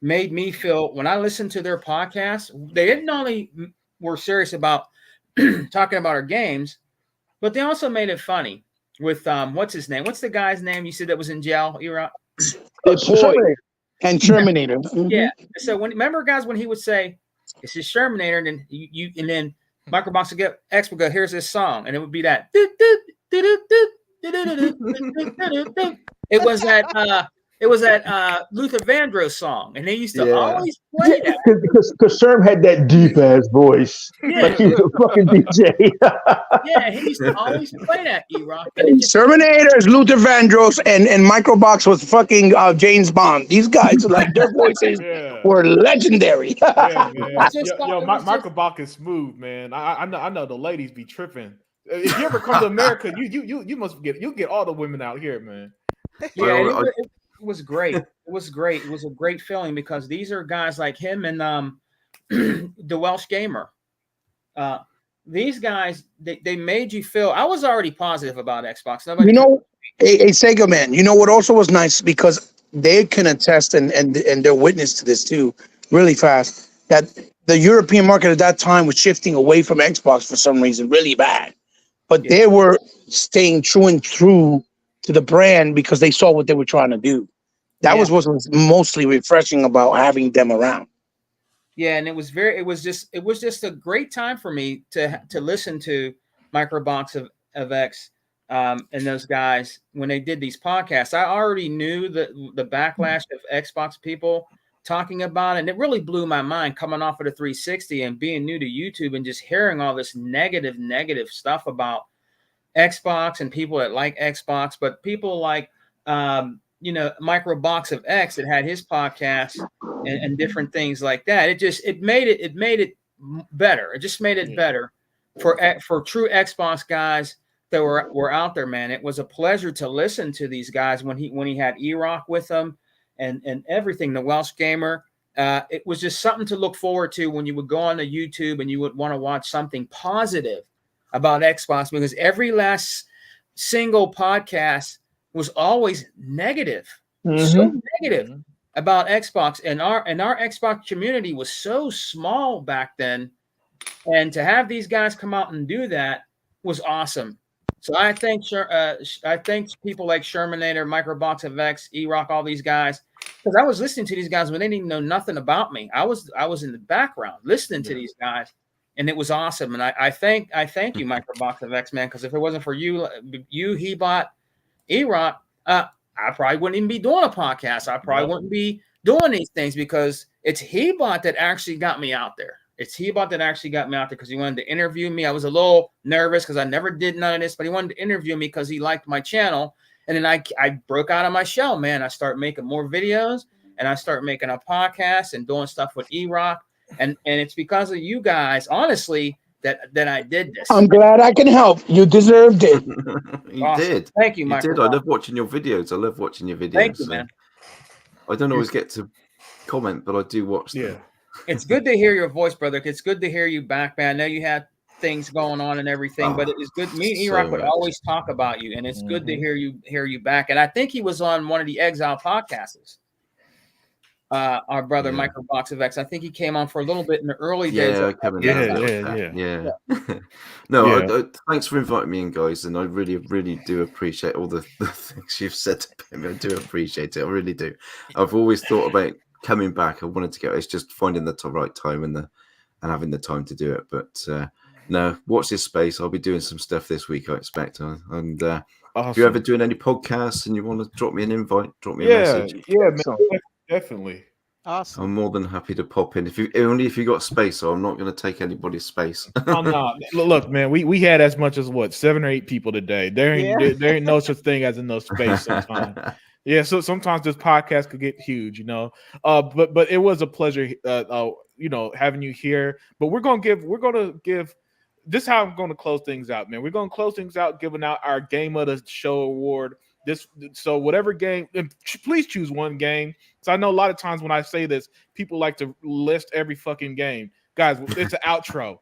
made me feel, when I listened to their podcast, they didn't only were serious about talking about our games, but they also made it funny with what's his name? What's the guy's name you said that was in jail? And Terminator. Yeah. So remember, guys, when he would say, "This is Terminator," and then and then Microbox would get X would go, "Here's this song," and it would be that. It was that Luther Vandross song, and they used to always play that because Sherm had that deep ass voice, like he was a fucking DJ. Yeah, he used to always play that E-Rock. Terminators, Luther Vandross, and Microbox was fucking James Bond. These guys, like their voices were legendary. Microbox is smooth, man. I know the ladies be tripping. If you ever come to America, you must get all the women out here, man. Yeah, it was great. It was great. It was a great feeling because these are guys like him and the Welsh Gamer. These guys, they made you feel. I was already positive about Xbox. A Sega man. You know what also was nice, because they can attest and they're witness to this too, really fast, that the European market at that time was shifting away from Xbox for some reason, really bad. But they were staying true to the brand because they saw what they were trying to do. That was what was mostly refreshing about having them around. Yeah, and it was just a great time for me to listen to Microbox of X and those guys when they did these podcasts. I already knew the backlash of Xbox people talking about it, and it really blew my mind coming off of the 360 and being new to YouTube and just hearing all this negative stuff about Xbox and people that like Xbox, but people like Microbox of X that had his podcast and different things like that. It made it better. It just made it better for true Xbox guys that were out there, man. It was a pleasure to listen to these guys when he had E-Rock with them and everything, the Welsh Gamer. It was just something to look forward to when you would go on to YouTube and you would want to watch something positive about Xbox, because every last single podcast was always negative, so Mhm. negative about Xbox, and our Xbox community was so small back then, and to have these guys come out and do that was awesome. So I thank people like Shermanator, Microbox of X, E-Rock, all these guys, because I was listening to these guys when they didn't know nothing about me. I was in the background listening to these guys, and it was awesome. And I thank you, Microbox of X, man, because if it wasn't for you, Hebot, E-Rock, I probably wouldn't even be doing a podcast. I probably wouldn't be doing these things, because it's Hebot that actually got me out there. It's Hebot that actually got me out there because he wanted to interview me. I was a little nervous because I never did none of this, but he wanted to interview me because he liked my channel. And then I broke out of my shell, man. I started making more videos, and I started making a podcast and doing stuff with E-Rock. And it's because of you guys, honestly, that I did this. I'm glad I can help. You deserved it. You Awesome. did. Thank you, You Michael. did. I love watching your videos. I love watching your videos. Thank you, man. I don't always get to comment, but I do watch them. It's good to hear your voice, brother. It's good to hear you back, man. I know you had things going on and everything, but it is good. Me and E-Rock would always talk about you, and it's good to hear you back. And I think he was on one of the Exile podcasts. Our brother Microbox of X. I think he came on for a little bit in the early days. Yeah. No, thanks for inviting me in, guys, and I really, really do appreciate all the things you've said about me. I do appreciate it. I really do. I've always thought about coming back. I wanted to go. It's just finding the right time and having the time to do it. But no, watch this space. I'll be doing some stuff this week, I expect. And if you're ever doing any podcasts and you want to drop me an invite, drop me a message. Yeah, man, definitely. Awesome. I'm more than happy to pop in only if you got space. So I'm not going to take anybody's space. I'm not. Look, man, we had as much as 7 or 8 people today. There ain't no such thing as enough space sometimes. Yeah, so sometimes this podcast could get huge, But it was a pleasure, having you here. But we're gonna give. This is how I'm gonna close things out, man. We're gonna close things out giving out our Game of the Show award. So whatever game, and please choose one game. So I know a lot of times when I say this, people like to list every fucking game. Guys, it's an outro.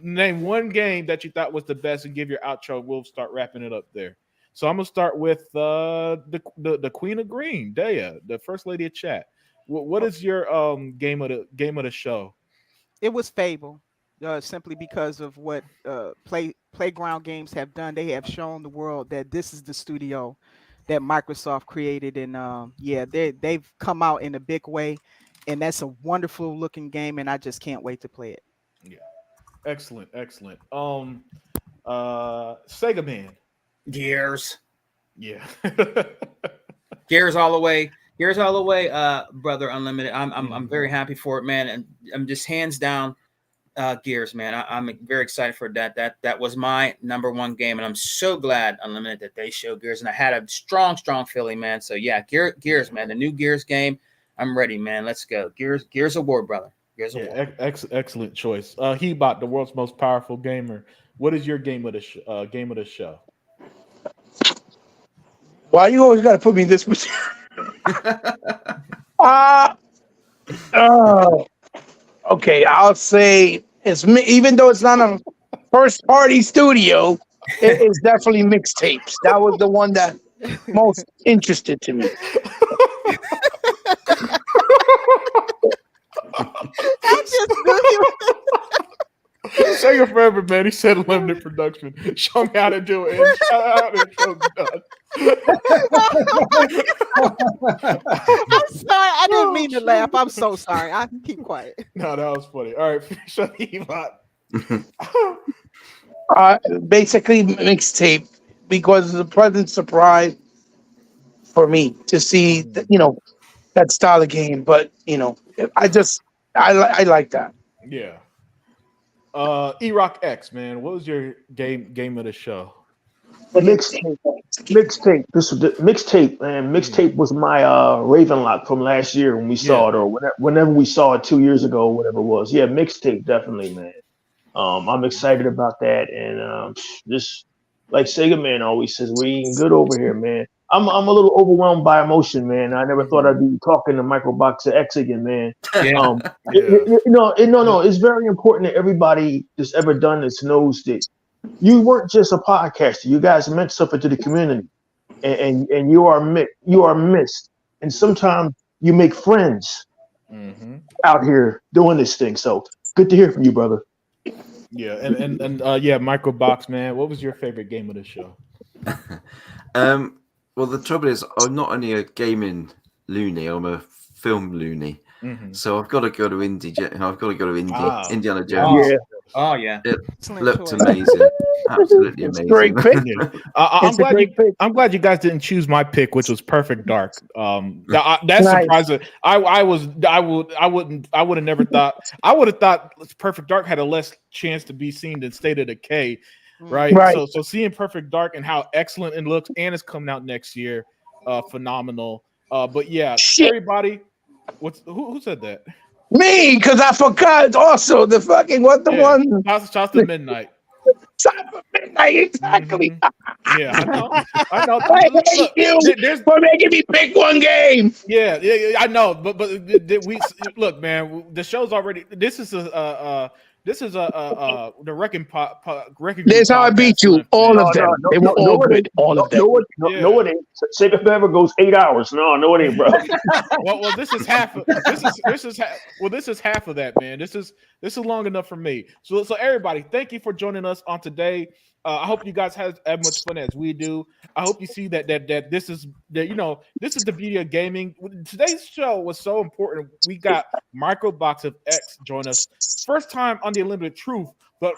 Name one game that you thought was the best and give your outro. We'll start wrapping it up there. So I'm gonna start with the Queen of Green, Daya, the First Lady of Chat. What is your game of the show? It was Fable, simply because of what Playground Games have done. They have shown the world that this is the studio that Microsoft created, and they've come out in a big way, and that's a wonderful looking game, and I just can't wait to play it. Yeah, excellent. Sega Man. Gears. Yeah. Gears all the way. Brother Unlimited. I'm very happy for it, man. And I'm just hands down Gears, man. I'm very excited for that. That was my number one game, and I'm so glad, Unlimited, that they showed Gears. And I had a strong feeling, man. So yeah, Gears, man. The new Gears game. I'm ready, man. Let's go. Gears Award, brother. Gears Award. Excellent choice. Hebot, the world's most powerful gamer. What is your game of the show? Why you always got to put me in this position? Okay, I'll say it's even though it's not a first party studio, it is definitely Mixtapes. That was the one that most interested to me. I just knew you. Sega forever, man. He said limited production. Show me how to do it. I'm sorry. I didn't mean to laugh. I'm so sorry. I can keep quiet. No, that was funny. All right, finish up Hebot. Basically Mixtape, because it's a pleasant surprise for me to see that style of game. But I like that. Yeah. E-Rock X, man. What was your game of the show? The mixtape. This was the mixtape, man. Mixtape was my Ravenlock from last year when we saw it, or whenever we saw it 2 years ago, whatever it was. Yeah, Mixtape, definitely, man. I'm excited about that, and just like Sega Man always says, we're eating good over here, man. I'm a little overwhelmed by emotion, man. I never thought I'd be talking to Microbox of X again, man. It's very important that everybody that's ever done this knows that you weren't just a podcaster. You guys meant something to the community, and you are missed. And sometimes you make friends out here doing this thing. So good to hear from you, brother. Yeah, and yeah, Michael Box, man, what was your favorite game of the show? Well, the trouble is, I'm not only a gaming loony, I'm a film loony. So I've got to go to Indy. I've got to go to Indy. Indiana Jones. Oh yeah, it looked amazing. Absolutely amazing. Great pick. I'm glad you guys didn't choose my pick, which was Perfect Dark. That's surprising. I would have never thought. I would have thought Perfect Dark had a less chance to be seen than State of Decay, right? So seeing Perfect Dark and how excellent it looks, and it's coming out next year, phenomenal. But yeah, everybody. Who said that? Me, because I forgot also the fucking one. Shots to Midnight. Midnight, exactly. Yeah, I know. I hate you for making me pick one game. Yeah, I know. But we look, man. The show's already. This is the Wrecking This is how I beat you. All of them. They were all good. All of them. No, it ain't. Sega Forever goes 8 hours. No, it ain't, bro. well, this is half. This is half of that, man. This is long enough for me. So everybody, thank you for joining us on today. I hope you guys have as much fun as we do. I hope you see that this is this is the beauty of gaming. Today's show was so important. We got Michael Box of X join us, first time on the Unlimited Truth, but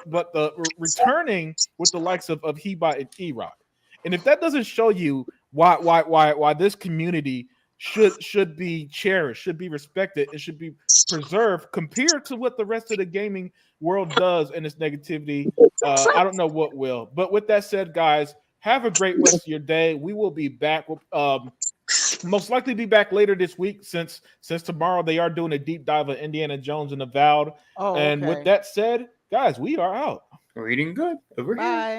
returning with the likes of Hebot and E-Rock. And if that doesn't show you why this community should be cherished, should be respected, and should be preserved compared to what the rest of the gaming world does and its negativity, I don't know what will. But with that said, guys, have a great rest of your day. We will be back. Most likely be back later this week since tomorrow they are doing a deep dive of Indiana Jones and Avowed. And with that said, guys, we are out. We're eating good over here. Bye.